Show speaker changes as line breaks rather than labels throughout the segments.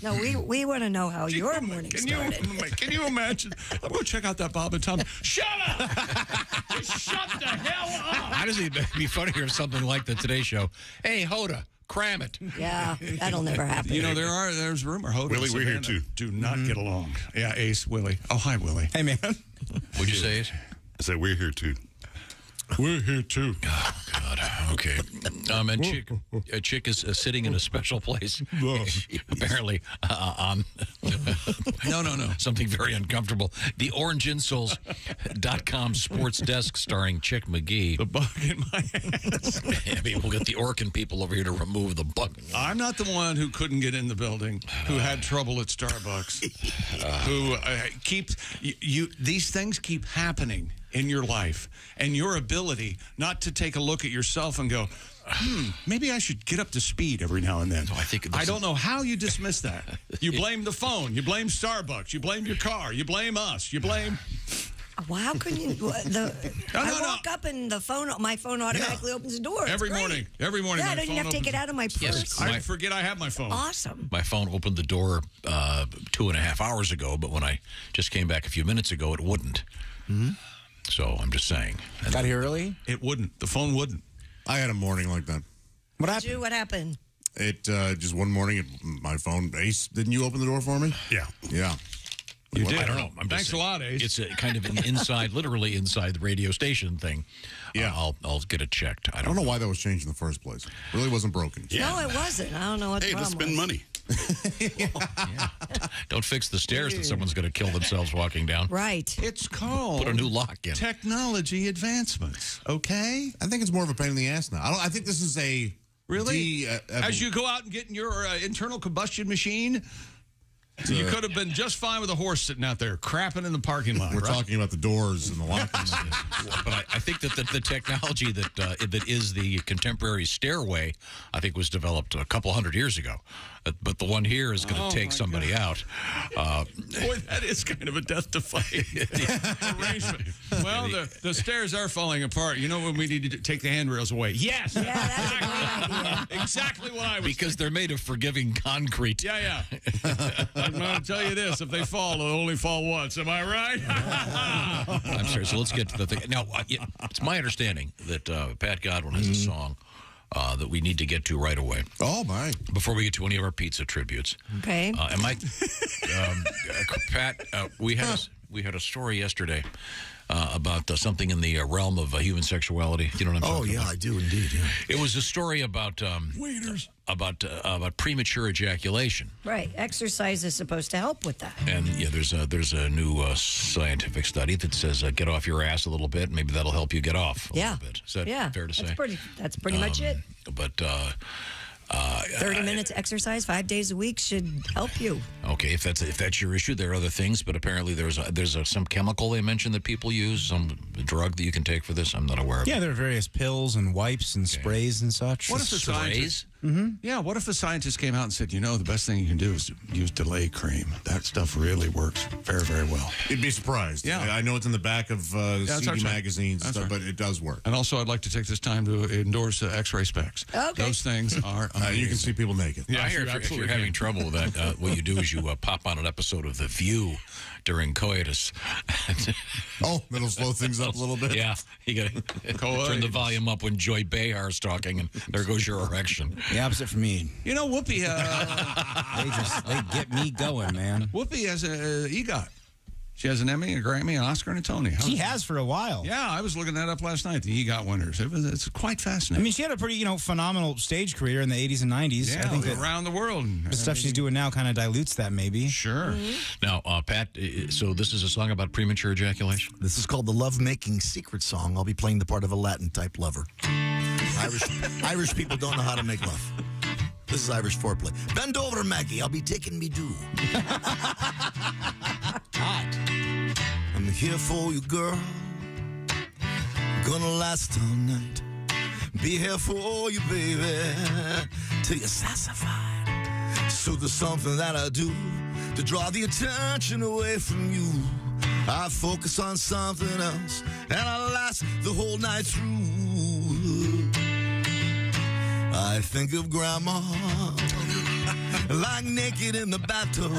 No, we want to know how your morning started.
Can you imagine? I'm going to check out that Bob and Tom. Shut up! Just shut the hell up!
How does it be funnier if something like the Today Show? Hey, Hoda, cram it.
Yeah, that'll never happen.
You know, there's rumor. Hoda
Willie, we're here too.
Do not get along. Yeah, Ace, Willie. Oh, hi, Willie.
Hey, man.
What'd you say, Ace?
I said we're here too.
We're here too.
Oh, God. Okay. And Chick is sitting in a special place. Apparently on
No.
something very uncomfortable. The OrangeInsoles.com sports desk starring Chick McGee.
The bug in my ass.
Maybe we'll get the Orkin people over here to remove the bug.
I'm not the one who couldn't get in the building, who had trouble at Starbucks, who keeps these things keep happening in your life, and your ability not to take a look at yourself and go, maybe I should get up to speed every now and then.
No,
I don't know how you dismiss that. You blame the phone. You blame Starbucks. You blame your car. You blame us. You blame...
Well, how can you? I walk up and my phone automatically opens the door.
Every morning.
Yeah, I don't even have to take it out of my purse.
Yes,
I forget I have my phone.
Awesome.
My phone opened the door 2.5 hours ago, but when I just came back a few minutes ago, it wouldn't. So I'm just saying.
Got here early?
It wouldn't. The phone wouldn't.
I had a morning like that.
What happened?
What happened?
It just one morning, my phone. Ace, didn't you open the door for me?
Yeah.
Yeah.
You did.
I don't know.
Thanks a lot, Ace.
It's a kind of an inside, literally inside the radio station thing.
Yeah.
I'll get it checked.
I don't know why that was changed in the first place. It really wasn't broken.
No, it wasn't. I don't know what the
let's
problem
spend
was.
money.
Yeah. Don't fix the stairs that someone's going to kill themselves walking down.
Right.
It's called...
Put a new lock in.
Technology advancements, okay?
I think it's more of a pain in the ass now. I think this is a...
Really? As you go out and get in your internal combustion machine... You could have been just fine with a horse sitting out there crapping in the parking lot.
We're talking about the doors and the locking.
But I think that the technology that is the contemporary stairway, I think, was developed a couple hundred years ago. But the one here is going to take somebody out.
Boy, that is kind of a death-defying arrangement. Well, the stairs are falling apart. You know when we need to take the handrails away? Yes!
Yeah, that's a great idea.
Exactly what I was
Because they're made of forgiving concrete.
Yeah. I'm going to tell you this. If they fall, they'll only fall once. Am I right?
I'm sorry. So let's get to the thing. Now, it's my understanding that Pat Godwin has a song that we need to get to right away.
Oh, my.
Before we get to any of our pizza tributes.
Okay.
Pat, we had a story yesterday about something in the realm of human sexuality. You know what I'm talking about?
I do indeed. Yeah.
It was a story about
Waiters.
about premature ejaculation.
Right. Exercise is supposed to help with that.
And yeah, there's a new scientific study that says get off your ass a little bit. Maybe that'll help you get off a little bit. Is that fair to say?
That's pretty much it.
But
30 minutes exercise 5 days a week should help you.
Okay, if that's your issue, there are other things. But apparently, there's some chemical they mentioned that people use, some drug that you can take for this. I'm not aware of.
Yeah, there are various pills and wipes and sprays and such.
What if the scientist?
Mm-hmm.
Yeah, what if a scientist came out and said, the best thing you can do is use delay cream. That stuff really works very, very well.
You'd be surprised.
Yeah.
I know it's in the back of CD magazines and stuff, but it does work.
And also, I'd like to take this time to endorse X-ray specs.
Okay.
Those things are amazing.
You can see people naked.
Yeah, I hear if you're having trouble with that, what you do is you pop on an episode of The View during coitus.
That'll slow things up a little bit.
Yeah, you got to turn the volume up when Joy Behar's talking, and there goes your erection.
The opposite for me.
Whoopi...
they get me going, man.
Whoopi has an EGOT. She has an Emmy, a Grammy, an Oscar, and a Tony.
She has for a while.
Yeah, I was looking that up last night, the EGOT winners. It's quite fascinating.
I mean, she had a pretty, phenomenal stage career in the 80s and 90s.
Yeah,
I think
around the world.
The stuff she's doing now kind of dilutes that, maybe.
Sure.
Now, Pat, so this is a song about premature ejaculation?
This is called the Love-Making Secret Song. I'll be playing the part of a Latin-type lover. Irish people don't know how to make love. This is Irish foreplay. Bend over, Maggie. I'll be taking me due.
Hot.
I'm here for you, girl. Gonna last all night. Be here for you, baby, till you're satisfied. So there's something that I do to draw the attention away from you. I focus on something else, and I last the whole night through. I think of Grandma, like naked in the bathtub,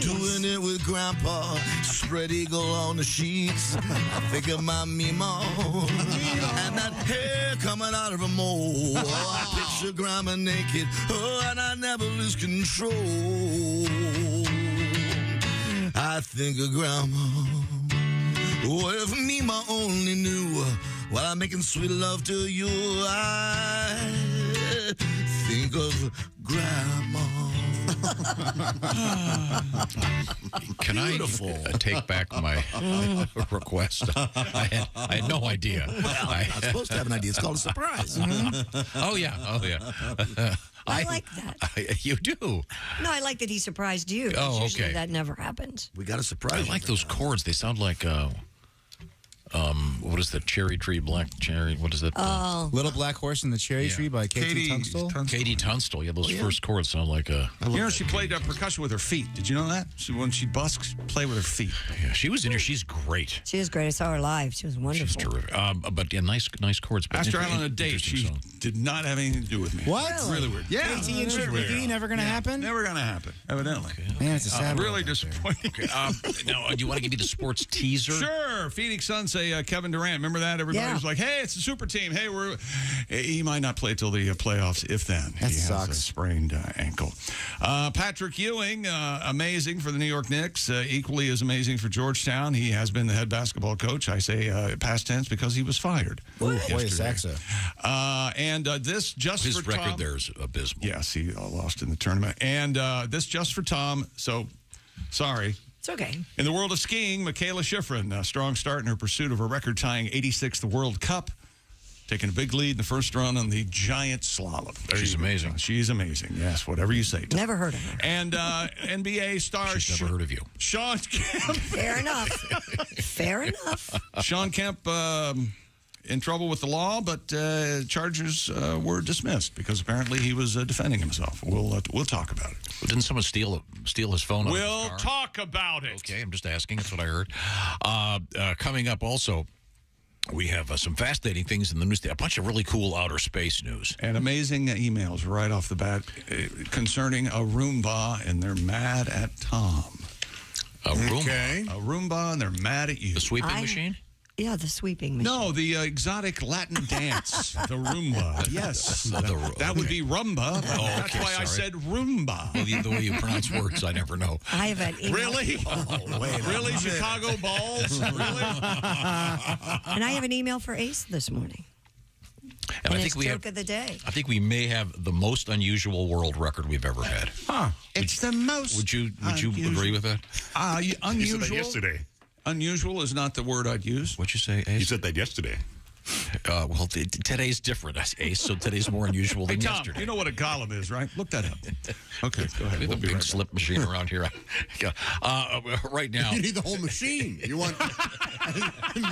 doing it with Grandpa, spread eagle on the sheets. I think of my Mimo, and that hair coming out of her mole. I picture Grandma naked, and I never lose control. I think of Grandma. Oh, if Mima only knew while I'm making sweet love to you, I think of Grandma.
Can I take back my request? I had no idea.
I'm supposed to have an idea. It's called a surprise.
Oh, yeah.
I like that.
You do?
No, I like that he surprised you.
Oh,
Usually
okay.
that never happens.
We got a surprise.
I like those chords. They sound like, what is that? Cherry Tree, Black Cherry. What is that?
Little Black Horse and the Cherry Tree by Katie Tunstall.
Katie Tunstall. Yeah, those first chords sound like a...
You know, she played percussion with her feet. Did you know that? When she busks, play with her feet.
Yeah, she was in here. She's great.
She is great. I saw her live. She was wonderful.
She's terrific. But yeah, nice chords.
Asked her out on a date. She did not have anything to do with me.
What?
Really weird. Yeah.
Katie and Ricky, never going to happen?
Never going to happen, evidently.
Man, it's a sad
Really disappointing.
Now, do you want to give me the sports teaser?
Sure. Phoenix Suns say Kevin Durant. Remember that? Everybody was like, hey, it's a super team. Hey, he might not play till the playoffs, if then.
That
he
sucks.
has a sprained ankle. Patrick Ewing, amazing for the New York Knicks. Equally as amazing for Georgetown. He has been the head basketball coach. I say past tense because he was fired.
Boy, Saxa.
And this just
His
for
record
Tom.
there is abysmal.
Yes, he lost in the tournament. And this just for Tom. So, sorry.
It's okay.
In the world of skiing, Michaela Schifrin, a strong start in her pursuit of a record-tying 86th World Cup, taking a big lead in the first run on the giant slalom.
She's amazing.
She's amazing. Yes, whatever you say.
Never heard of her.
And NBA star
She's never heard of you.
Sean Kemp.
Fair enough. Fair enough.
Sean Kemp in trouble with the law, but charges were dismissed because apparently he was defending himself. We'll talk about it.
Didn't someone steal his phone?
We'll talk about it.
Okay, I'm just asking. That's what I heard. Coming up also, we have some fascinating things in the news. A bunch of really cool outer space news.
And amazing emails right off the bat concerning a Roomba, and they're mad at Tom.
A Roomba?
Okay.
A Roomba, and they're mad at you.
The sweeping machine?
Yeah, the sweeping machine.
No, the exotic Latin dance, the Roomba. Yes. That would be rumba. That's why I said Roomba.
Well, the way you pronounce words, I never know.
I have an email.
Really? Really? Chicago Balls? Really?
And I have an email for Ace this morning.
And I
it's
think we
joke
have.
of the day.
I think we may have the most unusual world record we've ever had.
Huh. It's the most.
Would you agree with that?
Unusual.
You said that yesterday.
Unusual is not the word I'd use.
What'd you say, Ace?
You said that yesterday.
Well, today's different, Ace, so today's more unusual than
Tom,
yesterday.
you know what a golem is, right? Look that up. Okay, go ahead.
We have a big slip machine around here. Right now.
You need the whole machine. You want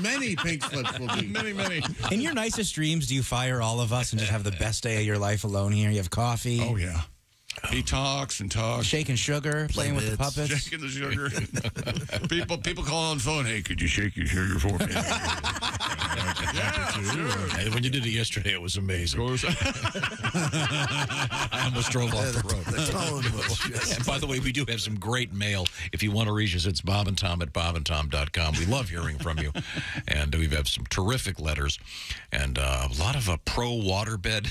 many pink slips will be.
Many.
In your nicest dreams, do you fire all of us and just have the best day of your life alone here? You have coffee.
Oh, yeah. He talks and talks.
Shaking sugar, playing with the puppets.
Shaking the sugar. people call on the phone. Hey, could you shake your sugar for me? Yeah, sure.
And when you did it yesterday, it was amazing. I almost drove off the road. And by the way, we do have some great mail. If you want to reach us, it's bobandtom@bobandtom.com. We love hearing from you. And we've had some terrific letters and a lot of pro-waterbed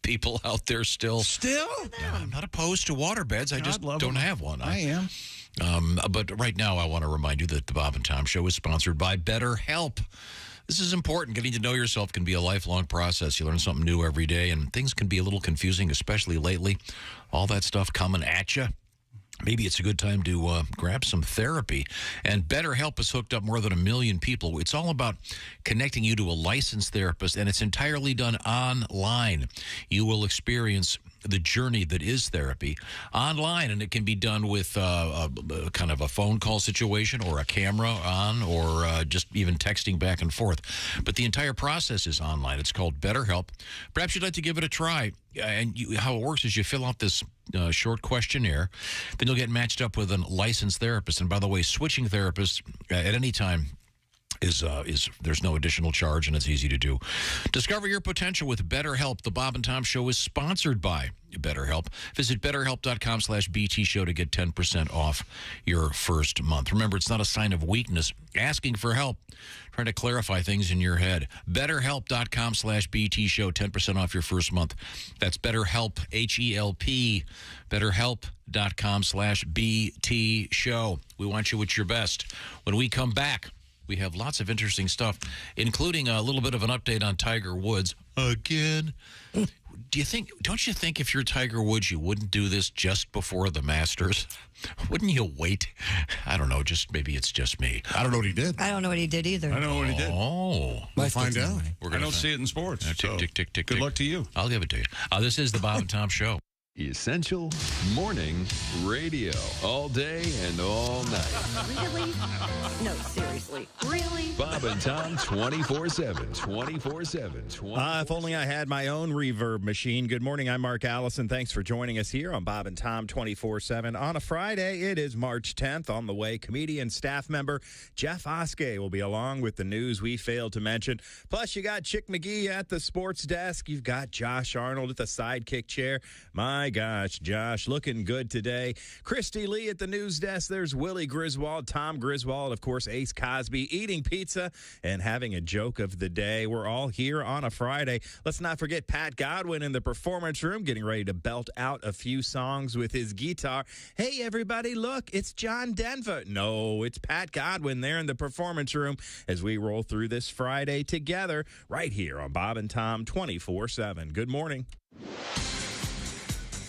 people out there still.
Still?
Yeah, I'm not opposed to waterbeds. I just don't have one.
I am.
But right now, I want to remind you that the Bob and Tom Show is sponsored by BetterHelp. This is important. Getting to know yourself can be a lifelong process. You learn something new every day, and things can be a little confusing, especially lately. All that stuff coming at you. Maybe it's a good time to grab some therapy. And BetterHelp has hooked up more than 1 million people. It's all about connecting you to a licensed therapist, and it's entirely done online. You will experience the journey that is therapy online, and it can be done with kind of a phone call situation or a camera on or just even texting back and forth. But the entire process is online. It's called BetterHelp. Perhaps you'd like to give it a try. And how it works is you fill out this short questionnaire. Then you'll get matched up with a licensed therapist. And by the way, switching therapists at any time is there's no additional charge, and it's easy to do. Discover your potential with BetterHelp. The Bob and Tom Show is sponsored by BetterHelp. Visit BetterHelp.com/BT Show to get 10% off your first month. Remember, it's not a sign of weakness. Asking for help, trying to clarify things in your head. BetterHelp.com/BT Show, 10% off your first month. That's BetterHelp, H-E-L-P. BetterHelp.com/BT Show. We want you at your best. When we come back, we have lots of interesting stuff, including a little bit of an update on Tiger Woods again. Don't you think if you're Tiger Woods, you wouldn't do this just before the Masters? Wouldn't you wait? I don't know. Maybe it's just me.
I don't know what he did.
I don't know what he did either.
I don't know what he did.
Oh.
We'll find out.
I don't see it in sports.
Tick, tick, tick, tick.
Good luck to you.
I'll give it to you. This is the Bob and Tom Show.
Essential morning radio. All day and all night.
Really? No, seriously. Really?
Bob and Tom 24/7. 24/7.
If only I had my own reverb machine. Good morning. I'm Mark Allison. Thanks for joining us here on Bob and Tom 24/7. On a Friday, it is March 10th. On the way, comedian staff member Jeff Oskay will be along with the news we failed to mention. Plus, you got Chick McGee at the sports desk. You've got Josh Arnold at the sidekick chair. My gosh, Josh, looking good today. Christy Lee at the news desk. There's Willie Griswold, Tom Griswold, of course, Ace Cosby, eating pizza and having a joke of the day. We're all here on a Friday. Let's not forget Pat Godwin in the performance room, getting ready to belt out a few songs with his guitar. Hey, everybody, look, it's John Denver. No, it's Pat Godwin there in the performance room as we roll through this Friday together right here on Bob and Tom 24/7. Good morning.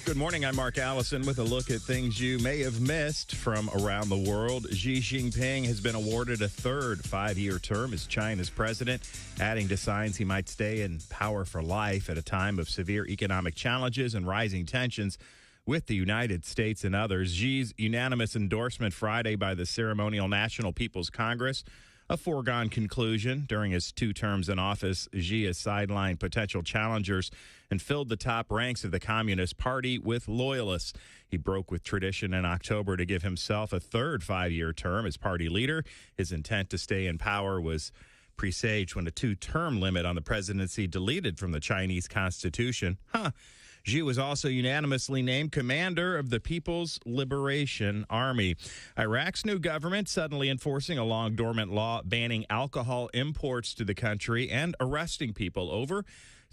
Good morning, I'm Mark Allison with a look at things you may have missed from around the world. Xi Jinping has been awarded a third 5-year term as China's president, adding to signs he might stay in power for life at a time of severe economic challenges and rising tensions with the United States and others. Xi's unanimous endorsement Friday by the ceremonial National People's Congress, a foregone conclusion. During his 2 terms in office, Xi has sidelined potential challengers and filled the top ranks of the Communist Party with loyalists. He broke with tradition in October to give himself a third 5-year term as party leader. His intent to stay in power was presaged when a 2-term limit on the presidency deleted from the Chinese constitution. Xi was also unanimously named commander of the People's Liberation Army. Iraq's new government suddenly enforcing a long-dormant law banning alcohol imports to the country and arresting people over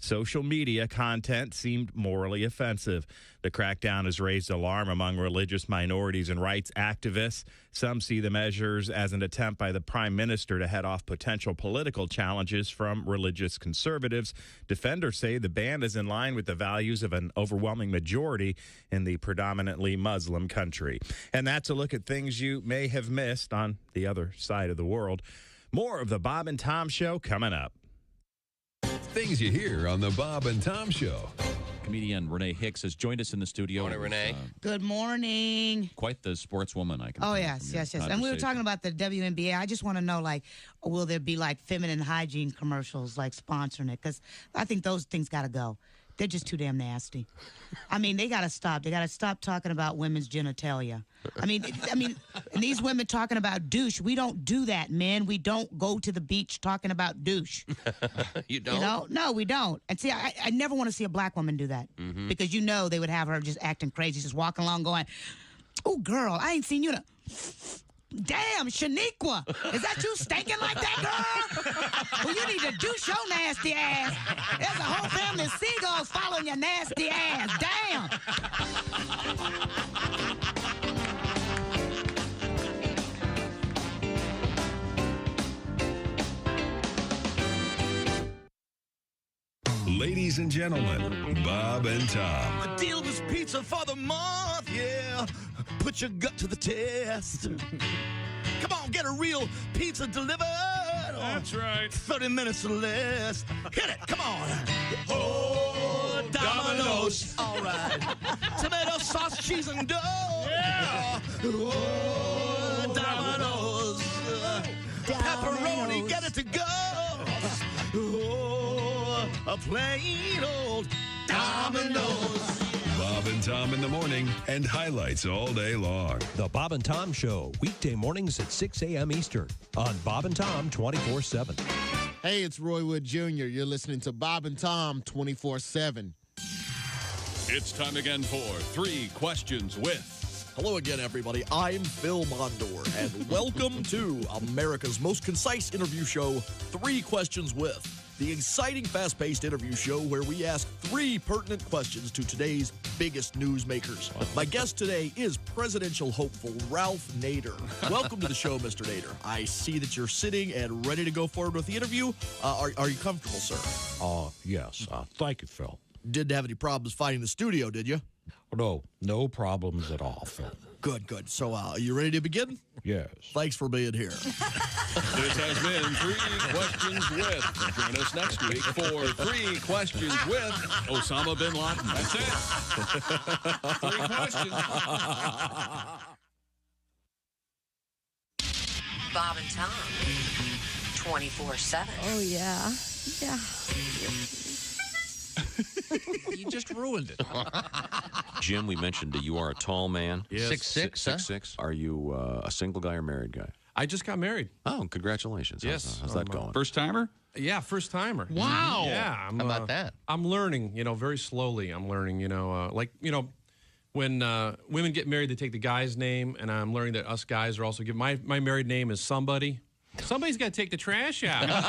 social media content seemed morally offensive. The crackdown has raised alarm among religious minorities and rights activists. Some see the measures as an attempt by the prime minister to head off potential political challenges from religious conservatives. Defenders say the ban is in line with the values of an overwhelming majority in the predominantly Muslim country. And that's a look at things you may have missed on the other side of the world. More of the Bob and Tom Show coming up.
Things you hear on the Bob and Tom Show.
Comedian Renee Hicks has joined us in the studio.
Morning, Renee.
Good morning.
Quite the sportswoman, I can
Oh,
tell
yes,
from your
yes, yes. And we were talking about the WNBA. I just want to know, will there be, feminine hygiene commercials, sponsoring it? Because I think those things got to go. They're just too damn nasty. I mean, they got to stop. They got to stop talking about women's genitalia. I mean, and these women talking about douche. We don't do that, men. We don't go to the beach talking about douche.
You don't?
No, we don't. And see, I never want to see a black woman do that.
Mm-hmm.
Because they would have her just acting crazy, just walking along going, oh, girl, I ain't seen you to... Damn, Shaniqua, is that you stinking like that, girl? Well, you need to douche your nasty ass. There's a whole family of seagulls following your nasty ass. Damn.
Ladies and gentlemen, Bob and Tom.
The deal was pizza for the month, yeah. Put your gut to the test. Come on, get a real pizza delivered.
That's right.
30 minutes or less. Hit it, come on. Oh, Domino's. All right. Tomato sauce, cheese, and dough.
Yeah.
Oh, Domino's. Pepperoni, get it to go. Oh, a plain old Domino's.
Bob Bob and Tom in the morning and highlights all day long.
The Bob and Tom Show, weekday mornings at 6 a.m. Eastern on Bob and Tom 24/7.
Hey, it's Roy Wood Jr. You're listening to Bob and Tom 24/7.
It's time again for 3 Questions with.
Hello again, everybody. I'm Phil Mondor, and welcome to America's most concise interview show, 3 Questions With, the exciting, fast-paced interview show where we ask 3 pertinent questions to today's biggest newsmakers. My guest today is presidential hopeful Ralph Nader. Welcome to the show, Mr. Nader. I see that you're sitting and ready to go forward with the interview. Are you comfortable, sir?
Yes. Thank you, Phil.
Didn't have any problems finding the studio, did you?
No problems at all, Phil.
Good. So, are you ready to begin?
Yes.
Thanks for being here.
This has been 3 Questions with. Join us next week for 3 Questions with Osama bin Laden. That's it. 3 questions.
Bob and Tom, 24/7.
Oh, yeah. Yeah.
You just ruined it. Jim, we mentioned that you are a tall man.
Yes. 6'6", huh?
6'6". Are you a single guy or married guy?
I just got married.
Oh, congratulations.
Yes.
How's that going?
First timer?
Yeah, first timer.
Wow.
Yeah.
How about that?
I'm learning, very slowly. I'm learning, when women get married, they take the guy's name, and I'm learning that us guys are also my married name is somebody. Somebody's got to take the trash out. At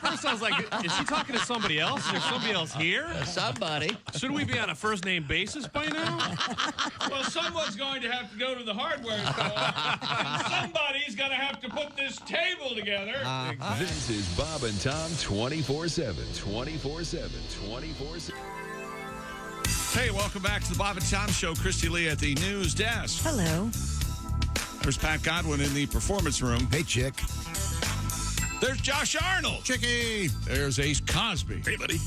first I was like, is he talking to somebody else? Is there somebody else here?
Somebody.
Shouldn't we be on a first name basis by now?
Well, someone's going to have to go to the hardware store, and somebody's going to have to put this table together.
This is Bob and Tom 24/7. 24/7. 24/7.
Hey, welcome back to the Bob and Tom Show. Christy Lee at the news desk.
Hello.
There's Pat Godwin in the performance room.
Hey, chick.
There's Josh Arnold.
Chickie.
There's Ace Cosby.
Hey, buddy.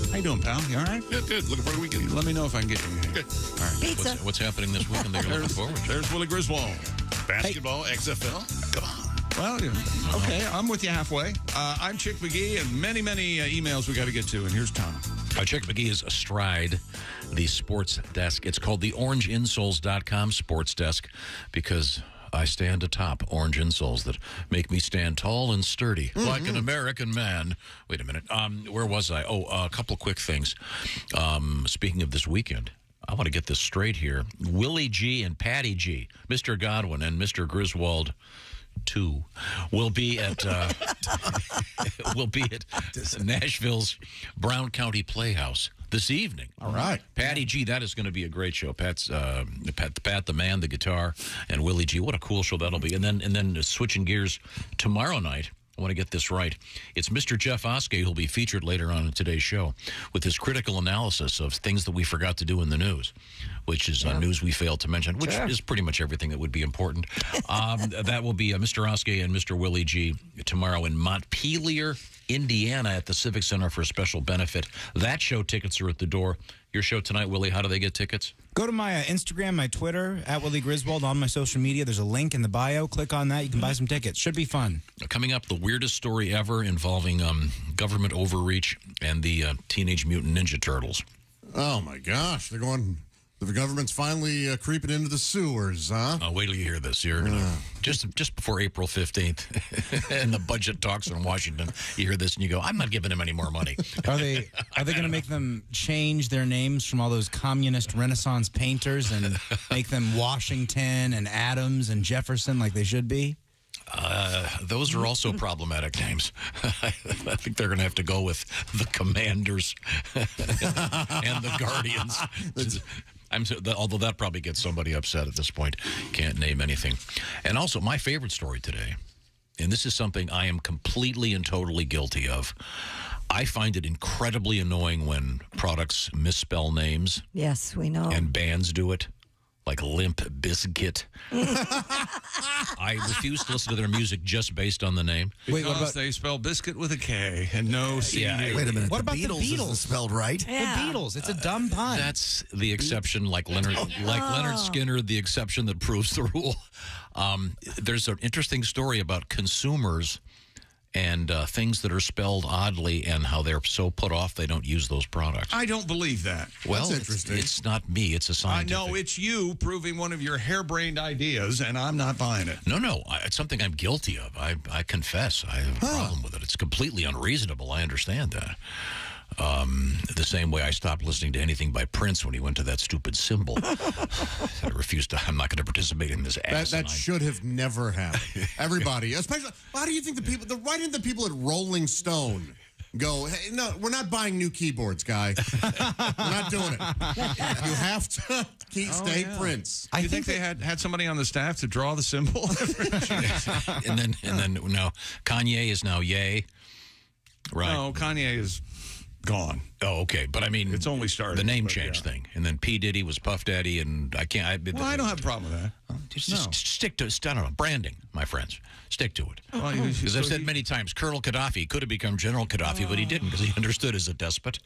How you doing, pal? You all right?
Good. Looking for the weekend.
Let me know if I can get you anything.
Good.
All right.
Pizza.
What's happening this weekend that you're looking forward to?
There's Willie Griswold.
Basketball, XFL. Come on.
Well, yeah. Okay, I'm with you halfway. I'm Chick McGee, and many emails we got to get to, and here's Tom.
Chick McGee is astride the sports desk. It's called the orangeinsoles.com sports desk because I stand atop orange insoles that make me stand tall and sturdy, like an American man. Wait a minute. Where was I? A couple of quick things. Speaking of this weekend, I want to get this straight here. Willie G and Patty G, Mr. Godwin and Mr. Griswold 2 will be at Nashville's Brown County Playhouse this evening.
All right.
Patty G, that is going to be a great show. Pat the man, the guitar, and Willie G. What a cool show that'll be. And then switching gears tomorrow night, I want to get this right. It's Mr. Jeff Oskay who'll be featured later on in today's show with his critical analysis of things that we forgot to do in the news, which is news we failed to mention, which is pretty much everything that would be important. That will be Mr. Oskay and Mr. Willie G tomorrow in Montpelier, Indiana at the Civic Center for a special benefit. That show tickets are at the door. Your show tonight, Willie, how do they get tickets?
Go to my Instagram, my Twitter, at Willie Griswold, on my social media. There's a link in the bio. Click on that. You can buy some tickets. Should be fun.
Coming up, the weirdest story ever involving government overreach and the Teenage Mutant Ninja Turtles.
Oh, my gosh. They're going... The government's finally creeping into the sewers, huh?
Wait till you hear this. You're gonna, just before April 15th and the budget talks in Washington, you hear this and you go, I'm not giving them any more money.
Are they going to make them change their names from all those communist Renaissance painters and make them Washington and Adams and Jefferson like they should be?
Those are also problematic names. I think they're going to have to go with the Commanders and the Guardians. Although that probably gets somebody upset at this point. Can't name anything. And also, my favorite story today, and this is something I am completely and totally guilty of. I find it incredibly annoying when products misspell names.
Yes, we know.
And bands do it. Like Limp Bizkit. I refuse to listen to their music just based on the name.
Because they spell biscuit with a K and no C.
Yeah.
Wait a minute.
What about the
Beatles? Isn't spelled right?
Yeah.
The Beatles. It's a dumb pun.
That's the exception, like Leonard Skinner, the exception that proves the rule. There's an interesting story about consumers and things that are spelled oddly and how they're so put off they don't use those products.
I don't believe that.
Well, that's interesting. It's not me. It's a scientific.
I know it's you proving one of your harebrained ideas, and I'm not buying it.
No. It's something I'm guilty of. I confess. I have a problem with it. It's completely unreasonable. I understand that. The same way I stopped listening to anything by Prince when he went to that stupid symbol. I refused to. I'm not going to participate in this
That should have never happened. Everybody, especially, how do you think why didn't the people at Rolling Stone go, hey, no, we're not buying new keyboards, guy. We're not doing it. You have to stay Prince.
Do you think they had somebody on the staff to draw the symbol?
and then no, Kanye is now Ye. Right.
No, Kanye is gone.
Oh, okay. But I mean,
it's only started.
The name change thing. And then P. Diddy was Puff Daddy, and I can't.
I don't have a problem with that.
Just stick to, I don't know, branding, my friends. Stick to it. Because I've said many times, Colonel Gaddafi could have become General Gaddafi, but he didn't because he understood as a despot.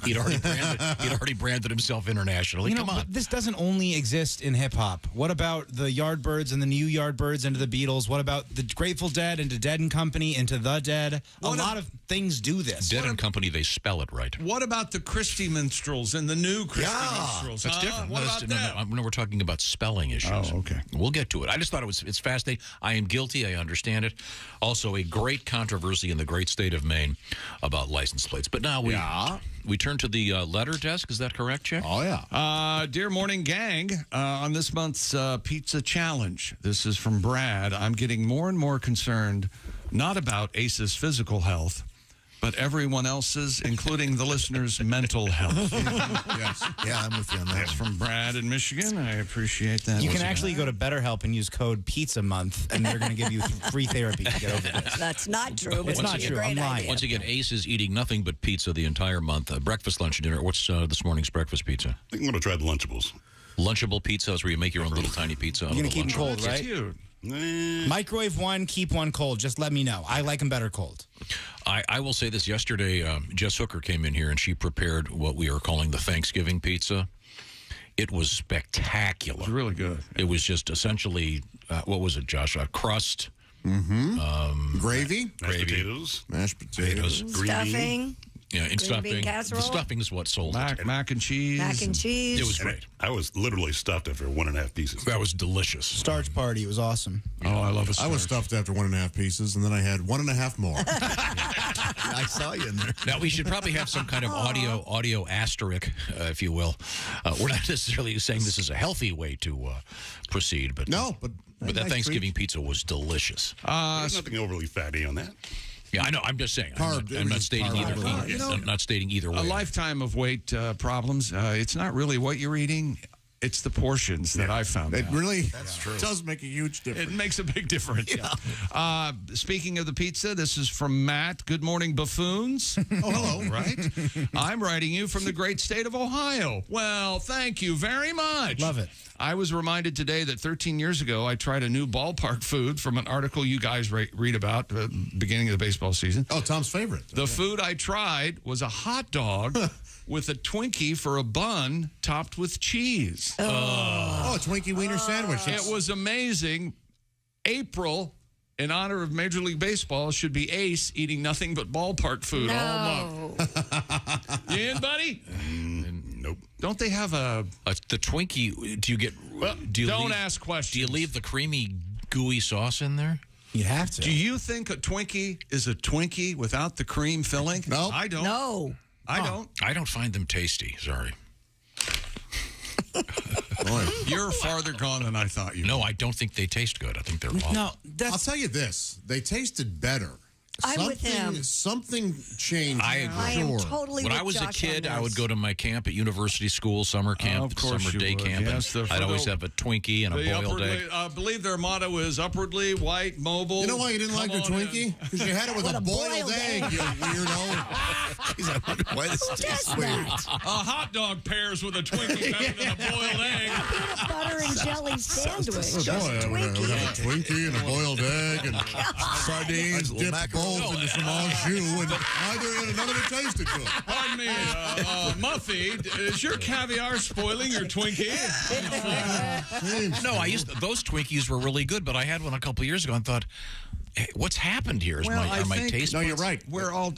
He'd already branded himself internationally. Come on.
But this doesn't only exist in hip-hop. What about the Yardbirds and the new Yardbirds into the Beatles? What about the Grateful Dead into Dead and Company into The Dead? A lot of things do this.
Dead and Company, they spell it right.
What about the Christie Minstrels and the new Christie Minstrels?
That's different.
What about them?
No, we're talking about spelling issues.
Oh, okay.
We'll get to it. I just thought it's fascinating. I am guilty. I understand it. Also, a great controversy in the great state of Maine about license plates. But now we turn to the letter desk. Is that correct, Jeff?
Oh, yeah.
Dear Morning Gang, on this month's Pizza Challenge, this is from Brad. I'm getting more and more concerned, not about Ace's physical health, but everyone else's, including the listeners' mental health.
Yes. Yeah, I'm with you on that.
That's from Brad in Michigan. I appreciate that.
You can actually go to BetterHelp and use code Pizza Month, and they're going to give you free therapy to get over this.
That's not true.
It's not true. I'm lying.
Once again, Ace is eating nothing but pizza the entire month. Breakfast, lunch, and dinner. What's this morning's breakfast pizza?
I think I'm going to try the Lunchables.
Lunchable pizza is where you make your own little tiny pizza.
You're going to keep them cold, right?
Cute.
Microwave one, keep one cold. Just let me know. I like them better cold.
I will say this. Yesterday, Jess Hooker came in here, and she prepared what we are calling the Thanksgiving pizza. It was spectacular. It was
really good.
It was just essentially, what was it, Josh? A crust.
Gravy.
Mashed potatoes.
Green
Stuffing.
bean. Yeah, in stuffing.
Casserole.
The stuffing is what sold it.
Mac and cheese.
Mac and cheese.
It was great.
I was literally stuffed after 1.5 pieces.
That was delicious.
Starch party. It was awesome.
Oh, I love it.
I was stuffed after 1.5 pieces, and then I had 1.5 more.
I saw you in there.
Now, we should probably have some kind of audio asterisk, if you will. We're not necessarily saying this is a healthy way to proceed, but
but
that Thanksgiving pizza was delicious.
There's nothing overly fatty on that.
Yeah, I know. I'm just saying. I'm not stating either. I'm not stating either way.
A lifetime of weight problems. It's not really what you're eating. It's the portions that I found
It
out.
really does make a huge difference.
It makes a big difference. Yeah. Speaking of the pizza, this is from Matt. Good morning, buffoons. Oh, hello. Right? I'm writing you from the great state of Ohio. Well, thank you very much.
Love it.
I was reminded today that 13 years ago, I tried a new ballpark food from an article you guys read about beginning of the baseball season.
Oh, Tom's favorite.
The food I tried was a hot dog with a Twinkie for a bun topped with cheese.
Oh, a Twinkie Wiener sandwich.
It was amazing. April, in honor of Major League Baseball, should be Ace eating nothing but ballpark food all month. You in, buddy?
Nope.
Don't they have the
Twinkie? Do you get?
Don't ask questions.
Do you leave the creamy, gooey sauce in there?
You have to.
Do you think a Twinkie is a Twinkie without the cream filling?
No,
I don't.
No.
I don't.
I don't find them tasty. Sorry.
You're farther gone than I thought you were.
No, I don't think they taste good. I think they're awful.
No,
I'll tell you this. They tasted better.
I'm with him.
Something changed.
I agree.
I am totally
when
with
I was
Josh
a kid,
on
I would
this.
go to my camp at university school, summer camp,
of course
summer
you
day
would.
camp.
Yes,
and I'd always have a Twinkie and a boiled egg.
I believe their motto is upwardly, white, mobile.
You know why you didn't like your Twinkie? Because you had it with a boiled egg, you weirdo.
He's like, I wonder why this tastes weird.
A hot dog pairs with a Twinkie better than a boiled egg.
Peanut butter and jelly sandwich.
Oh, boy, I would have a Twinkie and a boiled egg and sardines dipped both into some au jus, and none of it tasted good.
Pardon me, Muffy, is your caviar spoiling your Twinkie?
No, those Twinkies were really good, but I had one a couple years ago and thought, what's happened here? Are my taste buds?
No, you're right.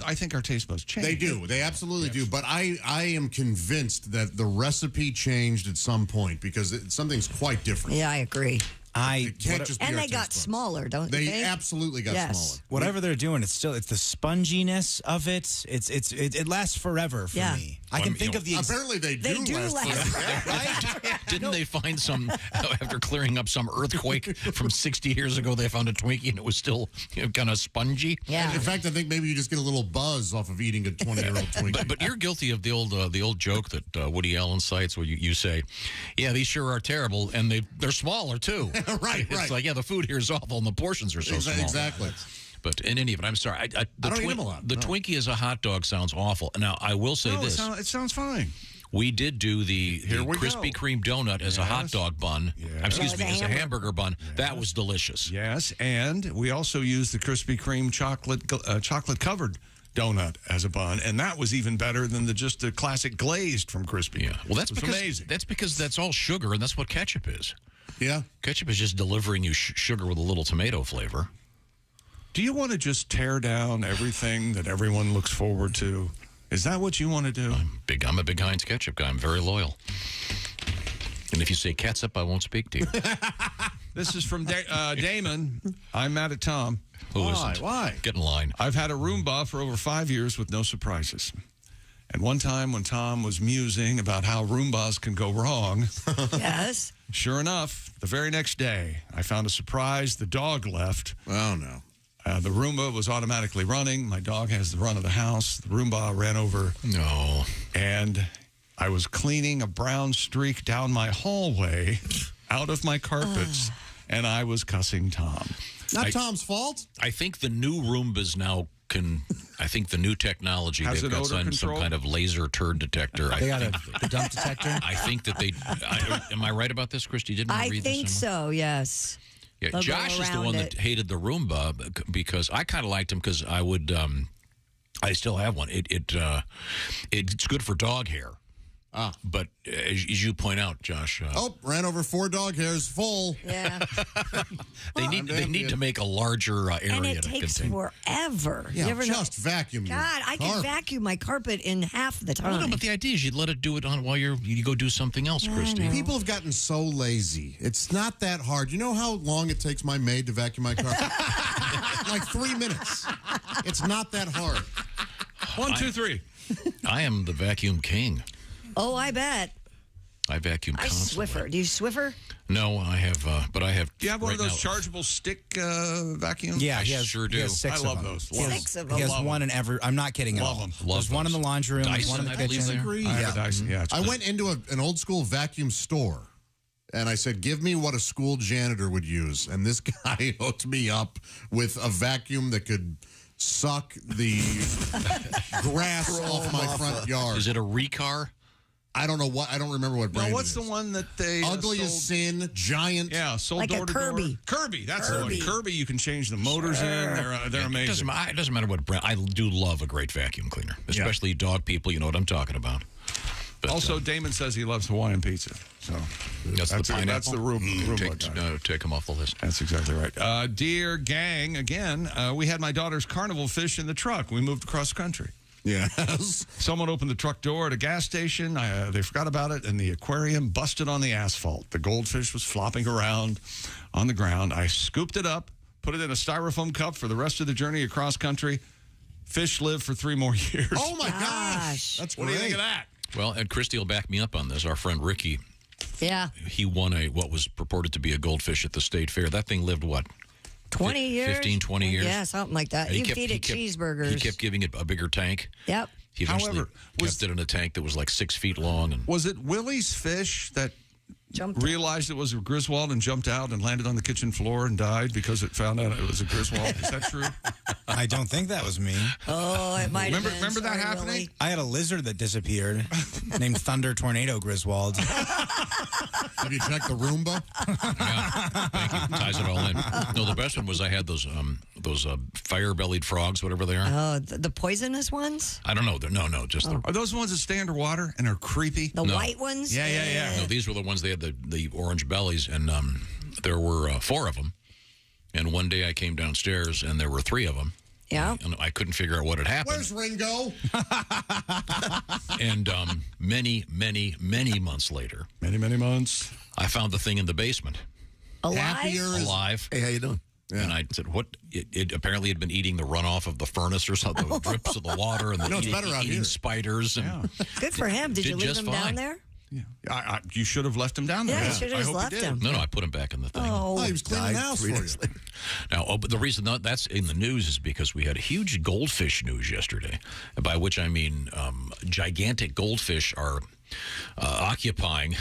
I think our taste buds change.
They do. They absolutely do. But I am convinced that the recipe changed at some point because something's quite different.
Yeah, I agree.
It can't just be
and
our
they got
taste buds.
smaller, don't
they?
They
Absolutely got smaller.
Whatever they're doing, it's the sponginess of it. It lasts forever for me. I can think of the.
Apparently, they do last forever.
Right? Didn't they find some after clearing up some earthquake from 60 years ago? They found a Twinkie and it was still kind of spongy.
Yeah.
In fact, I think maybe you just get a little buzz off of eating a 20-year-old Twinkie.
But you're guilty of the old joke that Woody Allen cites, where you say, "Yeah, these sure are terrible, and they're smaller too."
Right.
It's like, yeah, the food here is awful, and the portions are so small.
Exactly.
But in any event, I'm sorry.
I don't eat them a lot.
The Twinkie as a hot dog sounds awful. Now, I will say this.
It sounds fine.
We did do the Krispy Kreme donut as a hot dog bun. Excuse me, as a hamburger bun. Yes. That was delicious.
Yes, and we also used the Krispy Kreme chocolate-covered donut as a bun, and that was even better than just the classic glazed from Krispy.
Yeah, well, that's
amazing.
That's because that's all sugar, and that's what ketchup is.
Yeah.
Ketchup is just delivering you sugar with a little tomato flavor.
Do you want to just tear down everything that everyone looks forward to? Is that what you want to do?
I'm a big Heinz ketchup guy. I'm very loyal. And if you say ketchup, I won't speak to you.
This is from Damon. I'm mad at Tom.
Who isn't?
Why?
Get in line.
I've had a Roomba for over 5 years with no surprises. And one time when Tom was musing about how Roombas can go wrong,
yes,
sure enough, the very next day, I found a surprise. The dog left.
Oh, no.
The Roomba was automatically running. My dog has the run of the house. The Roomba ran over.
No.
And I was cleaning a brown streak down my hallway out of my carpets, and I was cussing Tom.
Not Tom's fault.
I think the new Roombas now I think the new technology,
Has
they've
an
got
odor
some
control?
kind of laser turd detector.
They got a dump detector?
I think that am I right about this, Christy? Didn't I read
think
this
so, yes.
Yeah,
They'll
Josh
go
is the one
around
that hated the Roomba because I kind of liked him because I would, I still have one. It's good for dog hair. But as you point out, Josh.
Ran over 4 dog hairs full.
Yeah.
They need to make a larger area
and it
to
takes
contain.
forever.
Yeah,
you ever
just vacuum your
God, I can
carpet.
vacuum my carpet in half the time.
Well, no, but the idea is you'd let it do it on while you go do something else, Christy.
People have gotten so lazy. It's not that hard. You know how long it takes my maid to vacuum my carpet? Like 3 minutes. It's not that hard.
1, 2, 3.
I am the vacuum king.
Oh, I bet.
I vacuum
I
constantly.
Swiffer. Do you Swiffer?
No, I have, but I have.
Do you have one of
right
those
now-
chargeable stick vacuums?
Yeah,
I
he has,
sure do.
He has 6
I
of
love
them.
those.
He has,
6 of
he
them.
has one in every. I'm not kidding at
Love
all.
them.
There's one in the laundry room. There's one in the
Dyson, I believe
kitchen.
they are.
I have a Dyson. Yeah,
I went into an old school vacuum store and I said, give me what a school janitor would use. And this guy hooked me up with a vacuum that could suck the grass off my front yard.
Is it a Raycon?
I don't know what. I don't remember what brand.
No, what's
it
the
is.
one that they
Ugly as
sold?
sin, giant.
Yeah, sold
Like a
door to door.
Kirby.
Kirby, that's
Kirby.
the one. Kirby, you can change the motors in. They're amazing.
It doesn't matter what brand. I do love a great vacuum cleaner, especially dog people. You know what I'm talking about. But,
Also, Damon says he loves Hawaiian pizza. So
that's the pineapple.
That's the Roomba.
Take him off the list.
That's exactly right. Dear gang, again, we had my daughter's carnival fish in the truck. We moved across country.
Yes.
Someone opened the truck door at a gas station. They forgot about it, and the aquarium busted on the asphalt. The goldfish was flopping around on the ground. I scooped it up, put it in a styrofoam cup for the rest of the journey across country. Fish lived for 3 more years.
Oh, my gosh. That's
what
great.
do you think of that?
Well, and Christy will back me up on this. Our friend Ricky,
Yeah.
he won what was purported to be a goldfish at the state fair. That thing lived, what?
20 years?
15, 20 years?
Yeah, something like that.
And
You feed it cheeseburgers.
He kept giving it a bigger tank.
Yep.
He eventually
However,
kept it in a tank that was like 6 feet long. And
Was it Willie's fish that realized it was a Griswold and jumped out and landed on the kitchen floor and died because it found out it was a Griswold? Is that true?
I don't think that was me.
Oh, it might have been.
Remember that
Sorry,
happening?
Willie.
I had a lizard that disappeared named Thunder Tornado Griswold.
Have you checked the Roomba?
Thank you. Ties it all in. No, the best one was I had those fire-bellied frogs, whatever they are.
Oh, the poisonous ones?
I don't know. No, just
Are those the ones that stay underwater and are creepy?
The white ones?
Yeah.
No, these were the ones they had the orange bellies, and there were 4 of them. And one day I came downstairs, and there were 3 of them.
Yeah.
And I couldn't figure out what had happened.
Where's Ringo?
And many, many, many months later.
Many months.
I found the thing in the basement. Alive.
Hey, how you doing?
Yeah. And I said, what? It apparently had been eating the runoff of the furnace or something, the drips of the water, and eating spiders. And
Good for him. Did you leave him down there?
Yeah. You should have left him down there.
Yeah, you should have just left him.
No, I put him back in the thing.
Oh,
he was cleaning the house for you.
Now, but the reason that's in the news is because we had a huge goldfish news yesterday, by which I mean gigantic goldfish are occupying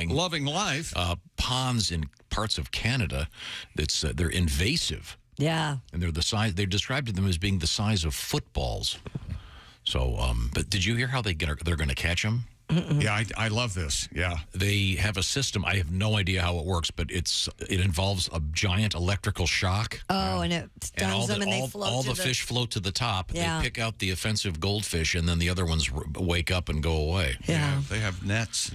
loving life
ponds in parts of Canada. That's they're invasive.
Yeah,
and they're the size. They described them as being the size of footballs. So, but did you hear how they're going to catch them?
Yeah, I love this. Yeah,
they have a system. I have no idea how it works, but it involves a giant electrical shock.
Oh, and it stuns them, and they float.
All the fish float to the top.
Yeah.
They pick out the offensive goldfish, and then the other ones wake up and go away.
Yeah,
they have nets.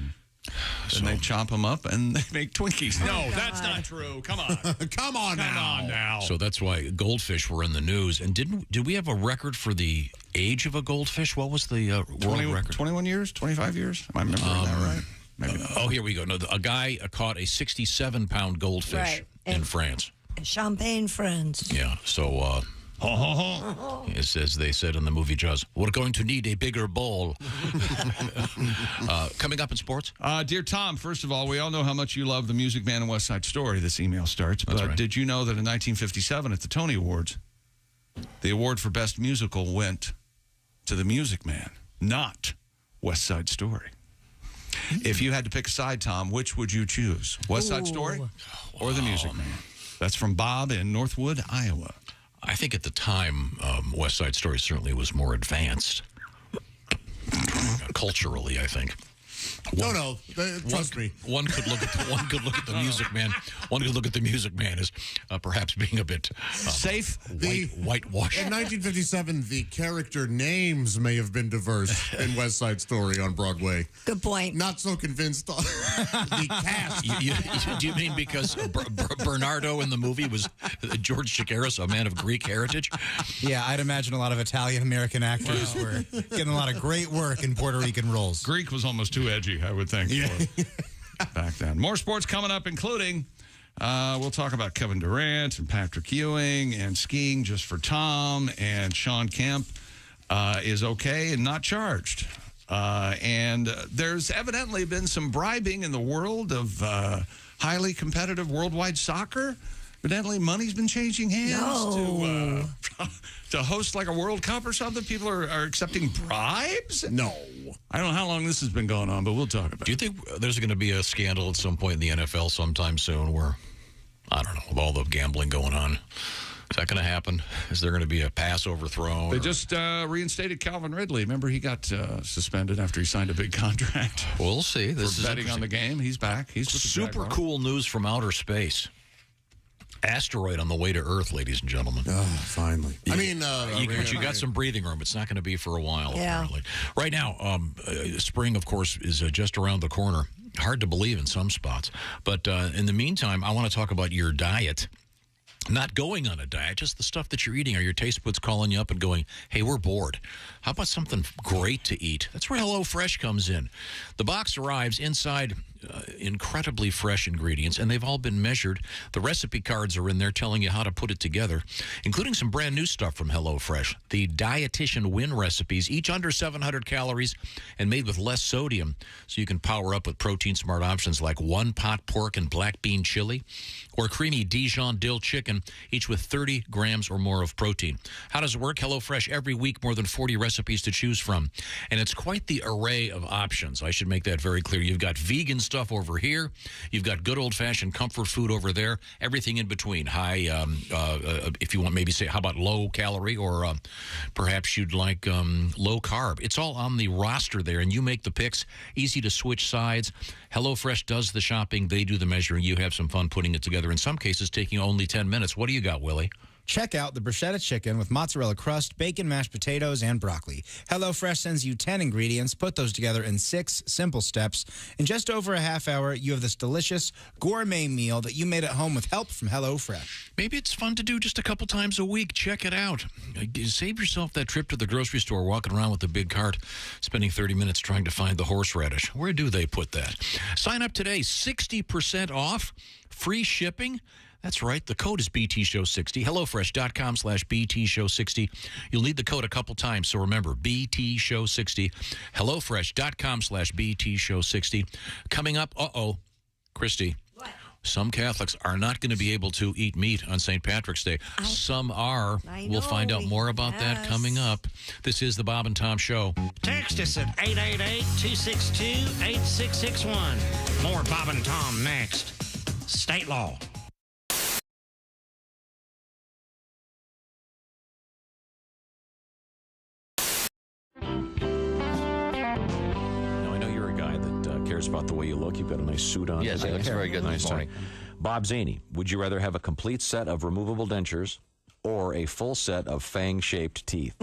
And they chop them up and they make Twinkies.
Oh,
No, that's not true. Come on.
Come on now.
So that's why goldfish were in the news. And did we have a record for the age of a goldfish? What was the world record?
21 years? 25 years? Am I remembering that right?
Maybe. Here we go. No, a guy caught a 67-pound goldfish in France.
Champagne friends.
Yeah. So... as they said in the movie Jaws, we're going to need a bigger bowl. Coming up in sports?
Dear Tom, first of all, we all know how much you love the Music Man and West Side Story. This email starts. But
right.
Did you know that in 1957 at the Tony Awards, the award for Best Musical went to the Music Man, not West Side Story? If you had to pick a side, Tom, which would you choose? West Side Story or the Music Man? That's from Bob in Northwood, Iowa.
I think at the time, West Side Story certainly was more advanced. Culturally, I think.
Trust me.
One could look at the Music Man. One could look at the Music Man as perhaps being a bit
safe,
whitewashed.
In 1957, the character names may have been diverse in West Side Story on Broadway.
Good point.
Not so convinced. The cast.
Do you mean because Bernardo in the movie was George Chigaris, a man of Greek heritage?
Yeah, I'd imagine a lot of Italian-American actors were getting a lot of great work in Puerto Rican roles.
Greek was almost too edgy, I would think, back then. More sports coming up, including we'll talk about Kevin Durant and Patrick Ewing and skiing just for Tom, and Sean Kemp is okay and not charged. And there's evidently been some bribing in the world of highly competitive worldwide soccer. Evidently, money's been changing hands to host like a World Cup or something. People are accepting bribes?
No.
I don't know how long this has been going on, but we'll talk about it.
Do you think there's going to be a scandal at some point in the NFL sometime soon where, I don't know, with all the gambling going on? Is that going to happen? Is there going to be a pass overthrown?
They just reinstated Calvin Ridley. Remember, he got suspended after he signed a big contract.
We'll see. This is
betting on the game. He's back. He's with the
super
Jaguars.
Cool news from outer space. Asteroid on the way to Earth, ladies and gentlemen.
Oh, finally.
But you got some breathing room. It's not going to be for a while, apparently. Right now, spring, of course, is just around the corner. Hard to believe in some spots. But in the meantime, I want to talk about your diet. Not going on a diet, just the stuff that you're eating. Are your taste buds calling you up and going, hey, we're bored? How about something great to eat? That's where HelloFresh comes in. The box arrives inside incredibly fresh ingredients, and they've all been measured. The recipe cards are in there telling you how to put it together, including some brand new stuff from HelloFresh. The Dietitian Win recipes, each under 700 calories and made with less sodium, so you can power up with protein-smart options like one-pot pork and black bean chili, or creamy Dijon dill chicken, each with 30 grams or more of protein. How does it work? HelloFresh, every week, more than 40 recipes to choose from. And it's quite the array of options. I should make that very clear. You've got vegan stuff over here. You've got good old-fashioned comfort food over there. Everything in between. High, if you want, maybe say, how about low-calorie, or perhaps you'd like low-carb. It's all on the roster there, and you make the picks. Easy to switch sides. HelloFresh does the shopping. They do the measuring. You have some fun putting it together. In some cases, taking only 10 minutes. What do you got, Willie?
Check out the bruschetta chicken with mozzarella crust, bacon, mashed potatoes, and broccoli. HelloFresh sends you 10 ingredients. Put those together in 6 simple steps. In just over a half hour, you have this delicious gourmet meal that you made at home with help from HelloFresh.
Maybe it's fun to do just a couple times a week. Check it out. Save yourself that trip to the grocery store, walking around with the big cart, spending 30 minutes trying to find the horseradish. Where do they put that? Sign up today. 60% off. Free shipping. That's right. The code is BTShow60. HelloFresh.com/BTShow60. You'll need the code a couple times, so remember, BTShow60. HelloFresh.com/BTShow60. Coming up, Christy.
What?
Some Catholics are not going to be able to eat meat on St. Patrick's Day. Some are. We'll find out more about that coming up. This is the Bob and Tom Show.
Text us at 888-262-8661. More Bob and Tom next. State law.
Cares about the way you look. You've got a nice suit on.
Yes, he looks very good this morning.
Bob Zany, would you rather have a complete set of removable dentures or a full set of fang-shaped teeth?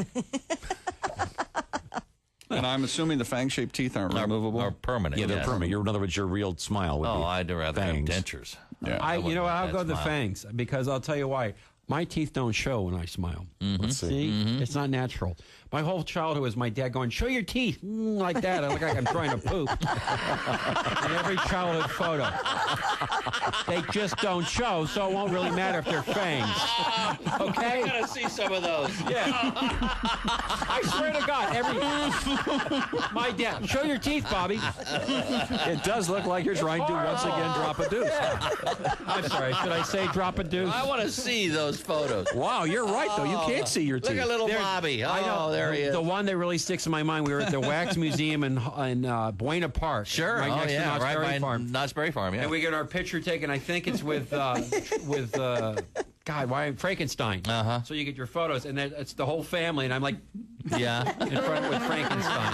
And I'm assuming the fang-shaped teeth aren't removable?
Are permanent.
Yeah, they're permanent. In other words, your real smile would be
I'd rather
fangs.
have dentures.
Yeah.
I'll go the fangs because I'll tell you why. My teeth don't show when I smile.
Let's see.
It's not natural. My whole childhood was my dad going, show your teeth, like that. I look like I'm trying to poop. In every childhood photo. They just don't show, so it won't really matter if they're fangs. Okay?
I gotta see some of those.
Yeah. I swear to God, my dad, show your teeth, Bobby.
It does look like you're trying to once again drop a deuce.
I'm sorry, should I say drop a deuce?
I want to see those photos.
Wow, you're right, though. You can't see your teeth.
Look at little Bobby.
I know.
There he is.
The one that really sticks in my mind, we were at the Wax Museum in Buena Park.
Sure.
Right next to Knott's Berry Farm.
Knott's Berry Farm, yeah.
And we get our picture taken, I think it's with Frankenstein.
Uh-huh.
So you get your photos, and it's the whole family, and I'm like,
yeah,
in front with Frankenstein.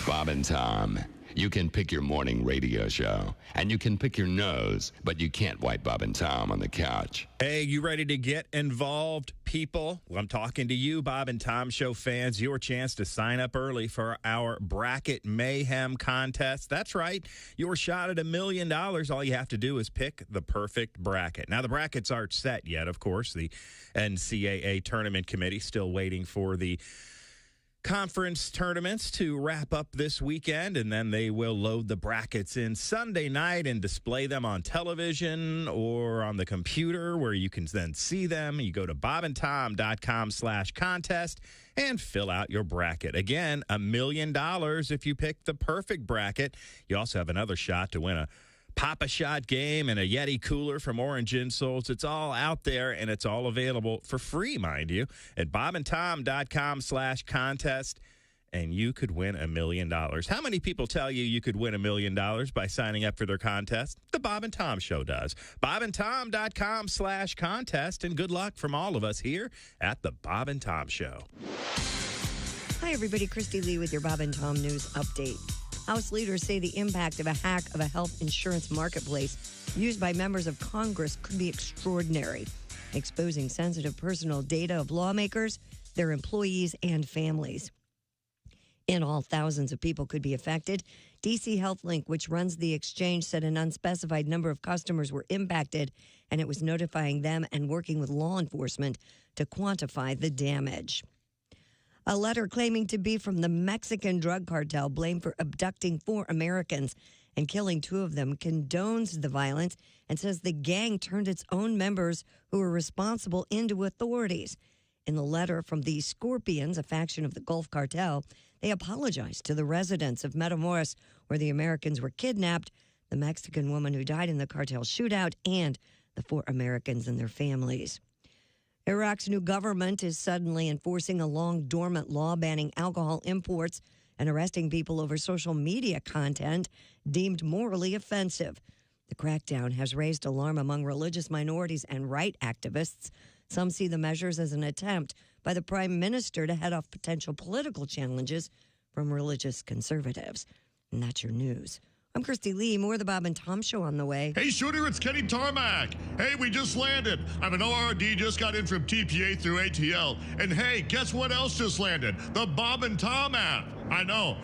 Bob and Tom, you can pick your morning radio show, and you can pick your nose, but you can't wipe Bob and Tom on the couch.
Hey, you ready to get involved, people? Well, I'm talking to you, Bob and Tom Show fans. Your chance to sign up early for our Bracket Mayhem contest. That's right. Your shot at $1 million. All you have to do is pick the perfect bracket. Now, the brackets aren't set yet, of course. The NCAA Tournament Committee still waiting for the conference tournaments to wrap up this weekend, and then they will load the brackets in Sunday night and display them on television or on the computer where you can then see them. You go to bobandtom.com/contest and fill out your bracket. Again, $1 million if you pick the perfect bracket. You also have another shot to win a Pop-A-Shot game and a Yeti cooler from Orange Insoles. It's all out there, and it's all available for free, mind you, at bobandtom.com/contest, and you could win $1 million. How many people tell you could win $1 million by signing up for their contest? The Bob and Tom Show does. bobandtom.com/contest, and good luck from all of us here at the Bob and Tom Show.
Hi, everybody. Christy Lee with your Bob and Tom News Update. House leaders say the impact of a hack of a health insurance marketplace used by members of Congress could be extraordinary, exposing sensitive personal data of lawmakers, their employees, and families. In all, thousands of people could be affected. DC HealthLink, which runs the exchange, said an unspecified number of customers were impacted, and it was notifying them and working with law enforcement to quantify the damage. A letter claiming to be from the Mexican drug cartel blamed for abducting 4 Americans and killing 2 of them condones the violence and says the gang turned its own members who were responsible into authorities. In the letter from the Scorpions, a faction of the Gulf Cartel, They apologized to the residents of Matamoros, where the Americans were kidnapped, the Mexican woman who died in the cartel shootout, and the 4 Americans and their families. Iraq's new government is suddenly enforcing a long-dormant law banning alcohol imports and arresting people over social media content deemed morally offensive. The crackdown has raised alarm among religious minorities and right activists. Some see the measures as an attempt by the prime minister to head off potential political challenges from religious conservatives. And that's your news. I'm Christy Lee. More of the Bob and Tom Show on the way.
Hey, Shooter, it's Kenny Tarmac. Hey, we just landed. I'm an ORD, just got in from TPA through ATL. And hey, guess what else just landed? The Bob and Tom app. I know.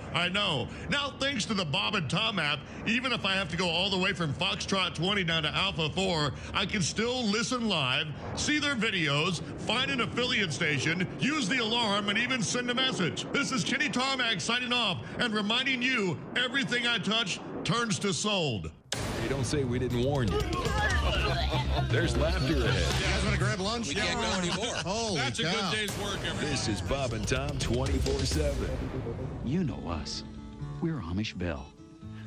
Now, thanks to the Bob and Tom app, even if I have to go all the way from Foxtrot 20 down to Alpha 4, I can still listen live, see their videos, find an affiliate station, use the alarm, and even send a message. This is Kenny Tarmac signing off and reminding you everything I touch turns to sold.
Hey, don't say we didn't warn you. There's laughter ahead.
You guys want to grab lunch?
We can't go anymore.
Holy
That's
cow.
a good day's work, everybody.
This is Bob and Tom 24/7.
You know us. We're Amish Bell.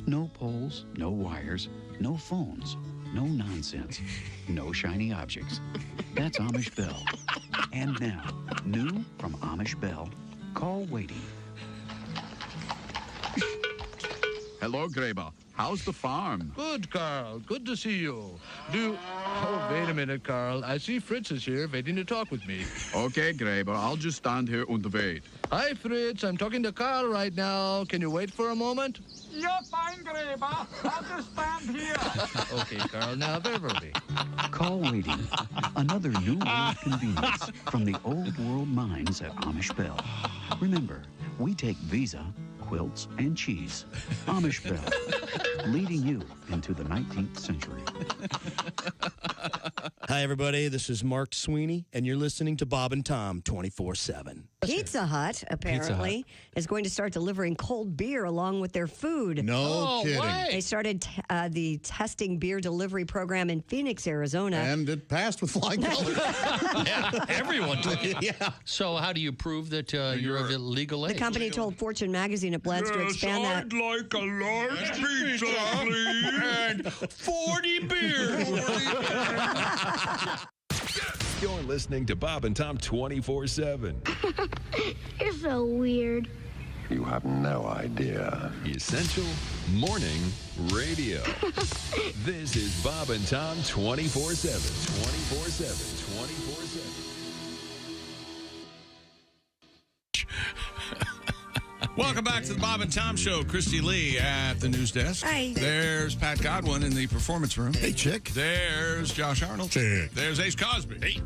No poles, no wires, no phones, no nonsense, no shiny objects. That's Amish Bell. And now, new from Amish Bell, call waiting.
Hello, Graber. How's the farm?
Good, Carl. Good to see you. Oh, wait a minute, Carl. I see Fritz is here waiting to talk with me.
Okay, Graber. I'll just stand here and wait.
Hi, Fritz. I'm talking to Carl right now. Can you wait for a moment?
You're fine, Graber. I'll just stand here.
Okay, Carl. Now, verbally.
Call waiting. Another new way of convenience from the old world minds at Amish Bell. Remember, we take Visa, quilts, and cheese. Amish Bell, leading you into the 19th century.
Hi, everybody. This is Mark Sweeney, and you're listening to Bob and Tom 24/7.
Pizza Hut, apparently, is going to start delivering cold beer along with their food.
No kidding.
What? They started the testing beer delivery program in Phoenix, Arizona.
And it passed with flying colors.
Yeah, everyone took it.
Yeah.
So how do you prove that you're of legal age?
The company told Fortune magazine it plans to expand that.
I'd like a large pizza, please.
And 40 beers.
You're listening to Bob and Tom 24/7.
You're so weird.
You have no idea. Essential Morning Radio. This is Bob and Tom 24/7. 24/7. 24/7.
Welcome back to the Bob and Tom Show. Christy Lee at the news desk.
Hi.
There's Pat Godwin in the performance room.
Hey, chick.
There's Josh Arnold.
Chick.
There's Ace Cosby. Hey.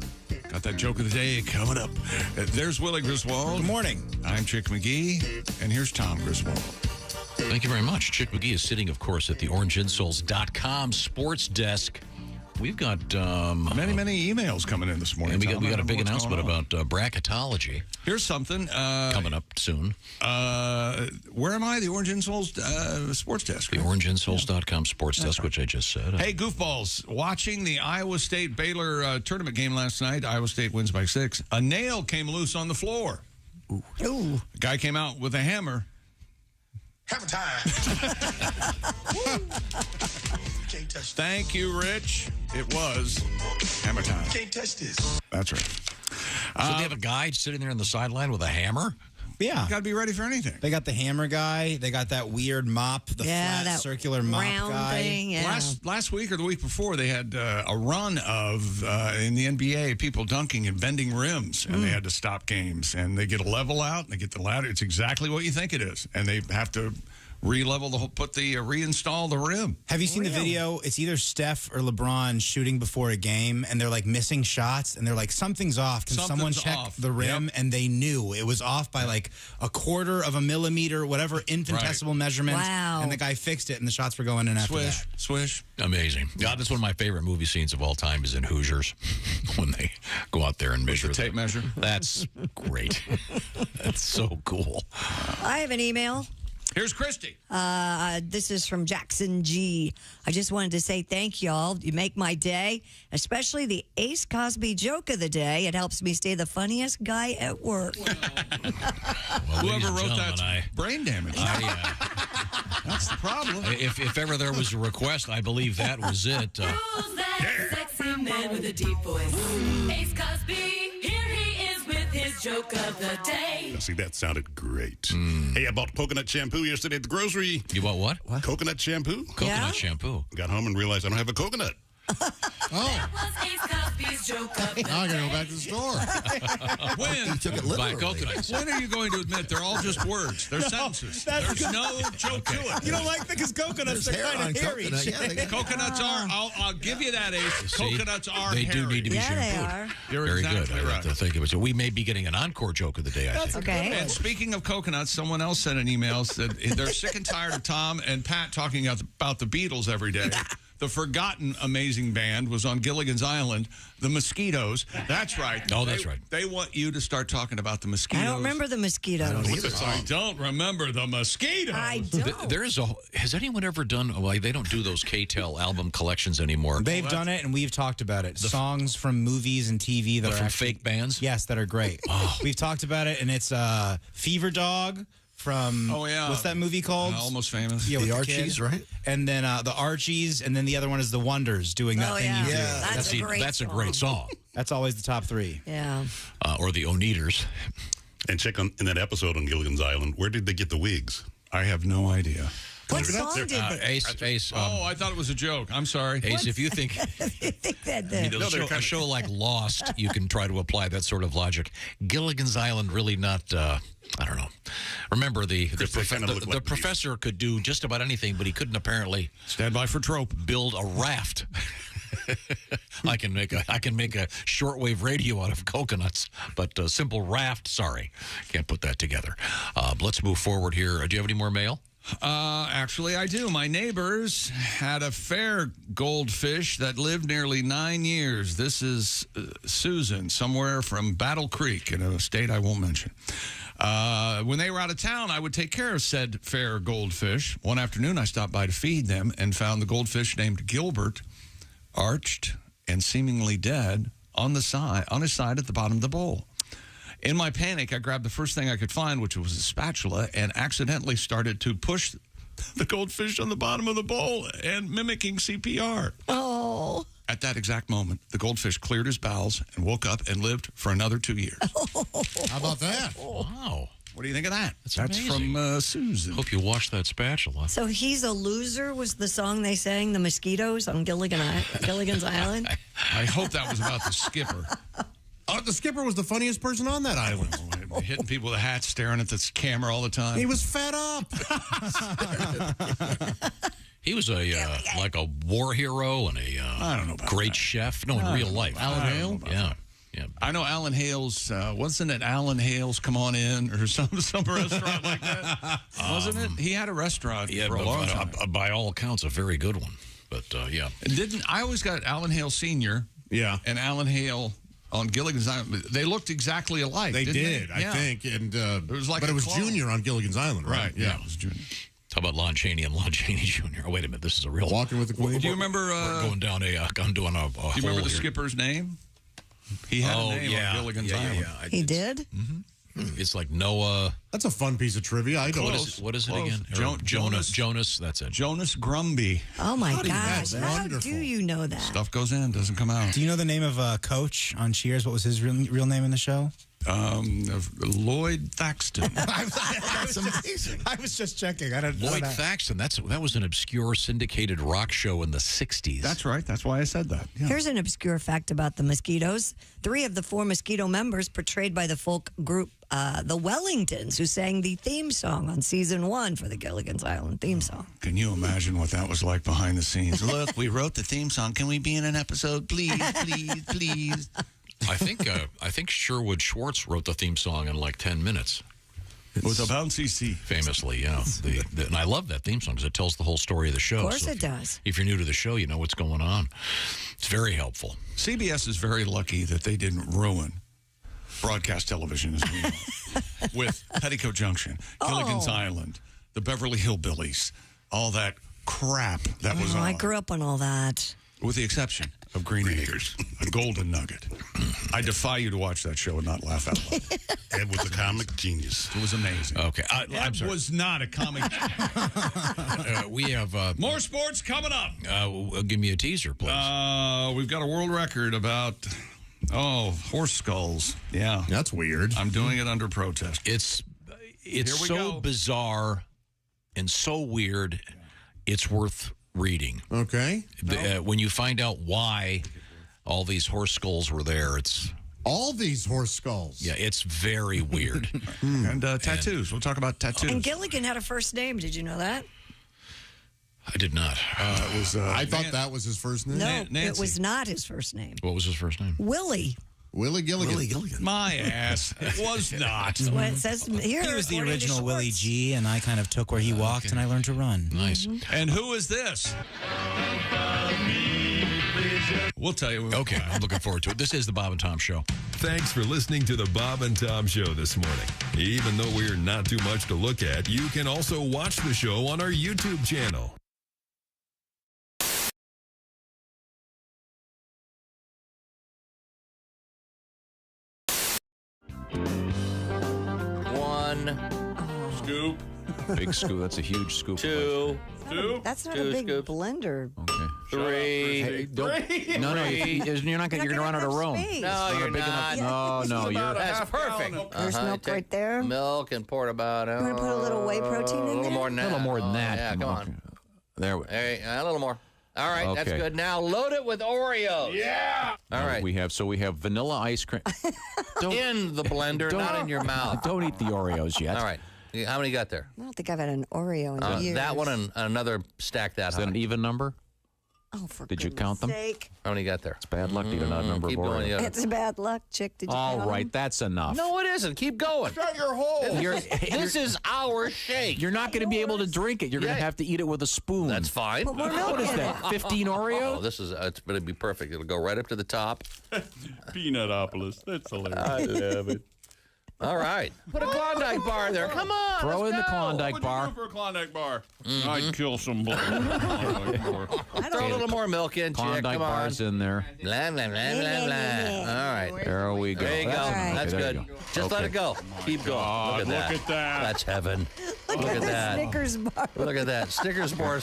Got that joke of the day coming up. There's Willie Griswold.
Good morning.
I'm Chick McGee. And here's Tom Griswold.
Thank you very much. Chick McGee is sitting, of course, at the orangeinsoles.com sports desk. We've got
many emails coming in this morning.
And we got a big
What's
announcement
going on?
about bracketology.
Here's something
coming up soon.
Where am I? The Orange Insoles sports desk.
The orangeinsoles.com sports desk, which I just said.
Hey, goofballs, watching the Iowa State Baylor tournament game last night. Iowa State wins by 6. A nail came loose on the floor.
Ooh.
A guy came out with a hammer.
Have a time. Can't touch.
Thank you, Rich. It was hammer time.
Can't touch this.
That's right.
So they have a guy sitting there on the sideline with a hammer?
Yeah.
Got to be ready for anything.
They got the hammer guy. They got that weird mop, the flat
that
circular mop
round
guy.
thing. Yeah.
Last week or the week before, they had a run of, in the NBA, people dunking and bending rims, and they had to stop games. And they get a level out, and they get the ladder. It's exactly what you think it is. And they have to re-level the whole, reinstall the rim.
Have you seen the video? It's either Steph or LeBron shooting before a game, and they're like missing shots, and they're like, something's off. Can someone check the rim?
Yep.
And they knew it was off by like a quarter of a millimeter, whatever infinitesimal measurement.
Wow.
And the guy fixed it, and the shots were going in after that.
Swish.
Amazing. God, that's one of my favorite movie scenes of all time is in Hoosiers when they go out there and measure
the tape measure.
That's great. That's so cool.
I have an email.
Here's Christy.
This is from Jackson G. I just wanted to say thank y'all. You make my day, especially the Ace Cosby joke of the day. It helps me stay the funniest guy at work.
Well,
Whoever wrote that's brain damage. That's the problem.
If ever there was a request, I believe that was it.
Who's that sexy man with a deep voice? Ace Cosby, here he is with his joke of the day.
See, that sounded great. Hey, I bought coconut shampoo yesterday at the grocery.
You bought what?
Coconut shampoo.
Coconut shampoo.
Got home and realized I don't have a coconut.
That was Ace Cosby's joke of the day.
Now I gotta go back to the store.
When?
He took it
Buy
literally.
coconuts.
When are you going to admit they're all just words? They're sentences. There's no joke to it.
You don't like that because coconuts are kind of hairy.
Coconuts are. I'll give you that, Ace.
See,
Coconuts are.
They do
hairy.
need to be
Yeah, they
shampooed.
are.
You're
Very
exactly
good. I
right.
like to think of it. So we may be getting an encore joke of the day, I think.
Okay.
And speaking of coconuts, someone else sent an email that they're sick and tired of Tom and Pat talking about the Beatles every day. The forgotten amazing band was on Gilligan's Island, the Mosquitoes. That's right.
Oh, that's right.
They want you to start talking about the Mosquitoes.
I don't remember the mosquitoes.
I don't remember the Mosquitoes.
I don't.
There's has anyone ever done, well, they don't do those K-Tel album collections anymore.
They've done it, and we've talked about it. Songs from movies and TV that are
from
actually,
fake bands?
Yes, that are great. We've talked about it, and it's Fever Dog from, what's that movie called?
Almost Famous.
Yeah,
The
with
Archies,
kid.
right?
And then the Archies, and then the other one is The Wonders, doing that thing you do.
That's a great
That's a
song.
great song.
That's always the top three.
Yeah.
Or the Oneaters.
And check in that episode on Gilligan's Island. Where did they get the wigs?
I have no idea.
What song did they?
Ace.
I thought it was a joke. I'm sorry.
Ace, if you think a show like Lost, you can try to apply that sort of logic. Gilligan's Island, really not. I don't know. Remember, the professor could do just about anything, but he couldn't apparently
stand by for trope.
Build a raft. I can make a shortwave radio out of coconuts, but a simple raft. Sorry, can't put that together. Let's move forward here. Do you have any more mail?
Actually, I do. My neighbors had a fair goldfish that lived nearly 9 years. This is Susan, somewhere from Battle Creek in a state I won't mention. When they were out of town, I would take care of said fair goldfish. One afternoon, I stopped by to feed them and found the goldfish named Gilbert, arched and seemingly dead, on his side at the bottom of the bowl. In my panic, I grabbed the first thing I could find, which was a spatula, and accidentally started to push the goldfish on the bottom of the bowl and mimicking CPR.
Oh.
At that exact moment, the goldfish cleared his bowels and woke up and lived for another 2 years.
How about that?
Wow.
What do you think of that?
That's
from Susan.
Hope you wash that spatula.
So He's a Loser was the song they sang, the Mosquitoes on Gilligan's Island?
I hope that was about the skipper.
The skipper was the funniest person on that island.
Hitting people with a hat, staring at this camera all the time.
He was fed up.
He was like a war hero and
I don't know about
great chef. No, in real life.
Alan Hale?
Yeah.
I know Alan Hale's, wasn't it Alan Hale's Come On In or some restaurant like that? Wasn't it? He had a restaurant for a long time.
By all accounts, a very good one. But, yeah.
I always got Alan Hale Sr. and Alan Hale on Gilligan's Island. They looked exactly alike.
They
didn't
did,
they?
I think. And
it was like
but it was
clone.
Junior on Gilligan's Island, right?
Yeah, it was Junior.
How about Lon Chaney and Lon Chaney Jr.? Oh, wait a minute, this is a real
Walking with the Queen.
Do you remember?
We're going down a. I'm doing a.
Do you remember the skipper's name? He had a name on Gilligan's Island.
Yeah.
He did?
Mm-hmm. It's like Noah.
That's a fun piece of trivia. I don't.
What is it again? Jonas. That's it.
Jonas Grumby.
Oh my gosh!
That's
How
wonderful.
do you know that?
Stuff goes in, doesn't come out.
Do you know the name of Coach on Cheers? What was his real name in the show?
Lloyd Thaxton.
That's amazing. I was just checking. I don't know
Lloyd
that.
Thaxton. That was an obscure syndicated rock show in the 60s.
That's right. That's why I said that. Yeah.
Here's an obscure fact about the Mosquitoes. 3 of the 4 Mosquito members portrayed by the folk group the Wellingtons, who sang the theme song on season 1 for the Gilligan's Island theme song.
Can you imagine what that was like behind the scenes? Look, we wrote the theme song. Can we be in an episode? Please, please, please.
I think Sherwood Schwartz wrote the theme song in like 10 minutes.
With a bouncy C.
Famously, yeah. And I love that theme song because it tells the whole story of the show.
Of course
So
it does.
If you're new to the show, you know what's going on. It's very helpful.
CBS is very lucky that they didn't ruin broadcast television as we know with Petticoat Junction, Gilligan's Island, the Beverly Hillbillies, all that crap that was on.
I grew up on all that.
With the exception of Green Acres, a golden nugget. I defy you to watch that show and not laugh out loud.
Ed was a comic genius.
It was amazing.
Okay.
Ed was not a comic.
We have...
more sports coming up.
Give me a teaser, please.
We've got a world record about... horse skulls. Yeah.
That's weird.
I'm doing it under protest.
It's
Here we
so
go.
bizarre and so weird, it's worth reading.
Okay.
When you find out why all these horse skulls were there, it's...
All these horse skulls.
Yeah, it's very weird.
And tattoos. We'll talk about tattoos.
And Gilligan had a first name. Did you know that?
I did not.
It was.
I thought that was his first name.
No, it was not his first name.
What was his first name?
Willie.
Willie Gilligan.
Willie Gilligan.
My ass. It was not.
That's what it says here.
He was the
according to
original Willie
Schwartz.
G, and I kind of took where he walked, and I learned to run.
Nice.
And who is this? We'll tell you.
Okay, I'm looking forward to it. This is the Bob and Tom Show.
Thanks for listening to the Bob and Tom Show this morning. Even though we're not too much to look at, you can also watch the show on our YouTube channel.
One.
Scoop.
Big scoop. That's a huge scoop.
Two.
Scoop.
That's not
Two
a big
scoops.
blender.
Okay.
Three.
Hey, no, you're not going to run out of room.
No, you're not.
No, you're...
That's perfect.
There's milk right there.
Milk and pour it about.
You want to put a little whey protein in
A little
there?
more than that.
A little more than that.
Yeah, come on.
There.
A little more. All right, that's
Okay.
good. Now load it with Oreos.
Yeah.
All right.
We have vanilla ice cream.
In the blender, not in your mouth.
Don't eat the Oreos yet.
All right. How many you got there?
I don't think I've had an Oreo in years.
That one and another stack that
Is that
high.
an even number?
Oh, for
Did you count them?
sake.
How many you got there?
It's bad luck to eat another number
Keep
of
going.
Oreos.
Yeah.
It's bad luck, chick. Did you
All
count
right,
them?
that's enough.
No, it isn't. Keep going.
Shut your hole.
This is our shake.
You're not going to be able to drink it. You're going to
Yeah.
have to eat it with a spoon.
That's fine.
Put more milk
What is
in
that?
it.
15
Oh,
Oreos?
this is it's going to be perfect. It'll go right up to the top.
Peanutopolis. That's hilarious.
I love it. All right. Put a Klondike bar in there. Come on.
Throw in the Klondike
What'd you
bar.
do for a Klondike bar? I'd kill some blood.
Throw a little more milk in, chick.
Klondike
Come on.
bars in there.
Blah, blah, blah, blah, blah. All right.
There we go.
There you go.
right.
That's
Okay, there
good.
you go.
Just let
Okay.
it go. Keep going.
God,
look
look at that.
That's heaven.
Look at
that.
the Snickers bar.
Look at that. Snickers bar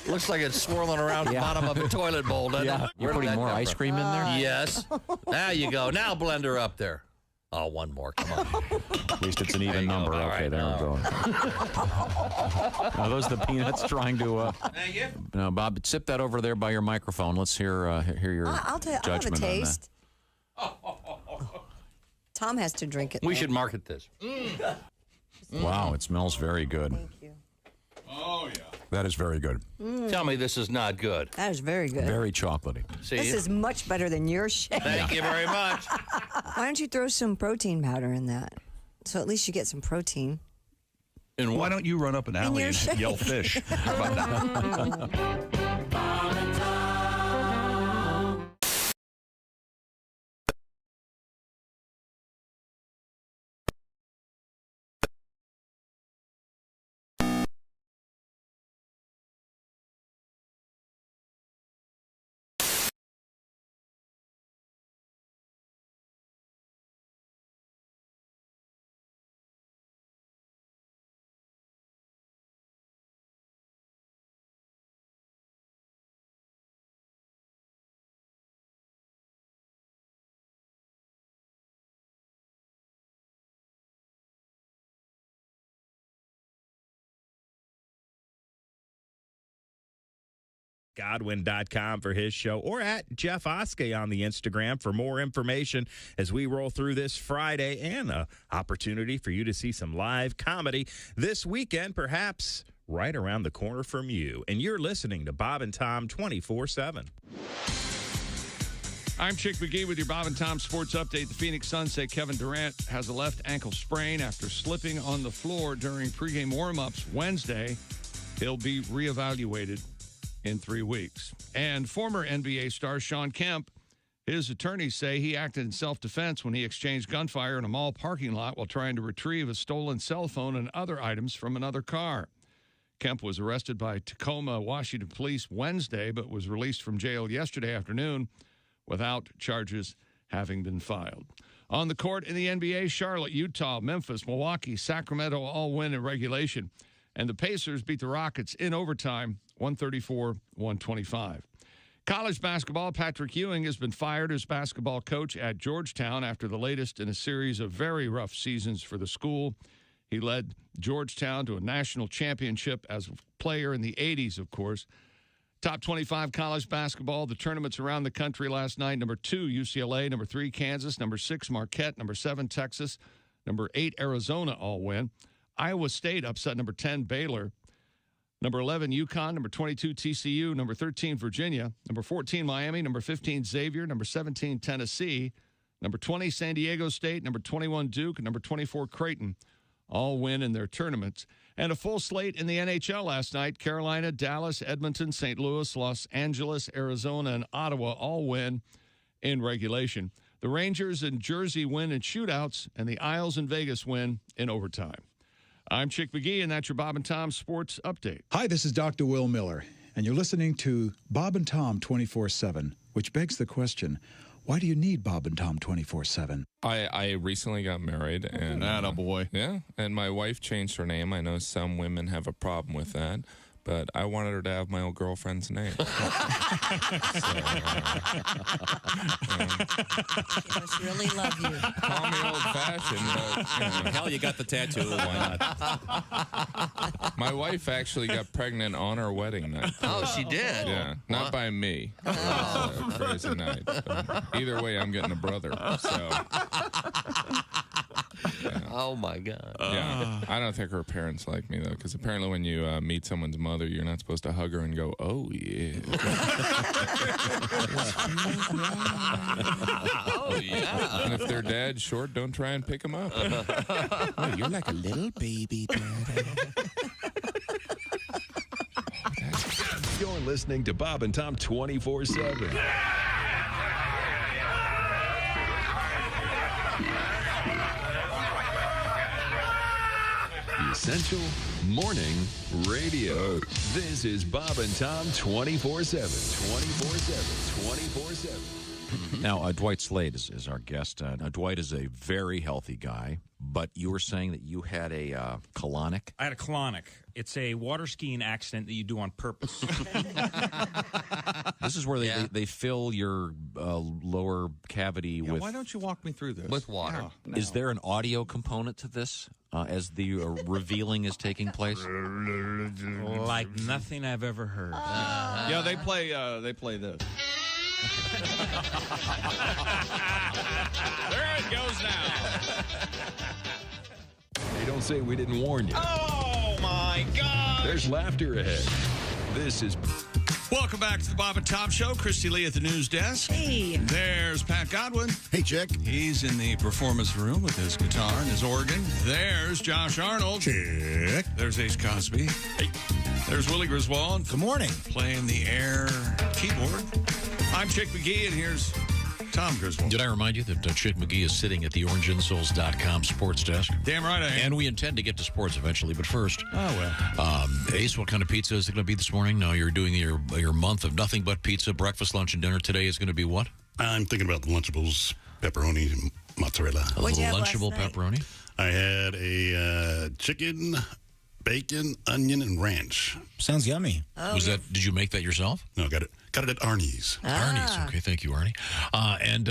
looks like it's swirling around the bottom of a toilet bowl, doesn't it?
You're
Where did
putting
that
more
come
ice
from?
cream in there?
Yes. There you go. Now blend her up there. Oh, one more. Come on.
At least it's an even
you go.
number.
All
Okay,
right,
there we go. Are those the peanuts trying to...
Thank you.
No, Bob, sip that over there by your microphone. Let's hear your
I'll have a
judgment on that.
taste. Tom has to drink it.
We
though.
should market this.
Wow, it smells very good.
Thank you.
Oh, yeah.
That is very good.
Tell me this is not good.
That is very good.
Very chocolatey.
See?
This is much better than your shake.
Thank you very much.
Why don't you throw some protein powder in that? So at least you get some protein.
And
Why don't you run up an alley
your
and
shake.
yell fish? How about that?
Godwin.com for his show, or at Jeff Oskay on the Instagram for more information as we roll through this Friday, and an opportunity for you to see some live comedy this weekend, perhaps right around the corner from you. And you're listening to Bob and Tom 24/7.
I'm Chick McGee with your Bob and Tom Sports Update. The Phoenix Suns say Kevin Durant has a left ankle sprain after slipping on the floor during pregame warm-ups Wednesday. He'll be reevaluated in 3 weeks. And former NBA star Shawn Kemp, his attorneys say he acted in self-defense when he exchanged gunfire in a mall parking lot while trying to retrieve a stolen cell phone and other items from another car. Kemp was arrested by Tacoma, Washington police Wednesday, but was released from jail yesterday afternoon without charges having been filed. On the court in the NBA, Charlotte, Utah, Memphis, Milwaukee, Sacramento all win in regulation. And the Pacers beat the Rockets in overtime, 134-125. College basketball, Patrick Ewing has been fired as basketball coach at Georgetown after the latest in a series of very rough seasons for the school. He led Georgetown to a national championship as a player in the 80s, of course. Top 25 college basketball, the tournaments around the country last night. Number 2, UCLA. Number 3, Kansas. Number 6, Marquette. Number 7, Texas. Number 8, Arizona all win. Iowa State upset number 10, Baylor. Number 11, UConn. Number 22, TCU. Number 13, Virginia. Number 14, Miami. Number 15, Xavier. Number 17, Tennessee. Number 20, San Diego State. Number 21, Duke. Number 24, Creighton. All win in their tournaments. And a full slate in the NHL last night. Carolina, Dallas, Edmonton, St. Louis, Los Angeles, Arizona, and Ottawa all win in regulation. The Rangers and Jersey win in shootouts, and the Isles and Vegas win in overtime. I'm Chick McGee, and that's your Bob and Tom Sports Update.
Hi, this is Dr. Will Miller, and you're listening to Bob and Tom 24/7, which begs the question, why do you need Bob and Tom 24/7?
I recently got married, and
Attaboy.
Yeah, and my wife changed her name. I know some women have a problem with that, but I wanted her to have my old girlfriend's name.
She must really love you.
Call me old-fashioned, but
Hell, you got the tattoo. Why not?
my wife actually got pregnant on our wedding night.
Oh, she did?
Yeah, not by me. It was a crazy night. But either way, I'm getting a brother. So. Yeah.
Oh, my God.
Yeah. I don't think her parents like me, though, because apparently when you meet someone's mother, you're not supposed to hug her and go, oh, yeah.
Oh, yeah.
And if their dad's short, don't try and pick him up.
Oh, you're like a little baby, Daddy.
You're listening to Bob and Tom 24/7. Essential Morning Radio. This is Bob and Tom 24/7. 24/7.
Now, Dwight Slade is our guest. Now, Dwight is a very healthy guy, but you were saying that you had a colonic?
I had a colonic. It's a water skiing accident that you do on purpose.
This is where they fill your lower cavity with...
Why don't you walk me through this?
With water.
Oh, no.
Is there an audio component to this as the revealing is taking place?
Like nothing I've ever heard.
Yeah, they play this.
There it goes now.
They don't say we didn't warn you.
Oh, my God.
There's laughter ahead. This is...
Welcome back to the Bob and Tom Show. Christy Lee at the news desk.
Hey.
There's Pat Godwin.
Hey, Chick.
He's in the performance room with his guitar and his organ. There's Josh Arnold.
Chick.
There's Ace Cosby. Hey. There's Willie Griswold.
Good morning.
Playing the air keyboard. I'm Chick McGee, and here's Tom Griswold.
Did I remind you that Chick McGee is sitting at the orangeinsoles.com sports desk?
Damn right I am.
And we intend to get to sports eventually, but first...
Oh, well.
Ace, what kind of pizza is it going to be this morning? No, you're doing your month of nothing but pizza, breakfast, lunch, and dinner. Today is going to be what?
I'm thinking about the Lunchables, pepperoni, and mozzarella.
A little Lunchable pepperoni?
I had a chicken, bacon, onion, and ranch.
Sounds yummy.
Oh, did you make that yourself?
No, got it at Arnie's.
Arnie's, okay, thank you, Arnie. And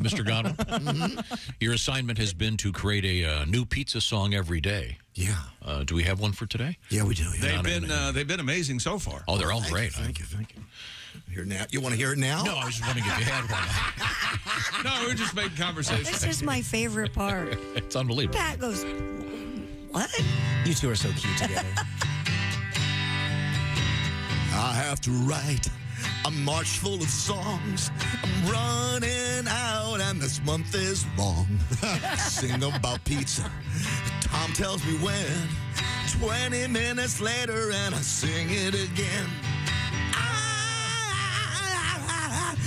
Mr. Godwin, your assignment has been to create a new pizza song every day.
Yeah.
Do we have one for today?
Yeah, we do. Yeah.
They've been amazing so far.
Oh, they're all great.
Thank you. Here now. You want to hear it now?
No, I was just wondering if you had one.
No, we're just making conversation.
This is my favorite part.
It's unbelievable.
Pat goes, what?
You two are so cute together.
I have to write a march full of songs. I'm running out and this month is long. Sing about pizza. Tom tells me when. 20 minutes later and I sing it again.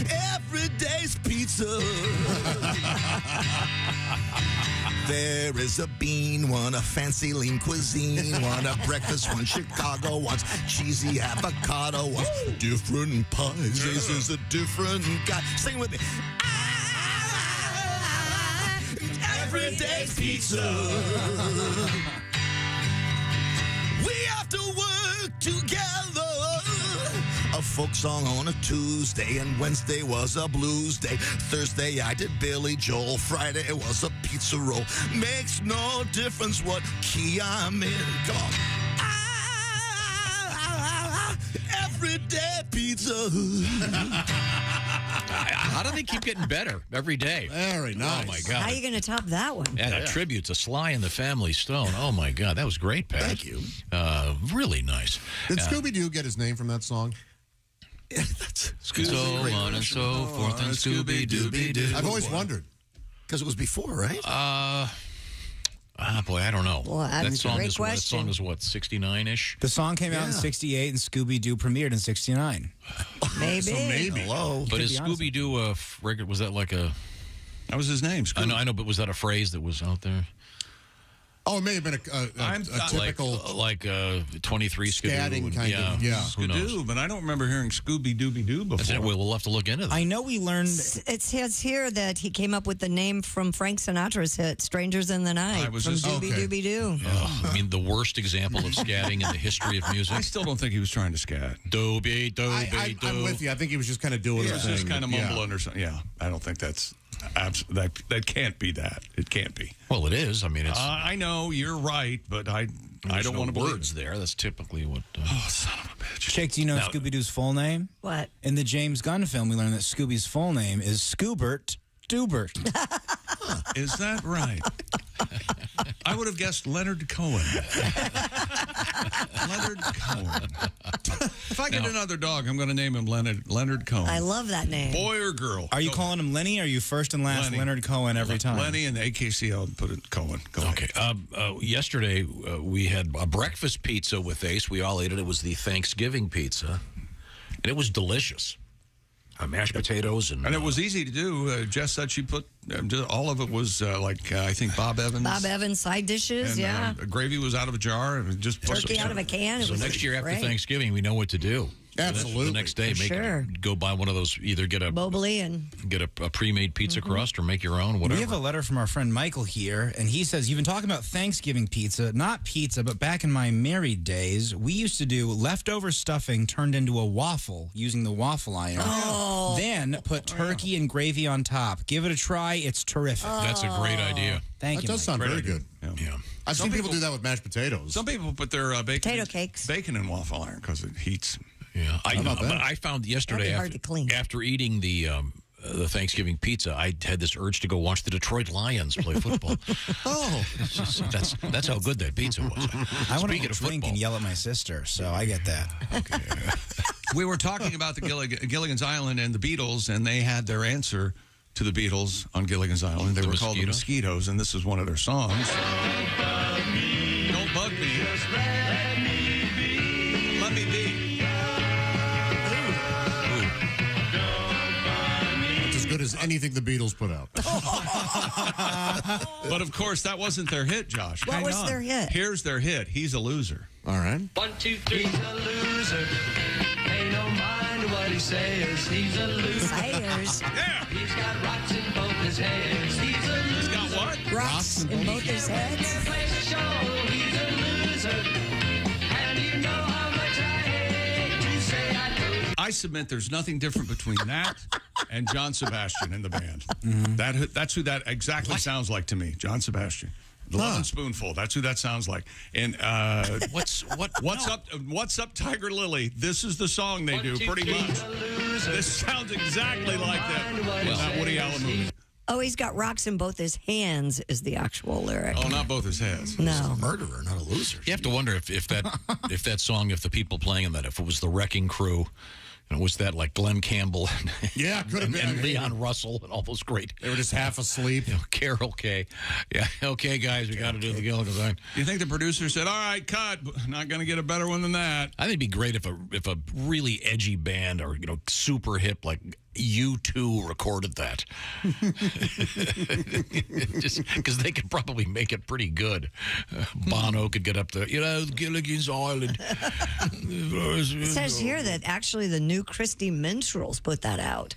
If every day's pizza. There is a bean one, a fancy lean cuisine one, a breakfast one, Chicago one's cheesy avocado one's different pies. This is a different guy. Sing with me. Every day's pizza. We have to work together. A folk song on a Tuesday, and Wednesday was a blues day. Thursday I did Billy Joel. Friday it was a pizza roll. Makes no difference what key I'm in. Come on. Everyday pizza.
How do they keep getting better every day?
Very nice.
Oh, my God.
How are you going to top that one?
Yeah, a tribute to Sly and the Family Stone. Oh, my God. That was great, Pat.
Thank you.
Really nice.
Did Scooby-Doo get his name from that song?
Yeah, that's
so on and so forth and Scooby-Dooby-Doo.
I've always wondered.
Because it was before, right?
Boy, I don't know.
Well, that's a great
That song is what, 69-ish?
The song came out in 68 and Scooby-Doo premiered in 69.
Maybe.
So maybe.
Hello.
But is Scooby-Doo was that like a...
That was his name, Scooby.
I know, but was that a phrase that was out there?
Oh, it may have been a typical...
Like 23
scatting
Skidoo.
kind of, yeah.
Who knows?
Skidoo, but I don't remember hearing Scooby-Dooby-Doo before.
We'll have to look into that.
I know we learned...
It says here that he came up with the name from Frank Sinatra's hit, Strangers in the Night, from Dooby-Dooby-Doo.
I mean, the worst example of scatting in the history of music.
I still don't think he was trying to scat.
Dooby-Dooby-Doo.
I'm with you. I think he was just kind of doing
He
his
was
thing.
just kind of mumbling or something. Yeah, I don't think that's... That can't be that. It can't be.
Well, it is. I mean, it's...
I know, you're right, but I don't want to believe
words there. That's typically what...
Oh, son of a bitch.
Chick, do you know Scooby-Doo's full name?
What?
In the James Gunn film, we learned that Scooby's full name is Scoobert Doobert.
Is that right? I would have guessed Leonard Cohen. Leonard Cohen. If I get another dog, I'm going to name him Leonard Cohen.
I love that name.
Boy or girl?
Are you calling him Lenny, or are you first and last
Lenny.
Leonard Cohen every time?
Lenny and AKCL put it Cohen. Go
Okay. Yesterday, we had a breakfast pizza with Ace. We all ate it. It was the Thanksgiving pizza, and it was delicious. Mashed potatoes. And
it was easy to do. Jess said she put all of it was I think Bob Evans.
Bob Evans side dishes,
and, gravy was out of a jar. And just
turkey out of a can.
So next year after Thanksgiving, we know what to do.
Absolutely.
The next day, go buy one of those. Either get a
Boboli and
get a pre-made pizza crust, or make your own. Whatever.
We have a letter from our friend Michael here, and he says, "You've been talking about Thanksgiving pizza, not pizza, but back in my married days, we used to do leftover stuffing turned into a waffle using the waffle iron.
Oh.
Then put turkey and gravy on top. Give it a try; it's terrific.
That's a great idea.
Thank
that
you.
That does sound very good.
Yeah.
I've seen people do that with mashed potatoes.
Some people put their
potato cakes,
bacon in waffle iron because it heats.
Yeah, I know. But I found yesterday after eating the Thanksgiving pizza, I had this urge to go watch the Detroit Lions play football. That's how good that pizza was.
I want to drink and yell at my sister, so I get that.
Okay.
We were talking about the Gilligan's Island and the Beatles, and they had their answer to the Beatles on Gilligan's Island. They were called the Mosquitoes, and this is one of their songs. Don't bug me. Just let me be. Let me be.
As good as anything the Beatles put out.
But of course, that wasn't their hit, Josh.
What was their hit?
Here's their hit. He's a loser.
All right.
1, 2, 3. He's a loser. Ain't no mind what he says. He's a loser.
Yeah.
He's got rocks in both his heads. He's a loser.
He's got what?
Rocks in both his heads.
He's a loser. And you know how much I hate to say I do.
I submit there's nothing different between that and John Sebastian in the band. That's who that exactly sounds like to me, John Sebastian. The Lovin' Spoonful. That's who that sounds like. And what's up, Tiger Lily? This is the song they do pretty much. This sounds exactly like that Woody Allen movie.
Oh, he's got rocks in both his hands is the actual lyric.
Oh, not both his heads.
No.
He's a murderer, not a loser.
You have to wonder if that song, if the people playing in that, if it was the Wrecking Crew, was that like Glenn Campbell
yeah, could have been.
And Leon Russell and all those great.
They were just half asleep.
Carol Kay. Yeah, okay, guys, we got to do the Gilligan's Island.
You think the producer said, all right, cut. Not going to get a better one than that.
I think it'd be great if a really edgy band or, super hip, like U2 recorded that. Just because they could probably make it pretty good. Bono could get up there, Gilligan's Island.
It says here that actually the new Christy Minstrels put that out.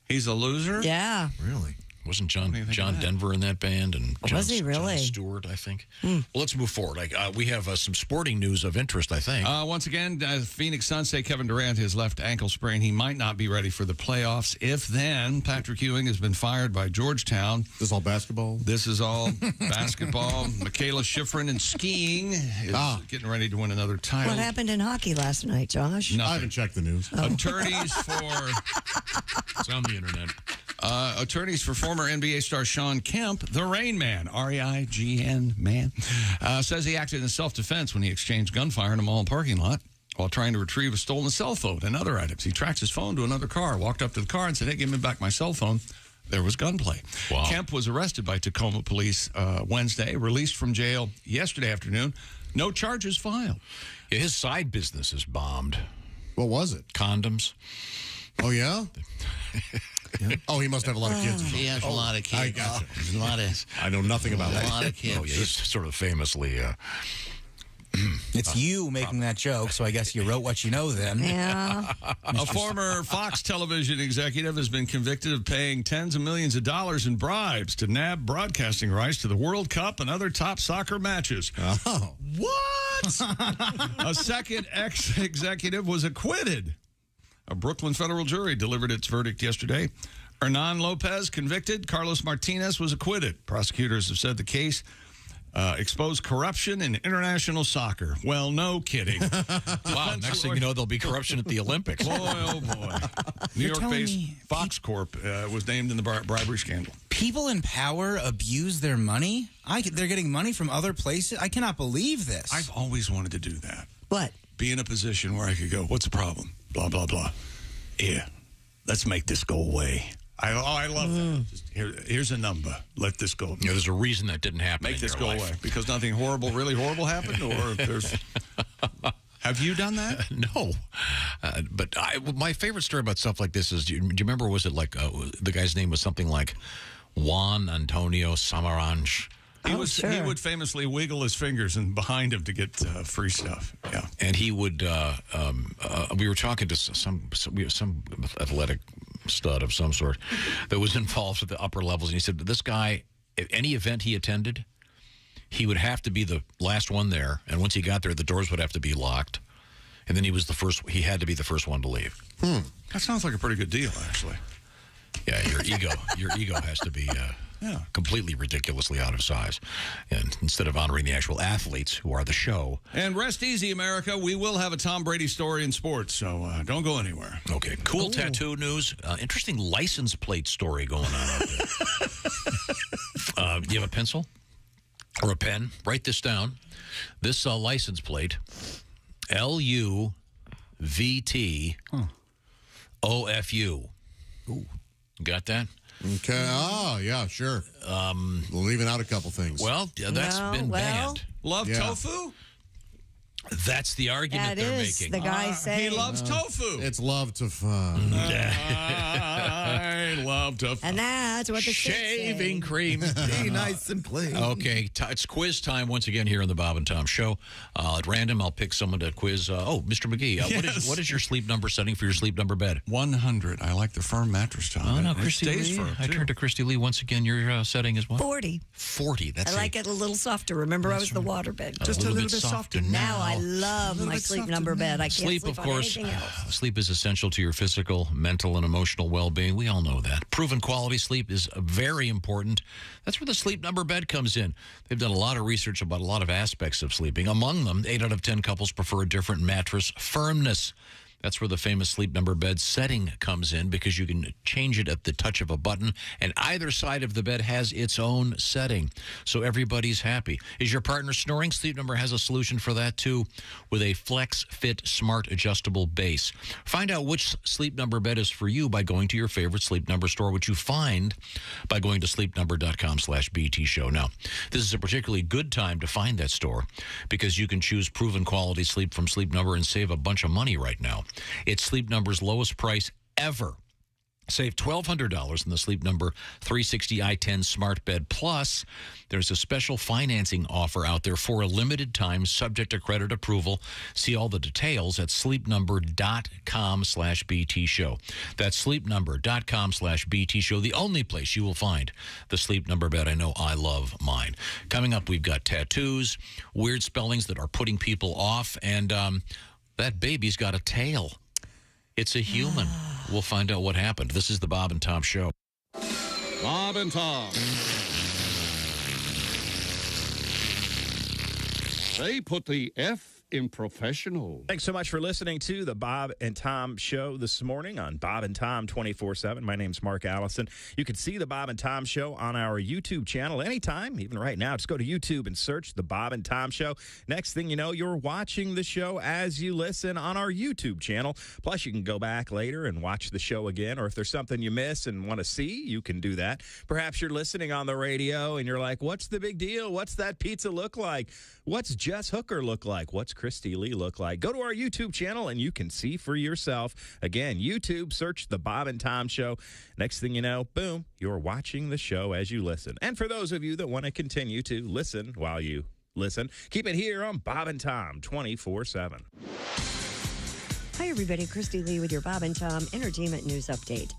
He's a loser?
Yeah.
Really? Wasn't John Denver in that band? And
Was he really?
John Stewart, I think. Well, let's move forward. We have some sporting news of interest, I think.
Once again, Phoenix Suns say Kevin Durant has left ankle sprain. He might not be ready for the playoffs. If then, Patrick Ewing has been fired by Georgetown.
This is all basketball?
This is all basketball. Michaela Schifrin in skiing is getting ready to win another title.
What happened in hockey last night, Josh?
Nothing.
I haven't checked the news.
Attorneys for...
It's on the internet.
Attorneys for former NBA star Sean Kemp, the Rain Man, R-E-I-G-N man, says he acted in self-defense when he exchanged gunfire in a mall parking lot while trying to retrieve a stolen cell phone and other items. He tracked his phone to another car, walked up to the car and said, "Hey, give me back my cell phone." There was gunplay.
Wow.
Kemp was arrested by Tacoma police Wednesday, released from jail yesterday afternoon. No charges filed.
Yeah, his side business is bombed.
What was it?
Condoms.
Oh, yeah? Oh, he must have a lot of kids.
He has a lot of kids.
I got you.
There's a lot of.
I know nothing about that.
A lot of kids.
Oh, yeah, he's sort of famously...
It's you making that joke, so I guess you wrote what you know then.
Yeah.
A former Fox television executive has been convicted of paying tens of millions of dollars in bribes to nab broadcasting rights to the World Cup and other top soccer matches.
Oh.
What? A second ex-executive was acquitted. A Brooklyn federal jury delivered its verdict yesterday. Hernan Lopez convicted. Carlos Martinez was acquitted. Prosecutors have said the case exposed corruption in international soccer. Well, no kidding.
Wow, next thing you know, there'll be corruption at the Olympics.
Boy, oh boy. New York-based Fox Corp was named in the bribery scandal.
People in power abuse their money? They're getting money from other places? I cannot believe this.
I've always wanted to do that.
What?
Be in a position where I could go, what's the problem? Blah, blah, blah. Here, let's make this go away. I love that. Just here's a number. Let this go.
You know, there's a reason that didn't happen.
Make
in
this
your
go
life.
away. Because nothing horrible, really horrible happened? Or there's... Have you done that?
No. But my favorite story about stuff like this is, do you remember, was it like, the guy's name was something like Juan Antonio Samaranch?
He would famously wiggle his fingers and behind him to get free stuff. Yeah,
and he would. We were talking to some athletic stud of some sort that was involved at the upper levels, and he said this guy, at any event he attended, he would have to be the last one there, and once he got there, the doors would have to be locked, and then he was the first. He had to be the first one to leave.
That sounds like a pretty good deal, actually.
Yeah, your ego has to be. Completely ridiculously out of size. And instead of honoring the actual athletes who are the show.
And rest easy, America. We will have a Tom Brady story in sports, so don't go anywhere.
Okay, cool tattoo news. Interesting license plate story going on out there. Do you have a pencil or a pen? Write this down. This license plate, LUVTOFU. Ooh. Got that?
Okay. Oh, yeah, sure. Leaving out a couple things.
Well, that's been banned.
Love tofu?
That's the argument they're making.
The guy saying
he loves tofu.
It's love to
I love tofu.
And that's what the
shaving cream.
Be nice and clean.
Okay, it's quiz time once again here on the Bob and Tom Show. At random, I'll pick someone to quiz. Mr. McGee, what is your sleep number setting for your sleep number bed?
100. I like the firm mattress, Tom.
Oh, no, Christy Lee.
Firm,
I turned to Christy Lee once again. Your setting is what?
40.
40. That's
I like it a little softer. Remember, I was the waterbed.
Just a little bit softer
now. I love my sleep number bed. I can't sleep
of
on
course.
anything else.
Sleep is essential to your physical, mental, and emotional well-being. We all know that. Proven quality sleep is very important. That's where the Sleep Number bed comes in. They've done a lot of research about a lot of aspects of sleeping. Among them, 8 out of 10 couples prefer a different mattress firmness. That's where the famous Sleep Number bed setting comes in, because you can change it at the touch of a button, and either side of the bed has its own setting, so everybody's happy. Is your partner snoring? Sleep Number has a solution for that, too, with a Flex Fit Smart Adjustable Base. Find out which Sleep Number bed is for you by going to your favorite Sleep Number store, which you find by going to sleepnumber.com/BT show. Now, this is a particularly good time to find that store, because you can choose proven quality sleep from Sleep Number and save a bunch of money right now. It's Sleep Number's lowest price ever. Save $1,200 in the Sleep Number 360 i10 Smart Bed. Plus, there's a special financing offer out there for a limited time, subject to credit approval. See all the details at sleepnumber.com/BT Show. That's sleepnumber.com/BT Show, the only place you will find the Sleep Number bed. I know I love mine. Coming up, we've got tattoos, weird spellings that are putting people off, and that baby's got a tail. It's a human. We'll find out what happened. This is the Bob and Tom Show.
Bob and Tom. They put the F in professional.
Thanks so much for listening to the Bob and Tom Show this morning on Bob and Tom 24/7. My name's Mark Allison. You can see the Bob and Tom Show on our YouTube channel anytime, even right now. Just go to YouTube and search the Bob and Tom Show. Next thing you know, you're watching the show as you listen on our YouTube channel. Plus, you can go back later and watch the show again, or if there's something you miss and want to see, you can do that. Perhaps you're listening on the radio and you're like, what's the big deal? What's that pizza look like? What's Jess Hooker look like? What's Christy Lee look like? Go to our YouTube channel and you can see for yourself. Again, YouTube, search the Bob and Tom Show. Next thing you know, boom, you're watching the show as you listen. And for those of you that want to continue to listen while you listen, keep it here on Bob and Tom 24/7.
Hi, everybody. Christy Lee with your Bob and Tom Entertainment News Update.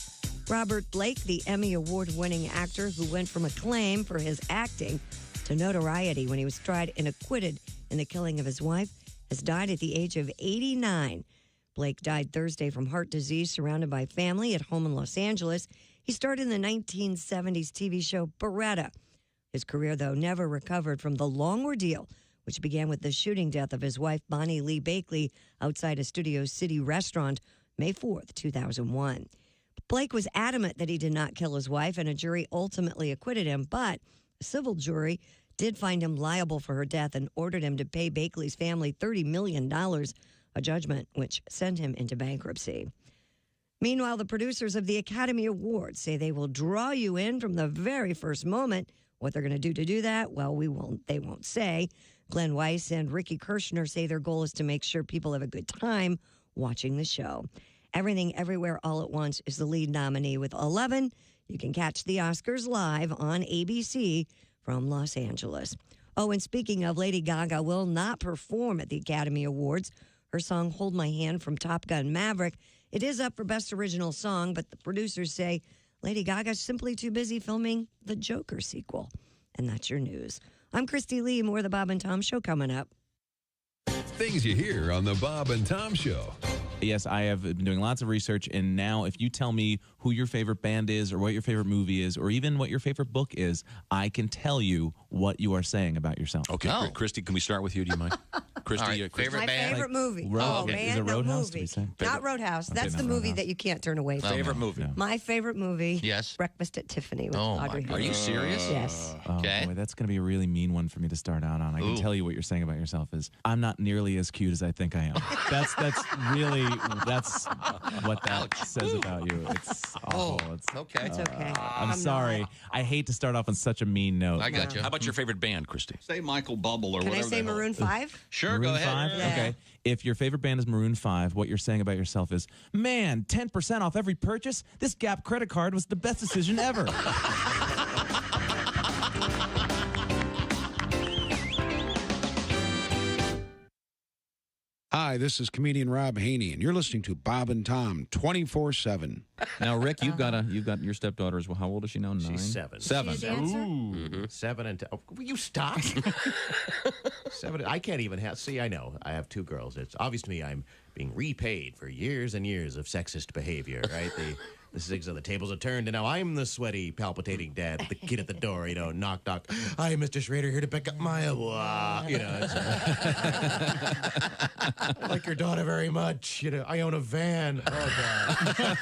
Robert Blake, the Emmy Award-winning actor who went from acclaim for his acting to notoriety when he was tried and acquitted in the killing of his wife, has died at the age of 89. Blake died Thursday from heart disease, surrounded by family at home in Los Angeles. He starred in the 1970s TV show Beretta. His career, though, never recovered from the long ordeal, which began with the shooting death of his wife, Bonnie Lee Bakley, outside a Studio City restaurant, May 4th, 2001. Blake was adamant that he did not kill his wife, and a jury ultimately acquitted him, but a civil jury did find him liable for her death and ordered him to pay Bakley's family $30 million, a judgment which sent him into bankruptcy. Meanwhile, the producers of the Academy Awards say they will draw you in from the very first moment. What they're going to do that, well, they won't say. Glenn Weiss and Ricky Kirshner say their goal is to make sure people have a good time watching the show. Everything Everywhere All at Once is the lead nominee with 11. You can catch the Oscars live on ABC from Los Angeles. Oh, and speaking of, Lady Gaga will not perform at the Academy Awards. Her song Hold My Hand from Top Gun Maverick, it is up for Best Original Song, but the producers say Lady Gaga's simply too busy filming the Joker sequel. And that's your news. I'm Christy Lee. More of the Bob and Tom Show coming up.
Things you hear on the Bob and Tom Show.
Yes, I have been doing lots of research, and now if you tell me who your favorite band is or what your favorite movie is or even what your favorite book is, I can tell you what you are saying about yourself.
Okay, Christy, can we start with you? Do you mind? Christy,
Favorite band? Favorite movie.
Oh,
man,
is it Roadhouse?
movie. Not Roadhouse. That's the movie that you can't turn away from.
Favorite movie?
My favorite movie.
Yes.
Breakfast at Tiffany with
Oh,
Audrey
my
Hepburn.
Are you serious?
Yes.
Okay. Boy, that's going to be a really mean one for me to start out on. I can tell you what you're saying about yourself is, I'm not nearly as cute as I think I am. That's what that says about you. It's awful.
Okay.
It's okay.
I'm sorry. I hate to start off on such a mean note.
I got you.
How about your favorite band, Christy?
Say Michael Bubble or
Can
whatever.
I say Maroon 5?
Sure,
Maroon
go ahead.
5?
Yeah.
Okay. If your favorite band is Maroon 5, what you're saying about yourself is, man, 10% off every purchase? This Gap credit card was the best decision ever.
Hi, this is comedian Rob Haney, and you're listening to Bob and Tom 24/7.
Now, Rick, you've got your stepdaughter as well. How old is she now? 9?
She's 7.
7.
She's a dancer?
Ooh. 7 and 10. Oh, will you stop? 7. I can't even have. See, I know. I have 2 girls. It's obvious to me I'm being repaid for years and years of sexist behavior, right? The tables are turned, and now I'm the sweaty, palpitating dad, the kid at the door, knock, knock. Hi, Mr. Schrader, here to pick up my award. I like your daughter very much. I own a van. Oh, God.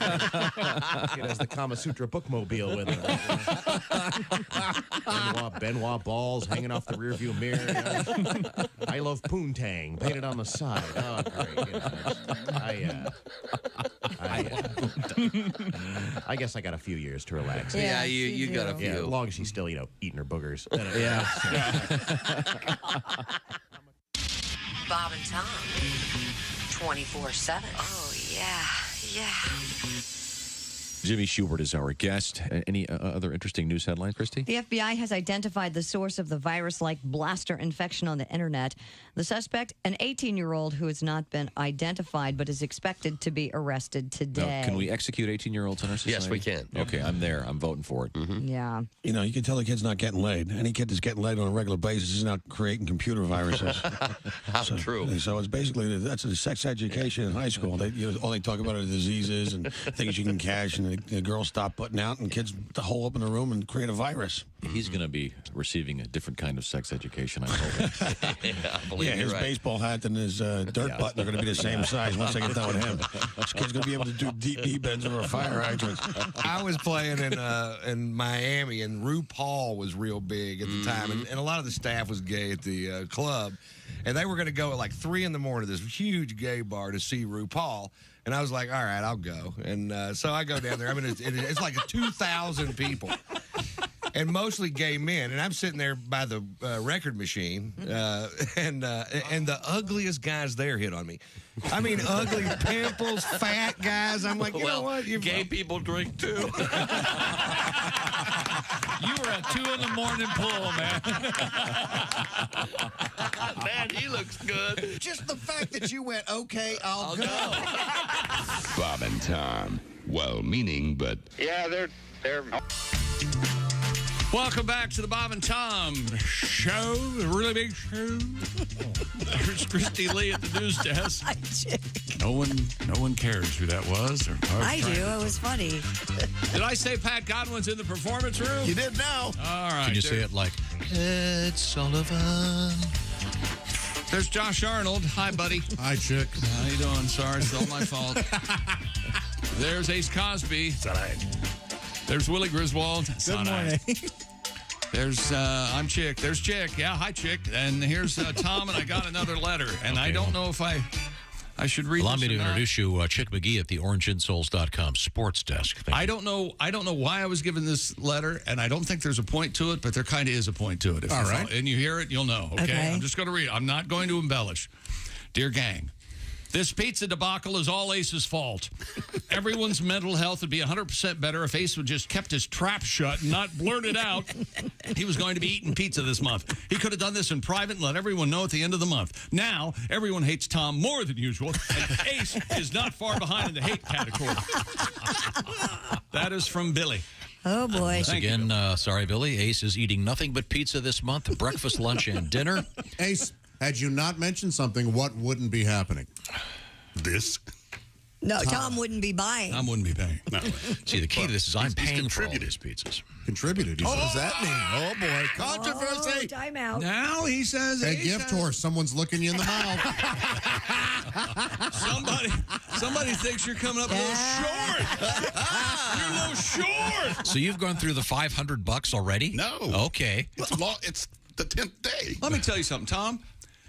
It has the Kama Sutra bookmobile with it. Benoit balls hanging off the rearview mirror. I love poontang painted on the side. Oh, great. I guess I got a few years to relax.
Yeah, you got a few.
Yeah, as long as she's still, eating her boogers.
Yeah.
Bob and Tom, 24/7. Oh, yeah.
Jimmy Schubert is our guest. Any other interesting news headlines, Christy?
The FBI has identified the source of the virus-like blaster infection on the internet. The suspect, an 18-year-old who has not been identified but is expected to be arrested today.
Now, can we execute 18-year-olds in our society?
Yes, we can.
Okay, I'm there. I'm voting for it.
Yeah.
You know, you can tell the kid's not getting laid. Any kid that's getting laid on a regular basis is not creating computer viruses.
True.
So it's basically, that's a sex education in high school. All they talk about are diseases and things you can catch, and the girls stop putting out, and kids hole up in the room and create a virus.
He's going to be receiving a different kind of sex education, I'm hoping.
His baseball hat and his dirt button are going to be the same size once I get done with him. This kid's going to be able to do deep bends over fire hydrants.
I was playing in Miami, and RuPaul was real big at the time, and a lot of the staff was gay at the club, and they were going to go at like 3 in the morning to this huge gay bar to see RuPaul. And I was like, all right, I'll go. And so I go down there. I mean, it's like 2,000 people. And mostly gay men, and I'm sitting there by the record machine, and the ugliest guys there hit on me. I mean, ugly pimples, fat guys. I'm like, you know what?
Gay people drink too.
You were at 2 in the morning pool, man.
Man, he looks good.
Just the fact that you went, okay, I'll go.
Bob and Tom, well-meaning, but
Yeah, they're.
Welcome back to the Bob and Tom Show, the really big show. There's Christy Lee at the news desk. No one cares who that was.
I do. It was funny.
Did I say Pat Godwin's in the performance room?
You did now.
All right.
Can you say it like Ed Sullivan?
There's Josh Arnold. Hi, buddy.
Hi, Chick.
How you doing? Sorry, it's all my fault. There's Ace Cosby. There's Willie Griswold.
Good morning.
There's I'm Chick. There's Chick. Yeah, hi, Chick. And here's Tom, and I got another letter. And I don't know if I should read
Allow
this
me to
or not.
introduce you, Chick McGee at the OrangeInsoles.com sports desk.
I don't know why I was given this letter, and I don't think there's a point to it, but there kind of is a point to it. If
All right.
And you hear it, you'll know. Okay? I'm just going to read it. I'm not going to embellish. Dear gang, this pizza debacle is all Ace's fault. Everyone's mental health would be 100% better if Ace would just kept his trap shut and not blurted out he was going to be eating pizza this month. He could have done this in private and let everyone know at the end of the month. Now, everyone hates Tom more than usual, and Ace is not far behind in the hate category. That is from Billy.
Oh, boy.
Once again, sorry, Billy. Ace is eating nothing but pizza this month, breakfast, lunch, and dinner.
Ace, had you not mentioned something, what wouldn't be happening?
this.
No, Tom wouldn't be buying.
Tom wouldn't be paying.
No.
See, the key to this is I'm paying for all these pizzas.
Contributed.
What does that mean? Oh, boy.
Controversy.
Time out.
Now he says
A
Ace
gift
has-
horse. Someone's looking you in the mouth.
Somebody thinks you're coming up a little short. You're a little short.
So you've gone through the $500 already?
No.
Okay.
It's the 10th day.
Let me tell you something, Tom.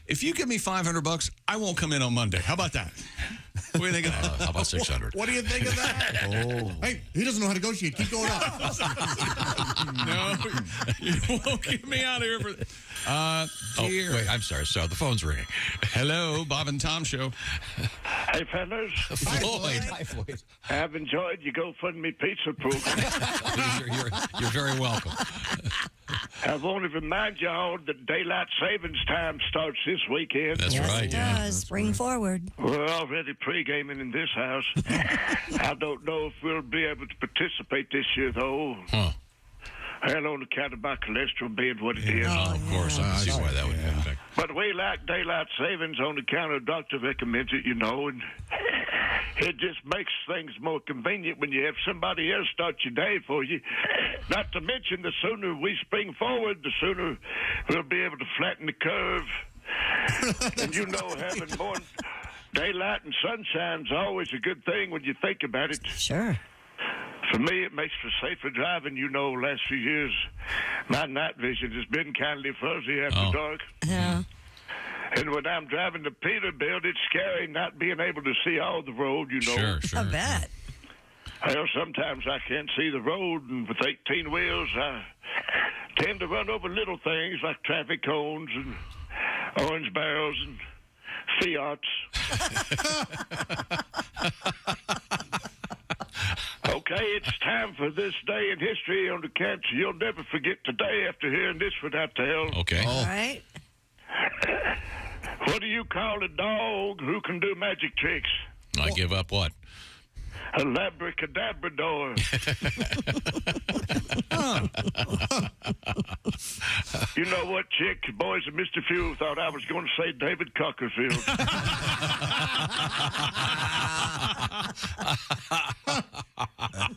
If you give me $500, I won't come in on Monday. How about that? What do you think of that?
How about 600?
What do you think of that?
Oh.
Hey, he doesn't know how to negotiate. Keep going up.
No, you won't get me out of here. Here.
Wait, I'm sorry. So the phone's ringing.
Hello, Bob and Tom Show.
Hey, fellas.
Floyd.
Hi, Floyd.
I've enjoyed your GoFundMe pizza program.
You're very welcome.
I want to remind y'all that daylight savings time starts this weekend.
That's
Yes,
right,
it
yeah.
does. Spring forward.
We're already pre-gaming in this house. I don't know if we'll be able to participate this year, though.
Huh.
Hell, on account of my cholesterol being what it is.
Oh, of course. I can see why that would be affected.
But we like daylight savings on account of doctor recommends it, and it just makes things more convenient when you have somebody else start your day for you. Not to mention, the sooner we spring forward, the sooner we'll be able to flatten the curve. And having more daylight and sunshine is always a good thing when you think about it.
Sure.
For me, it makes for safer driving. Last few years, my night vision has been kind of fuzzy after dark.
Yeah.
And when I'm driving to Peterbilt, it's scary not being able to see all the road,
Sure.
I bet.
Well, sometimes I can't see the road, and with 18 wheels, I tend to run over little things like traffic cones and orange barrels and Fiats. Okay, it's time for this day in history on the couch. You'll never forget today after hearing this one I tell.
Okay.
All right.
What do you call a dog who can do magic tricks?
I give up what?
A labracadabrador. You know what, Chick? Boys and Mr. Fuel thought I was going to say David Copperfield.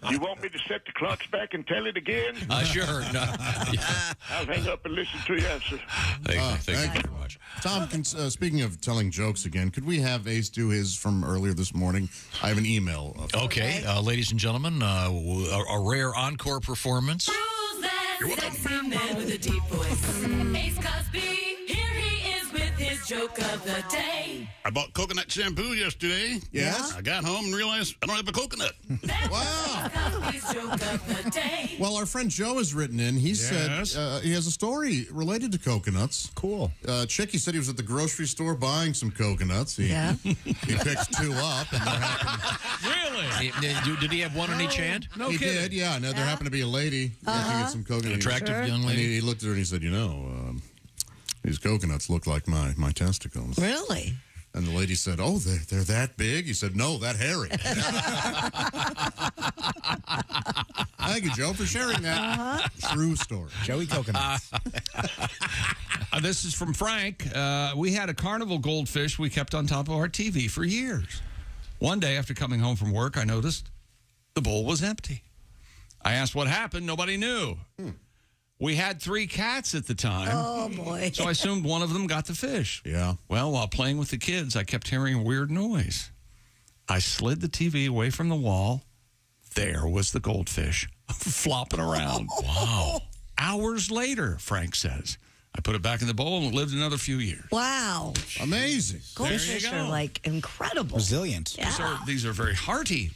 You want me to set the clocks back and tell it again?
Sure. No.
I'll hang up and listen to you answer.
Thank you very much.
Tom, speaking of telling jokes again, could we have Ace do his from earlier this morning? I have an email.
Okay, ladies and gentlemen, a rare encore performance.
Who's that sexy man with a deep voice? Ace Cosby, here he is with his joke of the day.
I bought coconut shampoo yesterday.
Yes?
I got home and realized I don't have a coconut.
Wow.
Cosby's joke of the day.
Well, our friend Joe has written in. He said he has a story related to coconuts.
Cool.
Chick, he said he was at the grocery store buying some coconuts. He picked 2 up, and there happened.
Really? Did he have one in each hand?
No, he did. Yeah. No, there happened to be a lady looking at some coconuts.
An attractive young lady.
And he looked at her and he said, these coconuts look like my testicles.
Really?
And the lady said, "Oh, they're that big?" He said, "No, that hairy." Thank you, Joe, for sharing that true story.
Joey Coconuts.
This is from Frank. We had a carnival goldfish we kept on top of our TV for years. One day after coming home from work, I noticed the bowl was empty. I asked what happened. Nobody knew. We had 3 cats at the time.
Oh, boy.
So I assumed one of them got the fish.
Yeah.
Well, while playing with the kids, I kept hearing a weird noise. I slid the TV away from the wall. There was the goldfish flopping around.
Wow.
Hours later, Frank says, I put it back in the bowl and it lived another few years.
Wow.
Amazing.
Goldfish are like incredible.
Resilient.
Yeah.
These are very hearty.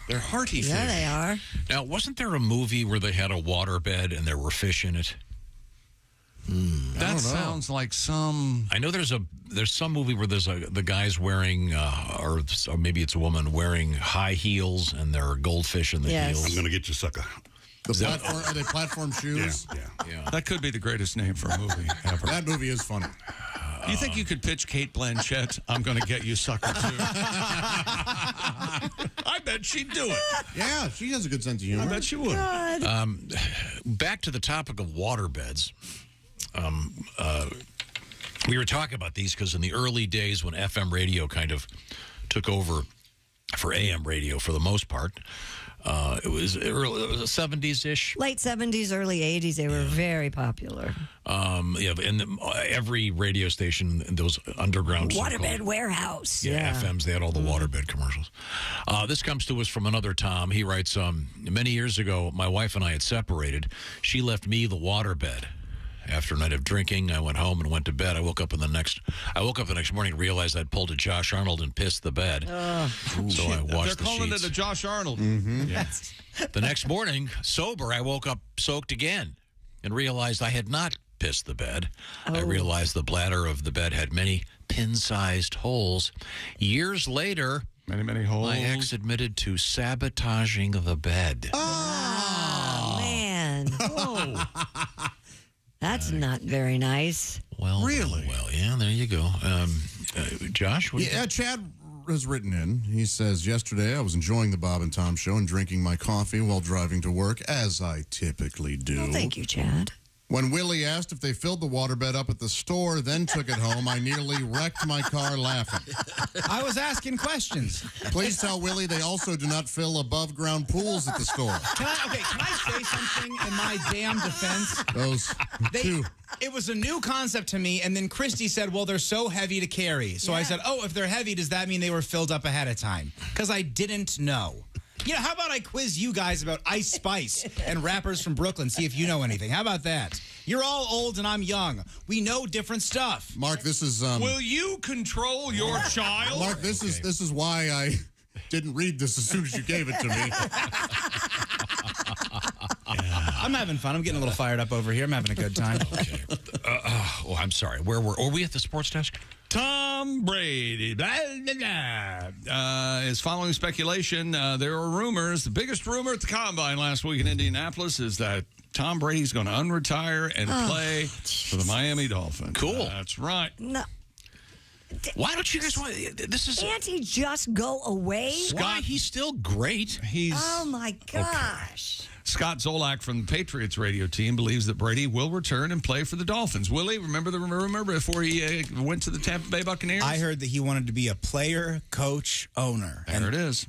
They're hearty fish.
Yeah, they are.
Now, wasn't there a movie where they had a waterbed and there were fish in it?
That sounds like some.
I know there's some movie where there's the guy's wearing or maybe it's a woman wearing high heels and there are goldfish in the heels.
I'm going to get you, sucker.
Are they platform shoes?
Yeah.
That could be the greatest name for a movie ever.
That movie is funny.
You think you could pitch Kate Blanchett? I'm going to get you, sucker, too. I bet she'd do it.
Yeah, she has a good sense of humor.
I bet she would.
Back to the topic of waterbeds. We were talking about these because in the early days when FM radio kind of took over for AM radio for the most part, it was 70s-ish.
Late 70s, early 80s, they were very popular.
And every radio station in those underground
Waterbed warehouse.
Yeah, FMs, they had all the waterbed commercials. This comes to us from another Tom. He writes, many years ago, my wife and I had separated. She left me the waterbed. After a night of drinking, I went home and went to bed. I woke up the next morning and realized I'd pulled a Josh Arnold and pissed the bed. So I washed the sheets.
They're calling it a Josh Arnold.
Mm-hmm. Yeah. The next morning, sober, I woke up soaked again and realized I had not pissed the bed. I realized the bladder of the bed had many pin-sized holes. Years later,
many holes.
My ex admitted to sabotaging the bed.
Oh, man. Whoa. That's not very nice.
Well,
really?
Well, yeah, there you go. Josh?
Chad has written in. He says, yesterday I was enjoying the Bob and Tom show and drinking my coffee while driving to work, as I typically do.
Well, thank you, Chad.
When Willie asked if they filled the waterbed up at the store, then took it home, I nearly wrecked my car laughing.
I was asking questions.
Please tell Willie they also do not fill above-ground pools at the store.
Can I say something in my damn defense? It was a new concept to me, and then Christy said, well, they're so heavy to carry. So I said, if they're heavy, does that mean they were filled up ahead of time? Because I didn't know. How about I quiz you guys about Ice Spice and rappers from Brooklyn, see if you know anything. How about that? You're all old and I'm young. We know different stuff.
Mark, this is...
Will you control your child?
Mark, this is why I didn't read this as soon as you gave it to me.
I'm having fun. I'm getting a little fired up over here. I'm having a good time.
Okay. I'm sorry. Were we at the sports desk?
Tom Tom Brady is following speculation. There are rumors. The biggest rumor at the Combine last week in Indianapolis is that Tom Brady's going to unretire and play for the Miami Dolphins.
Cool.
That's right.
No.
Why don't you guys want this? Is
Can't he just go away?
Scott, he's still great.
Oh my gosh.
Okay. Scott Zolak from the Patriots radio team believes that Brady will return and play for the Dolphins. Willie, remember the rumor before he went to the Tampa Bay Buccaneers?
I heard that he wanted to be a player, coach, owner.
There it is.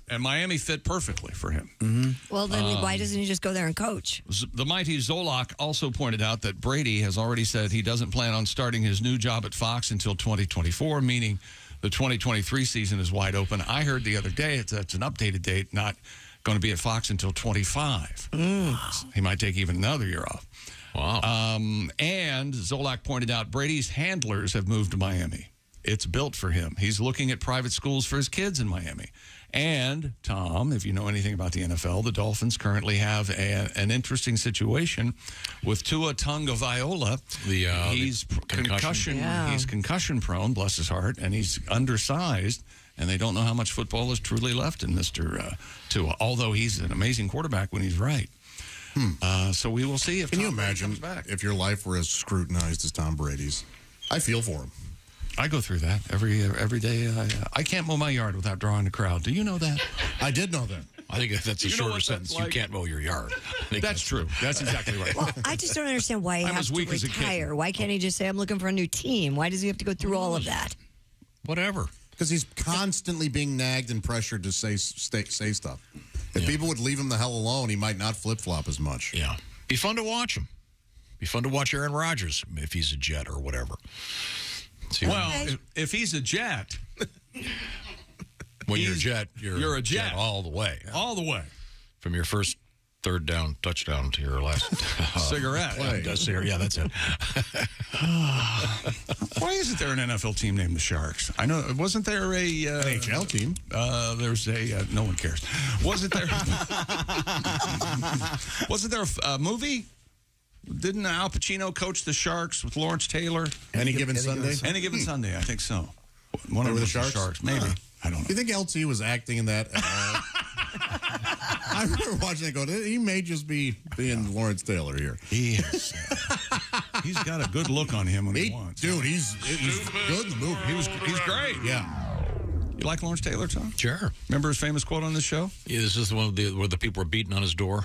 And Miami fit perfectly for him.
Well, then why doesn't he just go there and coach?
The mighty Zolak also pointed out that Brady has already said he doesn't plan on starting his new job at Fox until 2024, meaning the 2023 season is wide open. I heard the other day that's an updated date, not going to be at Fox until 25. He might take even another year off.
Wow.
And Zolak pointed out Brady's handlers have moved to Miami. It's built for him. He's looking at private schools for his kids in Miami. And, Tom, if you know anything about the NFL, the Dolphins currently have an interesting situation with Tua Tagovailoa. He's concussion. He's concussion prone, bless his heart, and he's undersized, and they don't know how much football is truly left in Mr. Tua, although he's an amazing quarterback when he's right. So we will see if
Can
Tom
you
Brady
imagine
comes back.
if your life were as scrutinized as Tom Brady's? I feel for him.
I go through that every day. I can't mow my yard without drawing a crowd. Do you know that?
I did know that.
I think that's a shorter sentence. You can't mow your yard.
That's true. That's exactly right.
Well, I just don't understand why he has to retire. Why can't he just say, I'm looking for a new team? Why does he have to go through all of that?
Whatever.
Because he's constantly being nagged and pressured to say stuff. If people would leave him the hell alone, he might not flip-flop as much.
Yeah. Be fun to watch him. Be fun to watch Aaron Rodgers if he's a Jet or whatever.
Well, if he's a Jet...
When you're a Jet, you're
a Jet.
all the way.
All the way.
From your first third down touchdown to your last
cigarette.
Yeah, that's it.
Why isn't there an NFL team named the Sharks? I know, wasn't there an
NHL team?
There's a no one cares. Wasn't there? Wasn't there a movie? Didn't Al Pacino coach the Sharks with Lawrence Taylor?
Any Given Sunday?
Any Given Sunday, I think so. One
They
of
were the
the
Sharks?
Maybe. I don't know.
Do you think LT was acting in that at all? I remember watching it go, he may just be being Lawrence Taylor here.
He is. He's got a good look on him when he wants.
Dude, he's good in the movie.
He's great.
Yeah.
You like Lawrence Taylor, Tom?
Sure.
Remember his famous quote on this show?
Yeah, this is the one where the people were beating on his door.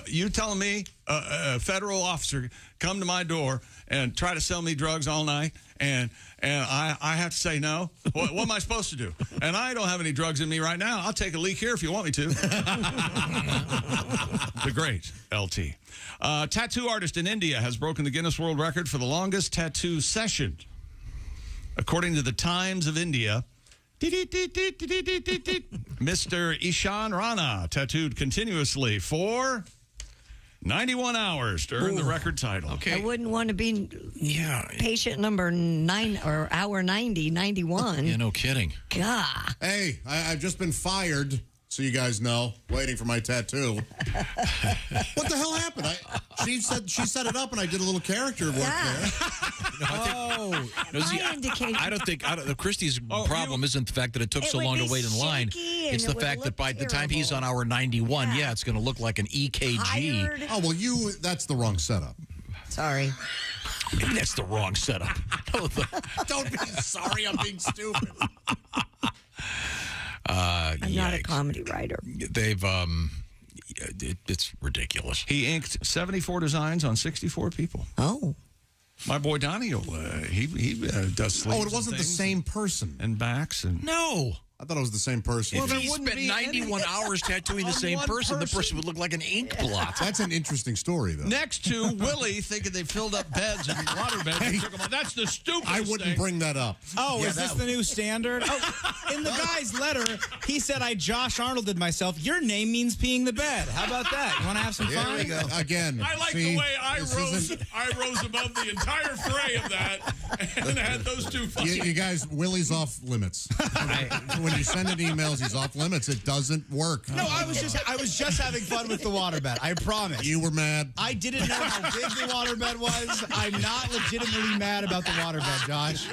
You telling me a federal officer come to my door and try to sell me drugs all night, and I have to say no? What am I supposed to do? And I don't have any drugs in me right now. I'll take a leak here if you want me to. The great LT. Tattoo artist in India has broken the Guinness World Record for the longest tattoo session. According to the Times of India, Mr. Ishan Rana tattooed continuously for 91 hours to earn the record title.
Okay.
I wouldn't want to be patient number 9 or hour 90, 91.
Yeah, no kidding.
God.
Hey, I've just been fired, so you guys know, waiting for my tattoo. What the hell happened? She set it up, and I did a little character work there.
I don't think Christy's problem isn't the fact that it took so long to wait in line. It's the fact that by the time he's on hour 91, it's going to look like an EKG.
Tired.
Oh, well, that's the wrong setup.
Sorry.
That's the wrong setup.
Don't be sorry, I'm being stupid.
I'm not a comedy writer.
They've it's ridiculous.
He inked 74 designs on 64 people.
Oh.
My boy Donnie, he does sleeves.
Oh, it wasn't the same person.
And backs. And
No.
I thought it was the same person.
If he spent 91 hours tattooing the same person, the person would look like an ink blot.
That's an interesting story, though.
Next to Willie thinking they filled up beds and waterbeds. That's the stupidest
I wouldn't bring that up.
Oh, is this the new standard? Oh, in the guy's letter, he said, I Josh Arnolded myself. Your name means peeing the bed. How about that? You want to have some fun?
There we go. Again.
I like the way I rose above the entire fray of that and had those two.
You guys, Willie's off limits. when you send in emails, he's off limits. It doesn't work.
No, I was just having fun with the waterbed. I promise.
You were mad.
I didn't know how big the waterbed was. I'm not legitimately mad about the waterbed, Josh.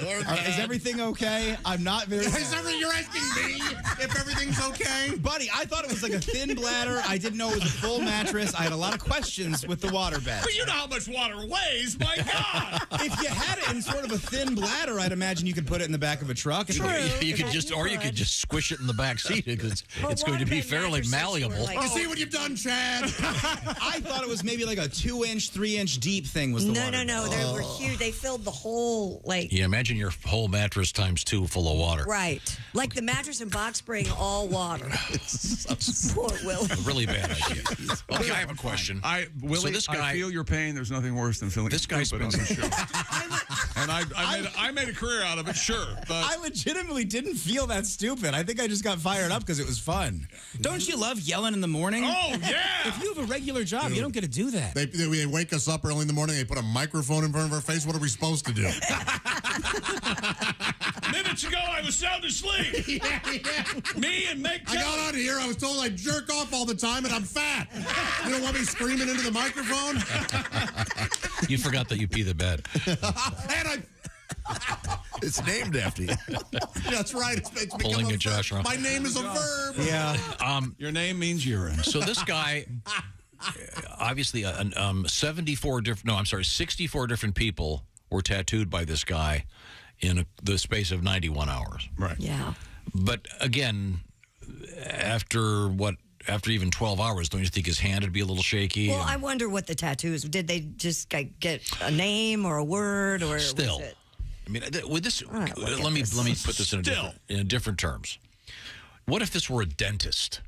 Is everything okay? I'm not very.
You're asking me if everything's okay,
buddy. I thought it was like a thin bladder. I didn't know it was a full mattress. I had a lot of questions with the waterbed.
But you know how much water weighs, my God!
If you had it in sort of a thin bladder, I'd imagine you could put it in the back of a truck. And
you could just squish it in the back seat because it's going to be fairly malleable.
You see what you've done, Chad?
I thought it was maybe like a 2-inch, 3-inch deep thing. Was the waterbed.
No. They were huge. They filled the whole
Yeah, imagine your whole mattress times 2 full of water.
Right, like the mattress and box spring, all water. Poor Willie.
A really bad idea. Okay, I have a question.
Willie,
so this guy,
I feel your pain. There's nothing worse than feeling
this guy
stupid on the show. And I made a career out of it, sure. But
I legitimately didn't feel that stupid. I think I just got fired up because it was fun. Don't you love yelling in the morning?
Oh, yeah.
If you have a regular job, you don't get to do that.
They wake us up early in the morning. They put a microphone in front of our face. What are we supposed to do?
Minutes ago, I was sound asleep. Me and Meg.
I got out of here. I was told I jerk off all the time, and I'm fat. You don't want me screaming into the microphone?
You forgot that you pee the bed.
And
it's named after you.
That's right. It's
Pulling a Josh around.
My name is a verb.
Yeah.
Your name means urine.
So this guy, obviously, 64 different people were tattooed by this guy in the space of 91 hours.
Right.
Yeah.
But again, after even 12 hours, don't you think his hand would be a little shaky?
Well, I wonder what the tattoos. Did they just get a name or a word or
still?
Was it?
I mean, with this, let me put this in different terms. What if this were a dentist?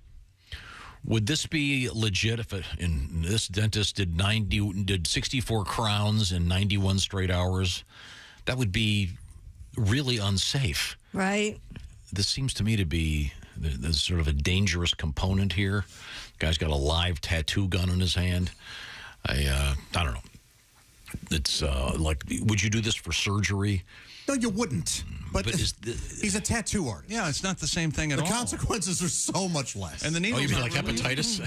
Would this be legit if this dentist did 64 crowns in 91 straight hours? That would be really unsafe.
Right.
This seems to me to be there's sort of a dangerous component here. Guy's got a live tattoo gun in his hand. I don't know. It's like, would you do this for surgery?
No, you wouldn't. But he's a tattoo artist.
Yeah, it's not the same thing at all.
The consequences are so much less.
And the needles
you mean like hepatitis?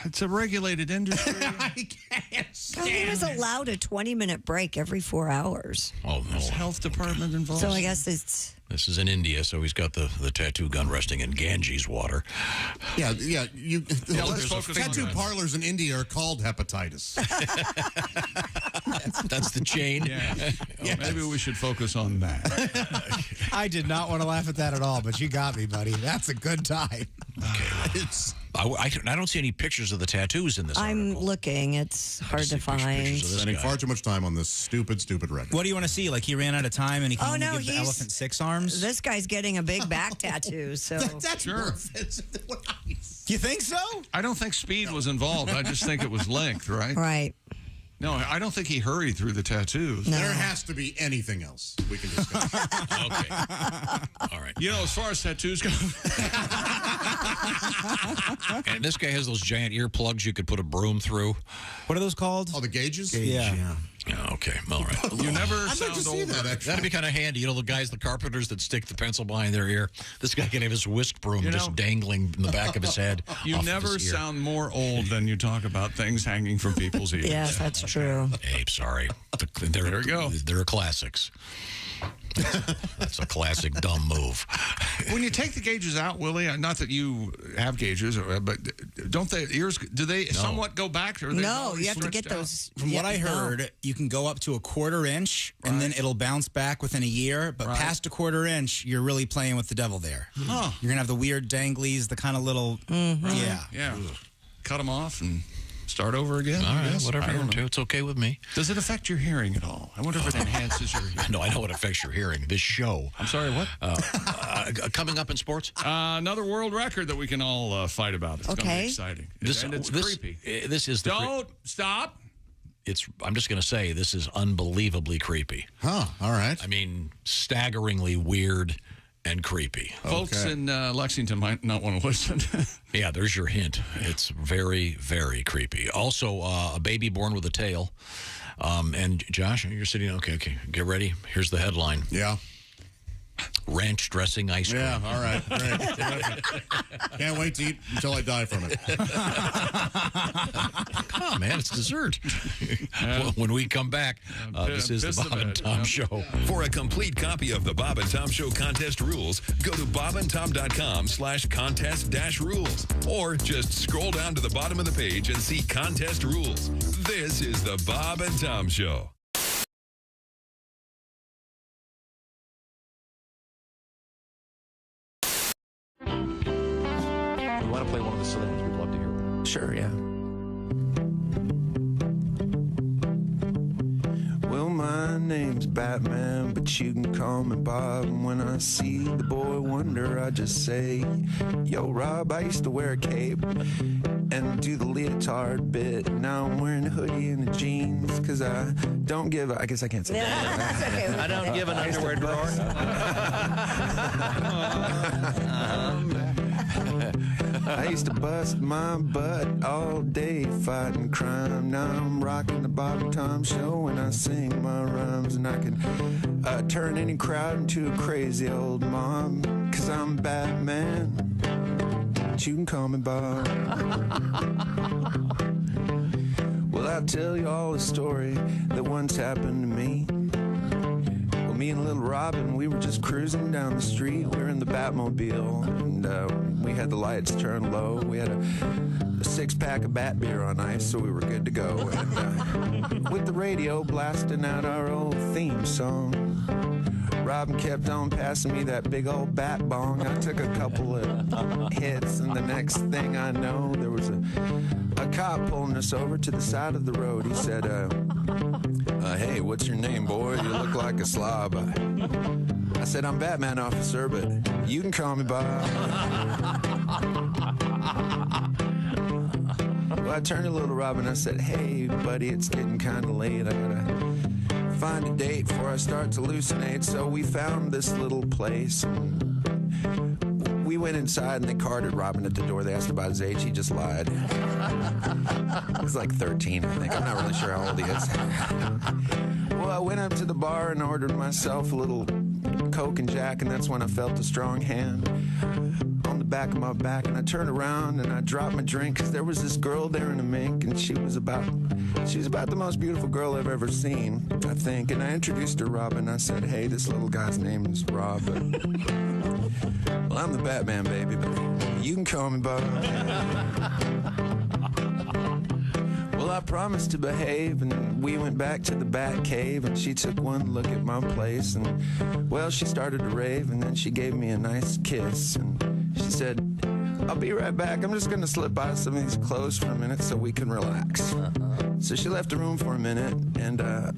It's a regulated industry.
I can't stand
He was allowed a 20-minute break every 4 hours.
Oh, no.
There's health department involved.
So I guess it's...
This is in India, so he's got the tattoo gun resting in Ganges water.
Yeah.
Let's focus on
tattoo
that.
parlors in India are called hepatitis.
That's the chain.
Yeah. Yes. Maybe we should focus on that.
I did not want to laugh at that at all, but you got me, buddy. That's a good time.
Okay. I don't see any pictures of the tattoos in this
I'm
article.
looking. It's hard to find.
Spending far too much time on this stupid record.
What do you want to see? Like he ran out of time and he can only give the
he's-
elephant 6 arms?
This guy's getting a big back tattoo, so...
That's
Sure.
You think so?
I don't think speed was involved. I just think it was length, right?
Right.
No, I don't think he hurried through the tattoos.
No.
There has to be anything else we can discuss.
Okay. All right.
You know, as far as tattoos go...
And this guy has those giant earplugs you could put a broom through.
What are those called?
Oh, the gauges?
Yeah.
Yeah, okay. All right.
You never
I'd like
sound
to see
older.
that, actually.
That'd be kind of handy. You know, the carpenters that stick the pencil behind their ear. This guy can have his whisk broom just dangling in the back of his head.
You
off
never
of his ear.
sound more old than you talk about things hanging from people's ears.
Yes, that's true.
Hey, sorry. There
we go.
They're classics. That's a classic dumb move.
When you take the gauges out, Willie, not that you have gauges, but don't the ears, do they somewhat go back? Or are they
No,
always
you have to
stretched
get
out?
those...
From what I heard, you can go up to a 1/4 inch, and then it'll bounce back within a year. But past a 1/4 inch, you're really playing with the devil there.
Huh.
You're gonna have the weird danglies, the kind of little, yeah.
Cut them off and start over again.
All
I
right,
guess.
whatever
I
you
don't
want to.
know.
It's okay with me.
Does it affect your hearing at all? I wonder if it enhances your hearing.
No, I know it affects your hearing. This show.
I'm sorry, what?
Coming up in sports?
Another world record that we can all fight about. It's going to be
Okay.
exciting.
This-
and it's
this-
creepy.
this is the
Don't stop.
I'm just going to say this is unbelievably creepy.
Huh, all right.
I mean, staggeringly weird and creepy.
Folks in Lexington might not want to listen.
Yeah, there's your hint. It's very, very creepy. Also, a baby born with a tail. And Josh, you're sitting, okay, get ready. Here's the headline.
Yeah.
Ranch dressing ice cream.
Yeah, all right. Great. Terrific. Can't wait to eat until I die from it.
Come on, man, it's dessert. When we come back, this is the Bob and Tom Show.
For a complete copy of the Bob and Tom Show contest rules, go to bobandtom.com/contest-rules. Or just scroll down to the bottom of the page and see contest rules. This is the Bob and Tom Show.
You want to play one of the silly ones? We'd love to hear one.
Sure, yeah. Well, my name's Batman, but you can call me Bob. And when I see the boy wonder, I just say, yo, Rob, I used to wear a cape and do the leotard bit. Now I'm wearing a hoodie and the jeans because I don't give a... I guess I can't say that.
That's okay. I don't give an underwear drawer.
I used to bust my butt all day fighting crime. Now I'm rocking the Bob and Tom Show when I sing my rhymes. And I can turn any crowd into a crazy old mom. Cause I'm Batman, but you can call me Bob. Well, I'll tell you all a story that once happened to me. Me and little Robin, we were just cruising down the street. We were in the Batmobile, and we had the lights turned low. We had a six-pack of bat beer on ice, so we were good to go. And with the radio blasting out our old theme song, Robin kept on passing me that big old bat bong. I took a couple of hits, and the next thing I know, there was a cop pulling us over to the side of the road. He said, hey, what's your name, boy? You look like a slob. I said, I'm Batman, officer, but you can call me Bob. Well, I turned to little Robin. I said, hey, buddy, it's getting kind of late. I gotta find a date before I start to hallucinate. So we found this little place. We went inside and they carded Robin at the door. They asked about his age. He just lied. He was like 13, I think. I'm not really sure how old he is. Well, I went up to the bar and ordered myself a little Coke and Jack, and that's when I felt a strong hand on the back of my back. And I turned around and I dropped my drink because there was this girl there in a mink, and she was about the most beautiful girl I've ever seen, I think. And I introduced her, Robin. I said, hey, this little guy's name is Rob. Well, I'm the Batman, baby, but you can call me Bob. Well, I promised to behave, and we went back to the Bat Cave, and she took one look at my place, and, well, she started to rave, and then she gave me a nice kiss, and she said, I'll be right back. I'm just going to slip out some of these clothes for a minute so we can relax. So she left the room for a minute, and I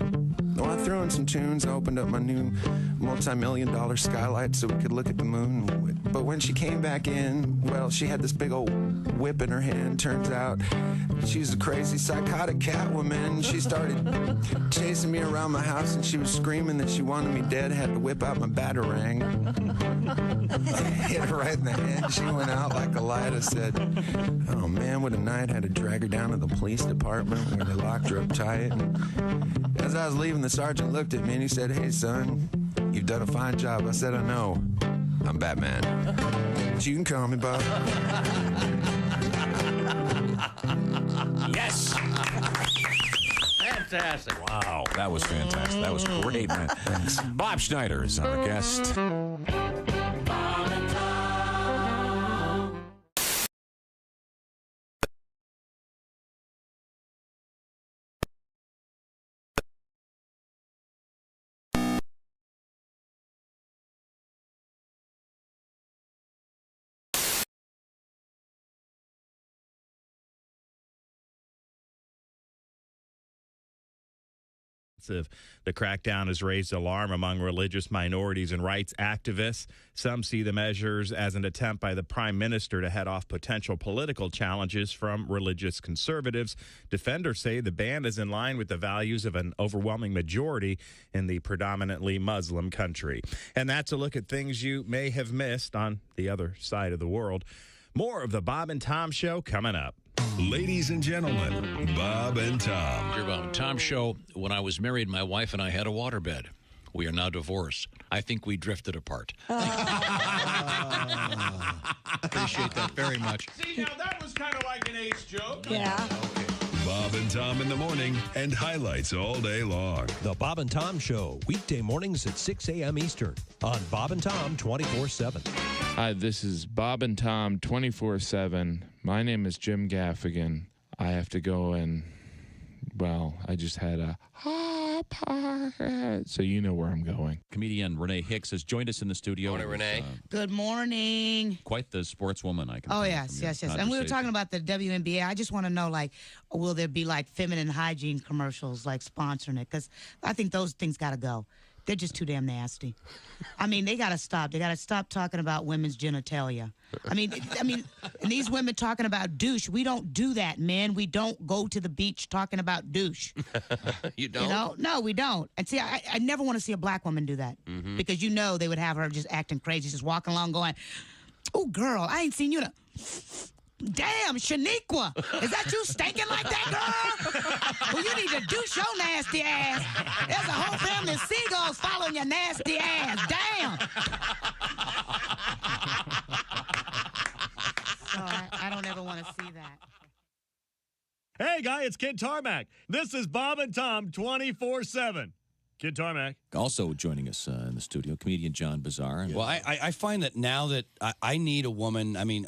threw in some tunes. I opened up my new multi-million-dollar skylight so we could look at the moon. But when she came back in, well, she had this big old whip in her hand. Turns out she's a crazy, psychotic Catwoman. She started chasing me around my house, and she was screaming that she wanted me dead. Had to whip out my batarang. Hit her right in the head. She went out like a light. I said, oh, man, what a night. Had to drag her down to the police department where they locked her up tight. And as I was leaving, the sergeant looked at me and he said, hey, son, you've done a fine job. I said, I know. I'm Batman. But you can call me Bob.
Yes! Fantastic.
Wow, that was fantastic. That was great, man. Thanks. Bob Schneider is our guest.
The crackdown has raised alarm among religious minorities and rights activists. Some see the measures as an attempt by the prime minister to head off potential political challenges from religious conservatives. Defenders say the ban is in line with the values of an overwhelming majority in the predominantly Muslim country. And that's a look at things you may have missed on the other side of the world. More of the Bob and Tom Show coming up.
Ladies and gentlemen, Bob and Tom.
Dear Bob and Tom Show. When I was married, my wife and I had a waterbed. We are now divorced. I think we drifted apart. Appreciate that very much.
See, now that was kind of like an ace joke.
Yeah.
Bob and Tom in the morning and highlights all day long.
The Bob and Tom Show, weekday mornings at 6 a.m. Eastern on Bob and Tom 24/7.
Hi, this is Bob and Tom 24/7. My name is Jim Gaffigan. I have to go and, well, I just had a so you know where I'm going.
Comedian Renee Hicks has joined us in the studio.
Morning, Renee.
Good morning.
Quite the sportswoman, I can
Oh,
tell
yes,
from your
yes, yes. And we were
conversation.
talking about the WNBA. I just want to know, like, will there be, like, feminine hygiene commercials, like, sponsoring it? Because I think those things got to go. They're just too damn nasty. I mean, they got to stop. They got to stop talking about women's genitalia. I mean, and these women talking about douche. We don't do that, men. We don't go to the beach talking about douche.
You don't?
You know? No, we don't. And see, I never want to see a black woman do that.
Mhm.
Because you know they would have her just acting crazy, just walking along going, oh, girl, I ain't seen you in a... Damn, Shaniqua, is that you stinking like that, girl? Well, you need to douche your nasty ass. There's a whole family of seagulls following your nasty ass. Damn. So I don't ever want to see that.
Hey, guy, it's Kid Tarmac. This is Bob and Tom 24/7. Kid Tarmac.
Also joining us in the studio, comedian John Bazaar.
Well, I find that now that I need a woman, I mean,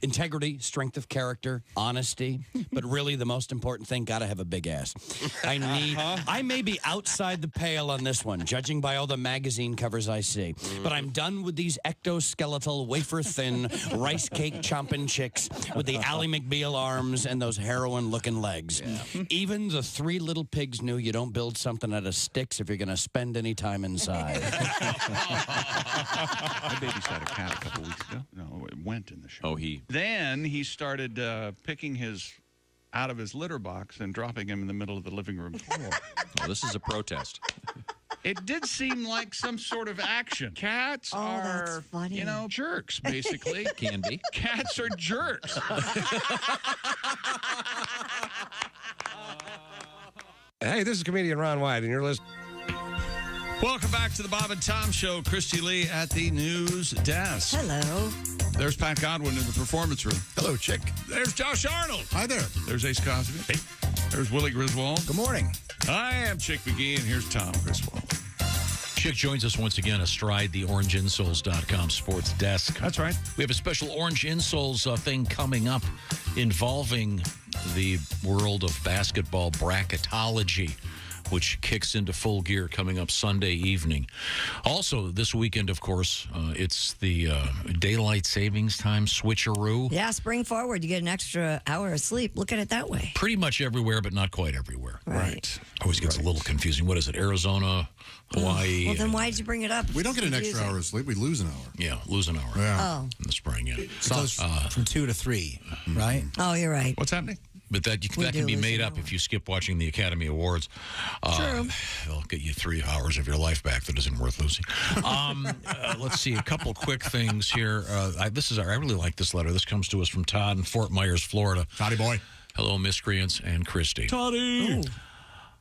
integrity, strength of character, honesty, but really the most important thing, got to have a big ass. I may be outside the pale on this one, judging by all the magazine covers I see, but I'm done with these ectoskeletal, wafer-thin, rice cake chomping chicks with the Ally McBeal arms and those heroin-looking legs. Even the Three Little Pigs knew you don't build something out of sticks if you're going to spend any time inside.
I babysat a cat a couple weeks ago. No, it went in the show.
Oh, he.
Then he started picking his out of his litter box and dropping him in the middle of the living room floor.
Well, this is a protest.
It did seem like some sort of action. Cats are, you know, jerks, basically.
Can be.
Cats are jerks.
Hey, this is comedian Ron White, and you're listening.
Welcome back to the Bob and Tom Show. Christy Lee at the news desk.
Hello.
There's Pat Godwin in the performance room.
Hello, Chick.
There's Josh Arnold.
Hi there.
There's Ace Cosby. Hey. There's Willie Griswold.
Good morning.
I am Chick McGee, and here's Tom Griswold.
Chick joins us once again astride the orangeinsoles.com sports desk.
That's right.
We have a special Orange Insoles thing coming up involving the world of basketball bracketology, which kicks into full gear coming up Sunday evening. Also, this weekend, of course, it's the daylight savings time switcheroo.
Yeah, spring forward. You get an extra hour of sleep. Look at it that way.
Pretty much everywhere, but not quite everywhere.
Right.
Always gets a little confusing. What is it? Arizona, Hawaii.
Well, then why did you bring it up?
We don't get an extra hour of sleep. We lose an hour.
Yeah, lose an hour.
Yeah.
Oh.
In the spring, yeah.
It goes from 2 to 3, right?
Oh, you're right.
What's happening?
But that can be made up if you skip watching the Academy Awards.
True.
They'll get you 3 hours of your life back that isn't worth losing. Let's see, a couple quick things here. I really like this letter. This comes to us from Todd in Fort Myers, Florida.
Toddy boy.
Hello, miscreants and Christy.
Toddy.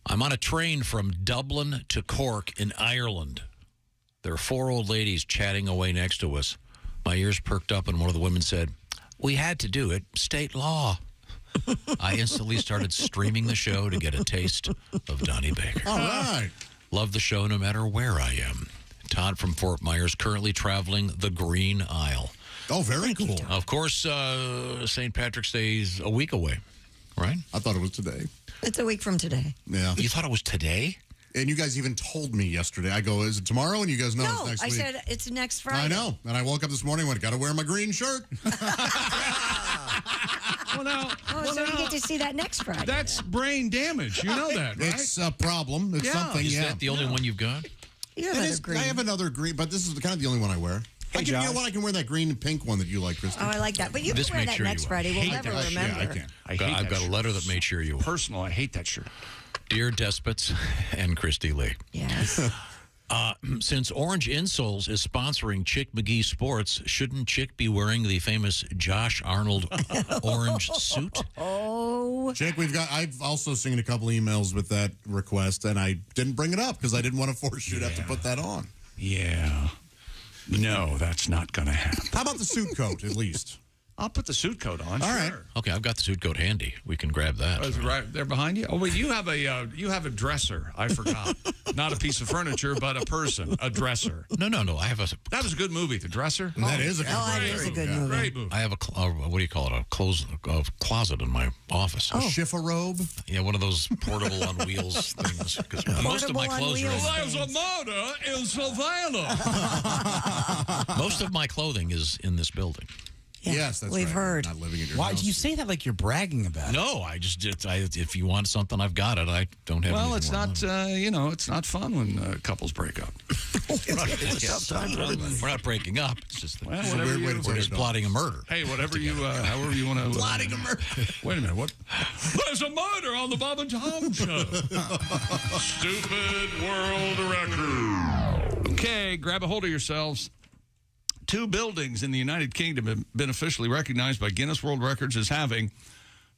I'm on a train from Dublin to Cork in Ireland. There are 4 old ladies chatting away next to us. My ears perked up and one of the women said, "We had to do it. State law." I instantly started streaming the show to get a taste of Donnie Baker.
All right.
Love the show no matter where I am. Todd from Fort Myers, currently traveling the Green Isle.
Oh, very cool.
Of course, St. Patrick's Day is a week away, right?
I thought it was today.
It's a week from today.
Yeah.
You thought it was today?
And you guys even told me yesterday. I go, is it tomorrow? And you guys know it's next
I
week.
said it's next Friday.
I know. And I woke up this morning and went, got to wear my green shirt.
So you get to see that next Friday.
That's brain damage. You know that, right?
It's a problem. It's something,
Is that the only one you've got?
You have other green.
I have another green, but this is kind of the only one I wear. You know what? I can wear that green and pink one that you like, Kristen.
Oh, I like that. But you
This
can wear
made
that
sure
next
you
Friday. We'll never remember.
Yeah, I can.
I've got a letter that made sure you were.
Personal, I hate that shirt.
Dear Despots and Christy Lee.
Yes.
Since Orange Insoles is sponsoring Chick McGee Sports, shouldn't Chick be wearing the famous Josh Arnold orange suit?
Oh, So,
Jake, I've also seen a couple emails with that request, and I didn't bring it up because I didn't want to force you to have to put that on.
Yeah. No, that's not going to happen.
How about the suit coat, at least?
I'll put the suit coat on.
All right.
Okay, I've got the suit coat handy. We can grab that.
Oh, it's right there behind you. Oh wait, you have a dresser. I forgot. Not a piece of furniture, but a person, a dresser.
No. I have a.
That was a good movie, The Dresser.
That is a good movie.
That is a good movie.
Great movie.
I have a what do you call it? A closet in my office.
A chifforobe?
Yeah, one of those portable on wheels things. Because most of my clothes are.
There's a murder in Savannah.
Most of my clothing is in this building.
Yeah,
yes, that's
we've
right.
heard.
Not living in your
Why
house.
do you say that like you're bragging about it?
No, if you want something, I've got it. I don't have.
Well,
anything
it's
more
not. It's not fun when couples break up.
We're not breaking up. It's just that
whatever
we're just plotting a murder.
Hey, whatever you, however you want to.
Plotting a murder.
Wait a minute. What? There's a murder on the Bob and Tom Show. Stupid world record. Okay, grab a hold of yourselves. 2 buildings in the United Kingdom have been officially recognized by Guinness World Records as having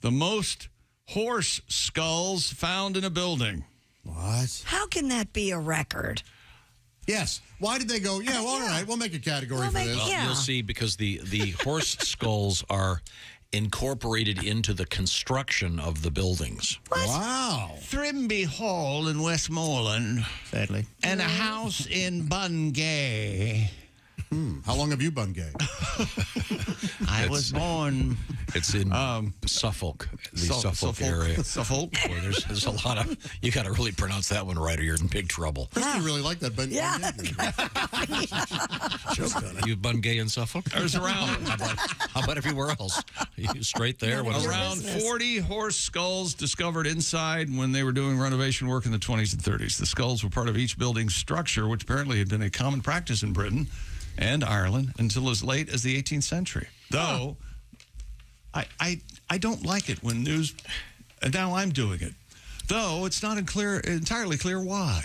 the most horse skulls found in a building.
What?
How can that be a record?
Yes. Why did they go, all right, we'll make a category for this.
Well, you'll see, because the horse skulls are incorporated into the construction of the buildings.
What?
Wow.
Thrimby Hall in Westmoreland.
Sadly.
And a house in Bungay.
How long have you been gay?
I was born.
It's in Suffolk, the Suffolk area.
Suffolk.
Where there's a lot of, you got to really pronounce that one right or you're in big trouble.
Christy really like that. But
Yeah.
You've been gay in Suffolk?
There's around.
How about everywhere else? You straight there?
Around 40 horse skulls discovered inside when they were doing renovation work in the 20s and 30s. The skulls were part of each building's structure, which apparently had been a common practice in Britain and Ireland until as late as the 18th century. Though, I don't like it when news, and now I'm doing it. Though, it's not entirely clear why.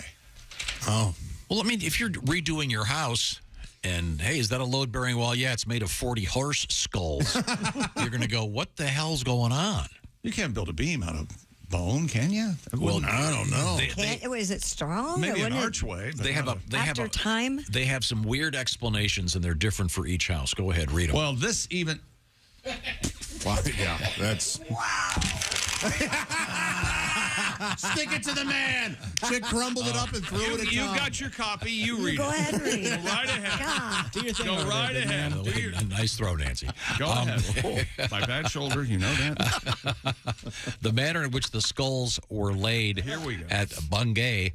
Oh.
Well, I mean, if you're redoing your house and, hey, is that a load-bearing wall? Yeah, it's made of 40 horse skulls. You're going to go, what the hell's going on?
You can't build a beam out of bone, can you?
Well,
I don't know.
Is it strong?
Maybe
Or
an
wouldn't it-
archway. But
After time?
They have some weird explanations, and they're different for each house. Go ahead, read them.
Well, this even...
Wow, yeah, that's... Stick it to the man. Chick crumbled it up and threw it at
You
Tom.
got your copy. You read
Go
it.
ahead and read
Go
it.
right ahead.
God.
Do your thing.
Go
over
right
there, big
ahead.
man.
Do your-
Nice throw, Nancy.
Go ahead. Oh, my bad shoulder. You know that.
The manner in which the skulls were laid
Here we go.
at Bungay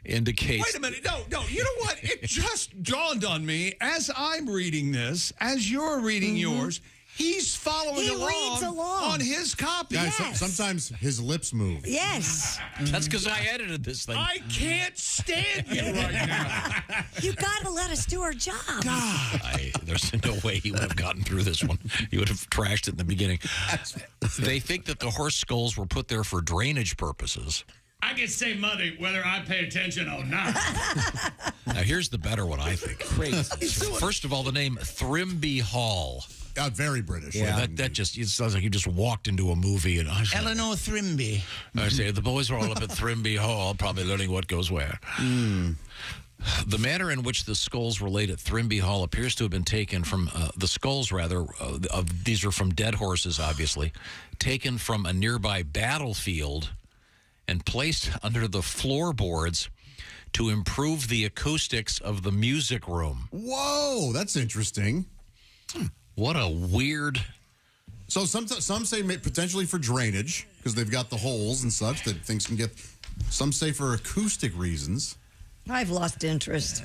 indicates...
Wait a minute. No. You know what? It just dawned on me as I'm reading this, as you're reading yours, he's following
He reads along.
on his copy.
Guys, sometimes his lips move.
Yes.
That's because I edited this thing.
I can't stand you right now.
You got to let us do our job.
There's no way he would have gotten through this one. He would have trashed it in the beginning. They think that the horse skulls were put there for drainage purposes.
I can save money whether I pay attention or not.
Now, here's the better one, I think. First of all, the name Thrimby Hall.
Very British.
Yeah, that just, it sounds like you just walked into a movie. And
Eleanor Thrimby.
I say, the boys were all up at Thrimby Hall, probably learning what goes where. The manner in which the skulls were laid at Thrimby Hall appears to have been taken from, these are from dead horses, obviously, taken from a nearby battlefield and placed under the floorboards to improve the acoustics of the music room.
Whoa, that's interesting.
What a weird...
So some say potentially for drainage, because they've got the holes and such that things can get... Some say for acoustic reasons.
I've lost interest.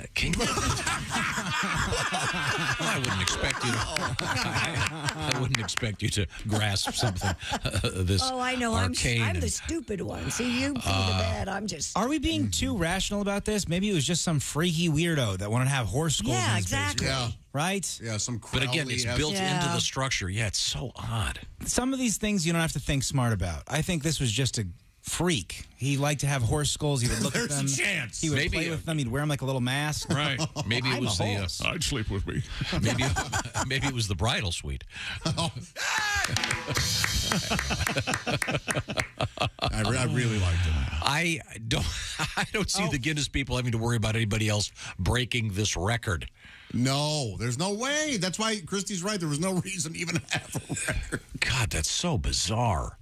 I wouldn't expect you to. I wouldn't expect you to grasp something this
I know.
arcane.
I'm the stupid one. See, you do the bad. I'm just.
Are we being too rational about this? Maybe it was just some freaky weirdo that wanted to have horse skulls in his
exactly.
basement.
Yeah.
Right?
Yeah, some
But again, it's
Crowley-esque-
built into the structure. Yeah, it's so odd.
Some of these things you don't have to think smart about. I think this was just a freak. He liked to have horse skulls. He would look at them.
There's a chance.
He would play with them. He'd wear them like a little mask.
Right.
Maybe it was the.
I'd sleep with me.
Maybe it was the bridal suite.
I really liked him.
I don't see the Guinness people having to worry about anybody else breaking this record.
No, there's no way. That's why Christy's right. There was no reason to even have a record.
God, that's so bizarre.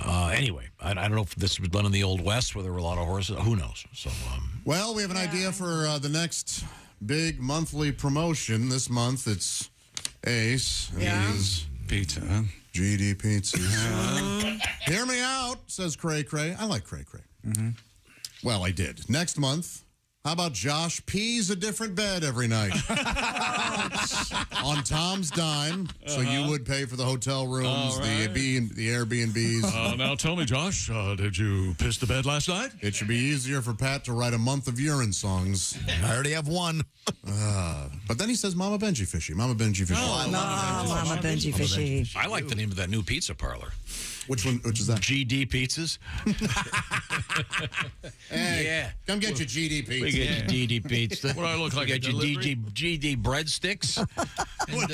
Anyway, I don't know if this was done in the Old West where there were a lot of horses. Who knows? So,
well, we have an idea for the next big monthly promotion. This month, it's Ace.
Yeah. It is pizza.
GD Pizza. Hear me out, says Cray Cray. I like Cray Cray.
Mm-hmm.
Well, I did. Next month, how about Josh pees a different bed every night? On Tom's dime, so you would pay for the hotel rooms, the Airbnbs.
Now tell me, Josh, did you piss the bed last night?
It should be easier for Pat to write a month of urine songs.
I already have one.
But then he says Mama Benji Fishy. Mama Benji Fishy.
Mama Benji Fishy.
I like the name of that new pizza parlor.
Which one? Which is that?
GD Pizzas.
Hey,
yeah.
Come get your GD pizza.
We get your GD pizza.
What do I look like?
We got your GD breadsticks. And,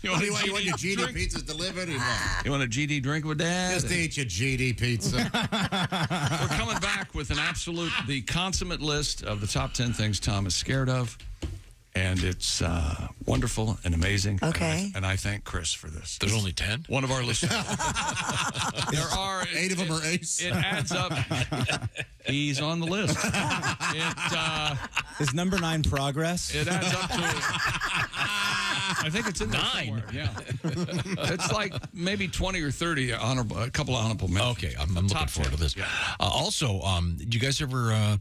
you want your GD pizzas delivered?
You want a GD drink with Dad?
Just eat your GD pizza.
We're coming back with the consummate list of the top 10 things Tom is scared of. And it's wonderful and amazing.
Okay.
And I thank Chris for this.
There's only 10?
One of our listeners. There are
8 of them are Ace.
It adds up. He's on the list.
Is number 9 progress?
It adds up to. I think it's in there 9. Yeah. It's like maybe 20 or 30 a couple of honorable mentions.
Okay, I'm looking forward to this.
Yeah.
Also, did you guys ever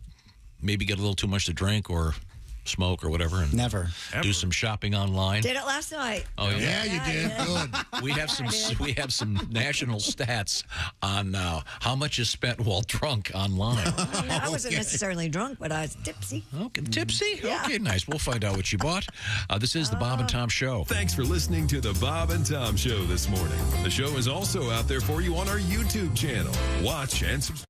maybe get a little too much to drink or smoke or whatever? And
Never.
Do some shopping online?
Did it last night.
Oh,
yeah, you did. Good.
We have some national stats on how much is spent while drunk online.
I wasn't necessarily drunk, but I was tipsy.
Okay, tipsy?
Yeah.
Okay, nice. We'll find out what you bought. This is the Bob and Tom Show.
Thanks for listening to the Bob and Tom Show this morning. The show is also out there for you on our YouTube channel. Watch and subscribe.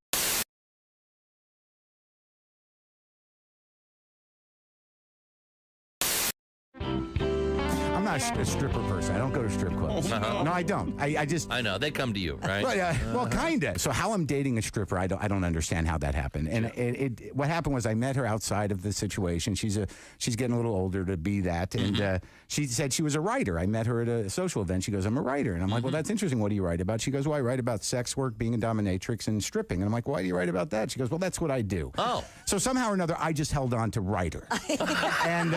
I'm not a stripper person. I don't go to strip clubs.
Uh-huh.
No, I don't. I just.
I know. They come to you, right?
Well, kind of. So how I'm dating a stripper, I don't understand how that happened. And what happened was I met her outside of the situation. She's getting a little older to be that, and she said she was a writer. I met her at a social event. She goes, "I'm a writer," and I'm like, "Well, that's interesting. What do you write about?" She goes, "Well, I write about sex work, being a dominatrix, and stripping." And I'm like, "Why do you write about that?" She goes, "Well, that's what I do."
Oh.
So somehow or another, I just held on to writer. And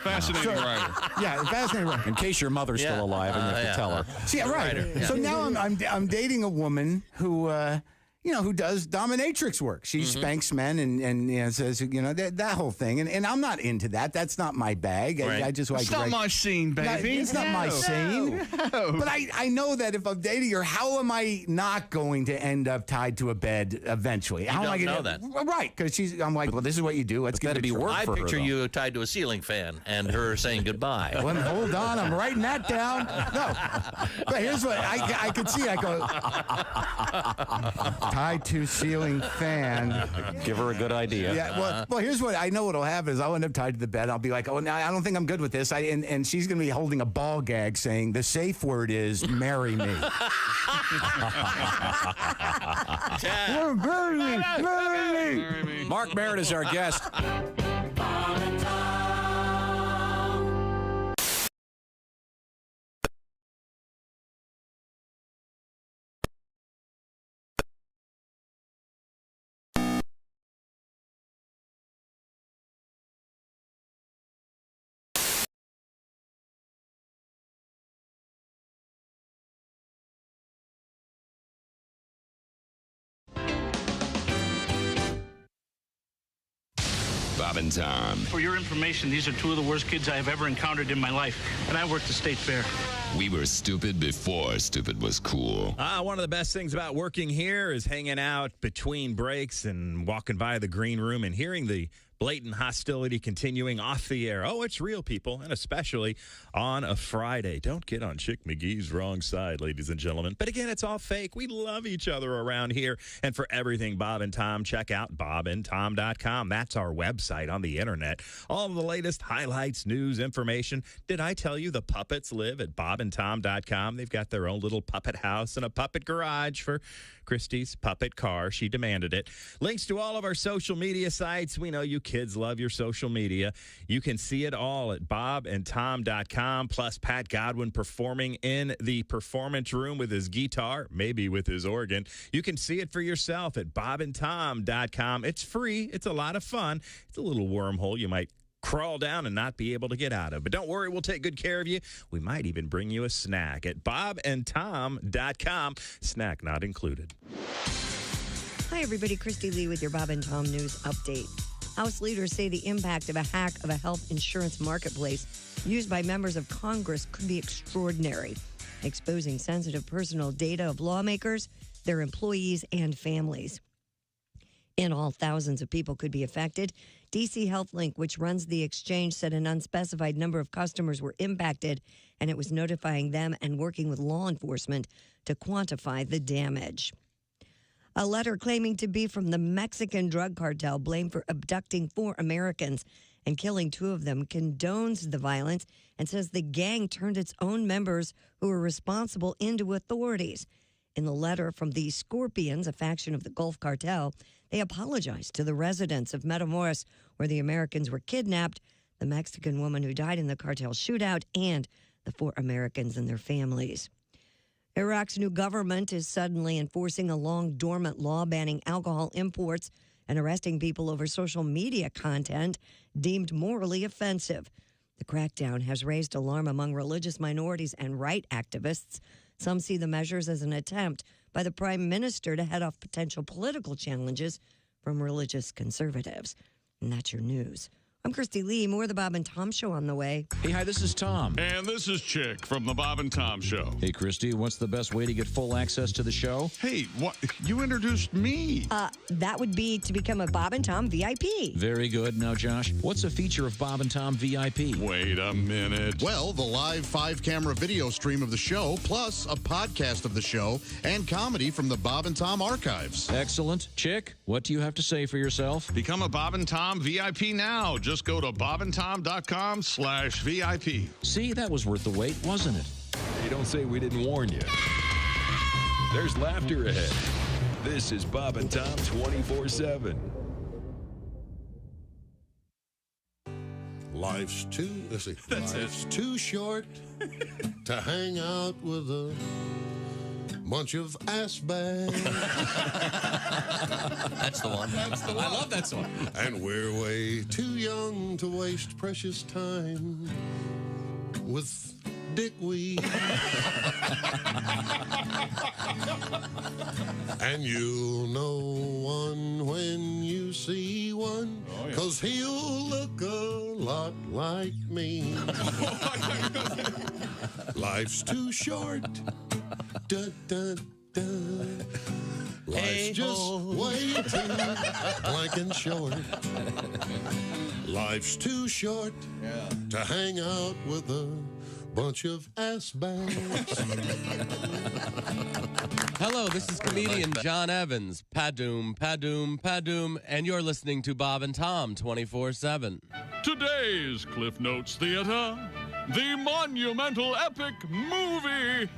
fascinating writer.
Yeah, fascinating writer. In case your mother's still alive and you have to tell her. See, right.
Yeah.
So now I'm dating a woman who who does dominatrix work. She spanks men and says that whole thing. And I'm not into that. That's not my bag.
Right.
I just like.
It's not my scene, baby.
It's not my scene.
No.
But I know that if I'm dating her, how am I not going to end up tied to a bed eventually? How am I
don't
gonna
know that.
Right? Because I'm like, well, this is what you do. Let's get
That'd be
work
I
for
picture
her, though.
you tied to a ceiling fan and her saying goodbye.
Well, hold on, I'm writing that down. No, but here's what I could see. I go tied to ceiling fan.
Give her a good idea.
Yeah. Well, here's what I know. What'll happen is I'll end up tied to the bed. I'll be like, oh, no, I don't think I'm good with this. And she's gonna be holding a ball gag, saying the safe word is "marry me."
Marry me. Mark Merritt is our guest.
Bob and Tom.
For your information, these are 2 of the worst kids I have ever encountered in my life, and I worked the state fair.
We were stupid before stupid was cool.
One of the best things about working here is hanging out between breaks and walking by the green room and hearing the Blatant hostility continuing off the air. Oh, it's real, people, and especially on a Friday. Don't get on Chick McGee's wrong side, ladies and gentlemen. But again, it's all fake. We love each other around here. And for everything Bob and Tom, check out bobandtom.com. That's our website on the internet. All of the latest highlights, news, information. Did I tell you the puppets live at bobandtom.com? They've got their own little puppet house and a puppet garage for Christy's puppet car. She demanded it. Links to all of our social media sites. We know you kids love your social media. You can see it all at bobandtom.com, plus Pat Godwin performing in the performance room with his guitar, maybe with his organ. You can see it for yourself at bobandtom.com. It's free. It's a lot of fun. It's a little wormhole you might crawl down and not be able to get out of. But don't worry, we'll take good care of you. We might even bring you a snack at bobandtom.com. Snack not included.
Hi, everybody. Christy Lee with your Bob and Tom News Update. House leaders say the impact of a hack of a health insurance marketplace used by members of Congress could be extraordinary, exposing sensitive personal data of lawmakers, their employees, and families. In all, thousands of people could be affected. DC HealthLink, which runs the exchange, said an unspecified number of customers were impacted, and it was notifying them and working with law enforcement to quantify the damage. A letter claiming to be from the Mexican drug cartel blamed for abducting 4 Americans and killing 2 of them condones the violence and says the gang turned its own members who were responsible into authorities. In the letter from the Scorpions, a faction of the Gulf Cartel, they apologized to the residents of Matamoros, where the Americans were kidnapped, the Mexican woman who died in the cartel shootout, and the 4 Americans and their families. Iraq's new government is suddenly enforcing a long-dormant law banning alcohol imports and arresting people over social media content deemed morally offensive. The crackdown has raised alarm among religious minorities and right activists. Some see the measures as an attempt by the prime minister to head off potential political challenges from religious conservatives. And that's your news. I'm Christy Lee. More of the Bob and Tom Show on the way.
Hey, hi, this is Tom.
And this is Chick from the Bob and Tom Show.
Hey, Christy, what's the best way to get full access to the show?
Hey, what? You introduced me.
That would be to become a Bob and Tom VIP.
Very good. Now, Josh, what's a feature of Bob and Tom VIP?
Wait a minute.
Well, the live 5-camera video stream of the show, plus a podcast of the show and comedy from the Bob and Tom archives.
Excellent. Chick, what do you have to say for yourself?
Become a Bob and Tom VIP now. Just go to bobandtom.com/VIP.
See, that was worth the wait, wasn't it?
Hey, don't say we didn't warn you. There's laughter ahead. This is Bob and Tom 24/7.
Life's too short to hang out with a bunch of ass bags.
That's the one.
I love that song.
And we're way too young to waste precious time with dickweed. And you'll know one when you see one, 'cause he'll look a lot like me. Life's too short. Dun, dun, dun. Life's just way too blank and short. Life's too short to hang out with a bunch of ass bags.
Hello, this is comedian John Evans. Padoom, padoom, padoom, and you're listening to Bob and Tom 24/7.
Today's Cliff Notes Theater, the monumental epic movie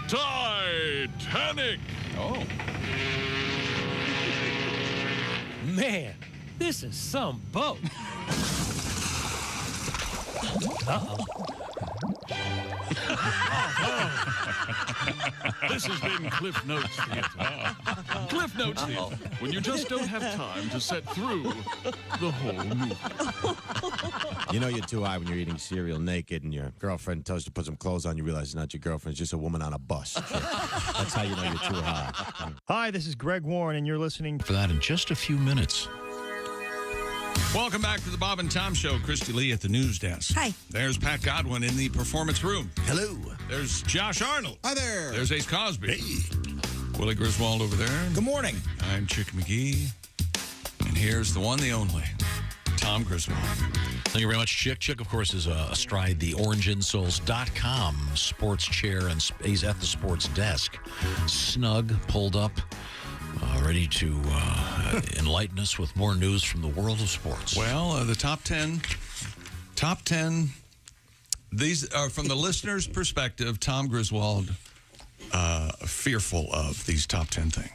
Titanic.
Oh. Man, this is some boat. Uh-oh.
This has been Cliff Notes Theater. Cliff Notes Theater, when you just don't have time to sit through the whole movie.
You know you're too high when you're eating cereal naked and your girlfriend tells you to put some clothes on. You realize it's not your girlfriend. It's just a woman on a bus. That's how you know you're too high.
Hi, this is Greg Warren, and you're listening
For that in just a few minutes.
Welcome back to the Bob and Tom Show. Christy Lee at the news desk.
Hi.
There's Pat Godwin in the performance room.
Hello.
There's Josh Arnold.
Hi there.
There's Ace Cosby. Hey. Willie Griswold over there.
Good morning.
I'm Chick McGee. And here's the one, the only, Tom Griswold.
Thank you very much, Chick. Chick, of course, is astride the orangeinsoles.com sports chair, and he's at the sports desk, snug, pulled up, ready to enlighten us with more news from the world of sports.
Well, the top 10. These are from the listener's perspective. Tom Griswold, fearful of these top 10 things.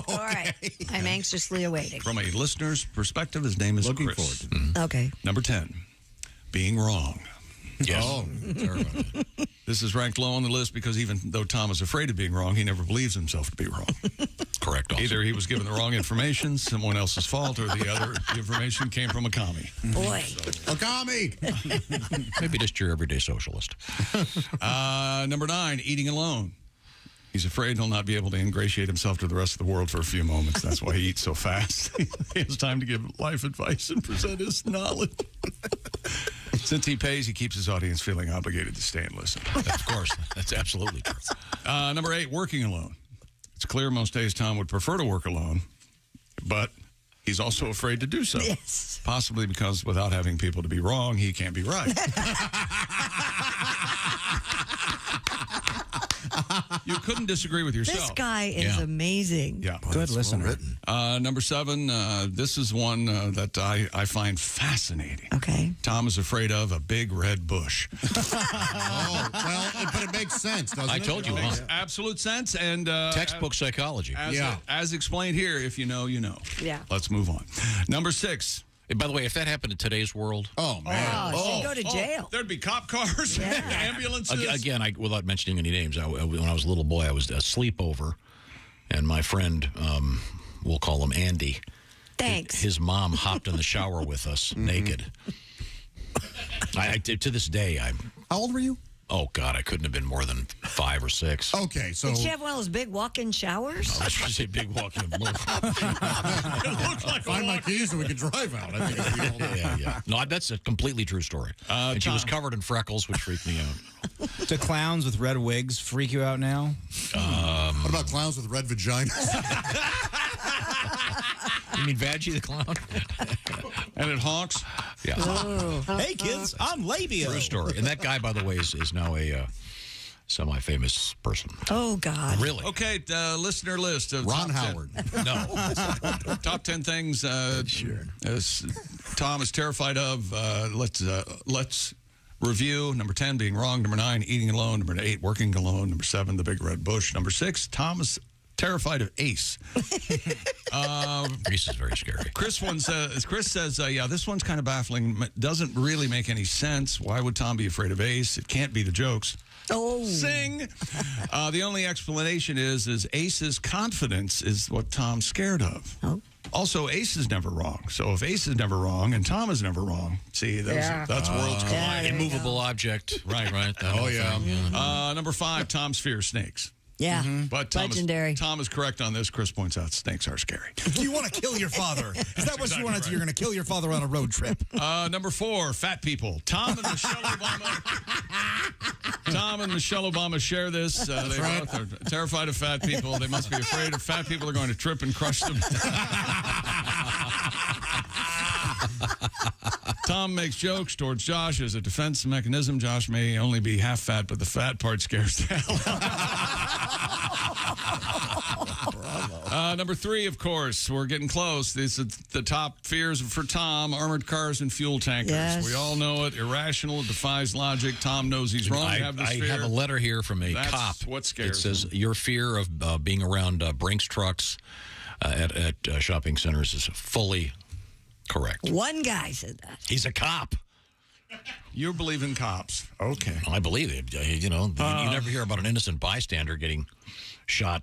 All right. I'm anxiously awaiting.
From a listener's perspective, his name is
Looking
Chris.
forward to it.
Okay.
Number 10, being wrong.
Yes.
Oh,
This is ranked low on the list because even though Tom is afraid of being wrong, he never believes himself to be wrong.
Correct. Also.
Either he was given the wrong information, someone else's fault, or the information came from a commie.
Boy.
a commie.
Maybe just your everyday socialist.
Number 9, eating alone. He's afraid he'll not be able to ingratiate himself to the rest of the world for a few moments. That's why he eats so fast. He has time to give life advice and present his knowledge. Since he pays, he keeps his audience feeling obligated to stay and listen.
Of course. That's absolutely true.
Number 8, working alone. It's clear most days Tom would prefer to work alone, but he's also afraid to do so.
Yes.
Possibly because without having people to be wrong, he can't be right. You couldn't disagree with yourself.
This guy is amazing.
Yeah.
Good listener.
Number 7, this is one that I find fascinating.
Okay.
Tom is afraid of a big red bush.
Oh, well, but it makes sense, doesn't it?
I told you.
It makes absolute sense. And
textbook psychology.
As explained here, if you know, you know.
Yeah.
Let's move on. Number 6.
Hey, by the way, if that happened in today's world...
Oh, man.
She'd go to jail.
There'd be cop cars, ambulances.
Again, without mentioning any names, when I was a little boy, I was a sleepover, and my friend, we'll call him Andy.
Thanks.
His mom hopped in the shower with us naked. To this day,
How old were you?
Oh, God, I couldn't have been more than 5 or 6.
Okay, so...
Did she have one of those big walk-in showers?
I was going to say big walk-in.
Find my keys so we can drive out. I think
Yeah. No, that's a completely true story. And she was covered in freckles, which freaked me out.
Do clowns with red wigs freak you out now?
What about clowns with red vaginas?
You mean Vaggie the clown?
And it honks?
Yeah.
Oh. Hey, kids, I'm Labia.
True story. And that guy, by the way, is now a semi-famous person.
Oh, God.
Really?
Okay, listener list of
Ron
top
Howard.
10.
No.
Top 10 things Tom is terrified of. Let's review. Number 10, being wrong. Number 9, eating alone. Number 8, working alone. Number 7, the big red bush. Number 6, Tom is terrified of Ace.
Ace is very scary.
Chris says, yeah, this one's kind of baffling. Doesn't really make any sense. Why would Tom be afraid of Ace? It can't be the jokes.
Oh.
Sing. The only explanation is Ace's confidence is what Tom's scared of.
Oh.
Also, Ace is never wrong. So if Ace is never wrong and Tom is never wrong, see, that's worlds collide.
Immovable object. Right.
Oh, yeah.
Number 5, Tom's fear of snakes.
Yeah.
But
Legendary.
Tom is correct on this. Chris points out snakes are scary.
Do you want to kill your father? Is that what you want to do? You're going to kill your father on a road trip.
Number 4, fat people. Tom and Michelle Obama share this. They both are terrified of fat people. They must be afraid of fat people are going to trip and crush them. Tom makes jokes towards Josh as a defense mechanism. Josh may only be half fat, but the fat part scares the hell out. Number 3, of course, we're getting close. These are the top fears for Tom: armored cars and fuel tankers.
Yes.
We all know it. Irrational. It defies logic. Tom knows he's wrong to have this fear.
I have a letter here from a
That's
cop.
what scares
It says, your fear of being around Brinks trucks at shopping centers is fully correct.
One guy said that.
He's a cop.
You believe in cops. Okay.
I believe it. You never hear about an innocent bystander getting shot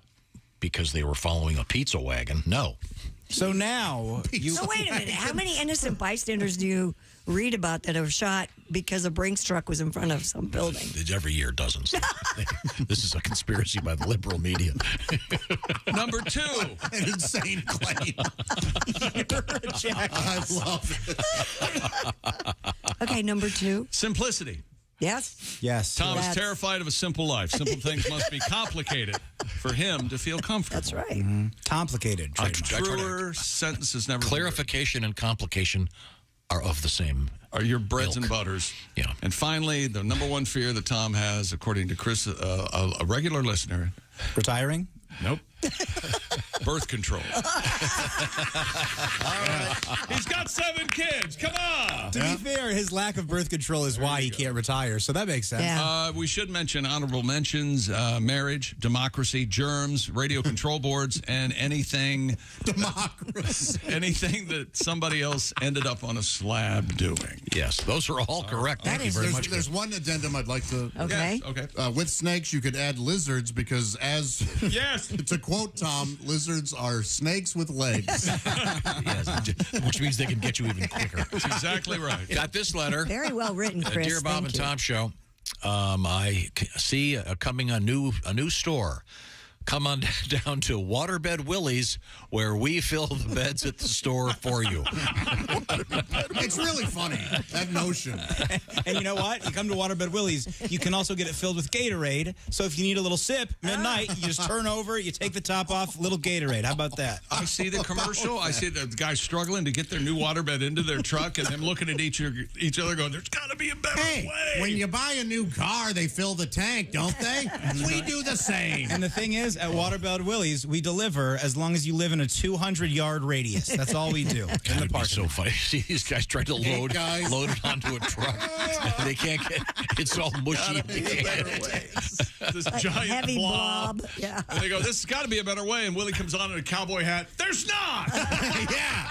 because they were following a pizza wagon. No.
So now
So wait a minute. How many innocent bystanders do you read about that are shot because a Brinks truck was in front of some building?
Every year, dozens. This is a conspiracy by the liberal media.
Number 2.
An insane claim. I love it.
Okay, number 2.
Simplicity.
Yes?
Yes.
Tom is terrified of a simple life. Simple things must be complicated for him to feel comfortable.
That's right.
Complicated.
A truer sentence is never
Clarification and complication are of the same.
Are your breads and butters.
Yeah.
And finally, the number one fear that Tom has, according to Chris, a regular listener.
Retiring?
Nope. Birth control. All right. He's got 7 kids. Come on.
To be fair, his lack of birth control is why he can't retire, so that makes sense.
We should mention honorable mentions, marriage, democracy, germs, radio control boards, and anything...
Democracy.
Anything that somebody else ended up on a slab doing.
Yes, those are all correct. Thank you very much.
There's one addendum I'd like to...
Okay.
Okay.
With snakes, you could add lizards because as...
Yes.
To quote Tom, lizards are snakes with legs.
Yes, which means they can get you even quicker.
That's exactly right.
Got this letter.
Very well written, Chris.
Dear Bob
Thank
and
you.
Tom Show, I see coming a new store. Come on down to Waterbed Willie's, where we fill the beds at the store for you.
It's really funny, that notion.
And you know what? You come to Waterbed Willie's, you can also get it filled with Gatorade. So if you need a little sip, midnight, you just turn over, you take the top off, little Gatorade. How about that?
I see the commercial. I see the guys struggling to get their new waterbed into their truck and them looking at each other going, there's got to be a better way.
When you buy a new car, they fill the tank, don't they? We do the same.
And the thing is, at Waterbed Willie's, we deliver as long as you live in a 200-yard radius. That's all we do.
God, it'd be so funny. See these guys trying to load it onto a truck. They can't get it's all mushy.
This giant
heavy
blob.
Yeah.
And they go, this has got to be a better way. And Willie comes on in a cowboy hat. There's not.
Yeah.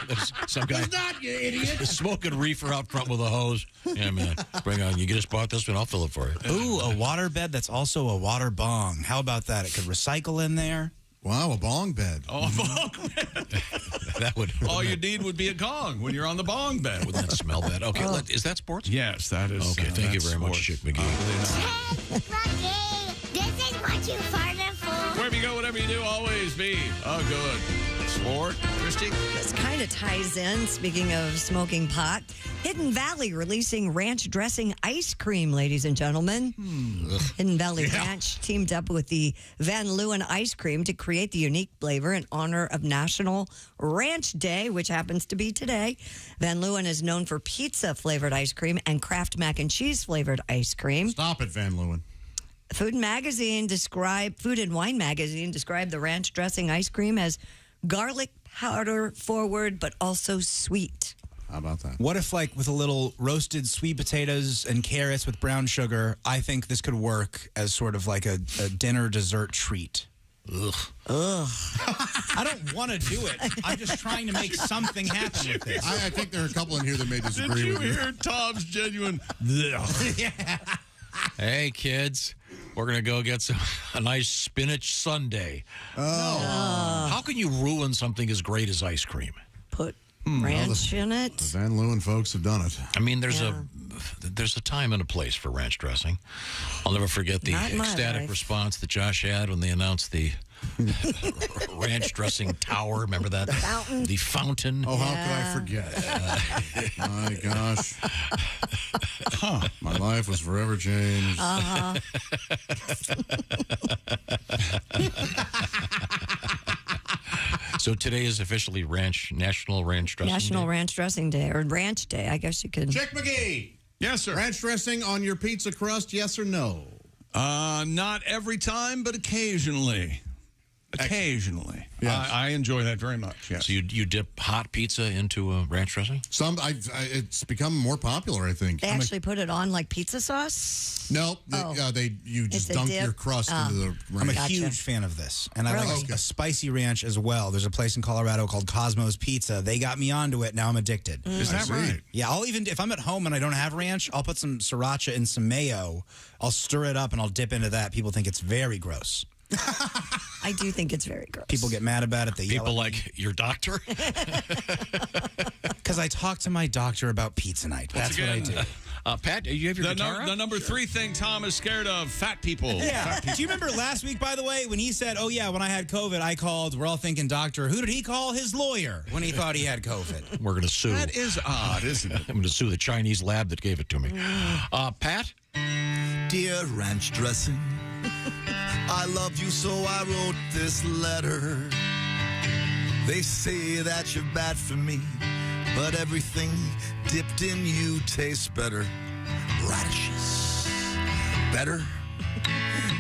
There's some guy
There's not, you idiot.
smoking reefer out front with a hose. Yeah, man. Bring on. You get a spot this one, I'll fill it for you.
Ooh, a waterbed that's also a water bong. How about that? It could recycle in there.
Wow, a bong bed.
Oh, a bong bed.
That would.
All you need would be a gong when you're on the bong bed.
Wouldn't that smell bad? Okay, is that sports?
Yes, that is.
Okay, thank you very much, Chick McGee.
This is what you farted for.
Wherever you go, whatever you do, always be a good sport. Christy?
This kind of ties in, speaking of smoking pot. Hidden Valley releasing ranch dressing ice cream, ladies and gentlemen. Hidden Valley Ranch teamed up with the Van Leeuwen ice cream to create the unique flavor in honor of National Ranch Day, which happens to be today. Van Leeuwen is known for pizza-flavored ice cream and Kraft mac and cheese-flavored ice cream.
Stop it, Van Leeuwen.
Food and Wine Magazine described the ranch dressing ice cream as garlic powder forward, but also sweet.
How about that?
What if, like, with a little roasted sweet potatoes and carrots with brown sugar, I think this could work as sort of like a dinner dessert treat.
Ugh.
I don't want to do it. I'm just trying to make something happen with this.
I think there are a couple in here that may disagree
Did you
with you.
hear Tom's genuine?
Hey, kids, we're going to go get a nice spinach sundae.
Oh.
How can you ruin something as great as ice cream?
Put ranch in it.
The Van Leeuwen folks have done it.
I mean, there's a time and a place for ranch dressing. I'll never forget the
Not in my
ecstatic
life.
response that Josh had when they announced the ranch dressing tower. Remember that?
The fountain.
The fountain.
Oh, how could I forget? My gosh. My life was forever changed.
So today is officially National Ranch Dressing
National
Day?
Ranch Dressing Day, or Ranch Day, I guess you could.
Chick McGee.
Yes, sir.
Ranch dressing on your pizza crust, yes or no?
Not every time, but occasionally. Occasionally.
Yes.
I enjoy that very much, yes.
So you dip hot pizza into a ranch dressing?
It's become more popular, I think.
They actually put it on like pizza sauce?
No, you
It's
just
a
dunk
dip?
your crust into the ranch.
I'm a
Gotcha.
huge fan of this. And I
Really?
like a spicy ranch as well. There's a place in Colorado called Cosmo's Pizza. They got me onto it. Now I'm addicted.
Is that right?
Yeah, I'll even, if I'm at home and I don't have ranch, I'll put some sriracha and some mayo. I'll stir it up and I'll dip into that. People think it's very gross.
I do think it's very gross.
People get mad about it. They yell
People
at me.
like your doctor?
Because I talked to my doctor about pizza night. That's what I do.
Pat, do you have your guitar out?
The number 3 thing Tom is scared of, fat people.
Yeah.
Fat people.
Do you remember last week, by the way, when he said, oh, yeah, when I had COVID, I called, we're all thinking doctor. Who did he call? His lawyer when he thought he had COVID.
We're going to sue.
That is odd, isn't it?
I'm going to sue the Chinese lab that gave it to me. Pat?
Dear ranch dressing, I love you, so I wrote this letter. They say that you're bad for me, but everything dipped in you tastes better. Radishes, better.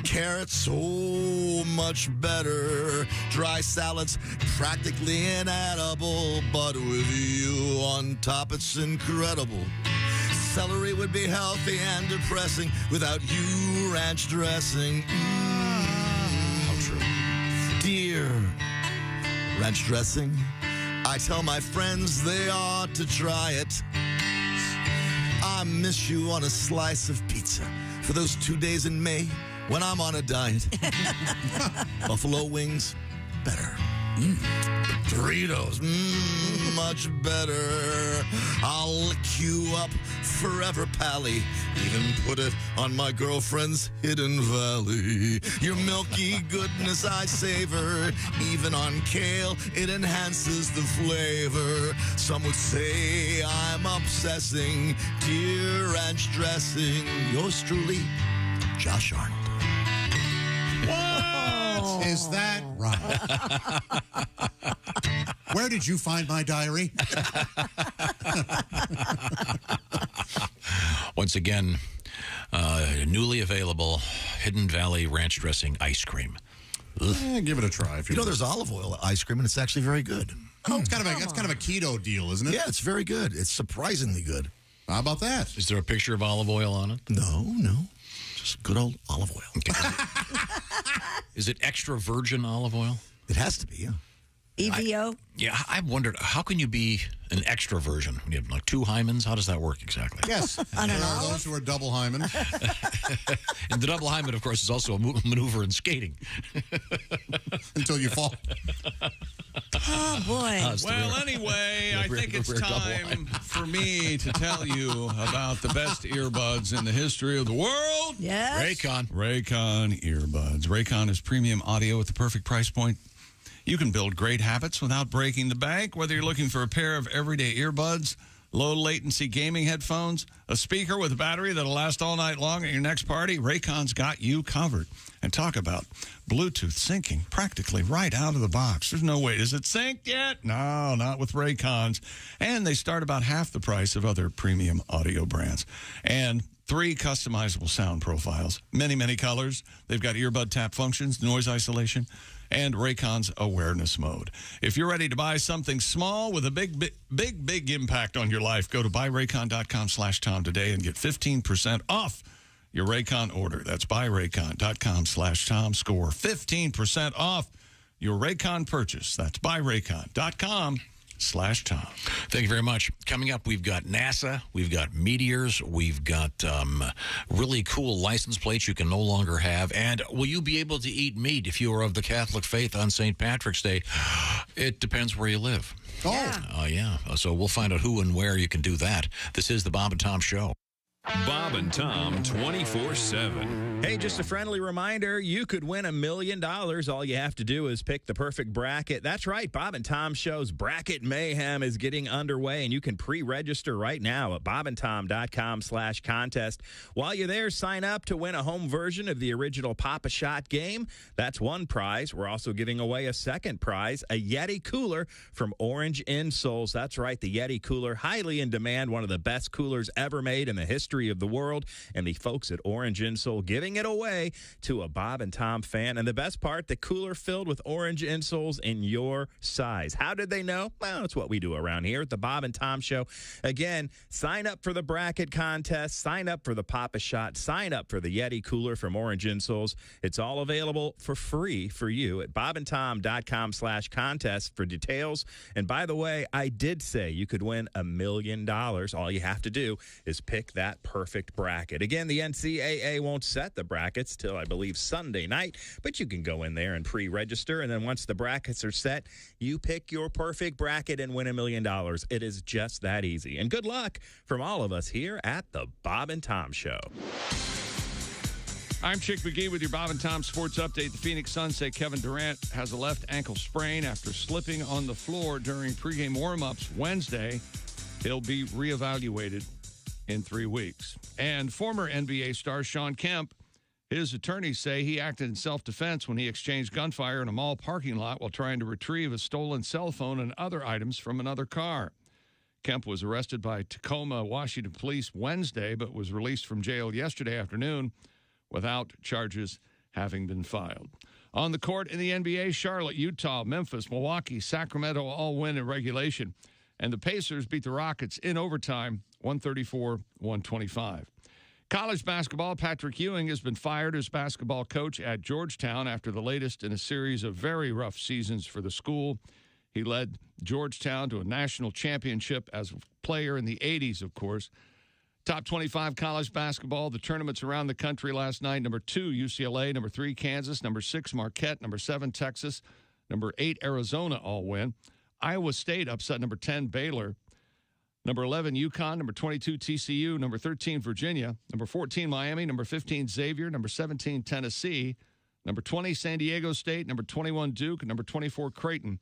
Carrots, so much better. Dry salads, practically inedible, but with you on top, it's incredible. Celery would be healthy and depressing without you ranch dressing. How true. Dear ranch dressing, I tell my friends they ought to try it. I miss you on a slice of pizza for those 2 days in May when I'm on a diet. Buffalo wings, better. Doritos, much better. I'll lick you up forever, Pally. Even put it on my girlfriend's Hidden Valley. Your milky goodness I savor. Even on kale, it enhances the flavor. Some would say I'm obsessing. Dear ranch dressing, yours truly, Josh Arnold.
What is that right? Where did you find my diary?
Once again, newly available Hidden Valley Ranch Dressing ice cream.
Give it a try. If
You know, there's olive oil ice cream, and it's actually very good.
Oh, that's kind of a keto deal, isn't it?
Yeah, it's very good. It's surprisingly good.
How about that?
Is there a picture of olive oil on it?
No. Just good old olive oil.
Okay. Is it extra virgin olive oil?
It has to be, yeah.
EVO?
I wondered, how can you be an extra virgin? You have like two hymens? How does that work exactly?
Yes. There are those who are double hymen.
And the double hymen, of course, is also a maneuver in skating.
Until you fall.
Oh, boy.
Well, anyway, I think it's time for me to tell you about the best earbuds in the history of the world.
Yes.
Raycon earbuds. Raycon is premium audio at the perfect price point. You can build great habits without breaking the bank, whether you're looking for a pair of everyday earbuds, low-latency gaming headphones, a speaker with a battery that'll last all night long at your next party. Raycon's got you covered. And talk about Bluetooth syncing practically right out of the box. There's no way. Is it synced yet? No, not with Raycons. And they start about half the price of other premium audio brands. And 3 customizable sound profiles, many colors. They've got earbud tap functions, noise isolation, and Raycon's awareness mode. If you're ready to buy something small with a big impact on your life, go to buyraycon.com/Tom today and get 15% off your Raycon order. That's buyraycon.com/Tom. Score 15% off your Raycon purchase. That's buyraycon.com/Tom.
Thank you very much. Coming up, we've got NASA, we've got meteors, we've got really cool license plates you can no longer have. And will you be able to eat meat if you are of the Catholic faith on St. Patrick's Day? It depends where you live. Yeah. So we'll find out who and where you can do that. This is the Bob and Tom Show.
Bob and Tom 24/7.
Hey, just a friendly reminder, you could win $1 million. All you have to do is pick the perfect bracket. That's right, Bob and Tom Show's Bracket Mayhem is getting underway, and you can pre-register right now at bobandtom.com/contest. While you're there, sign up to win a home version of the original Pop-A-Shot game. That's one prize. We're also giving away a second prize, a Yeti cooler from Orange Insoles. That's right, the Yeti cooler, highly in demand, one of the best coolers ever made in the history of the world, and the folks at Orange Insole giving it away to a Bob and Tom fan. And the best part, the cooler filled with orange insoles in your size. How did they know? Well, that's what we do around here at the Bob and Tom Show. Again, sign up for the bracket contest, sign up for the Pop-A-Shot, sign up for the Yeti cooler from Orange Insoles. It's all available for free for you at bobandtom.com/contest for details. And by the way, I did say you could win $1 million. All you have to do is pick that perfect bracket. Again, the NCAA won't set the brackets till, I believe, Sunday night, but you can go in there and pre-register, and then once the brackets are set, you pick your perfect bracket and win $1 million. It is just that easy. And good luck from all of us here at the Bob and Tom Show.
I'm Chick McGee with your Bob and Tom Sports Update. The Phoenix Suns say Kevin Durant has a left ankle sprain after slipping on the floor during pregame warm-ups Wednesday. He'll be reevaluated in 3 weeks. And former NBA star Shawn Kemp, his attorneys say he acted in self-defense when he exchanged gunfire in a mall parking lot while trying to retrieve a stolen cell phone and other items from another car. Kemp was arrested by Tacoma, Washington police Wednesday, but was released from jail yesterday afternoon without charges having been filed. On the court in the NBA, Charlotte, Utah, Memphis, Milwaukee, Sacramento all win in regulation. And the Pacers beat the Rockets in overtime, 134-125. College basketball, Patrick Ewing has been fired as basketball coach at Georgetown after the latest in a series of very rough seasons for the school. He led Georgetown to a national championship as a player in the 80s, of course. Top 25 college basketball, the tournaments around the country last night. Number 2, UCLA. Number 3, Kansas. Number 6, Marquette. Number 7, Texas. Number 8, Arizona all win. Iowa State upset number 10, Baylor. Number 11, UConn. Number 22, TCU. Number 13, Virginia. Number 14, Miami. Number 15, Xavier. Number 17, Tennessee. Number 20, San Diego State. Number 21, Duke. And number 24, Creighton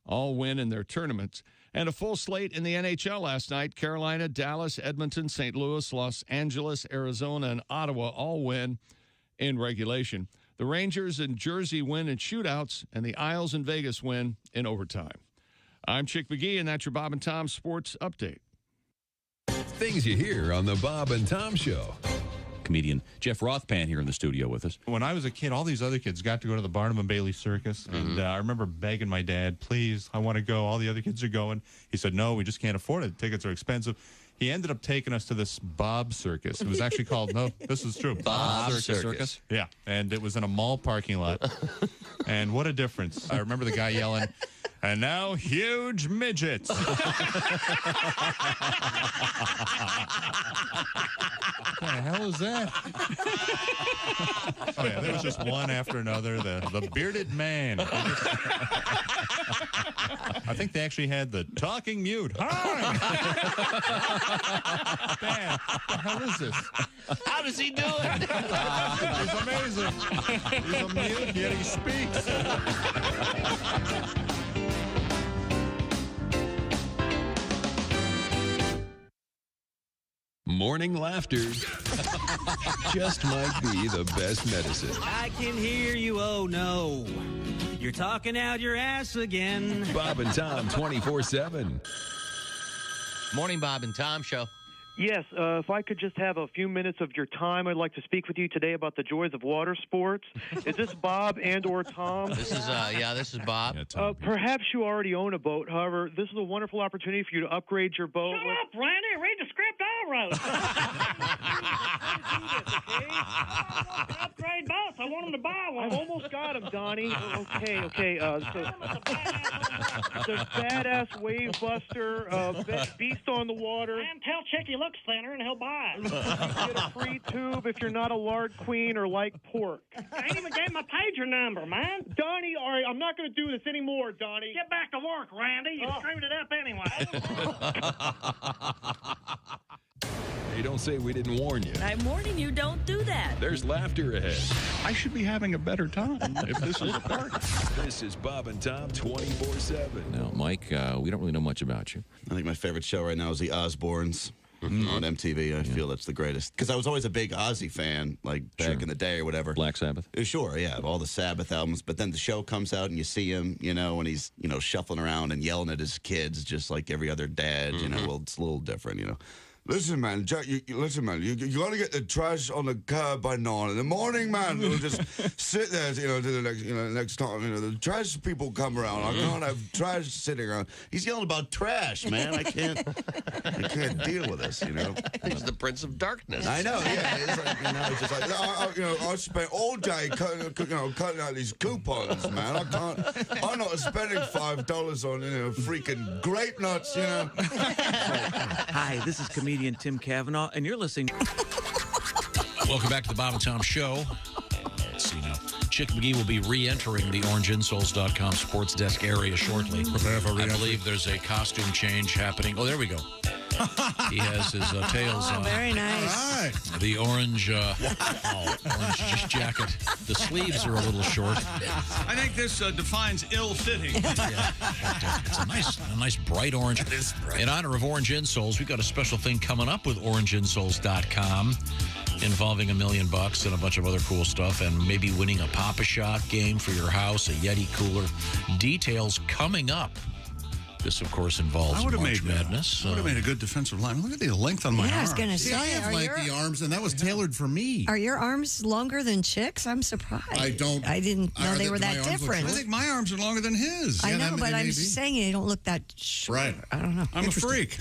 all win in their tournaments. And a full slate in the NHL last night. Carolina, Dallas, Edmonton, St. Louis, Los Angeles, Arizona, and Ottawa all win in regulation. The Rangers and Jersey win in shootouts, and the Isles and Vegas win in overtime. I'm Chick McGee, and that's your Bob and Tom Sports Update.
Things you hear on the Bob and Tom Show.
Comedian Jeff Rothpan here in the studio with us.
When I was a kid, all these other kids got to go to the Barnum and Bailey Circus, and I remember begging my dad, please, I want to go. All the other kids are going. He said, no, we just can't afford it. Tickets are expensive. He ended up taking us to this Bob Circus. It was actually called, no, this is true.
Bob Circus.
Yeah, and it was in a mall parking lot. And what a difference. I remember the guy yelling, and now huge midgets. What the hell is that? Oh, yeah, there was just one after another. The bearded man. I think they actually had the talking mute. Hi! Man, what the hell is this?
How does he do it?
He's amazing. He's a mute, yet he speaks.
Morning laughter just might be the best medicine.
I can hear you, oh no. You're talking out your ass again.
Bob and Tom 24/7.
Morning, Bob and Tom Show.
Yes, if I could just have a few minutes of your time, I'd like to speak with you today about the joys of water sports. Is this Bob and or Tom?
This is Bob.
Yeah, perhaps you already own a boat. However, this is a wonderful opportunity for you to upgrade your boat.
Shut up, Randy. Read the script I wrote. Upgrade boats. I want them to buy one.
I've almost got him, Donnie. Okay. So the badass wave buster, beast on the water.
And tell Chick he looks thinner and he'll buy it.
You get a free tube if you're not a lard queen or like pork.
I ain't even gave my pager number, man.
Donnie, all right, I'm not going to do this anymore, Donnie.
Get back to work, Randy. You screwed it up anyway.
Hey, don't say we didn't warn you.
I'm warning you, don't do that.
There's laughter ahead.
I should be having a better time if this is a party.
This is Bob and Tom 24/7.
Now, Mike, we don't really know much about you.
I think my favorite show right now is The Osbournes on MTV. I feel that's the greatest. Because I was always a big Ozzy fan, like back in the day or whatever.
Black Sabbath?
Sure, yeah, all the Sabbath albums. But then the show comes out and you see him, when he's, shuffling around and yelling at his kids just like every other dad, well, it's a little different, Listen, man, Jack, you got to get the trash on the curb by 9 in the morning, man. We'll just sit there, to the next time, the trash people come around. I can't have trash sitting around. He's yelling about trash, man. I can't deal with this,
He's the Prince of Darkness.
I know, yeah. It's like, it's just like, I spent all day cutting out these coupons, man. I'm not spending $5 on, freaking grape nuts,
Hi, this is comedian Tim Cavanaugh, and you're listening.
Welcome back to the Bob and Tom Show. Let's see now. Chick McGee will be re-entering the orangeinsoles.com sports desk area shortly. I believe there's a costume change happening. Oh, there we go. He has his tails on.
Very nice.
The orange jacket. The sleeves are a little short.
I think this defines ill-fitting.
Yeah, it's a nice bright orange.
It is bright.
In honor of Orange Insoles, we've got a special thing coming up with orangeinsoles.com involving $1 million and a bunch of other cool stuff, and maybe winning a Papa Shot game for your house, a Yeti cooler. Details coming up. This, of course, involves March Madness.
I would have made a good defensive line. Look at the length on my
Yeah, I was
arm.
gonna
See,
say,
I have like the arms, and that was tailored for me.
Are your arms longer than chicks? I'm surprised. I didn't know they were that different.
I think my arms are longer than his.
I know, but I'm just saying they don't look that short.
Right.
I don't know.
I'm a freak.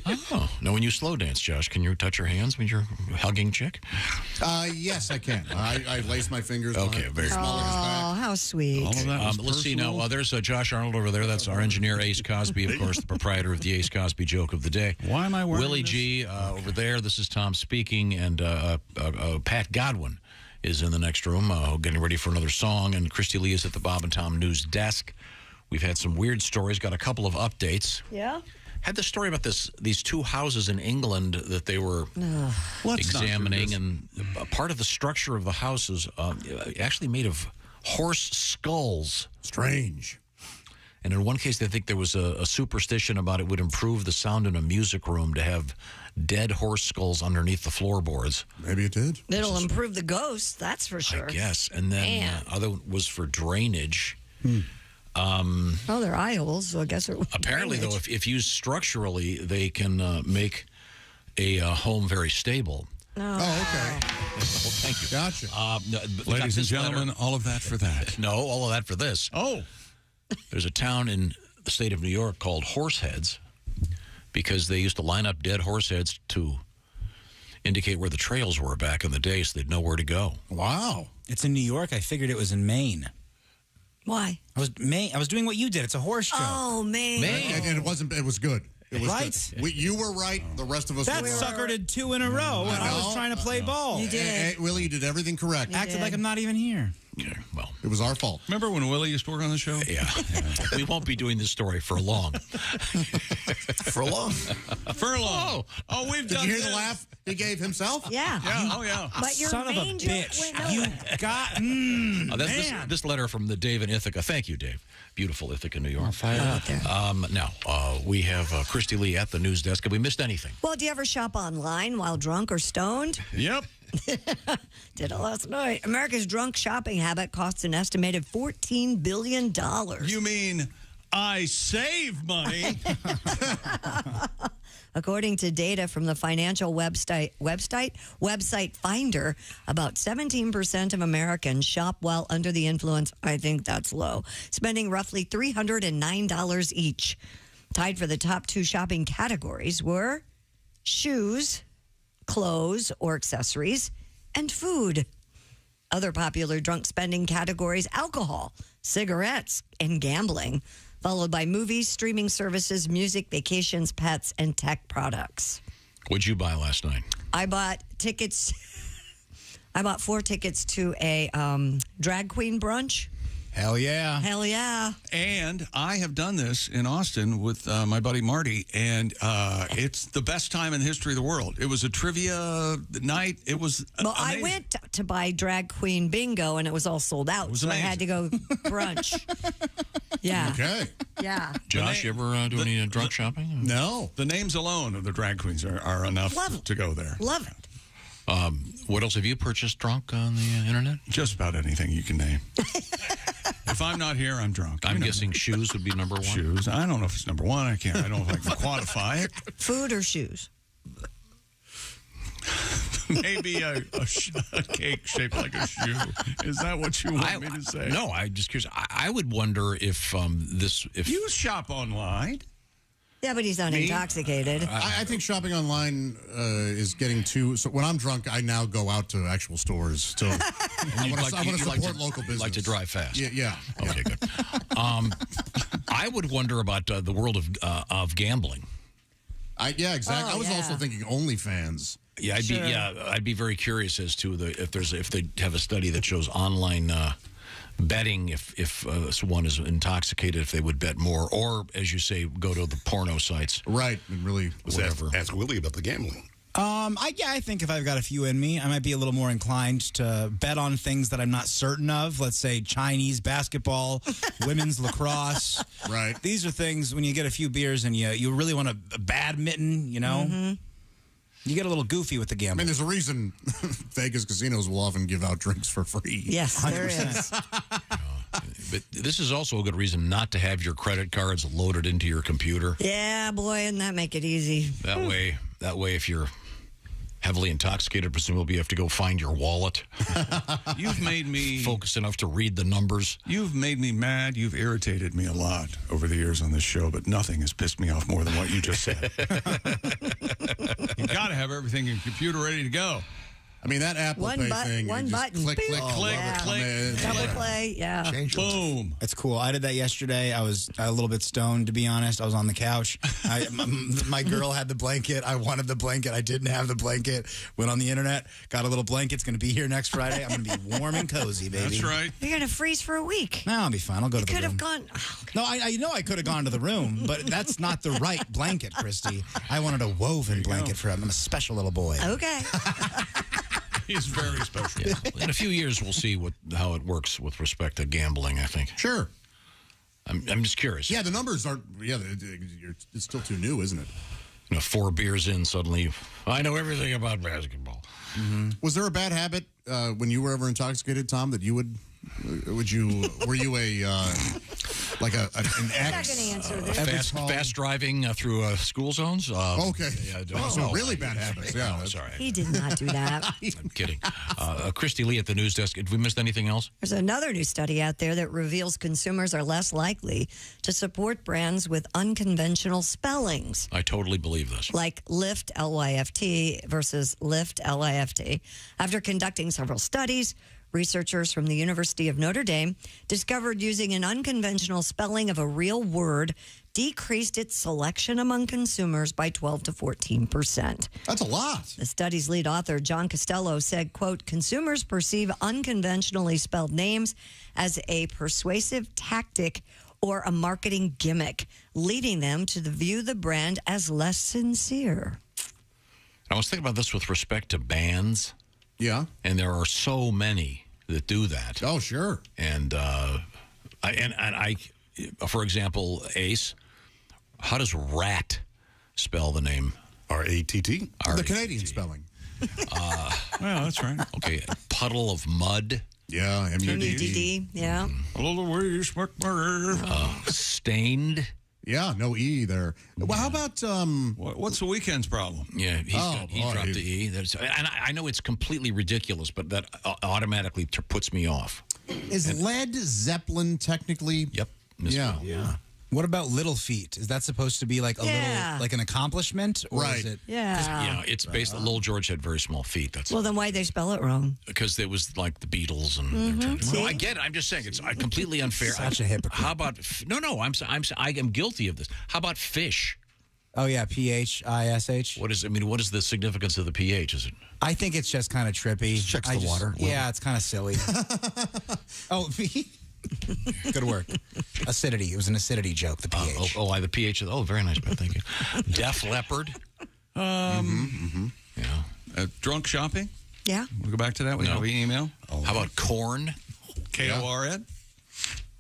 Oh. Now, when you slow dance, Josh, can you touch your hands when you're hugging chick?
Yes, I can. I lace my fingers.
Okay, very good.
Oh, how sweet.
All of that was
let's see now. There's Josh Arnold over there. That's our engineer, Ace Cosby, of course, the proprietor of the Ace Cosby joke of the day.
Why am I wearing
Willie G over there. This is Tom speaking, and Pat Godwin is in the next room getting ready for another song, and Christy Lee is at the Bob and Tom News desk. We've had some weird stories, got a couple of updates.
Yeah?
Had the story about these two houses in England that they were examining, and part of the structure of the houses actually made of horse skulls.
Strange.
And in one case, they think there was a superstition about it would improve the sound in a music room to have dead horse skulls underneath the floorboards.
Maybe it did.
It'll improve the ghosts, that's for sure.
I guess. And then other was for drainage.
They're eye holes, so I guess it
apparently, though, if used structurally, they can make a home very stable.
Oh, okay.
Well, thank you.
Gotcha.
Ladies and gentlemen, all of that for that.
No, all of that for this.
Oh.
There's a town in the state of New York called Horseheads because they used to line up dead horse heads to indicate where the trails were back in the day so they'd know where to go.
Wow. It's in New York. I figured it was in Maine.
Why?
I was doing what you did. It's a horse show.
Oh, Maine.
And it wasn't. It was good. It was
Right?
good. You were right. The rest of us
That
were.
sucker did 2 in a row when I was trying to play ball.
You did.
Willie, you did everything correct.
Acted like I'm not even here.
Okay, well,
it was our fault.
Remember when Willie used to work on the show?
Yeah. We won't be doing this story for long.
For long.
For long. Oh, we've
Did
done
you hear
this.
the laugh he gave himself?
Yeah.
Yeah, oh, yeah.
But your
Son of a
main joke
bitch.
went nowhere.
You got...
That's this letter from the Dave in Ithaca. Thank you, Dave. Beautiful Ithaca, New York. Now, we have Christy Lee at the news desk. Have we missed anything?
Well, do you ever shop online while drunk or stoned?
Yep.
Did it last night. America's drunk shopping habit costs an estimated $14 billion.
You mean I save money?
According to data from the financial website Finder, about 17% of Americans shop while under the influence. I think that's low, spending roughly $309 each. Tied for the top 2 shopping categories were shoes, clothes or accessories, and food. Other popular drunk spending categories: alcohol, cigarettes, and gambling, followed by movies, streaming services, music, vacations, pets, and tech products.
What'd you buy last night?
I bought tickets. I bought 4 tickets to a drag queen brunch.
Hell yeah.
Hell yeah.
And I have done this in Austin with my buddy Marty, and it's the best time in the history of the world. It was a trivia night. It was
Well,
amazing.
I went to buy drag queen bingo, and it was all sold out, so I had to go brunch. Yeah.
Okay.
Yeah.
Josh, you ever do any drunk shopping?
No. The names alone of the drag queens are enough to go there.
Love it.
What else have you purchased drunk on the internet?
Just about anything you can name. If I'm not here, I'm drunk.
I'm guessing shoes would be number 1.
Shoes. I don't know if it's number 1. I don't know if I can quantify it.
Food or shoes?
Maybe a cake shaped like a shoe. Is that what you want me to say?
No, I'm just curious. I would wonder if if
you shop online.
Yeah, but he's unintoxicated.
I think shopping online is getting too. So when I'm drunk, I now go out to actual stores. So I want to support local business.
Like to drive fast.
Yeah.
Okay, good. I would wonder about the world of gambling.
Yeah, exactly.
Oh,
I was also thinking OnlyFans.
Yeah, I'd be very curious as to if they have a study that shows online betting if one is intoxicated, if they would bet more, or as you say, go to the porno sites.
Right, and really
whatever.
Ask Willie about the gambling.
I think if I've got a few in me, I might be a little more inclined to bet on things that I'm not certain of. Let's say Chinese basketball, women's lacrosse.
Right.
These are things when you get a few beers and you really want a badminton, you know.
Mm-hmm.
You get a little goofy with the
I
gambling.
mean, there's a reason Vegas casinos will often give out drinks for free.
Yes, there is.
But this is also a good reason not to have your credit cards loaded into your computer.
Yeah, boy, and that make it easy.
That way, if you're heavily intoxicated, presumably you have to go find your wallet.
You've made me
focus enough to read the numbers.
You've made me mad. You've irritated me a lot over the years on this show, but nothing has pissed me off more than what you just said. You got to have everything in your computer ready to go.
I mean, that Apple Pay thing.
One
you just
button.
Click, click,
click,
click.
Double play, yeah.
Boom.
It's cool. I did that yesterday. I was a little bit stoned, to be honest. I was on the couch. My girl had the blanket. I wanted the blanket. I didn't have the blanket. Went on the internet. Got a little blanket. It's going to be here next Friday. I'm going to be warm and cozy, baby.
That's right.
You're going to freeze for a week.
No, I'll be fine. I'll go to the room.
Could have gone. Oh, okay.
No, I know I could have gone to the room, but that's not the right blanket, Christy. I wanted a woven blanket for him. I'm a special little boy.
Okay.
He's very special.
Yeah. In a few years, we'll see how it works with respect to gambling, I think.
Sure.
I'm just curious.
Yeah, the numbers aren't. Yeah, it's still too new, isn't it?
4 beers in, suddenly, I know everything about basketball.
Mm-hmm. Was there a bad habit when you were ever intoxicated, Tom, that you were you like an ex?
Fast driving through school zones?
Okay.
Yeah,
so really bad habits. Yeah.
No, sorry.
He did not do that.
I'm kidding. Christy Lee at the news desk. Did we miss anything else?
There's another new study out there that reveals consumers are less likely to support brands with unconventional spellings.
I totally believe this.
Like Lyft, L-Y-F-T versus Lyft, L-I-F-T. After conducting several studies, researchers from the University of Notre Dame discovered using an unconventional spelling of a real word decreased its selection among consumers by 12 to 14%.
That's a lot.
The study's lead author, John Costello, said, quote, consumers perceive unconventionally spelled names as a persuasive tactic or a marketing gimmick, leading them to view the brand as less sincere.
I was thinking about this with respect to bands.
Yeah.
And there are so many that do that.
Oh, sure.
And I, for example, Ace, how does rat spell the name?
R-A-T-T. The Canadian spelling.
Well, that's right.
Okay. Puddle of mud.
Yeah.
M-U-D-D. Yeah.
Stained.
Yeah, no E there. Well, how about
what's the weekend's problem?
Yeah, he dropped the E. And I know it's completely ridiculous, but that automatically puts me off.
Is Led Zeppelin technically?
Yep.
Yeah.
What about little feet? Is that supposed to be like a little, like an accomplishment? Or is it?
Yeah.
It's based. Little George had very small feet. That's
well, then why'd they spell it wrong?
Because it was like the Beatles, and well, I get it. I'm just saying it's completely unfair.
Such a hypocrite.
How about I am guilty of this. How about fish?
Oh yeah, P-H-I-S-H.
What is the significance of the PH? Is it?
I think it's just kind of trippy.
Just checks the water.
Yeah, it's kind of silly. Oh. Good work. Acidity. It was an acidity joke, the pH.
The pH. Oh, very nice, man. Thank you. Def Leppard.
Yeah. Drunk shopping?
Yeah.
We'll go back to that. We have an email.
How about corn?
K-O-R-N?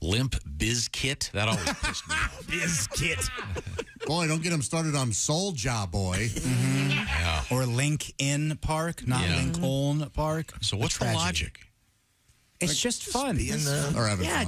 Limp Bizkit. That always pissed me off.
Bizkit.
Boy, don't get him started on Soulja Boy.
Yeah.
Or Lincoln Park, not Lincoln Park.
So what's the logic?
It's just fun.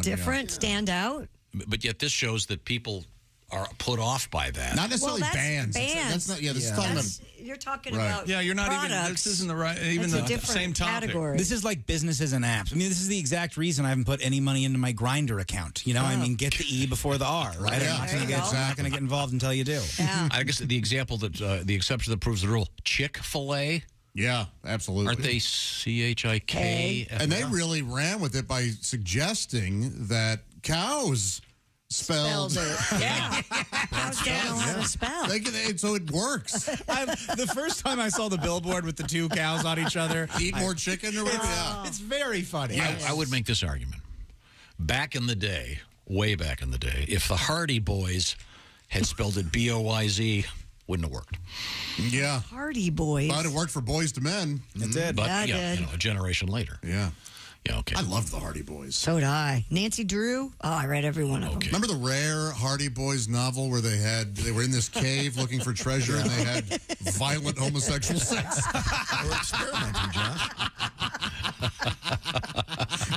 Different, stand out.
But yet this shows that people are put off by that.
Not necessarily
that's
bands. That's not. Yeah, this is talking about.
You're talking about.
Yeah, you're not
products.
even. This isn't the right. Even
That's
the
a different
same topic.
category.
This is like businesses and apps. I mean, this is the exact reason I haven't put any money into my Grindr account. You know, I mean, get the E before the R, right?
Yeah.
I'm not going to get involved until you do.
Yeah.
I guess the example that the exception that proves the rule. Chick-fil-A.
Yeah, absolutely.
Aren't they C-H-I-K?
And they really ran with it by suggesting that cows spelled.
Yeah. Cows don't know how to spell.
So it works.
The first time I saw the billboard with the two cows on each other,
eat more chicken or whatever.
It's very funny.
I would make this argument. Back in the day, way back in the day, if the Hardy Boys had spelled it B-O-Y-Z, wouldn't have worked.
Yeah.
Hardy Boys.
But it worked for Boys to Men.
It did.
But
Yeah, it did.
a generation later.
Yeah.
Yeah, okay.
I loved the Hardy Boys.
So did I. Nancy Drew. Oh, I read every one of them.
Remember the rare Hardy Boys novel where they were in this cave looking for treasure and they had violent homosexual sex?
We're experimenting, Josh.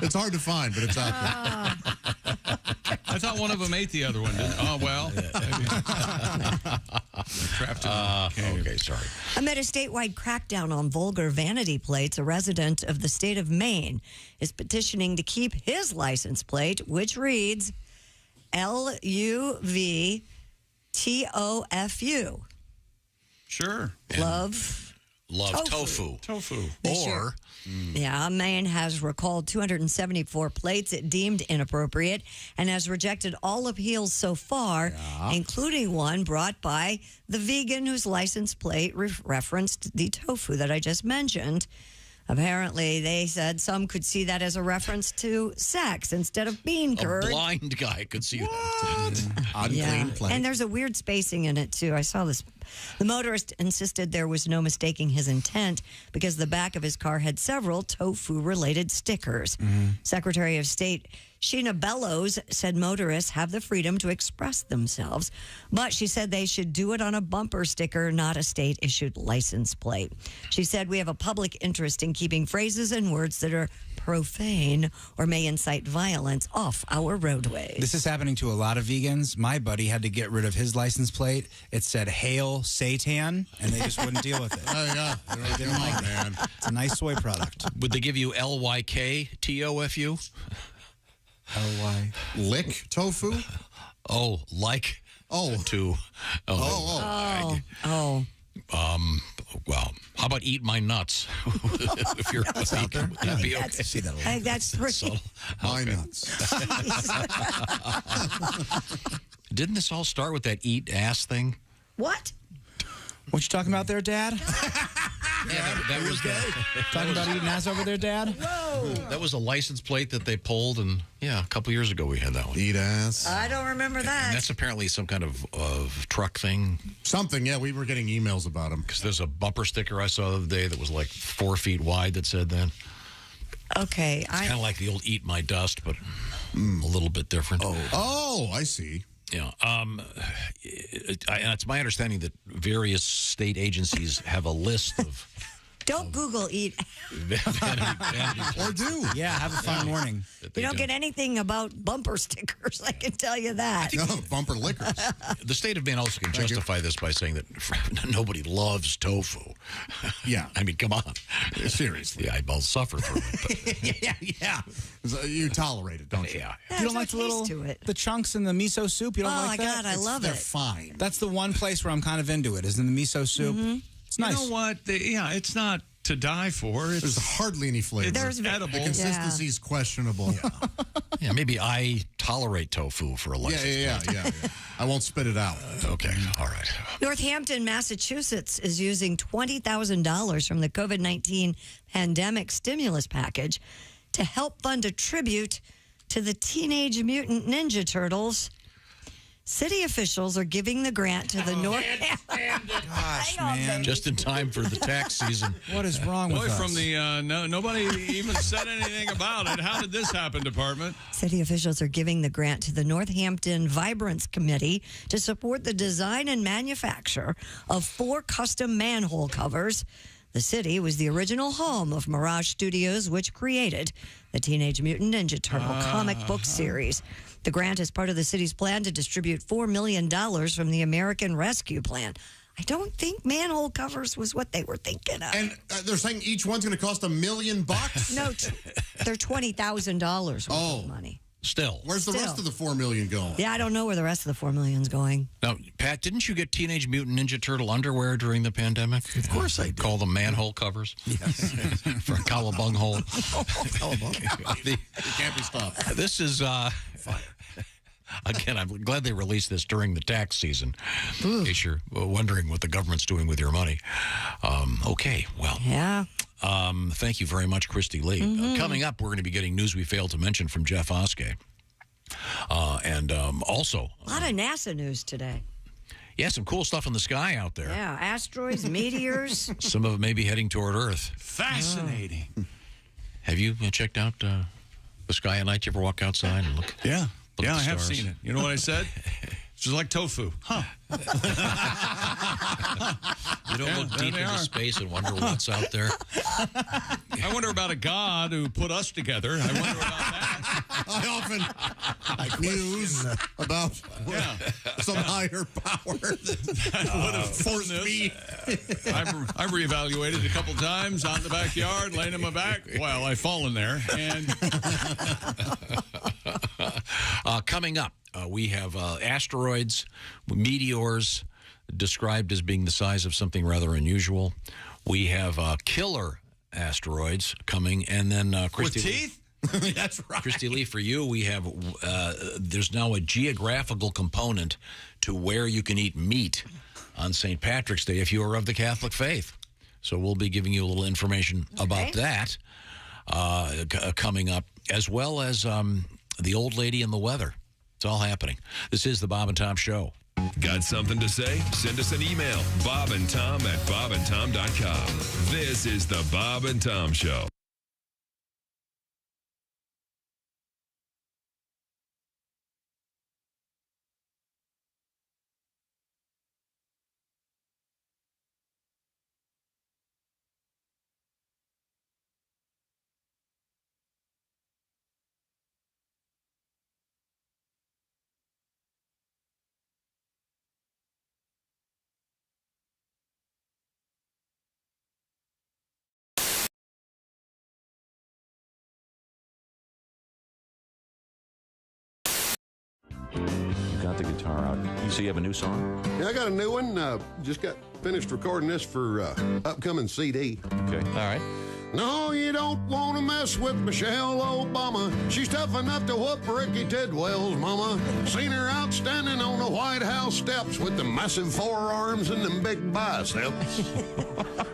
It's hard to find, but it's out there.
thought one of them ate the other one. Oh, well. Trapped in the cave.
Okay, sorry.
Amid a statewide crackdown on vulgar vanity plates, a resident of the state of Maine is petitioning to keep his license plate, which reads LUVTOFU.
Sure.
Love
tofu.
Or, Maine has recalled 274 plates it deemed inappropriate and has rejected all appeals so far, including one brought by the vegan whose license plate referenced the tofu that I just mentioned. Apparently, they said some could see that as a reference to sex instead of bean curd.
A blind guy could see that.
Unclean plate. And there's a weird spacing in it, too. I saw this. The motorist insisted there was no mistaking his intent because the back of his car had several tofu-related stickers. Secretary of State Sheena Bellows said motorists have the freedom to express themselves, but she said they should do it on a bumper sticker, not a state-issued license plate. She said we have a public interest in keeping phrases and words that are profane or may incite violence off our roadways.
This is happening to a lot of vegans. My buddy had to get rid of his license plate. It said Hail Satan, and they just wouldn't deal with it.
Oh, yeah.
They didn't like it, man. It's a nice soy product.
Would they give you LYKTOFU?
L-Y.
Lick tofu?
Oh, like to. Well, how about eat my nuts? If you're a vegan, would that be okay?
I think that's pretty.
My nuts.
Didn't this all start with that eat ass thing?
What?
What you talking about there, Dad?
That was
talking about eating ass over there, Dad?
Whoa.
That was a license plate that they pulled, and a couple years ago we had that one.
Eat ass.
I don't remember that.
And that's apparently some kind of truck thing.
Something, yeah. We were getting emails about them.
Because there's a bumper sticker I saw the other day that was like 4 feet wide that said that.
Okay.
It's kind of like the old Eat My Dust, but a little bit different.
Oh, I see.
Yeah. It's my understanding that various state agencies have a list of...
Don't Google eat.
Or do.
Yeah, have a fun morning.
You don't get anything about bumper stickers, I can tell you that.
No, bumper lickers.
The state of Maine also can justify this by saying that nobody loves tofu.
Yeah.
I mean, come on.
Seriously.
Yeah, I'll suffer through it.
Yeah. So you tolerate it, don't you?
Yeah.
You don't like the chunks in the miso soup? You don't like that?
Oh, my God, I love it.
They're fine.
That's the one place where I'm kind of into it, is in the miso soup. It's nice.
You know what? It's not to die for.
There's hardly any flavor.
There's
edible.
The consistency's questionable.
Yeah, maybe I tolerate tofu for a license.
Yeah. I won't spit it out.
Okay, all right.
Northampton, Massachusetts is using $20,000 from the COVID-19 pandemic stimulus package to help fund a tribute to the Teenage Mutant Ninja Turtles. City officials are giving the grant to the
Gosh, man.
Just in time for the tax season.
What is wrong with us?
From the nobody even said anything about it. How did this happen, department?
City officials are giving the grant to the Northampton Vibrance Committee to support the design and manufacture of 4 custom manhole covers. The city was the original home of Mirage Studios, which created the Teenage Mutant Ninja Turtle comic book series. The grant is part of the city's plan to distribute $4 million from the American Rescue Plan. I don't think manhole covers was what they were thinking of.
And they're saying each one's going to cost $1 million?
No, they're $20,000 worth of money.
Still.
Where's the rest of the $4 million going?
Yeah, I don't know where the rest of the $4 million's going.
Now, Pat, didn't you get Teenage Mutant Ninja Turtle underwear during the pandemic?
Of course I did.
Call them manhole covers?
Yes.
For a cowabung hole.
It can't be stopped.
This is... Again, I'm glad they released this during the tax season, in case you're wondering what the government's doing with your money. Okay, well.
Yeah.
Thank you very much, Christy Lee. Coming up, we're going to be getting news we failed to mention from Jeff Oskay. And also...
A lot of NASA news today.
Yeah, some cool stuff in the sky out there.
Yeah, asteroids, meteors.
Some of it may be heading toward Earth.
Fascinating.
Have you checked out the sky at night? You ever walk outside and look?
Yeah.
Look at
I
the
have
stars?
seen it. You know what I said? It's just like tofu. Huh.
You don't look deep into space and wonder what's out there.
I wonder about a God who put us together. I wonder about that.
I often muse about some higher power that would have forced me.
I've reevaluated a couple times out in the backyard, laying on my back. Well, I've fallen there. And
coming up, we have asteroids, meteors, described as being the size of something rather unusual. We have killer asteroids coming, and then Christy.
With teeth?
That's right.
Christy Lee, for you, we have there's now a geographical component to where you can eat meat on St. Patrick's Day if you are of the Catholic faith. So we'll be giving you a little information about that coming up, as well as the old lady and the weather. It's all happening. This is the Bob and Tom Show.
Got something to say? Send us an email, bobandtom@bobandtom.com. This is the Bob and Tom Show.
You got the guitar out. You say you have a new song?
Yeah, I got a new one. Just got finished recording this for upcoming CD.
Okay. All right.
No, you don't want to mess with Michelle Obama. She's tough enough to whoop Ricky Tidwell's mama. Seen her out standing on the White House steps with the massive forearms and them big biceps.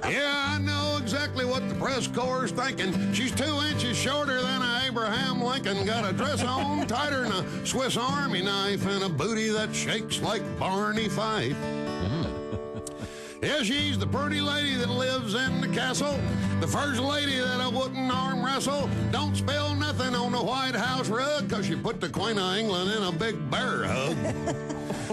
Yeah, I know exactly what the press corps is thinking. She's 2 inches shorter than a Abraham Lincoln. Got a dress on tighter than a Swiss Army knife and a booty that shakes like Barney Fife. Yeah, she's the pretty lady that lives in the castle. The first lady that I wouldn't arm wrestle. Don't spill nothing on the White House rug, 'cause she put the Queen of England in a big bear hug.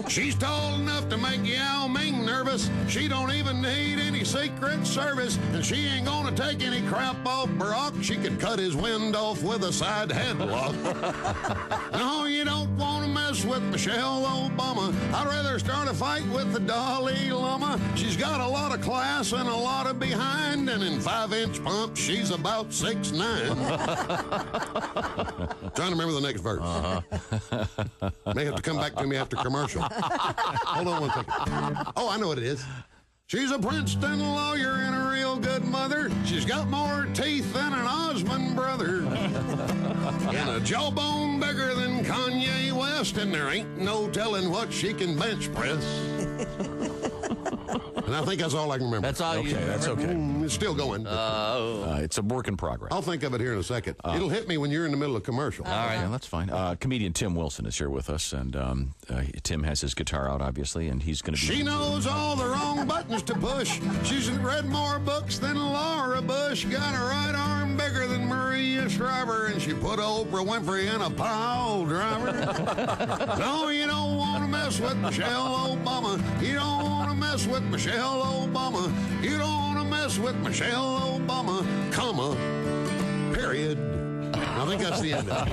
She's tall enough to make Yao Ming nervous. She don't even need any Secret Service. And she ain't gonna take any crap off Barack. She could cut his wind off with a side headlock. No, you don't want to mess with Michelle Obama. I'd rather start a fight with the Dalai Lama. She's got a lot of class and a lot of behind. And in 5-inch pumps, she's about 6'9". Trying to remember the next verse. May have to come back to me after commercial. Hold on 1 second. Oh, I know what it is. She's a Princeton lawyer and a real good mother. She's got more teeth than an Osmond brother. And a jawbone bigger than Kanye West. And there ain't no telling what she can bench press. And I think that's all I can remember.
That's all you remember?
That's okay.
It's still going.
It's a work in progress.
I'll think of it here in a second. It'll hit me when you're in the middle of commercial.
All right, yeah, that's fine. Comedian Tim Wilson is here with us, and Tim has his guitar out, obviously, and he's going to be...
She knows all the wrong buttons to push. She's read more books than Laura Bush. Got a right arm bigger than Maria Shriver, and she put Oprah Winfrey in a pile driver. No, you don't want to mess with Michelle Obama. You don't want to mess with Michelle Obama. You don't want to mess with Michelle Obama, comma, period. I think that's the end of it.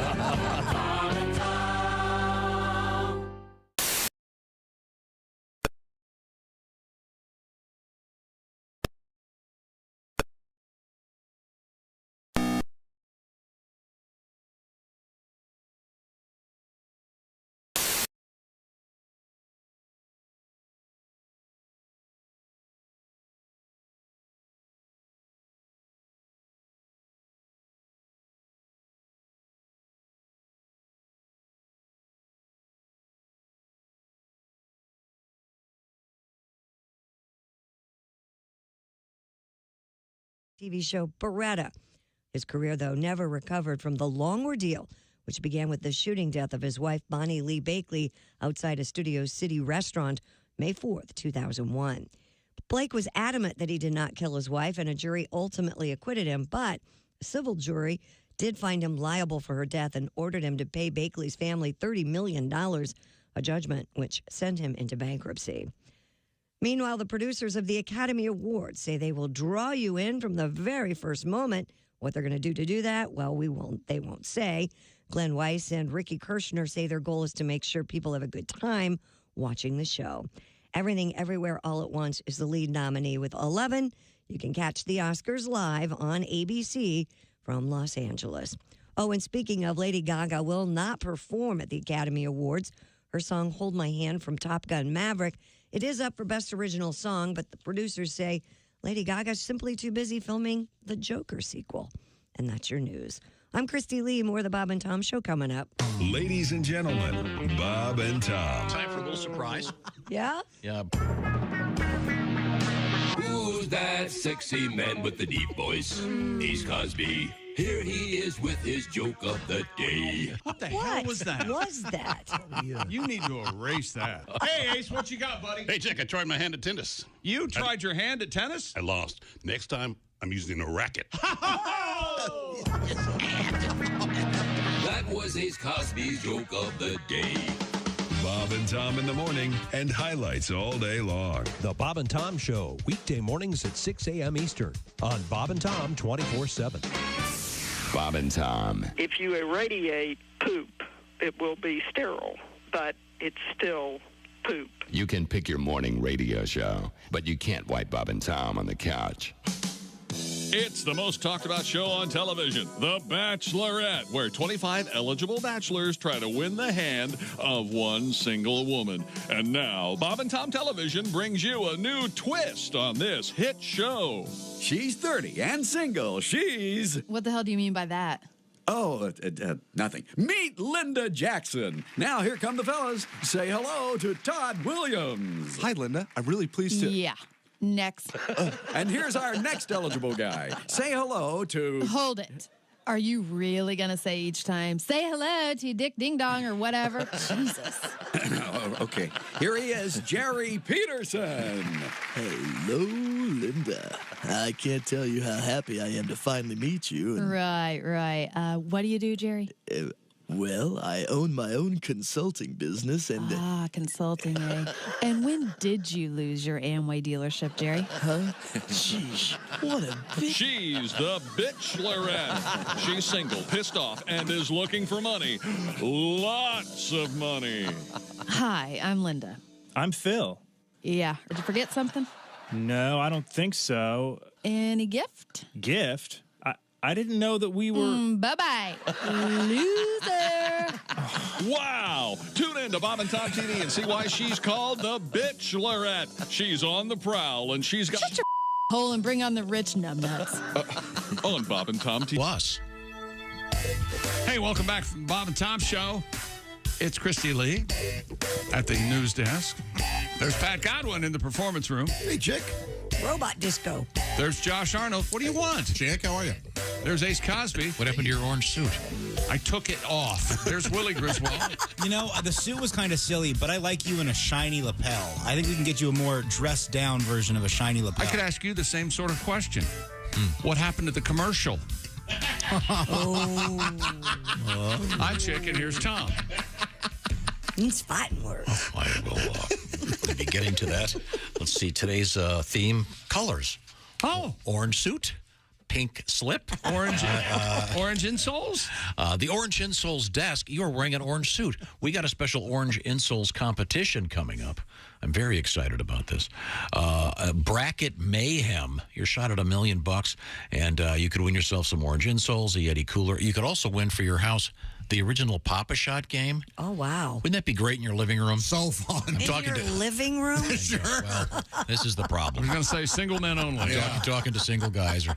TV show Beretta. His career, though, never recovered from the long ordeal, which began with the shooting death of his wife, Bonnie Lee Bakley, outside a Studio City restaurant, May 4th, 2001. Blake was adamant that he did not kill his wife, and a jury ultimately acquitted him, but a civil jury did find him liable for her death and ordered him to pay Bakley's family $30 million, a judgment which sent him into bankruptcy. Meanwhile, the producers of the Academy Awards say they will draw you in from the very first moment. What they're going to do that, well, they won't say. Glenn Weiss and Ricky Kirshner say their goal is to make sure people have a good time watching the show. Everything Everywhere All at Once is the lead nominee with 11. You can catch the Oscars live on ABC from Los Angeles. Oh, and speaking of, Lady Gaga will not perform at the Academy Awards. Her song Hold My Hand from Top Gun Maverick, it is up for Best Original Song, but the producers say Lady Gaga's simply too busy filming the Joker sequel. And that's your news. I'm Christy Lee. More of the Bob and Tom Show coming up.
Ladies and gentlemen, Bob and Tom.
Time for a little surprise.
Yeah?
Yeah.
Who's that sexy man with the deep voice? Ace Cosby. Here he is with his joke of the day.
What the hell was that?
Was that?
You need to erase that. Hey, Ace, what you got, buddy?
Hey, Chick, I tried my hand at tennis.
You tried your hand at tennis?
I lost. Next time, I'm using a racket.
That was Ace Cosby's joke of the day.
Bob and Tom in the morning and highlights all day long.
The Bob and Tom Show, weekday mornings at 6 a.m. Eastern on Bob and Tom 24/7.
Bob and Tom.
If you irradiate poop, it will be sterile, but it's still poop.
You can pick your morning radio show, but you can't wipe Bob and Tom on the couch.
It's the most talked about show on television, The Bachelorette, where 25 eligible bachelors try to win the hand of one single woman. And now, Bob and Tom Television brings you a new twist on this hit show.
She's 30 and single. She's...
What the hell do you mean by that?
Oh, nothing. Meet Linda Jackson. Now, here come the fellas. Say hello to Todd Williams.
Hi, Linda. I'm really pleased to...
Yeah. Next.
And here's our next eligible guy. Say hello to...
Hold it. Are you really going to say each time, say hello to Dick Ding Dong or whatever? Jesus.
Okay. Here he is, Jerry Peterson.
Hello, Linda. I can't tell you how happy I am to finally meet you.
Right. What do you do, Jerry?
Well, I own my own consulting business and...
consulting, eh? And when did you lose your Amway dealership, Jerry?
Huh? Sheesh, what a bitch.
She's the Bachelorette. She's single, pissed off, and is looking for money. Lots of money.
Hi, I'm Linda.
I'm Phil.
Yeah. Did you forget something?
No, I don't think so.
Any gift?
Gift? I didn't know that we were...
Bye-bye, loser.
Wow! Tune in to Bob and Tom TV and see why she's called the Bachelorette. She's on the prowl, and she's got...
Shut your hole and bring on the rich numbnuts.
On Bob and Tom TV.
Plus. Hey, welcome back from Bob and Tom Show. It's Christy Lee at the news desk. There's Pat Godwin in the performance room.
Hey, Chick.
Robot disco.
There's Josh Arnold. What do you want?
Chick, how are you?
There's Ace Cosby.
What happened to your orange suit?
I took it off. There's Willie Griswold.
You know, the suit was kind of silly, but I like you in a shiny lapel. I think we can get you a more dressed down version of a shiny lapel.
I could ask you the same sort of question. What happened to the commercial? I'm Chick, and here's Tom.
Needs fighting words.
I will be getting to that. Let's see, today's theme, colors.
Oh.
Orange suit, pink slip.
Orange insoles?
The Orange Insoles desk, you're wearing an orange suit. We got a special Orange Insoles competition coming up. I'm very excited about this. Bracket Mayhem. You're shot at $1 million, and you could win yourself some Orange Insoles, a Yeti cooler. You could also win for your house the original Papa Shot game.
Oh, wow.
Wouldn't that be great in your living room?
So fun.
I'm talking
your living room?
Sure.
Well, this is the problem.
I was going to say single men only.
I'm talking to single guys, or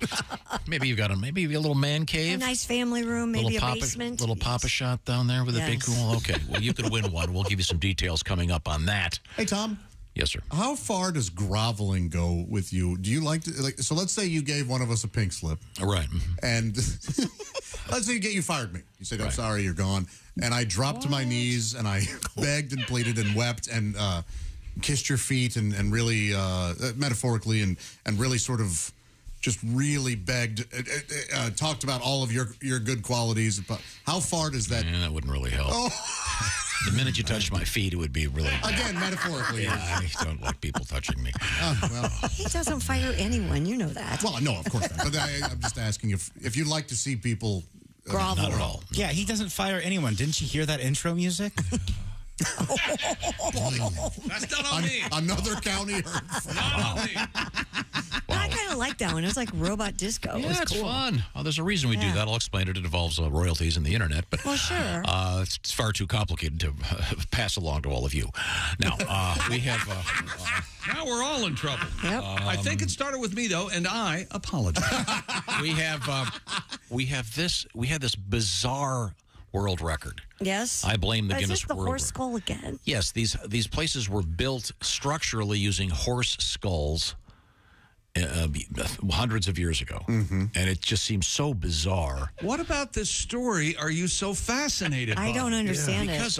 maybe you've got a little man cave,
A nice family room, maybe a basement.
Little Papa Shot down there with a big cool. Okay, well you could win one. We'll give you some details coming up on that.
Hey, Tom.
Yes, sir.
How far does groveling go with you? Do you like to, so let's say you gave one of us a pink slip.
Right.
And let's say you fired me. You said, I'm sorry, you're gone. And I dropped to my knees and I begged and pleaded and wept and kissed your feet and really, metaphorically, and really sort of just really begged, talked about all of your good qualities. But how far does that...
That wouldn't really help.
Oh.
The minute you touched my feet, it would be really...
Again, metaphorically.
Yeah, I don't like people touching me.
Well.
He doesn't fire anyone. You know that.
Well, no, of course not. But I'm just asking if you'd like to see people
Grovel.
Not at all.
Yeah, he doesn't fire anyone. Didn't you hear that intro music?
That's not on me.
Another county heard.
Not on me.
I kind of like that one. It was like robot disco. It
Yeah,
was
it's
cool.
fun. Oh, there's a reason we do
Yeah.
that. I'll explain it. It involves royalties and the internet, but
Well, sure.
it's far too complicated to pass along to all of you. Now we have.
Now we're all in trouble.
Yep.
I think it started with me though, and I apologize.
we had this bizarre world record.
Yes.
I blame the
Is
Guinness
this the
World
horse
Record.
skull again?
Yes, these places were built structurally using horse skulls hundreds of years ago, and it just seems so bizarre.
What about this story are you so fascinated by?
I don't understand it.
Because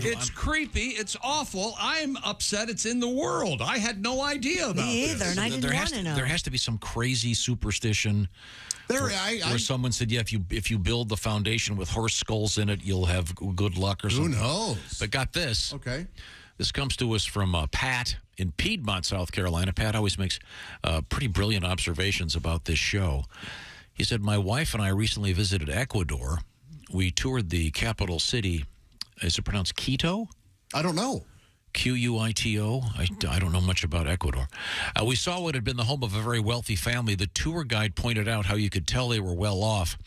it's creepy. It's awful. I'm upset it's in the world. I had no idea about
Me either,
this.
and I didn't want to know.
There has to be some crazy superstition. Where someone said, yeah, if you build the foundation with horse skulls in it, you'll have good luck or something.
Who knows?
But got this.
Okay.
This comes to us from Pat in Piedmont, South Carolina. Pat always makes pretty brilliant observations about this show. He said, my wife and I recently visited Ecuador. We toured the capital city. Is it pronounced Quito?
I don't know.
Quito. I don't know much about Ecuador. We saw what had been the home of a very wealthy family. The tour guide pointed out how you could tell they were well off.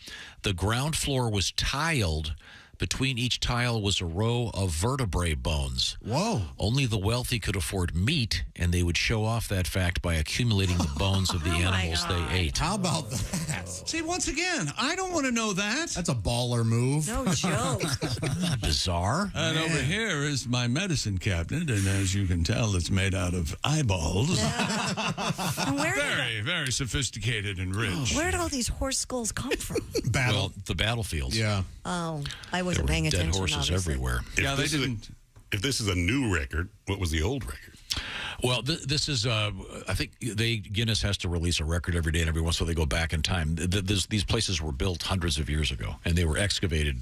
The ground floor was tiled. Between each tile was a row of vertebrae bones.
Whoa.
Only the wealthy could afford meat, and they would show off that fact by accumulating the bones of the animals they ate.
How about that?
See, once again, I don't want to know that.
That's a baller move.
No joke.
Bizarre.
And over here is my medicine cabinet, and as you can tell, it's made out of eyeballs. Very sophisticated and rich.
Where did all these horse skulls come from?
Well, the battlefields.
Yeah.
Oh, I
There
wasn't
were
paying
dead
attention.
horses
obviously.
everywhere.
If this is a new record, what was the old record?
Well, this is, I think Guinness has to release a record every day and every once in a while they go back in time. These places were built hundreds of years ago, and they were excavated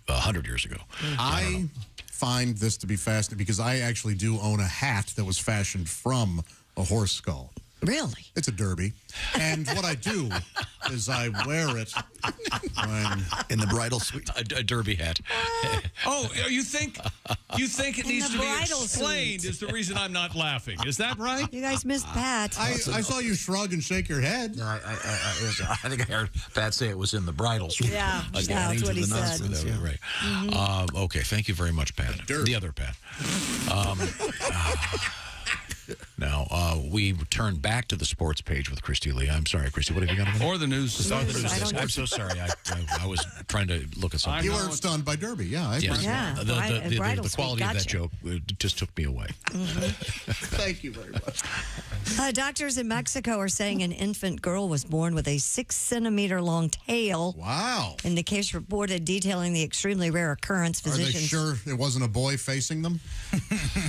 100 years ago.
I find this to be fascinating because I actually do own a hat that was fashioned from a horse skull.
Really?
It's a derby. And what I do is I wear it when
in the bridal suite.
A derby hat.
Oh, you think it needs
the
to be
bridal
explained
suite.
is the reason I'm not laughing. Is that right?
You guys missed Pat.
I saw you shrug and shake your head.
No, I think I heard Pat say it was in the bridal suite.
Yeah, that's what he said.
Right. Okay, thank you very much, Pat. The other Pat. Now, we turn back to the sports page with Christy Lee. I'm sorry, Christy, what have you got?
Or the news.
I'm so sorry. I was trying to look at something.
You were stunned by Derby, yeah.
The quality of that joke just took me away.
Thank you very much.
Doctors in Mexico are saying an infant girl was born with a 6-centimeter long tail.
Wow.
In the case reported detailing the extremely rare occurrence,
Are they
physicians
sure it wasn't a boy facing them?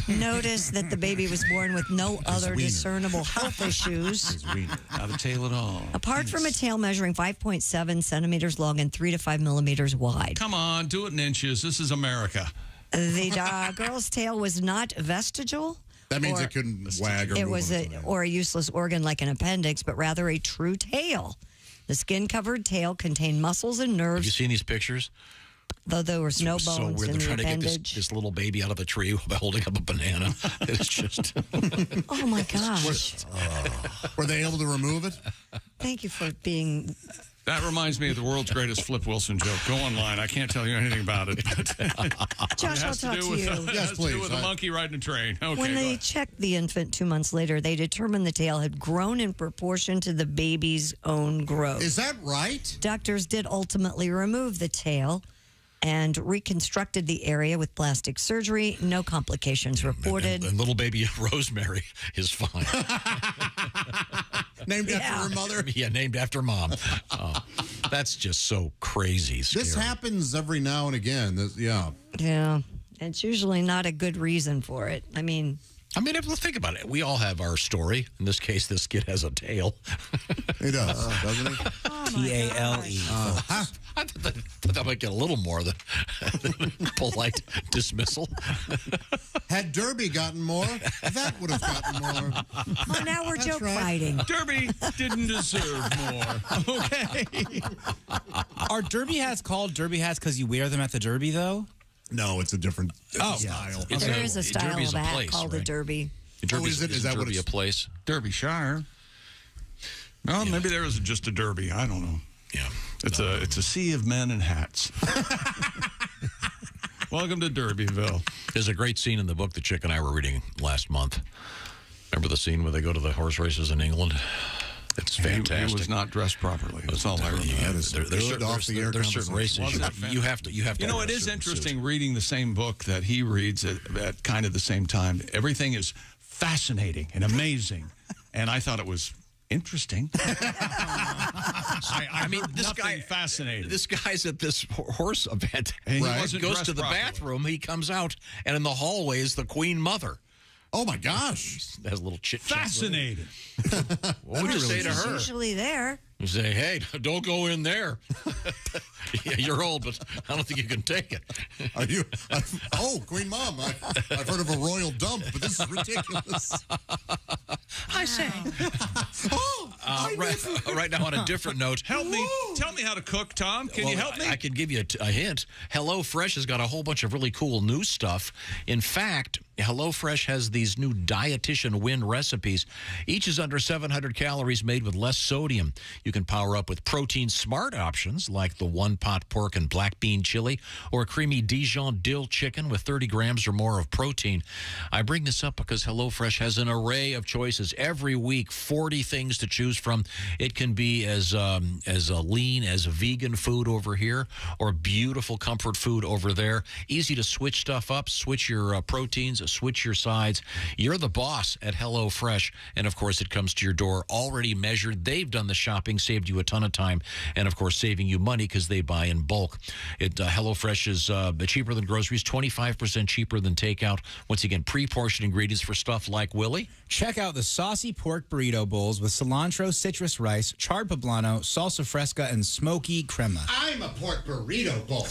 noticed that the baby was born with no other discernible health issues.
Not a tail at all.
Apart from a tail measuring 5.7 centimeters long and 3 to 5 millimeters wide.
Come on, do it in inches. This is America.
The girl's tail was not vestigial.
That means it couldn't wag or
it
move
was a useless organ like an appendix, but rather a true tail. The skin-covered tail contained muscles and nerves.
Have you seen these pictures?
Though there was no bones
so weird.
in
They're
the
trying to get
appendage.
this little baby out of a tree by holding up a banana. It's just.
Oh my gosh!
Were they able to remove it?
Thank you for being.
That reminds me of the world's greatest Flip Wilson joke. Go online. I can't tell you anything about it. But
Josh, I'll talk to you.
Yes, please. To do with a monkey riding a train. Okay,
when they checked the infant 2 months later, they determined the tail had grown in proportion to the baby's own growth.
Is that right?
Doctors did ultimately remove the tail and reconstructed the area with plastic surgery. No complications reported.
And little baby Rosemary is fine.
Named after her mother?
Yeah, named after mom. That's just so crazy. Scary.
This happens every now and again. Yeah.
It's usually not a good reason for it. I mean,
think about it. We all have our story. In this case, this kid has a tail.
He does, doesn't he?
T-A-L-E.
I thought that might get a little more than polite dismissal.
Had Derby gotten more, that would have gotten more.
Oh, now we're joke
right.
fighting.
Derby didn't deserve more. Okay.
Are derby hats called derby hats because you wear them at the derby, though?
No, it's a different style.
There is a style
Derby's
of a hat
place,
called a
right?
derby.
Derby's,
is that what
Derby
it's
a place?
Derbyshire. Well, maybe there was just a derby. I don't know.
Yeah.
It's a sea of men in hats. Welcome to Derbyville.
There's a great scene in the book that Chick and I were reading last month. Remember the scene where they go to the horse races in England? It's fantastic.
He was not dressed properly. That's all I remember.
There's certain races you have to.
You know, it is interesting reading the same book that he reads at kind of the same time. Everything is fascinating and amazing, and I thought it was interesting.
I mean, this guy
fascinating.
This guy's at this horse event.
And he
He goes to the bathroom. He comes out, and in the hallway is the Queen Mother.
Oh my gosh!
Has a little chit chat.
Fascinating.
What would you say to
She's
her?
usually there.
You say, "Hey, don't go in there. Yeah, you're old, but I don't think you can take it."
Are you? Queen Mom. I've heard of a royal dump, but this is ridiculous.
I say. Right now, on a different note,
help me. Tell me how to cook, Tom. Can you help me?
I can give you a hint. HelloFresh has got a whole bunch of really cool new stuff. In fact, HelloFresh has these new dietitian win recipes. Each is under 700 calories, made with less sodium. You can power up with protein smart options like the one-pot pork and black bean chili or a creamy Dijon dill chicken with 30 grams or more of protein. I bring this up because HelloFresh has an array of choices every week, 40 things to choose from. It can be as lean as vegan food over here or beautiful comfort food over there. Easy to switch stuff up, switch your proteins, switch your sides. You're the boss at HelloFresh, and of course it comes to your door already measured. They've done the shopping, saved you a ton of time, and of course saving you money because they buy in bulk. HelloFresh is cheaper than groceries, 25% cheaper than takeout. Once again, pre-portioned ingredients for stuff like Willie.
Check out the saucy pork burrito bowls with cilantro, citrus rice, charred poblano, salsa fresca, and smoky crema.
I'm a pork burrito bowl.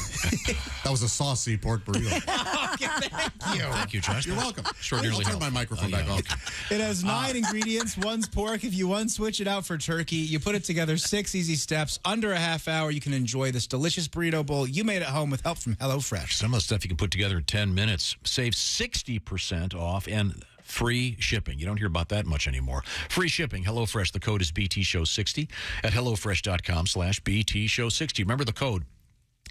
That was a saucy pork burrito.
Okay, thank you.
Thank you, Josh.
You're welcome.
Extraordinarily
I'll turn my microphone back on.
It has 9 ingredients. One's pork. If you switch it out for turkey, you put it together 6 easy steps. Under a half hour, you can enjoy this delicious burrito bowl you made at home with help from HelloFresh.
Some of the stuff you can put together in 10 minutes. Save 60% off and free shipping. You don't hear about that much anymore. Free shipping. HelloFresh. The code is BTShow60 at HelloFresh.com/BTShow60. Remember the code.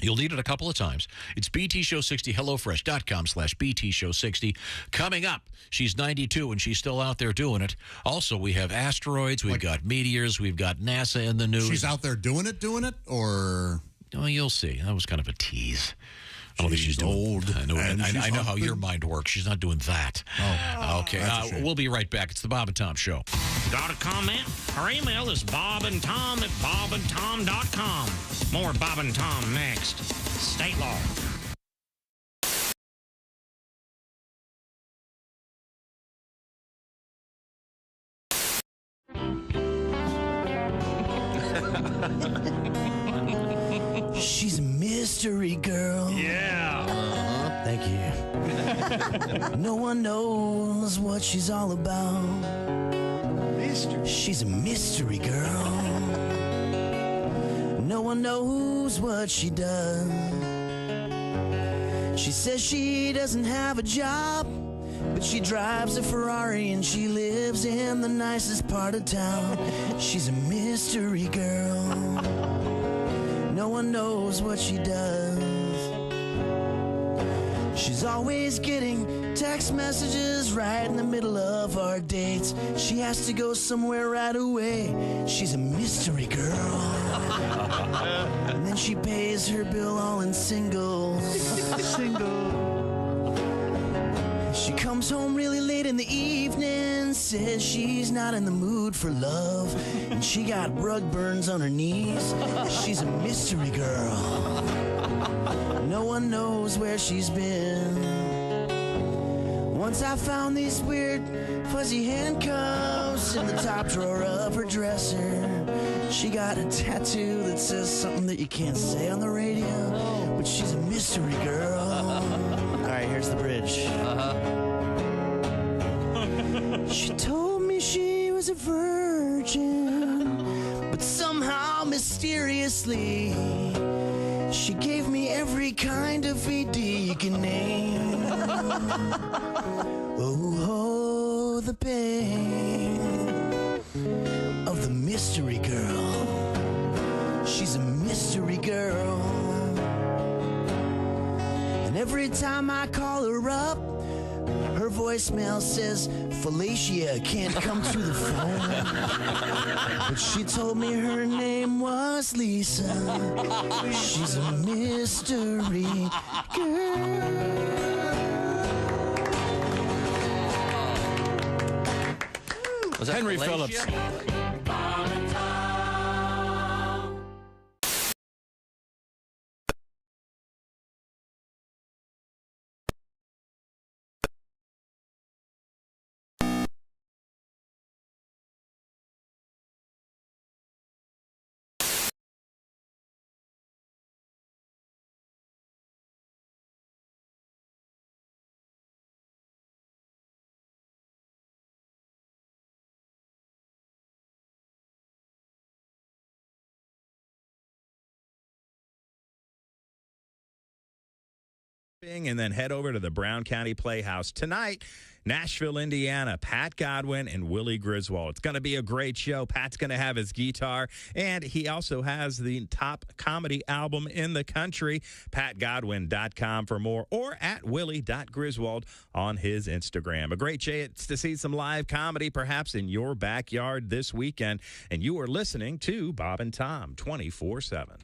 You'll need it a couple of times. It's BTShow60, HelloFresh.com/BTShow60. Coming up, she's 92 and she's still out there doing it. Also, we have asteroids, we've got meteors, we've got NASA in the news.
She's out there doing it, or?
Oh, you'll see. That was kind of a tease. I don't think she's old. I know how your mind works. She's not doing that. Oh, okay. We'll be right back. It's the Bob and Tom Show.
Got a comment? Our email is bobandtom@bobandtom.com. More Bob and Tom next. State law.
She's a mystery girl.
Yeah.
Thank you. No one knows what she's all about. She's a mystery girl. No one knows what she does. She says she doesn't have a job, but she drives a Ferrari and she lives in the nicest part of town. She's a mystery girl. No one knows what she does. She's always getting text messages right in the middle of our dates. She has to go somewhere right away. She's a mystery girl. And then she pays her bill all in singles. She comes home really late in the evening, says she's not in the mood for love, and she got rug burns on her knees. She's a mystery girl. No one knows where she's been. Once I found these weird fuzzy handcuffs in the top drawer of her dresser. She got a tattoo that says something that you can't say on the radio, but she's a mystery girl. All right, here's the bridge. She told me she was a virgin, but somehow mysteriously She gave me every kind of VD you can name. Oh, the pain of the mystery girl. She's a mystery girl. And every time I call her up, her voicemail says Felicia can't come to the phone. But she told me her name was Lisa. She's a mystery girl.
Was that
Henry
Felicia?
Phillips.
And then head over to the Brown County Playhouse tonight, Nashville, Indiana. Pat Godwin and Willie Griswold. It's going to be a great show. Pat's going to have his guitar, and he also has the top comedy album in the country. PatGodwin.com for more, or at Willie.Griswold on his Instagram. A great chance to see some live comedy, perhaps in your backyard this weekend. And you are listening to Bob and Tom 24/7.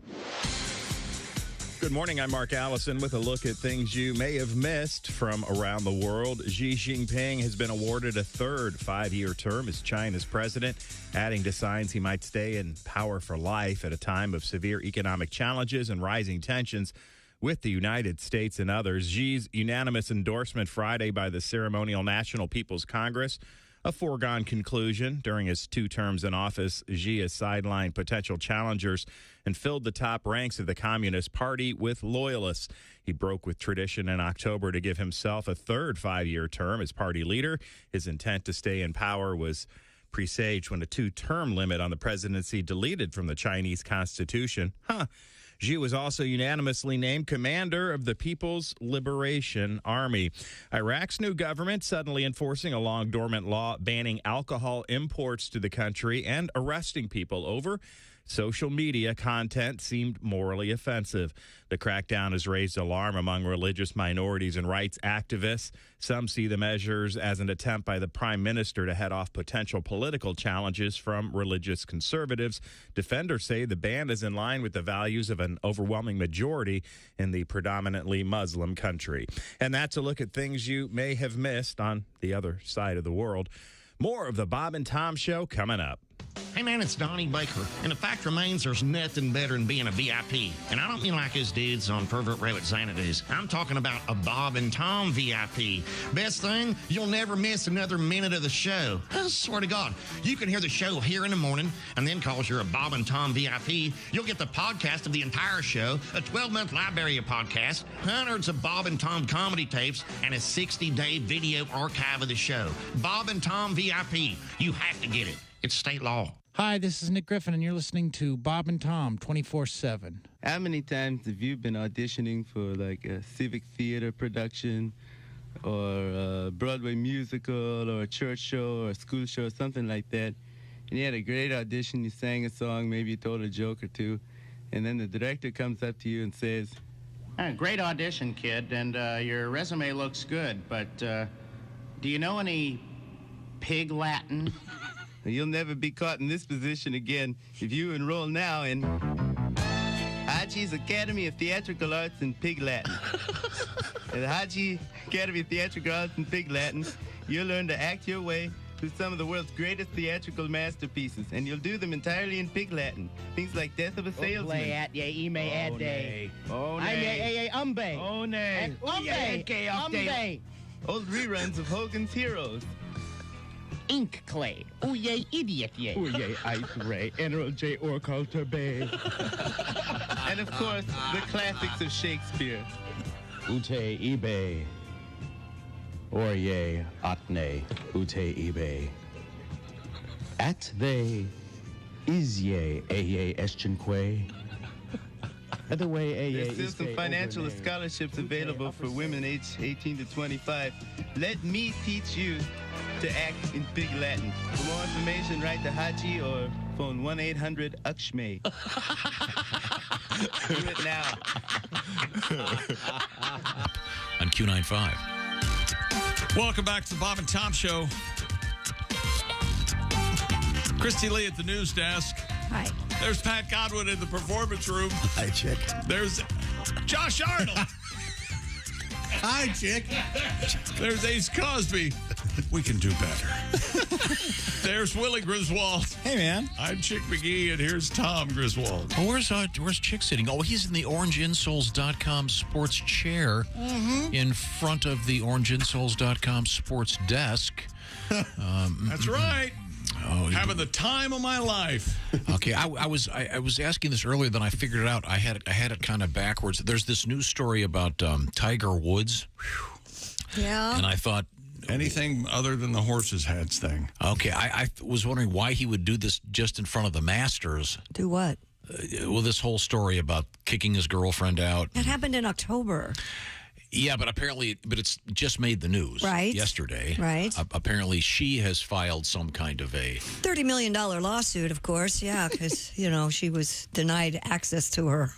Good morning, I'm Mark Allison with a look at things you may have missed from around the world. Xi Jinping has been awarded a third 5-year term as China's president, adding to signs he might stay in power for life at a time of severe economic challenges and rising tensions with the United States and others. Xi's unanimous endorsement Friday by the ceremonial National People's Congress, a foregone conclusion. During his 2 terms in office, Xi has sidelined potential challengers and filled the top ranks of the Communist Party with loyalists. He broke with tradition in October to give himself a third 5-year term as party leader. His intent to stay in power was presaged when a 2-term limit on the presidency deleted from the Chinese constitution. Xi was also unanimously named commander of the People's Liberation Army. Iraq's new government suddenly enforcing a long-dormant law banning alcohol imports to the country and arresting people over social media content seemed morally offensive. The crackdown has raised alarm among religious minorities and rights activists. Some see the measures as an attempt by the prime minister to head off potential political challenges from religious conservatives. Defenders say the ban is in line with the values of an overwhelming majority in the predominantly Muslim country. And that's a look at things you may have missed on the other side of the world. More of the Bob and Tom Show coming up.
Hey man, it's Donnie Baker, and the fact remains there's nothing better than being a VIP. And I don't mean like his dudes on Pervert Rabbit Xanadu's. I'm talking about a Bob and Tom VIP. Best thing, you'll never miss another minute of the show. I swear to God, you can hear the show here in the morning, and then cause you're a Bob and Tom VIP, you'll get the podcast of the entire show, a 12-month library of podcasts, hundreds of Bob and Tom comedy tapes, and a 60-day video archive of the show. Bob and Tom VIP. You have to get it. It's state law.
Hi, this is Nick Griffin, and you're listening to Bob and Tom 24/7.
How many times have you been auditioning for like a civic theater production or a Broadway musical or a church show or a school show or something like that, and you had a great audition, you sang a song, maybe you told a joke or two, and then the director comes up to you and says,
great audition, kid, and your resume looks good, but do you know any pig Latin?
You'll never be caught in this position again if you enroll now in Haji's Academy of Theatrical Arts and Pig Latin. At the Haji Academy of Theatrical Arts and Pig Latin, you'll learn to act your way through some of the world's greatest theatrical masterpieces, and you'll do them entirely in Pig Latin. Things like Death of a Salesman. Old reruns of Hogan's Heroes.
Ink clay. Oh, yay, idiot, yay.
Oh, yay, Ice Ray, General J. Orculter Bay. And, of course, the classics of Shakespeare.
Ute eBay. Oye, atne, ute eBay. At they, is ye, eye, eschenque.
There's still some financial scholarships available for women aged 18 to 25. Let me teach you to act in Pig Latin. For more information, write to Hachi or phone 1-800-UKSHME. Do it now.
On Q95.
Welcome back to the Bob and Tom Show. Christy Lee at the news desk.
Hi.
There's Pat Godwin in the performance room.
Hi, chick.
There's Josh Arnold.
Hi, chick.
There's Ace Cosby. We can do better. There's Willie Griswold.
Hey, man.
I'm Chick McGee, and here's Tom Griswold.
Oh, where's Chick sitting? Oh, he's in the orangeinsoles.com sports chair in front of the orangeinsoles.com sports desk.
That's right.
Oh,
having the time of my life.
Okay, I was asking this earlier, then I figured it out. I had it kind of backwards. There's this news story about Tiger Woods.
Yeah.
And I thought,
anything other than the horse's heads thing.
Okay, I was wondering why he would do this just in front of the Masters.
Do what?
Well, this whole story about kicking his girlfriend out.
That happened in October.
Yeah, but it's just made the news yesterday.
Right.
Apparently, she has filed some kind of a
$30 million lawsuit, of course. Yeah, because, she was denied access to her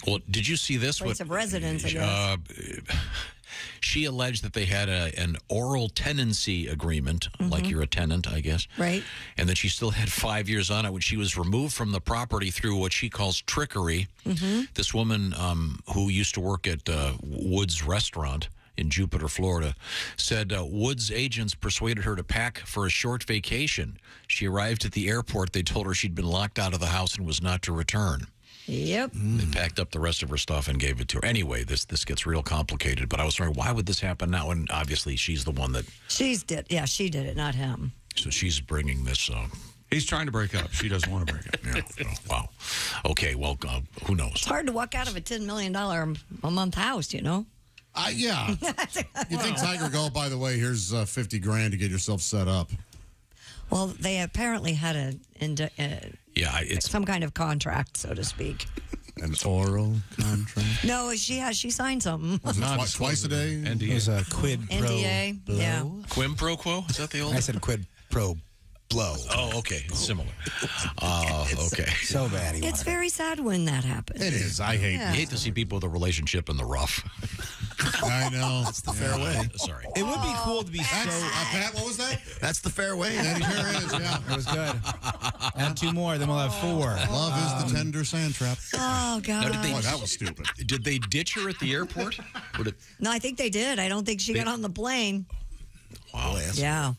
Well, did you see this?
place of residence, I guess.
She alleged that they had an oral tenancy agreement, like you're a tenant, I guess.
Right.
And that she still had 5 years on it when she was removed from the property through what she calls trickery. This woman who used to work at Woods Restaurant in Jupiter, Florida, said Woods agents persuaded her to pack for a short vacation. She arrived at the airport. They told her she'd been locked out of the house and was not to return.
Yep.
They packed up the rest of her stuff and gave it to her. Anyway, this gets real complicated, but I was wondering, why would this happen now? And obviously, she's the one that...
She did it, not him.
So she's bringing this...
He's trying to break up. She doesn't want to break up.
Yeah. Wow. Okay, well, who knows?
It's hard to walk out of a $10 million a month house,
Yeah. You think Tiger go, by the way, here's $50,000 to get yourself set up.
Well, they apparently had it's some kind of contract, so to speak.
An oral contract?
No, she signed something.
Was it twice a day?
NDA. It was a quid pro
NDA,
blow.
yeah.
Quid pro quo? Is that the old?
I said quid pro blow.
Oh, okay. Similar. Okay.
So bad.
It's very sad when that happens.
It is. I hate
I hate to see people with a relationship in the rough.
I know.
That's the fair way.
Sorry.
It would be cool to be
Pat, what was that?
That's the fair way.
That sure is, yeah.
It was good. Add 2 more, then we'll have 4.
Love is the tender sand trap.
Oh, God.
Boy, that was stupid.
Did they ditch her at the airport?
No, I think they did. I don't think she got on the plane.
Wow.
Yeah.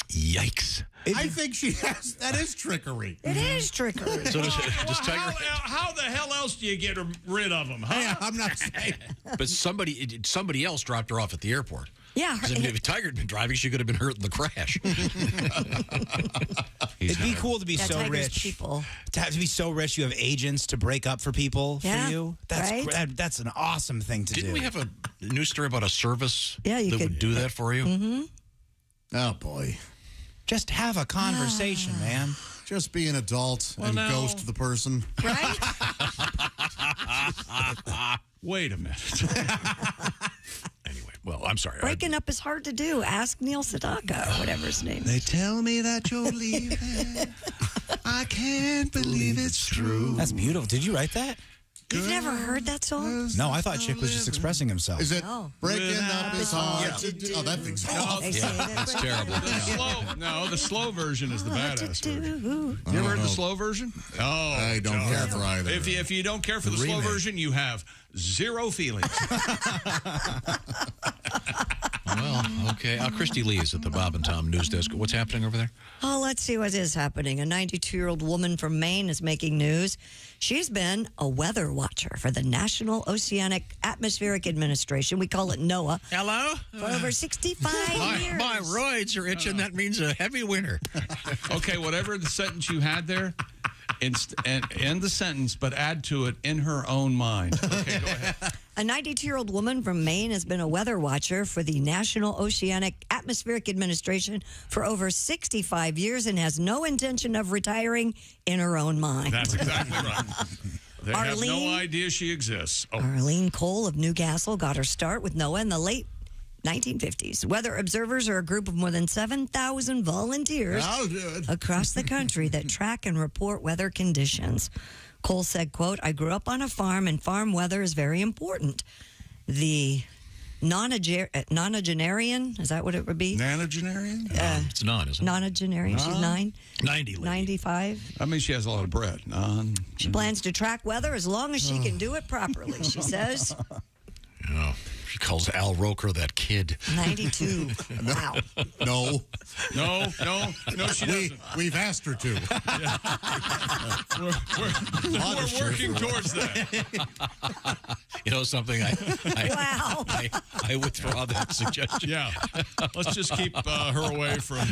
Yikes.
I think she has. That is trickery.
It is trickery.
So does Tiger...
How the hell else do you get rid of them? Huh?
Hey, I'm not saying.
But somebody else dropped her off at the airport.
Yeah.
I mean, if Tiger had been driving, she could have been hurt in the crash.
It'd be cool to be so
Tiger's
rich.
people.
To be so rich, you have agents to break up for people for you. That's
right?
That's an awesome thing to do.
Didn't we have a news story about a service
that
would do that for you?
Mm-hmm.
Oh, boy.
Just have a conversation, man.
Just be an adult and ghost the person.
Right?
Wait a minute.
Anyway, well, I'm sorry.
Breaking up is hard to do. Ask Neil Sedaka or whatever his name is.
They tell me that you're leaving. I can't believe it's true.
That's beautiful. Did you write that?
You've never heard that song?
No, I thought Chick was just expressing himself.
Is it breaking up is hard to do? Oh, that thing's awful.
That's terrible.
The slow version is the badass version. You ever heard the slow version? Oh,
I don't care for either.
If you don't care for the slow version, you have zero feelings.
Well, okay. Christy Lee is at the Bob and Tom news desk. What's happening over there?
Oh, let's see what is happening. A 92-year-old woman from Maine is making news. She's been a weather watcher for the National Oceanic Atmospheric Administration. We call it NOAA.
Hello?
For over 65 years.
My roids are itching. That means a heavy winter.
Okay, whatever the sentence you had there, end the sentence, but add to it in her own mind. Okay, go ahead.
A 92-year-old woman from Maine has been a weather watcher for the National Oceanic Atmospheric Administration for over 65 years and has no intention of retiring in her own mind.
That's exactly right. They have no idea she exists. Oh.
Arlene Cole of Newcastle got her start with NOAA in the late 1950s. Weather observers are a group of more than 7,000 volunteers across the country that track and report weather conditions. Cole said, quote, I grew up on a farm and farm weather is very important. The nonagenarian, is that what it would be?
Nonagenarian?
It's non, isn't it?
Nonagenarian. She's 9.
90.
95.
I mean, she has a lot of bread.
She plans to track weather as long as she can do it properly, she says.
Yeah. She calls Al Roker that kid.
92. Wow.
No,
she doesn't.
We've asked her to.
We're working towards that.
You know something? I withdraw that suggestion.
Yeah. Let's just keep her away from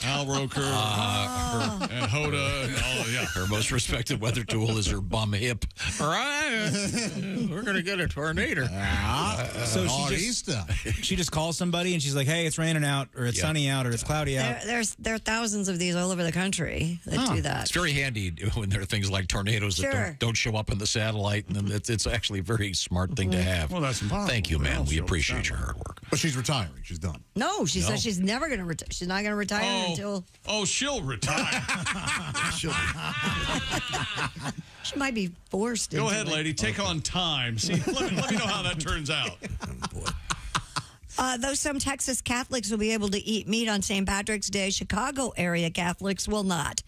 Al Roker and Hoda. And all, yeah.
Her most respected weather tool is her bum hip. All right. We're going to get a tornado.
So she just calls somebody and she's like, hey, it's raining out, or it's sunny out, or it's cloudy out.
There are thousands of these all over the country that do that.
It's very handy when there are things like tornadoes that don't show up in the satellite, and then it's actually a very smart thing to have.
Well, that's impossible.
Thank you, man. We appreciate your hard work.
But she's retiring. She's done.
No, she says she's never going to retire. She's not going to retire until...
Oh, she'll retire.
She might be forced
Go ahead, lady. Take on time. See, let me know how that turns out.
Though some Texas Catholics will be able to eat meat on St. Patrick's Day, Chicago area Catholics will not.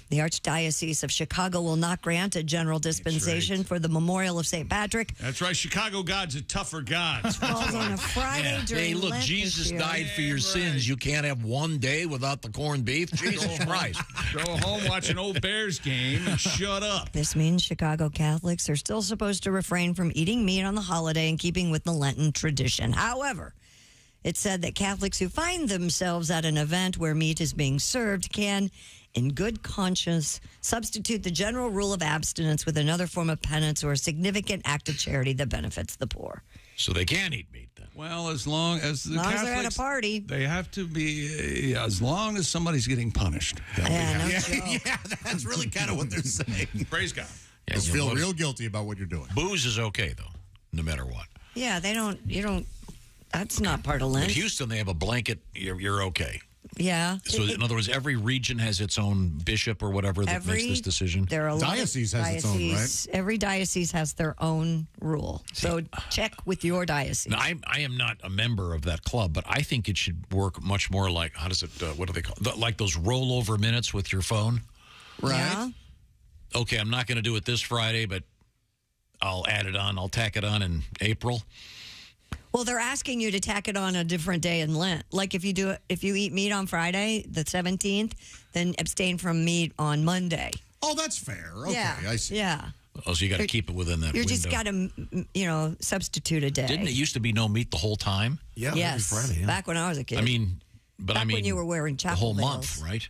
The Archdiocese of Chicago will not grant a general dispensation for the memorial of St. Patrick.
That's right. Chicago God's a tougher God.
It falls on a Friday during
Hey, look,
Lent
Jesus
this year.
died for your sins. You can't have one day without the corned beef. Jesus Christ.
Go home, watch an old Bears game, and shut up.
This means Chicago Catholics are still supposed to refrain from eating meat on the holiday in keeping with the Lenten tradition. However, it said that Catholics who find themselves at an event where meat is being served can, in good conscience, substitute the general rule of abstinence with another form of penance or a significant act of charity that benefits the poor.
So they can eat meat then?
Well, as long as the
Catholics,
Catholics,
they're at a party.
They have to be, as long as somebody's getting punished.
Yeah,
Yeah, that's really kind of what they're saying.
Praise God.
Yeah,
Just feel real guilty about what you're doing.
Booze is okay, though, no matter what.
Yeah, that's not part of Lent.
In Houston, they have a blanket, you're okay.
Yeah.
So, in other words, every region has its own bishop or whatever that makes this decision.
There are a lot of
Diocese has its own, right?
Every diocese has their own rule. So check with your diocese.
Now, I am not a member of that club, but I think it should work much more like, how does it, what do they call it? Like those rollover minutes with your phone.
Right.
Yeah.
Okay, I'm not going to do it this Friday, but I'll add it on. I'll tack it on in April.
Well, they're asking you to tack it on a different day in Lent. Like if you eat meat on Friday, the 17th, then abstain from meat on Monday.
Oh, that's fair. Okay,
yeah.
I see.
Yeah.
Oh, so you got to keep it within that
You
window.
just got to, substitute a day.
Didn't it used to be no meat the whole time?
Yeah, yes. Every Friday, back when I was a kid.
I mean,
when you were wearing
the
chapel
whole
veils.
month, right?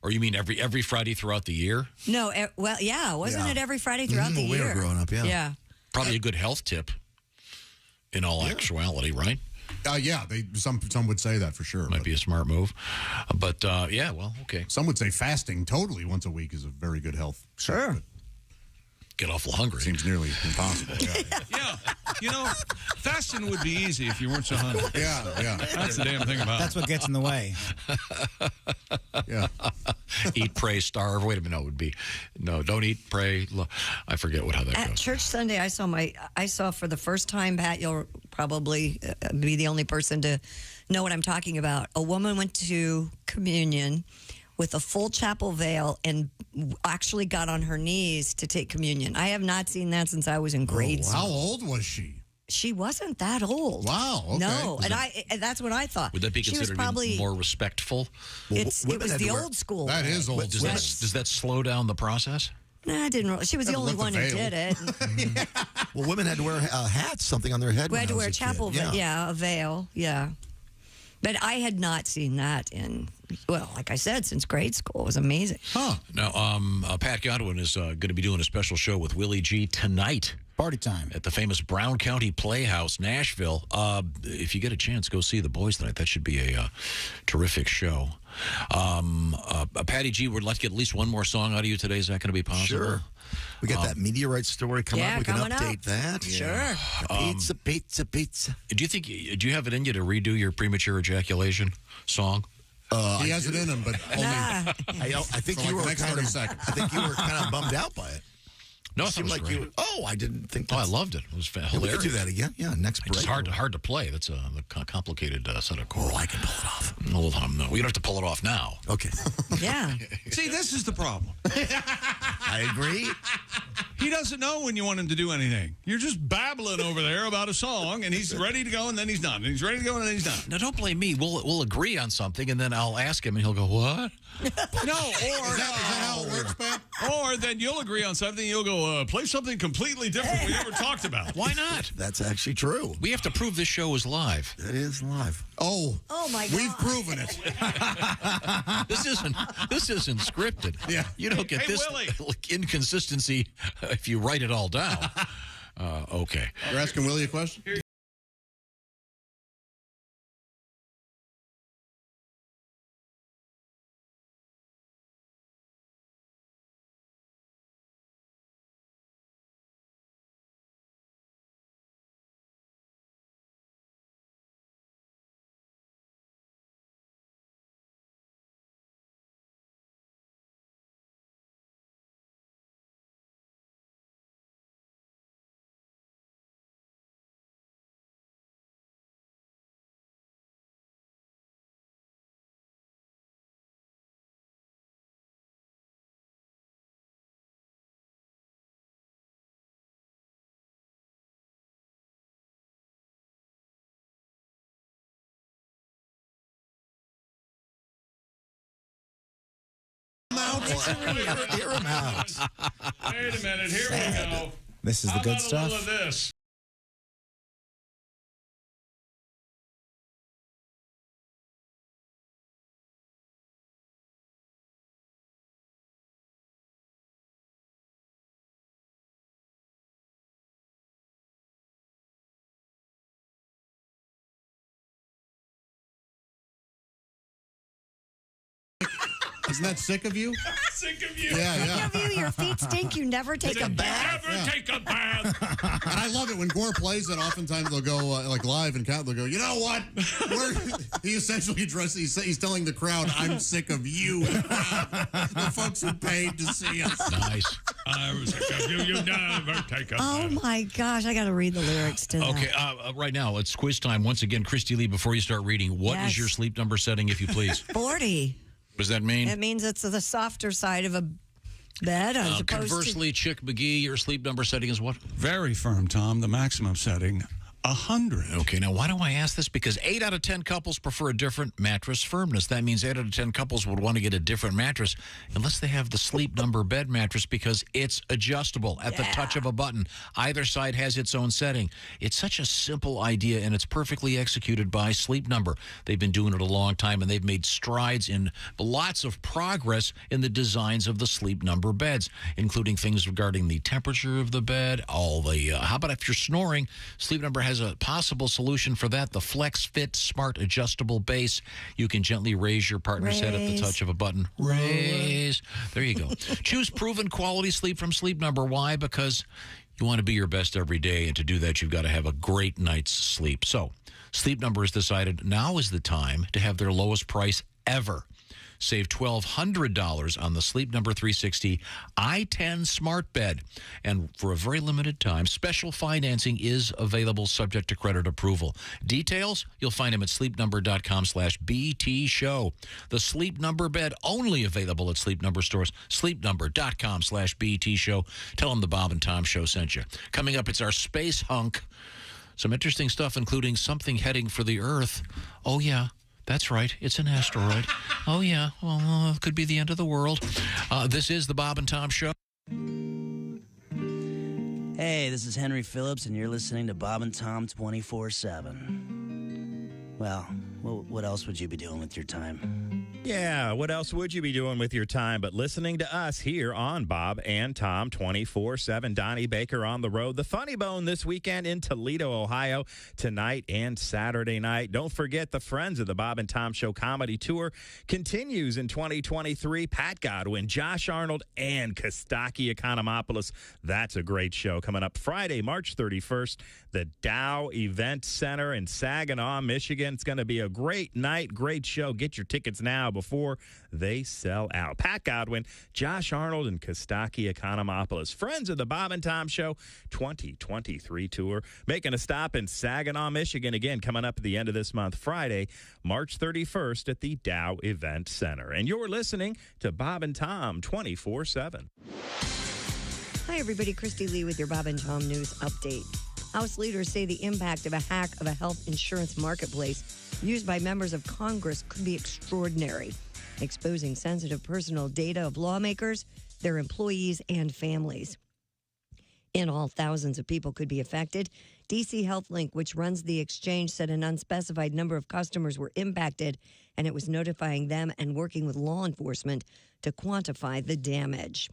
Or you mean every Friday throughout the year?
No, wasn't it every Friday throughout the year?
We were growing up,
Yeah.
Probably a good health tip. In all actuality, right?
Yeah, some would say that for sure.
Might be a smart move. But, okay.
Some would say fasting totally once a week is a very good health.
Sure.
Get awful hungry.
Seems nearly impossible.
Yeah. Fasting would be easy if you weren't so hungry.
Yeah.
That's the damn thing about it.
That's what gets in the way.
Yeah.
Eat, pray, starve. Wait a minute. No, it would be, no, don't eat, pray. I forget how that
At
goes.
Church Sunday, I saw for the first time, Pat, you'll probably be the only person to know what I'm talking about. A woman went to communion with a full chapel veil and actually got on her knees to take communion. I have not seen that since I was in grade school.
How old was she?
She wasn't that old.
Wow. Okay.
No, and that's what I thought.
Would that be
She was
considered
probably
more respectful?
It was the old school.
That is old.
Does that slow down the process?
No, I didn't. She was the only one who did it.
Well, women had to wear hats, something on their head.
We had to wear
a
chapel,
kid.
a veil, yeah. But I had not seen that like I said, since grade school. It was amazing.
Huh.
Now, Pat Godwin is going to be doing a special show with Willie G tonight.
Party time.
At the famous Brown County Playhouse, Nashville. If you get a chance, go see the boys tonight. That should be a terrific show. Patty G, we'd like to get at least one more song out of you today. Is that going to be possible?
Sure. We got that meteorite story coming up. We can
coming
update
up.
that.
Sure.
Pizza.
Do you have it in you to redo your premature ejaculation song?
He has it in him, but only.
I think you were
next 30 seconds.
I think you were kind of bummed out by it.
No,
It seemed like
great.
I didn't think.
I loved it. It was
Yeah, we
hilarious.
could do that again. Yeah, next break.
It's hard to play. That's a complicated set of chords.
Oh, I can pull it off.
No, we don't have to pull it off now.
Okay.
Yeah.
See, this is the problem.
I agree.
He doesn't know when you want him to do anything. You're just babbling over there about a song, and he's ready to go, and then he's not. And he's ready to go, and then he's not.
Now, don't blame me. We'll agree on something, and then I'll ask him, and he'll go, "What?"
No, or
Is that how it works, Pat?
Or then you'll agree on something, you'll go, play something completely different we never talked about.
Why not?
That's actually true.
We have to prove this show is live.
It is live.
Oh
my God.
We've proven it.
This isn't scripted.
Yeah.
You don't get this
Willie.
inconsistency if you write it all down. Okay.
You're asking Willie a question?
Hear him out.
Wait a minute, here we go.
This is the
How
good
about
stuff.
A little of this.
Isn't that sick of you?
Sick of you.
Yeah.
Sick of you, your feet stink, you never take a bath.
Never take a bath.
And I love it when Gore plays it. Oftentimes they'll go like live and count. They'll go, you know what? He essentially addresses. He's telling the crowd, "I'm sick of you, the folks who paid to see us."
Nice.
I'm sick of you. You never take a
Oh
bath.
my gosh, I got to read the lyrics to that.
Okay, right now, it's quiz time. Once again, Christy Lee, before you start reading, what is
Yes.
your sleep number setting, if you please?
40.
What does that mean?
It means it's the softer side of a bed as opposed
Conversely, Chick McGee, your sleep number setting is what?
Very firm, Tom. The maximum setting, 100.
Okay, now why do I ask this? Because 8 out of 10 couples prefer a different mattress firmness. That means 8 out of 10 couples would want to get a different mattress unless they have the Sleep Number bed mattress because it's adjustable at the touch of a button. Either side has its own setting. It's such a simple idea, and it's perfectly executed by Sleep Number. They've been doing it a long time, and they've made strides in lots of progress in the designs of the Sleep Number beds, including things regarding the temperature of the bed, all the, how about if you're snoring, Sleep Number has a possible solution for that, the Flex Fit Smart Adjustable Base. You can gently raise your partner's head at the touch of a button. Raise. There you go. Choose proven quality sleep from Sleep Number. Why? Because you want to be your best every day, and to do that, you've got to have a great night's sleep. So, Sleep Number has decided now is the time to have their lowest price ever. Save $1,200 on the Sleep Number 360 i10 Smart Bed. And for a very limited time, special financing is available subject to credit approval. Details, you'll find them at sleepnumber.com/BT show. The Sleep Number bed only available at Sleep Number stores. Sleepnumber.com/BT show. Tell them the Bob and Tom Show sent you. Coming up, it's our Space Hunk. Some interesting stuff, including something heading for the Earth. Oh, yeah. That's right. It's an asteroid. Oh, yeah. Well, it could be the end of the world. This is the Bob and Tom Show.
Hey, this is Henry Phillips, and you're listening to Bob and Tom 24/7. Well, what else would you be doing with your time?
Yeah, what else would you be doing with your time but listening to us here on Bob and Tom 24/7. Donnie Baker on the road. The Funny Bone this weekend in Toledo, Ohio, tonight and Saturday night. Don't forget the Friends of the Bob and Tom Show comedy tour continues in 2023. Pat Godwin, Josh Arnold, and Kostaki Economopoulos. That's a great show coming up Friday, March 31st, the Dow Event Center in Saginaw, Michigan. It's going to be a great night, great show. Get your tickets now before they sell out. Pat Godwin, Josh Arnold, and Kostaki Economopoulos. Friends of the Bob and Tom Show 2023 tour. Making a stop in Saginaw, Michigan. Again, coming up at the end of this month, Friday, March 31st at the Dow Event Center. And you're listening to Bob and Tom 24/7.
Hi, everybody. Christy Lee with your Bob and Tom News Update. House leaders say the impact of a hack of a health insurance marketplace used by members of Congress could be extraordinary, exposing sensitive personal data of lawmakers, their employees, and families. In all, thousands of people could be affected. DC HealthLink, which runs the exchange, said an unspecified number of customers were impacted, and it was notifying them and working with law enforcement to quantify the damage.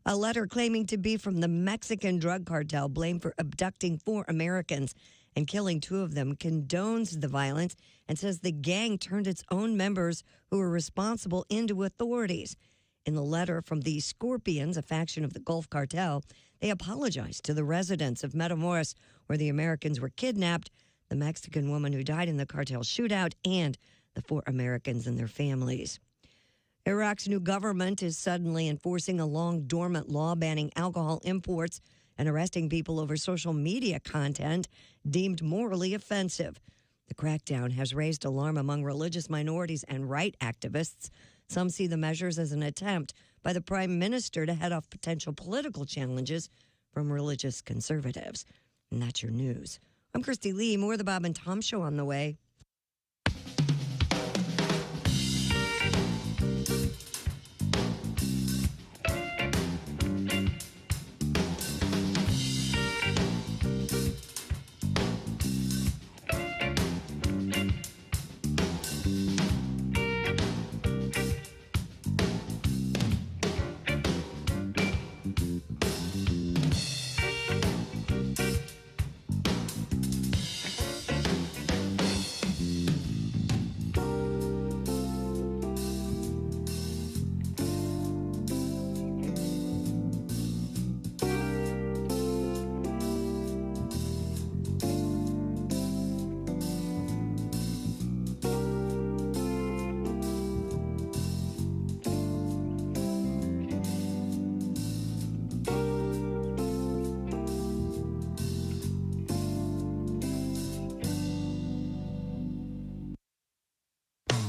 A letter claiming to be from the Mexican drug cartel blamed for abducting 4 Americans and killing 2 of them condones the violence and says the gang turned its own members who were responsible into authorities. In the letter from the Scorpions, a faction of the Gulf Cartel, they apologized to the residents of Matamoros, where the Americans were kidnapped, the Mexican woman who died in the cartel shootout, and the 4 Americans and their families. Iraq's new government is suddenly enforcing a long-dormant law banning alcohol imports and arresting people over social media content deemed morally offensive. The crackdown has raised alarm among religious minorities and right activists. Some see the measures as an attempt by the prime minister to head off potential political challenges from religious conservatives. And that's your news. I'm Christy Lee. More of the Bob and Tom Show on the way.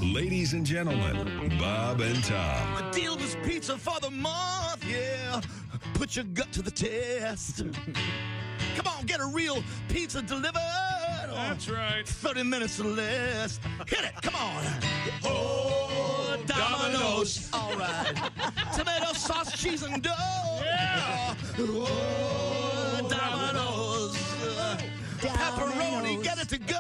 Ladies and gentlemen, Bob and Tom.
A deal was pizza for the month, yeah. Put your gut to the test. Come on, get a real pizza delivered.
That's right.
30 minutes or less. Hit it, come on. Oh, Domino's. All right. Tomato sauce, cheese, and dough.
Yeah.
Oh, Domino's. Pepperoni, get it to go.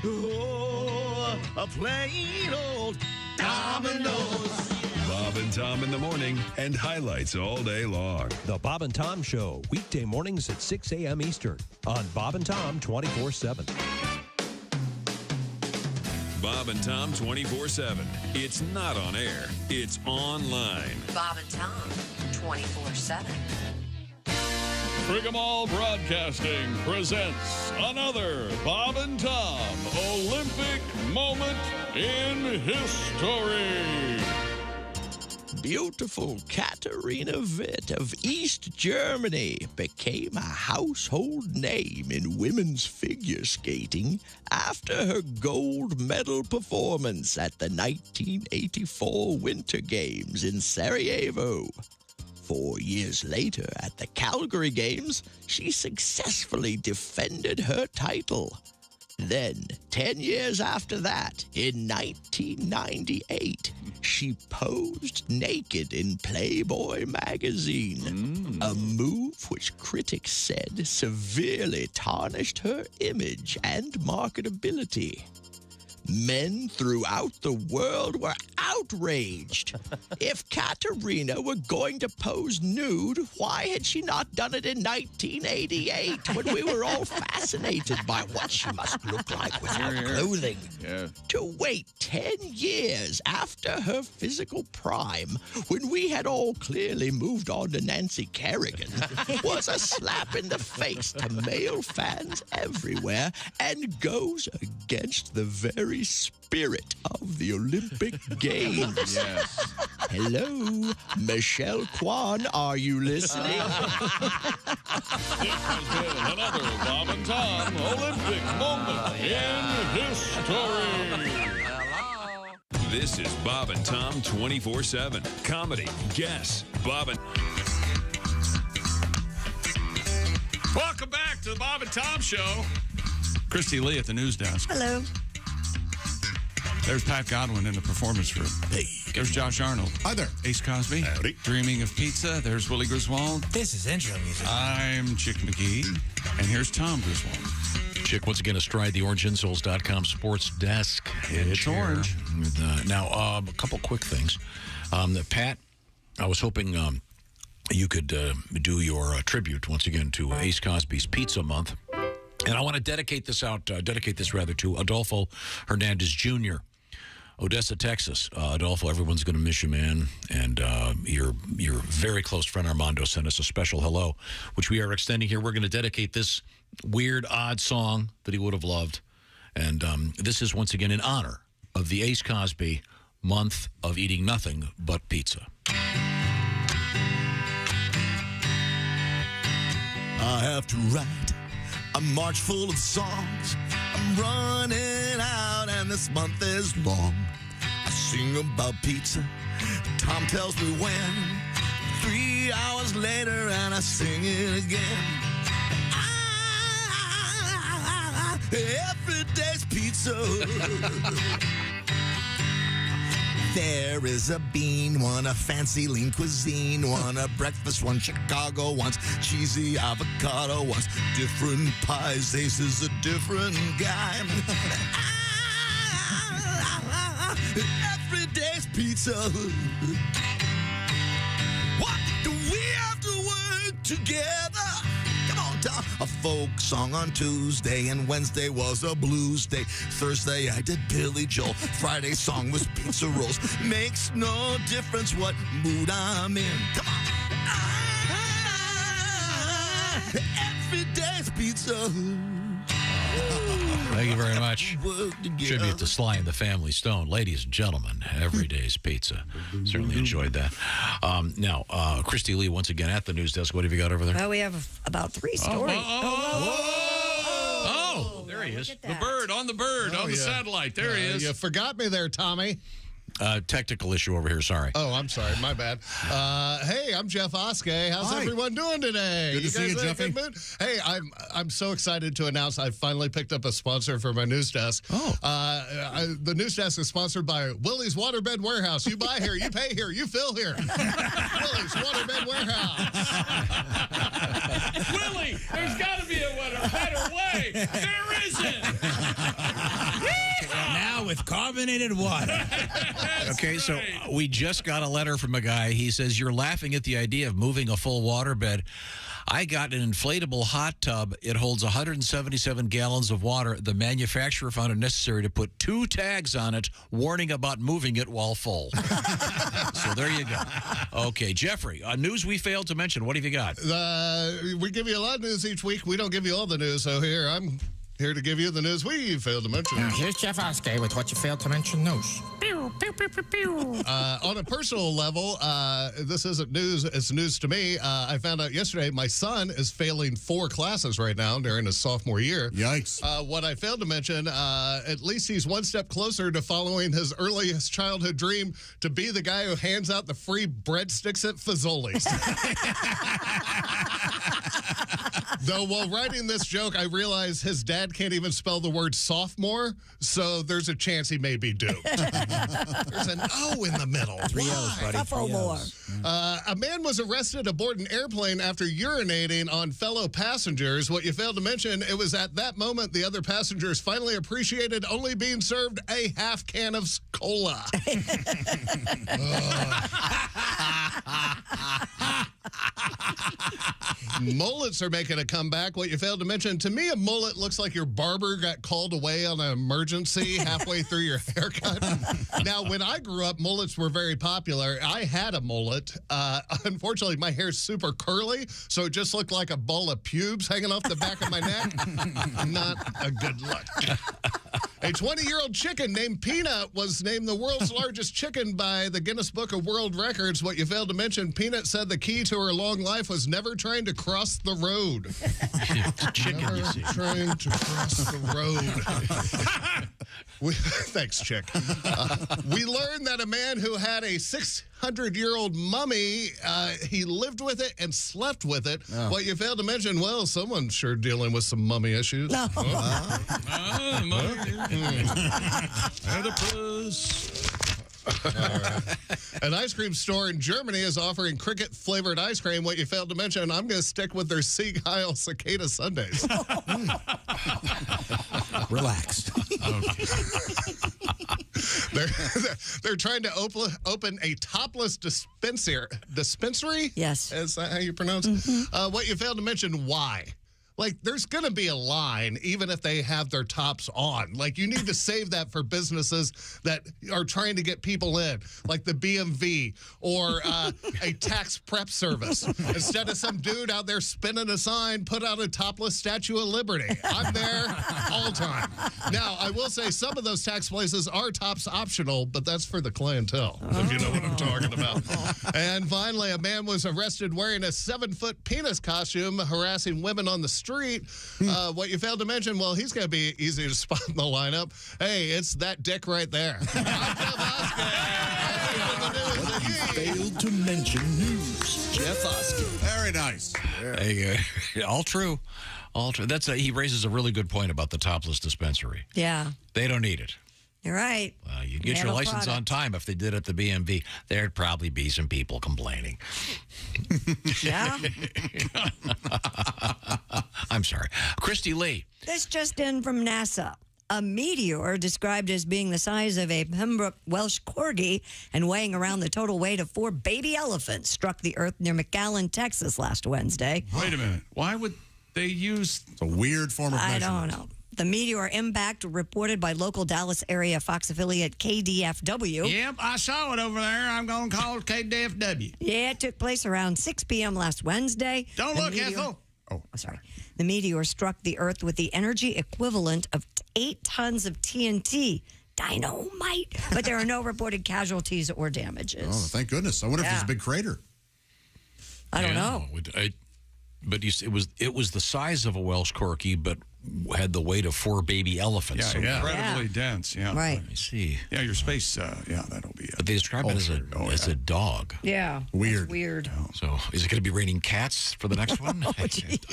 Oh, a plain old Domino's.
Bob and Tom in the morning and highlights all day long.
The Bob and Tom Show, weekday mornings at 6 a.m. Eastern on Bob and Tom 24/7.
Bob and Tom 24/7. It's not on air, it's online.
Bob and Tom 24/7.
Frigamal Broadcasting presents another Bob and Tom Olympic moment in history.
Beautiful Katharina Witt of East Germany became a household name in women's figure skating after her gold medal performance at the 1984 Winter Games in Sarajevo. 4 years later, at the Calgary Games, she successfully defended her title. Then, 10 years after that, in 1998, she posed naked in Playboy magazine, a move which critics said severely tarnished her image and marketability. Men throughout the world were outraged. If Katerina were going to pose nude, why had she not done it in 1988 when we were all fascinated by what she must look like without clothing?
Yeah.
To wait 10 years after her physical prime, when we had all clearly moved on to Nancy Kerrigan, was a slap in the face to male fans everywhere and goes against the very spirit of the Olympic Games.
Yes.
Hello, Michelle Kwan, are you listening?
It has been another Bob and Tom Olympic moment in history.
This is Bob and Tom 24/7. Comedy, guess, Bob and...
Welcome back to the Bob and Tom Show. Christy Lee at the news desk.
Hello.
There's Pat Godwin in the performance room. Hey. There's Josh Arnold.
Hi there.
Ace Cosby.
Howdy.
Dreaming of Pizza. There's Willie Griswold.
This is intro music.
I'm Chick McGee. And here's Tom Griswold.
Chick, once again, astride the orangeinsoles.com sports desk.
It's orange.
Now, a couple quick things. Pat, I was hoping you could do your tribute, once again, to Ace Cosby's Pizza Month. And I want to dedicate this to Adolfo Hernandez Jr., Odessa, Texas. Adolfo, everyone's going to miss you, man. And your very close friend Armando sent us a special hello, which we are extending here. We're going to dedicate this weird, odd song that he would have loved. And this is, once again, in honor of the Ace Cosby month of eating nothing but pizza.
I have to write a march full of songs. I'm running out and this month is long. I sing about pizza. Tom tells me when. 3 hours later and I sing it again. Every day's pizza. There is a bean, one a fancy lean cuisine, one a breakfast, one Chicago, one's cheesy avocado, one's different pies. Ace is a different guy. Every day's pizza. What do we have to work together? Come on, Tom. A folk song on Tuesday, and Wednesday was a blues day. Thursday I did Billy Joel. Friday's song was pizza rolls. Makes no difference what mood I'm in. Come on. Every day's pizza.
Thank you very much. Tribute to Sly and the Family Stone. Ladies and gentlemen, every day's pizza. Certainly enjoyed that. Now, Christy Lee, once again, at the news desk. What have you got over there?
Well, we have about 3 stories.
Oh, there he is. The bird, on the satellite. There he is.
You forgot me there, Tommy.
Technical issue over here, sorry.
Oh, I'm sorry. My bad. Hey, I'm Jeff Oskay. How's everyone doing today? Good to see you, guys in a
Jeffy.
good mood? Hey, I'm so excited to announce I finally picked up a sponsor for my news desk.
Oh.
The news desk is sponsored by Willie's Waterbed Warehouse. You buy here, you pay here, you fill here. Willie's Waterbed Warehouse.
Willie, there's got to be a better way. There isn't.
Now with carbonated water.
Okay, so we just got a letter from a guy. He says, you're laughing at the idea of moving a full waterbed. I got an inflatable hot tub. It holds 177 gallons of water. The manufacturer found it necessary to put 2 tags on it, warning about moving it while full. So there you go. Okay, Jeffrey, news we failed to mention. What have you got?
We give you a lot of news each week. We don't give you all the news, so I'm here to give you the news we failed to mention.
Here's Jeff Oskay with what you failed to mention news.
On a personal level, this isn't news. It's news to me. I found out yesterday my son is failing 4 classes right now during his sophomore year. Yikes. What I failed to mention, at least he's one step closer to following his earliest childhood dream to be the guy who hands out the free breadsticks at Fazoli's.
Though while writing this joke, I realized his dad can't even spell the word sophomore, so there's a chance he may be due. There's an O in the middle.
3 O's, buddy.
Sophomore.
A man was arrested aboard an airplane after urinating on fellow passengers. What you failed to mention, it was at that moment the other passengers finally appreciated only being served a half can of cola. Mullets are making a comeback. What you failed to mention, to me, a mullet looks like your barber got called away on an emergency halfway through your haircut. Now, when I grew up, mullets were very popular. I had a mullet. Unfortunately, my hair's super curly, so it just looked like a ball of pubes hanging off the back of my neck. Not a good look. A 20-year-old chicken named Peanut was named the world's largest chicken by the Guinness Book of World Records. What you failed to mention, Peanut said the key to her long life was never trying to cross the road.
Chicken,
never
you see.
trying to cross the road. Thanks, Chick. We learned that a man who had a 600-year-old mummy, he lived with it and slept with it.
Oh.
What you failed to mention, well, someone's sure dealing with some mummy issues.
No.
An ice cream store in Germany is offering cricket-flavored ice cream. What you failed to mention, I'm going to stick with their Sea Isle cicada sundaes.
Relax.
They're trying to open a topless dispensary?
Yes.
Is that how you pronounce it? What you failed to mention, why? Like, there's going to be a line, even if they have their tops on. Like, you need to save that for businesses that are trying to get people in, like the BMV or a tax prep service. Instead of some dude out there spinning a sign, put out a topless Statue of Liberty. I'm there all the time. Now, I will say some of those tax places are tops optional, but that's for the clientele, if you know what I'm talking about. And finally, a man was arrested wearing a 7-foot penis costume, harassing women on the street. What you failed to mention, well, he's going to be easy to spot in the lineup. Hey, it's that dick right there. I'm Jeff Oskay.
Failed to mention news. Jeff Oskay.
Very nice.
Hey, all true. All true. He raises a really good point about the topless dispensary.
Yeah.
They don't need it.
You're right.
You'd get your license on time if they did at the BMV. There'd probably be some people complaining.
Yeah.
I'm sorry. Christy Lee.
This just in from NASA. A meteor described as being the size of a Pembroke Welsh corgi and weighing around the total weight of 4 baby elephants struck the Earth near McAllen, Texas last Wednesday.
Wait a minute. Why would they use...
It's a weird form of measurement.
I don't know. The meteor impact reported by local Dallas area Fox affiliate KDFW.
Yep, I saw it over there. I'm going to call it KDFW.
Yeah, it took place around 6 p.m. last Wednesday.
Don't look, Ethel.
Oh, sorry. The meteor struck the Earth with the energy equivalent of 8 tons of TNT. Dynamite. But there are no reported casualties or damages.
Oh, thank goodness. I wonder if there's a big crater.
I don't know.
But it was the size of a Welsh corgi, but had the weight of 4 baby elephants.
Yeah, incredibly dense. Yeah,
right.
Let me see.
Yeah, your space. Yeah, that'll be.
But they describe it as a dog.
Yeah,
weird.
Weird.
So, is it going to be raining cats for the next one?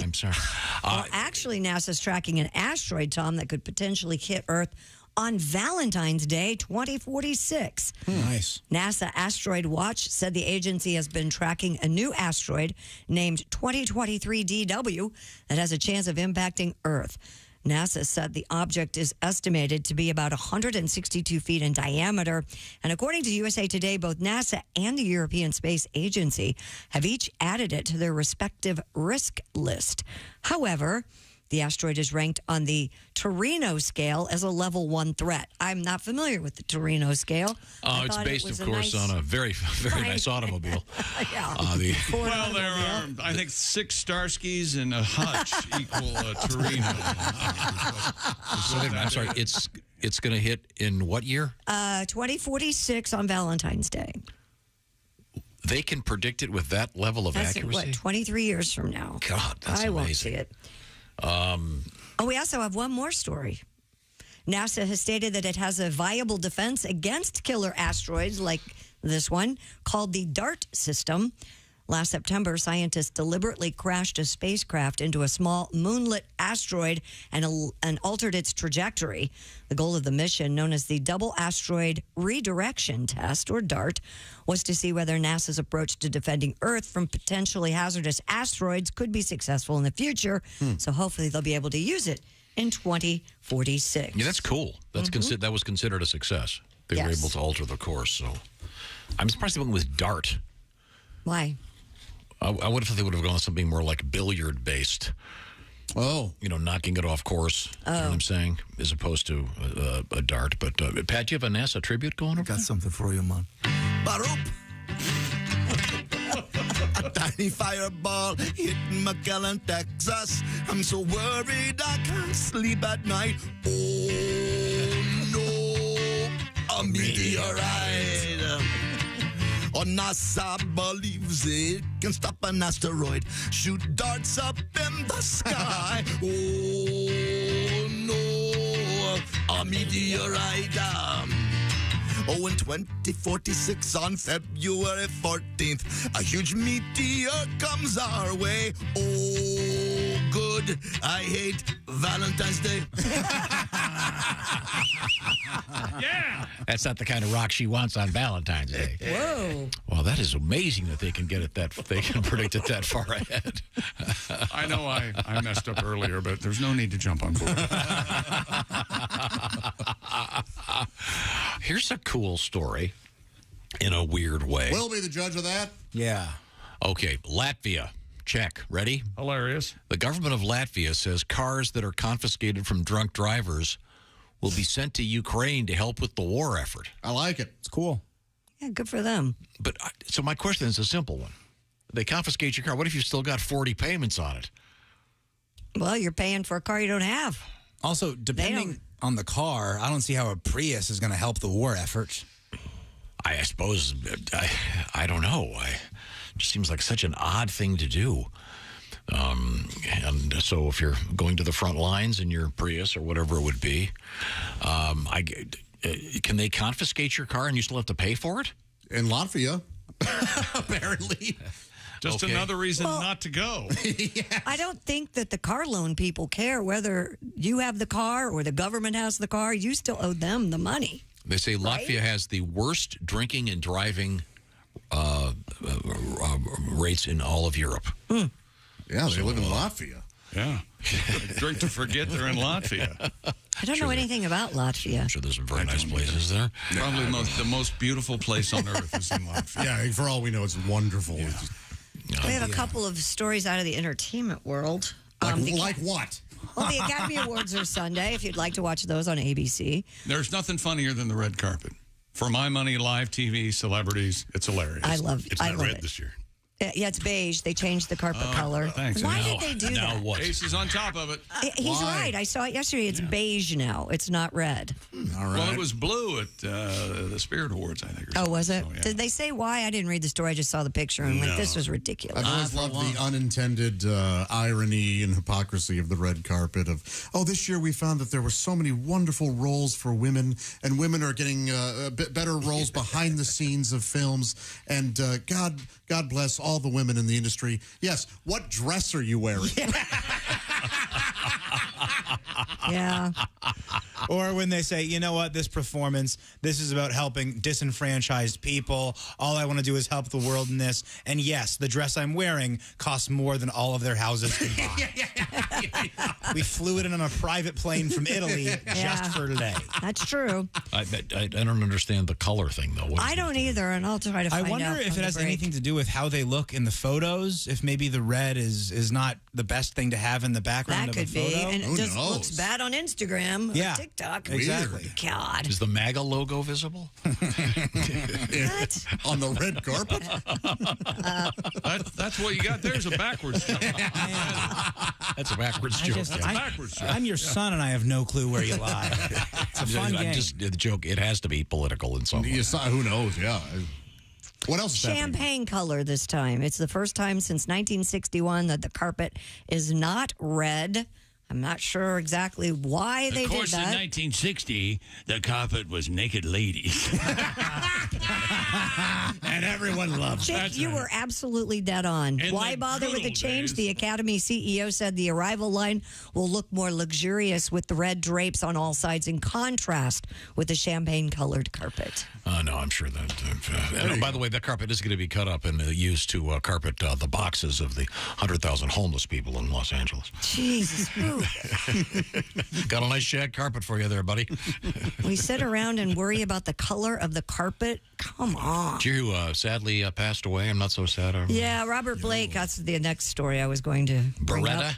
I'm sorry.
Well, actually, NASA's tracking an asteroid, Tom, that could potentially hit Earth on Valentine's Day 2046.
Nice.
NASA Asteroid Watch said the agency has been tracking a new asteroid named 2023 DW that has a chance of impacting Earth. NASA said the object is estimated to be about 162 feet in diameter. And according to USA Today, both NASA and the European Space Agency have each added it to their respective risk list. However, the asteroid is ranked on the Torino scale as a level 1 threat. I'm not familiar with the Torino scale.
It's based, of course, on a very, very nice automobile.
Yeah.
Well, there are, I think, 6 Starskys and a Hutch equal Torino.
I'm sorry. It's going to hit in what year?
2046 on Valentine's Day.
They can predict it with that level of accuracy?
What, 23 years from now?
God, that's
I
amazing.
won't see it. We also have one more story. NASA has stated that it has a viable defense against killer asteroids like this one, called the DART system. Last September, scientists deliberately crashed a spacecraft into a small moonlit asteroid and altered its trajectory. The goal of the mission, known as the Double Asteroid Redirection Test, or DART, was to see whether NASA's approach to defending Earth from potentially hazardous asteroids could be successful in the future. So hopefully they'll be able to use it in 2046.
Yeah, that's cool. That's that was considered a success. They were able to alter the course. So I'm surprised they went with DART.
Why?
I would have thought they would have gone something more like billiard based.
Oh.
You know, knocking it off course. You know what I'm saying? As opposed to a dart. But, Pat, do you have a NASA tribute going over?
Got something for you, man. Baroop. A tiny fireball hitting McAllen, Texas. I'm so worried I can't sleep at night. Oh, no. A meteorite. Oh, NASA believes it can stop an asteroid. Shoot darts up in the sky. Oh, no. A meteorite. Oh, in 2046 on February 14th, a huge meteor comes our way. Oh, good. I hate Valentine's Day.
Yeah. That's not the kind of rock she wants on Valentine's Day.
Whoa.
Well, that is amazing that they can get it they can predict it that far ahead.
I know I messed up earlier, but there's no need to jump on board.
Here's a cool story in a weird way.
We'll be the judge of that.
Yeah.
Okay, Latvia. Check. Ready?
Hilarious.
The government of Latvia says cars that are confiscated from drunk drivers will be sent to Ukraine to help with the war effort.
I like it.
It's cool.
Yeah, good for them.
But so my question is a simple one. They confiscate your car. What if you've still got 40 payments on it?
Well, you're paying for a car you don't have.
Also, depending on the car, I don't see how a Prius is going to help the war effort.
I suppose, I don't know. It just seems like such an odd thing to do. And so if you're going to the front lines in your Prius or whatever it would be, can they confiscate your car and you still have to pay for it?
In Latvia, apparently.
Just another reason not to go.
I don't think that the car loan people care whether you have the car or the government has the car. You still owe them the money.
They say Latvia has the worst drinking and driving rates in all of Europe.
Yeah, they live in Latvia.
Yeah. Drink to forget they're in Latvia.
I don't know anything about Latvia.
I'm sure there's some very nice places there.
Probably the most beautiful place on earth is in Latvia.
Yeah, for all we know, it's wonderful. Yeah.
We have a couple of stories out of the entertainment world.
Like what?
Well, the Academy Awards are Sunday, if you'd like to watch those on ABC.
There's nothing funnier than the red carpet. For my money, live TV, celebrities, it's hilarious.
I love
It's not red
it.
this year.
Yeah, it's beige. They changed the carpet color.
Thanks.
Why did they do that?
What?
Ace is on top of it.
He's right. I saw it yesterday. It's beige now. It's not red.
All right.
Well, it was blue at the Spirit Awards, I think.
Oh, was it?
So, yeah.
Did they say why? I didn't read the story. I just saw the picture and went, this was ridiculous.
I've always loved the unintended irony and hypocrisy of the red carpet of, this year we found that there were so many wonderful roles for women, and women are getting better roles behind the scenes of films, and God bless all the women in the industry. Yes, what dress are you wearing?
Yeah.
Or when they say, you know what, this is about helping disenfranchised people. All I want to do is help the world in this. And yes, the dress I'm wearing costs more than all of their houses could buy. We flew it in on a private plane from Italy just for today.
That's true.
I don't understand the color thing, though.
I don't either, and I'll try to find out.
I wonder if it has anything to do with how they look in the photos, if maybe the red is not the best thing to have in the background
that
of a
could
photo.
be, and it just looks bad on Instagram or TikTok.
Exactly.
God.
Is the MAGA logo visible?
What?
On the red carpet?
That's what you got. There's a backwards joke.
That's a backwards joke.
That's a backwards joke.
I'm your son, and I have no clue where you lie. It's a fun game.
The joke, it has to be political in some way.
Who knows, yeah. What else is happening?
Champagne color this time. It's the first time since 1961 that the carpet is not red. I'm not sure exactly why they did that.
Of course, in 1960, the carpet was naked ladies.
And everyone loves
Chick,
it.
you were absolutely dead on.
In
Why
the
bother
good
with the
old
change?
days.
The Academy CEO said the arrival line will look more luxurious with the red drapes on all sides in contrast with the champagne-colored carpet.
No, I'm sure that. And by the way, that carpet is going to be cut up and used to carpet the boxes of the 100,000 homeless people in Los Angeles.
Jesus. Ooh.
Got a nice shag carpet for you there, buddy.
We sit around and worry about the color of the carpet. Come on.
Did you hear who sadly passed away? I'm not so sad.
Yeah, Robert Blake. That's the next story I was going to bring
Beretta?
up.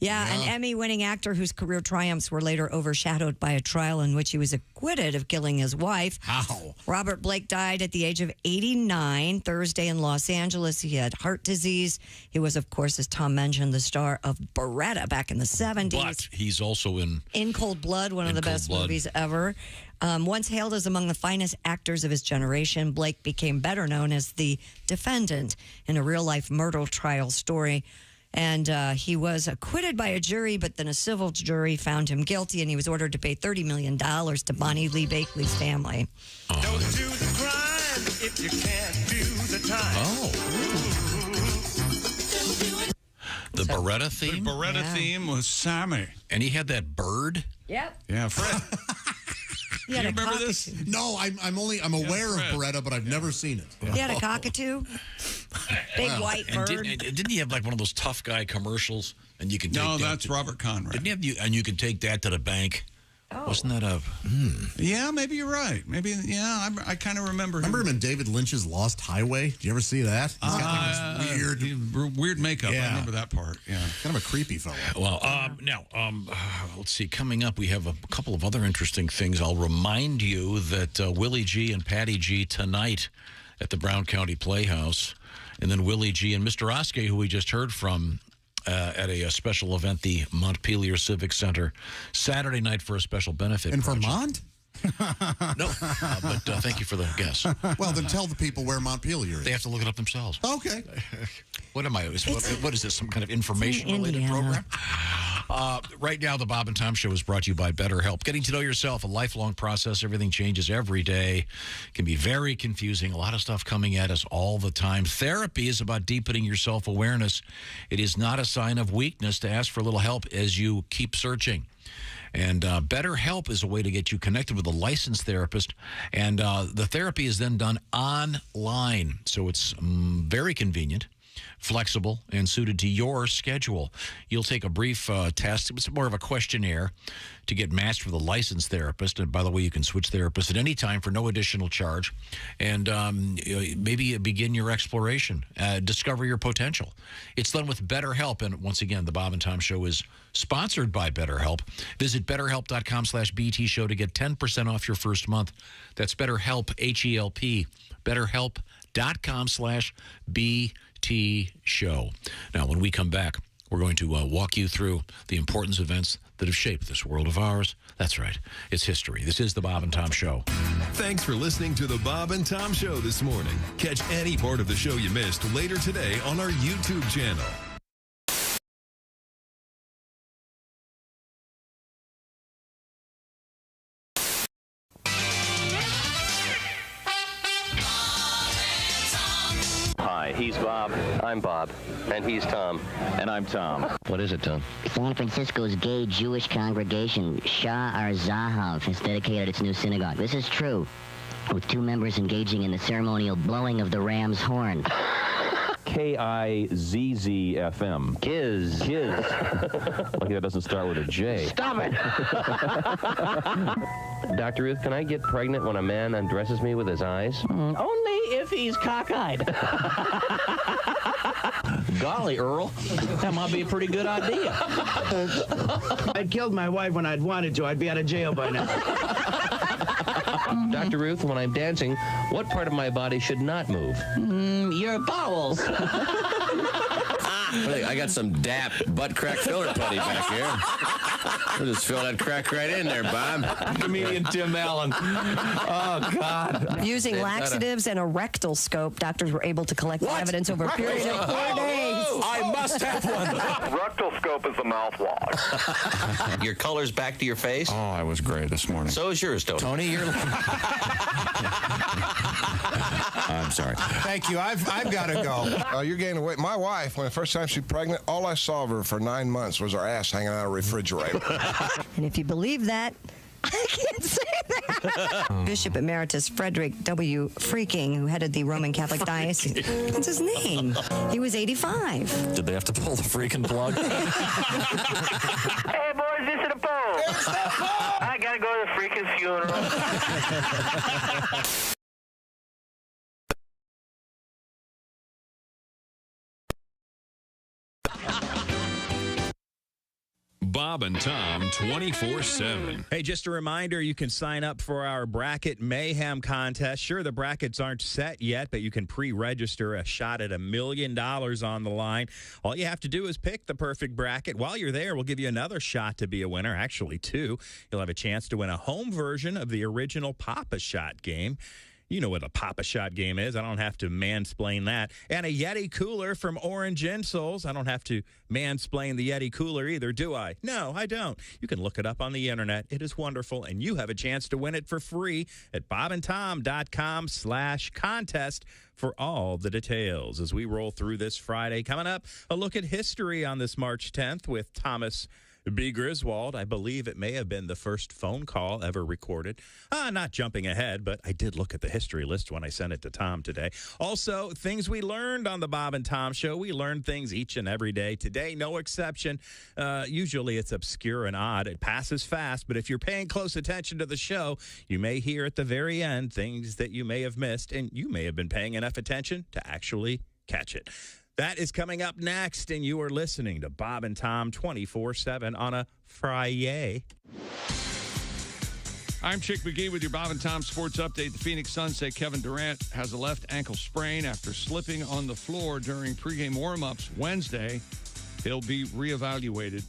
Yeah, an Emmy-winning actor whose career triumphs were later overshadowed by a trial in which he was acquitted of killing his wife.
How?
Robert Blake died at the age of 89 Thursday in Los Angeles. He had heart disease. He was, of course, as Tom mentioned, the star of Beretta back in the 70s.
But he's also in
Cold Blood, one of the best movies ever. Once hailed as among the finest actors of his generation, Blake became better known as the defendant in a real-life murder trial story. And he was acquitted by a jury, but then a civil jury found him guilty, and he was ordered to pay $30 million to Bonnie Lee Bakley's family.
Don't do the crime if you can't do the time.
The Beretta theme?
The Beretta theme was Sammy.
And he had that bird?
Yep.
Yeah, Fred.
You
remember this?
No, I'm aware of Beretta, but I've never seen it.
He had a cockatoo. Big white bird.
Didn't he have like one of those tough guy commercials? And you could take
No,
that
that's Robert Conrad.
Didn't he have and you could take that to the bank?
Oh.
Wasn't that a...
Yeah, maybe you're right. Maybe, yeah, I kind of remember him.
Remember him in David Lynch's Lost Highway? Did you ever see that? He's got like this
weird makeup. I remember that part. Yeah,
kind of a creepy fellow.
Well, now, let's see. Coming up, we have a couple of other interesting things. I'll remind you that Willie G and Patty G tonight at the Brown County Playhouse, and then Willie G and Mr. Oskay, who we just heard from, at a special event, the Montpelier Civic Center, Saturday night for a special benefit.
In
project.
Vermont?
No, but thank you for the guess.
Well, then tell the people where Montpelier is.
They have to look it up themselves.
Okay.
What am I? What is this? Some kind of information-related program? Right now, the Bob and Tom Show is brought to you by BetterHelp. Getting to know yourself, a lifelong process. Everything changes every day. Can be very confusing. A lot of stuff coming at us all the time. Therapy is about deepening your self-awareness. It is not a sign of weakness to ask for a little help as you keep searching. And BetterHelp is a way to get you connected with a licensed therapist. And the therapy is then done online. So it's very convenient, flexible, and suited to your schedule. You'll take a brief test. It's more of a questionnaire to get matched with a licensed therapist. And by the way, you can switch therapists at any time for no additional charge. And maybe begin your exploration. Discover your potential. It's done with BetterHelp. And once again, the Bob and Tom Show is sponsored by BetterHelp. Visit BetterHelp.com/BT Show to get 10% off your first month. That's BetterHelp, H-E-L-P. BetterHelp.com/BT Show. Now, when we come back, we're going to walk you through the important events that have shaped this world of ours. That's right. It's history. This is the Bob and Tom Show.
Thanks for listening to the Bob and Tom Show this morning. Catch any part of the show you missed later today on our YouTube channel.
Hi, he's Bob. I'm Bob. And he's Tom. And I'm Tom. What is it, Tom?
San Francisco's gay Jewish congregation, Shah Ar-Zahav, has dedicated its new synagogue. This is true, with 2 members engaging in the ceremonial blowing of the ram's horn.
KIZZ-FM.
Kiz.
Lucky that doesn't start with a J.
Stop it! Dr. Ruth, can I get pregnant when a man undresses me with his eyes?
Only if he's cockeyed.
Golly, Earl.
That might be a pretty good idea.
I'd killed my wife when I'd wanted to. I'd be out of jail by now.
Dr. Ruth, when I'm dancing, what part of my body should not move?
Your bowels.
I got some DAP butt crack filler putty back here. We'll just fill that crack right in there, Bob.
Comedian Tim Allen. Oh, God.
Using laxatives and a rectal scope, doctors were able to collect evidence over a period of 4 days.
I must have one.
Rectal scope is a mouthwash.
Your color's back to your face?
Oh, I was great this morning.
So is yours, Tony.
Tony, you're... I'm sorry.
Thank you. I've got to go.
You're gaining weight. My wife, when the first time she was pregnant, all I saw of her for 9 months was her ass hanging out of a refrigerator.
And if you believe that, I can't say that. Bishop Emeritus Frederick W. Freaking, who headed the Roman Catholic Diocese. That's his name. He was 85.
Did they have to pull the freaking plug?
Hey, boys, this is the Pope.
It's the Pope.
I gotta go to the freaking funeral.
Bob and Tom 24/7.
Hey, just a reminder, you can sign up for our Bracket Mayhem contest. Sure, the brackets aren't set yet, but you can pre-register a shot at $1 million on the line. All you have to do is pick the perfect bracket. While you're there, we'll give you another shot to be a winner, actually 2. You'll have a chance to win a home version of the original Pop-A-Shot game. You know what a Pop-A-Shot game is. I don't have to mansplain that. And a Yeti cooler from Orange Insoles. I don't have to mansplain the Yeti cooler either, do I? No, I don't. You can look it up on the internet. It is wonderful, and you have a chance to win it for free at bobandtom.com/contest for all the details. As we roll through this Friday, coming up, a look at history on this March 10th with Thomas B. Griswold. I believe it may have been the first phone call ever recorded. Not jumping ahead, but I did look at the history list when I sent it to Tom today. Also, things we learned on the Bob and Tom Show. We learn things each and every day. Today, no exception. Usually it's obscure and odd. It passes fast, but if you're paying close attention to the show, you may hear at the very end things that you may have missed, and you may have been paying enough attention to actually catch it. That is coming up next, and you are listening to Bob and Tom 24/7 on a Friday.
I'm Chick McGee with your Bob and Tom Sports Update. The Phoenix Suns say Kevin Durant has a left ankle sprain after slipping on the floor during pregame warm-ups Wednesday. He'll be reevaluated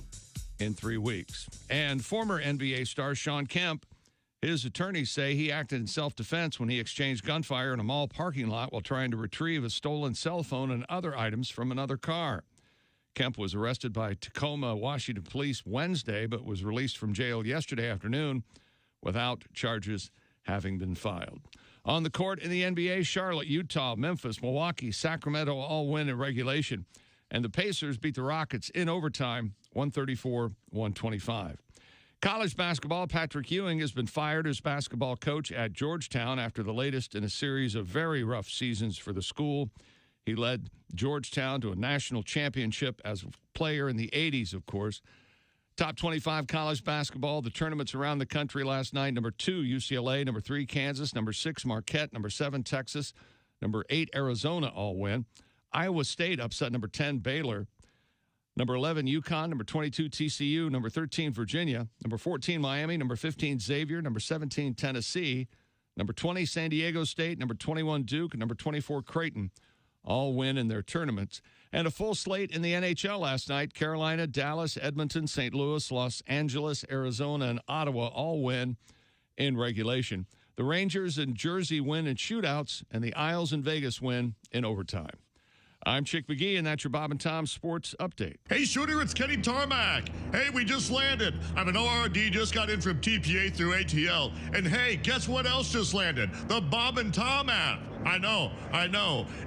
in 3 weeks. And former NBA star Shawn Kemp, his attorneys say he acted in self-defense when he exchanged gunfire in a mall parking lot while trying to retrieve a stolen cell phone and other items from another car. Kemp was arrested by Tacoma, Washington police Wednesday, but was released from jail yesterday afternoon without charges having been filed. On the court in the NBA, Charlotte, Utah, Memphis, Milwaukee, Sacramento all win in regulation, and the Pacers beat the Rockets in overtime, 134-125. College basketball, Patrick Ewing has been fired as basketball coach at Georgetown after the latest in a series of very rough seasons for the school. He led Georgetown to a national championship as a player in the 80s, of course. Top 25 college basketball, the tournaments around the country last night. Number 2, UCLA. Number 3, Kansas. Number 6, Marquette. Number 7, Texas. Number 8, Arizona all win. Iowa State upset number 10, Baylor. Number 11, UConn. Number 22, TCU. Number 13, Virginia. Number 14, Miami. Number 15, Xavier. Number 17, Tennessee. Number 20, San Diego State. Number 21, Duke. Number 24, Creighton. All win in their tournaments. And a full slate in the NHL last night. Carolina, Dallas, Edmonton, St. Louis, Los Angeles, Arizona, and Ottawa all win in regulation. The Rangers and Jersey win in shootouts, and the Isles and Vegas win in overtime. I'm Chick McGee, and that's your Bob and Tom Sports Update.
Hey, Shooter, it's Kenny Tarmac. Hey, we just landed. I'm an ORD, just got in from TPA through ATL. And hey, guess what else just landed? The Bob and Tom app. I know.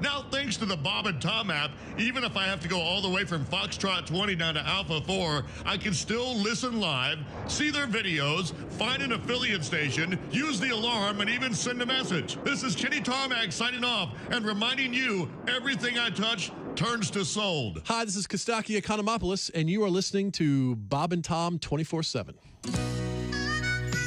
Now, thanks to the Bob and Tom app, even if I have to go all the way from Foxtrot 20 down to Alpha 4, I can still listen live, see their videos, find an affiliate station, use the alarm, and even send a message. This is Kenny Tarmac signing off and reminding you everything I touch turns to sold.
Hi, this is Kostaki Economopoulos, and you are listening to Bob and Tom 24/7.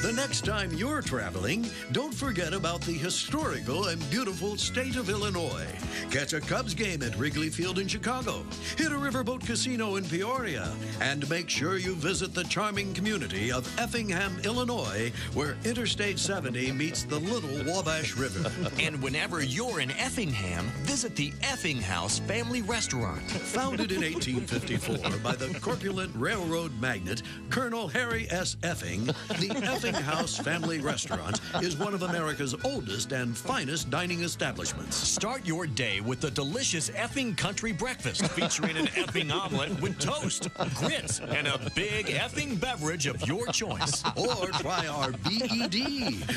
The next time you're traveling, don't forget about the historical and beautiful state of Illinois. Catch a Cubs game at Wrigley Field in Chicago. Hit a riverboat casino in Peoria. And make sure you visit the charming community of Effingham, Illinois, where Interstate 70 meets the Little Wabash River.
And whenever you're in Effingham, visit the Effing House Family Restaurant.
Founded in 1854 by the corpulent railroad magnate, Colonel Harry S. Effing, the Effing Effing House Family Restaurant is one of America's oldest and finest dining establishments.
Start your day with the delicious effing country breakfast featuring an effing omelet with toast, grits, and a big effing beverage of your choice.
Or try our BED,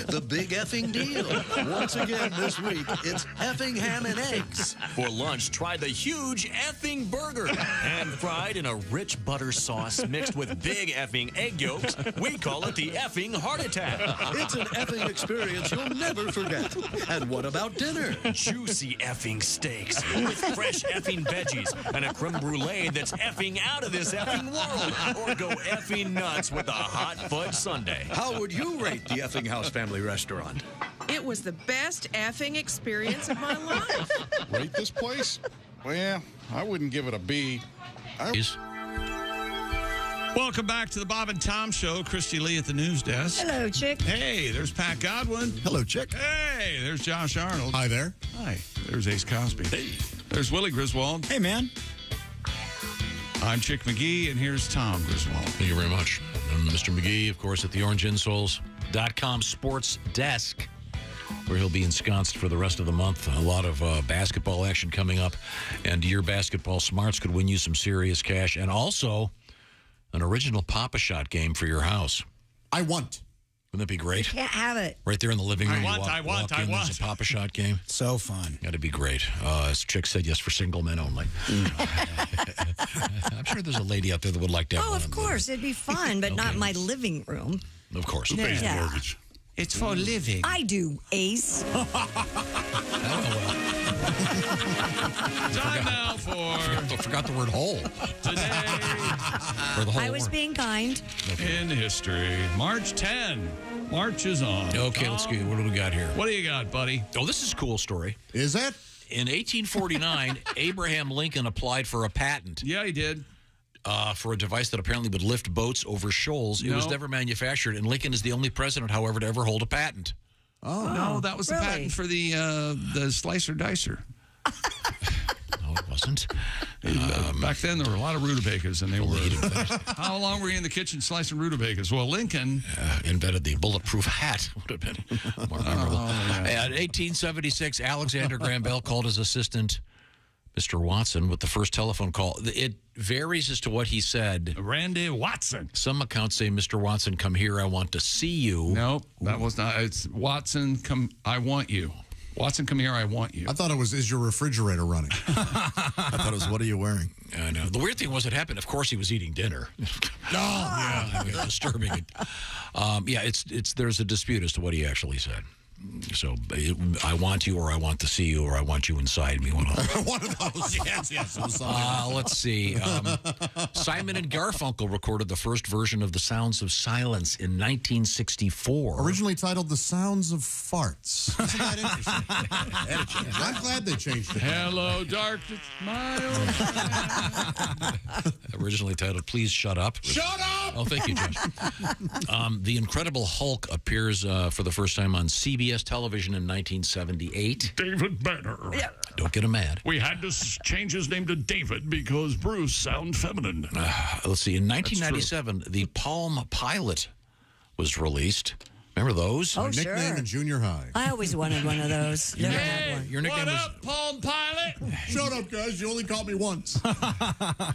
the Big Effing Deal. Once again this week, it's effing ham and eggs.
For lunch, try the huge effing burger, hand fried in a rich butter sauce mixed with big effing egg yolks. We call it the effing heart attack.
It's an effing experience you'll never forget. And what about dinner?
Juicy effing steaks with fresh effing veggies and a creme brulee that's effing out of this effing world. Or go effing nuts with a hot fudge sundae.
How would you rate the Effing House Family Restaurant?
It was the best effing experience of my life.
Rate this place? Well, I wouldn't give it a B.
Welcome back to the Bob and Tom Show. Christy Lee at the news desk.
Hello, Chick.
Hey, there's Pat Godwin.
Hello, Chick.
Hey, there's Josh Arnold.
Hi there.
Hi. There's Ace Cosby. Hey. There's Willie Griswold.
Hey, man.
I'm Chick McGee, and here's Tom Griswold.
Thank you very much. I'm Mr. McGee, of course, at the OrangeInsoles.com sports desk, where he'll be ensconced for the rest of the month. A lot of basketball action coming up, and your basketball smarts could win you some serious cash, and also an original Pop-A-Shot game for your house.
I want.
Wouldn't that be great?
Can't have it.
Right there in the living room.
I want.
There's a Pop-A-Shot game.
So fun.
That'd be great. As Chick said, yes, for single men only. I'm sure there's a lady out there that would like to have one.
Of course. It'd be fun, but not in my living room.
Of course.
Who pays the mortgage? It's for living.
I do, Ace.
Time now for...
I forgot the word hole.
Today.
I was being kind.
In history. March 10. March is on.
Okay, let's get. What do we got here?
What do you got, buddy?
Oh, this is a cool story.
Is it?
In 1849, Abraham Lincoln applied for a patent.
Yeah, he did.
For a device that apparently would lift boats over shoals. It was never manufactured, and Lincoln is the only president, however, to ever hold a patent.
Oh, no, that was the patent for the slicer dicer.
No, it wasn't.
Back then, there were a lot of rutabagas, and they were. How long were you in the kitchen slicing rutabagas? Well, Lincoln
invented the bulletproof hat. Would have been more memorable. In 1876, Alexander Graham Bell called his assistant, Mr. Watson, with the first telephone call. It varies as to what he said.
Randy Watson.
Some accounts say, Mr. Watson, come here. I want to see you.
Nope, that was not. It's Watson, come. I want you. Watson, come here. I want you.
I thought it was, is your refrigerator running? I thought it was, what are you wearing?
I know. The weird thing was, it happened. Of course, he was eating dinner. Yeah, I mean, disturbing. There's a dispute as to what he actually said. So, I want you, or I want to see you, or I want you inside me. One
of those. Yes.
Let's see. Simon and Garfunkel recorded the first version of The Sounds of Silence in 1964.
Originally titled The Sounds of Farts. Isn't that interesting? I'm glad they changed it.
Hello, darkness, my old
Originally titled Please Shut Up.
Shut up!
Oh, thank you, Josh. The Incredible Hulk appears for the first time on CBS television in 1978.
David Banner.
Yeah.
Don't get him mad.
We had to change his name to David because Bruce sounds feminine.
Let's see. In 1997, the Palm Pilot was released. Remember those?
Oh,
My nickname in junior high.
I always wanted one of those. Never had one.
Your nickname
What up, Palm Pilot?
Shut up, guys. You only called me once.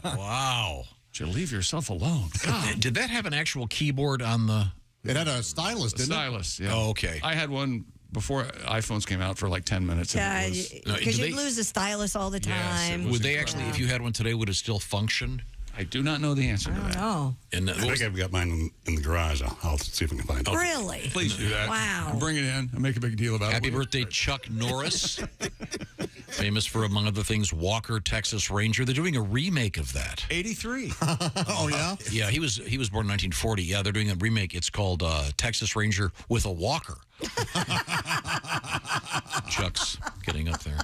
Wow.
You leave yourself alone. God.
Did that have an actual keyboard on the...
It had a stylus, didn't
Stylus,
it?
yeah.
Oh, okay.
I had one before iPhones came out for like 10 minutes.
Yeah, because you'd lose the stylus all the time.
Would they actually, if you had one today, would it still function?
I do not know the answer to that.
Oh.
And
I think I've got mine in the garage. I'll see if I can find it.
Really?
Please do that.
Wow.
Bring it in and make a big deal about it.
Happy birthday, Chuck Norris. Famous for, among other things, Walker, Texas Ranger. They're doing a remake of that.
83.
Oh, yeah?
Yeah, he was born in 1940. Yeah, they're doing a remake. It's called Texas Ranger with a Walker. Chuck's getting up there.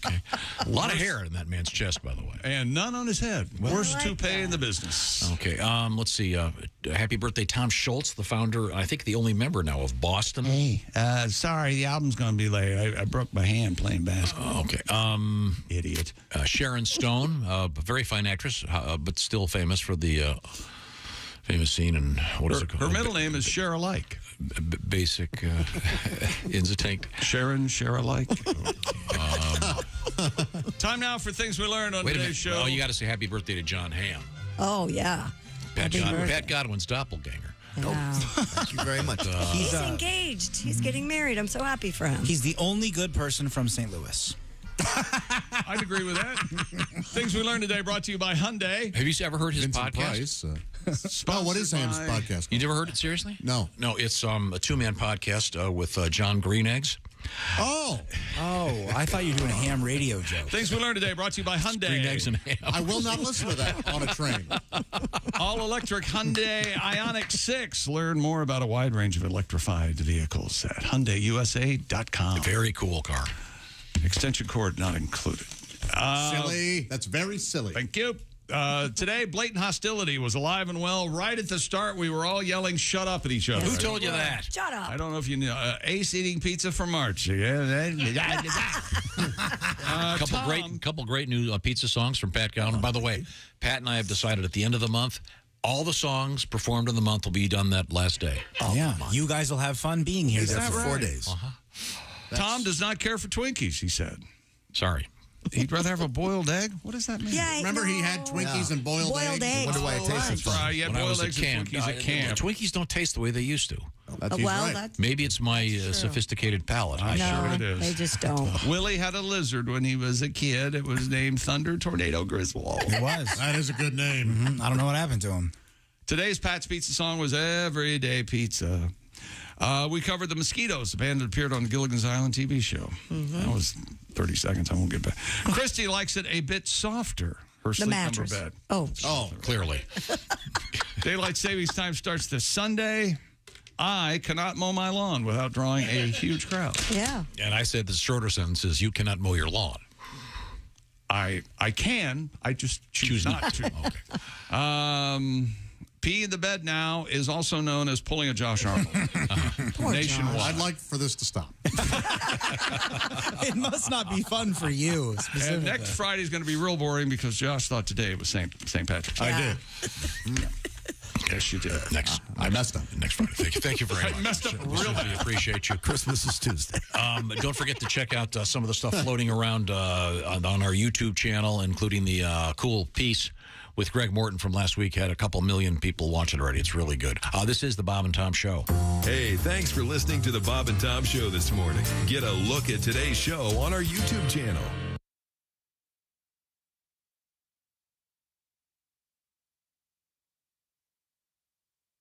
Okay. A lot of hair in that man's chest, by the way.
And none on his head. Worst toupee in the business.
Okay. Let's see. Happy birthday, Tom Schultz, the founder, I think the only member now of Boston.
Hey, sorry, the album's going to be late. I broke my hand playing basketball.
Okay.
Idiot.
Sharon Stone, a very fine actress, but still famous for the famous scene. And what is it called?
Her middle name is Cher-alike.
basic instinct.
Share alike. Time now for things we learned on today's show.
Oh, you got to say happy birthday to John Hamm.
Oh, yeah.
Pat Godwin's doppelganger.
Wow.
Thank you very much.
He's engaged. He's getting married. I'm so happy for him.
He's the only good person from St. Louis.
I'd agree with that. Things we learned today brought to you by Hyundai.
Have you ever heard his
Vincent
podcast?
Oh, what is Ham's podcast?
You never heard it, seriously?
No.
No, it's a two-man podcast with John Greeneggs.
Oh,
I thought you were doing a ham radio joke.
Things we learned today brought to you by Hyundai.
Green eggs and ham.
I will not listen to that on a train.
All-electric Hyundai Ioniq 6. Learn more about a wide range of electrified vehicles at HyundaiUSA.com.
Very cool car.
Extension cord not included.
Silly. That's very silly.
Thank you. Today, Blatant Hostility was alive and well. Right at the start, we were all yelling, shut up at each other.
Who told you that?
Shut up.
I don't know if you knew. Ace eating pizza for March.
Couple great new pizza songs from Pat Godwin. By the way, Pat and I have decided at the end of the month, all the songs performed in the month will be done that last day.
Oh, yeah. You guys will have fun being here there for 4 days.
Tom does not care for Twinkies, he said.
Sorry.
He'd rather have a boiled egg? What does that mean?
Yeah,
Remember he had Twinkies and boiled eggs?
I wonder why it tasted fun.
Yeah,
When I
boiled
was at
eggs and
camp,
Twinkies at camp.
Twinkies don't taste the way they used to.
That's right.
Maybe it's my sophisticated palate.
I'm
No,
sure it is.
they just don't.
Willie had a lizard when he was a kid. It was named Thunder Tornado Griswold.
It was.
That is a good name.
I don't know what happened to him.
Today's Pat's Pizza song was Everyday Pizza. We covered the mosquitoes, the band that appeared on the Gilligan's Island TV show. That was 30 seconds. I won't get back. Christy likes it a bit softer. Her
The
sleep
mattress.
number bed.
Oh,
Clearly.
Daylight savings time starts this Sunday. I cannot mow my lawn without drawing a huge crowd.
yeah.
And I said the shorter sentence is, you cannot mow your lawn.
I can. I just choose not to.
Okay.
Pee in the bed now is also known as pulling a Josh Arnold. Nationwide.
I'd like for this to stop.
It must not be fun for you.
And
Specifically.
next Friday is going to be real boring because Josh thought today was St. Patrick's Day.
I did.
Yes, you did.
I messed up.
Next Friday. Thank you very much.
I messed up real bad.
We appreciate you.
Christmas is Tuesday.
Don't forget to check out some of the stuff floating around on our YouTube channel, including the cool piece with Greg Morton from last week. Had a couple million people watch it already. It's really good. This is the Bob and Tom Show.
Hey, thanks for listening to the Bob and Tom Show this morning. Get a look at today's show on our YouTube channel.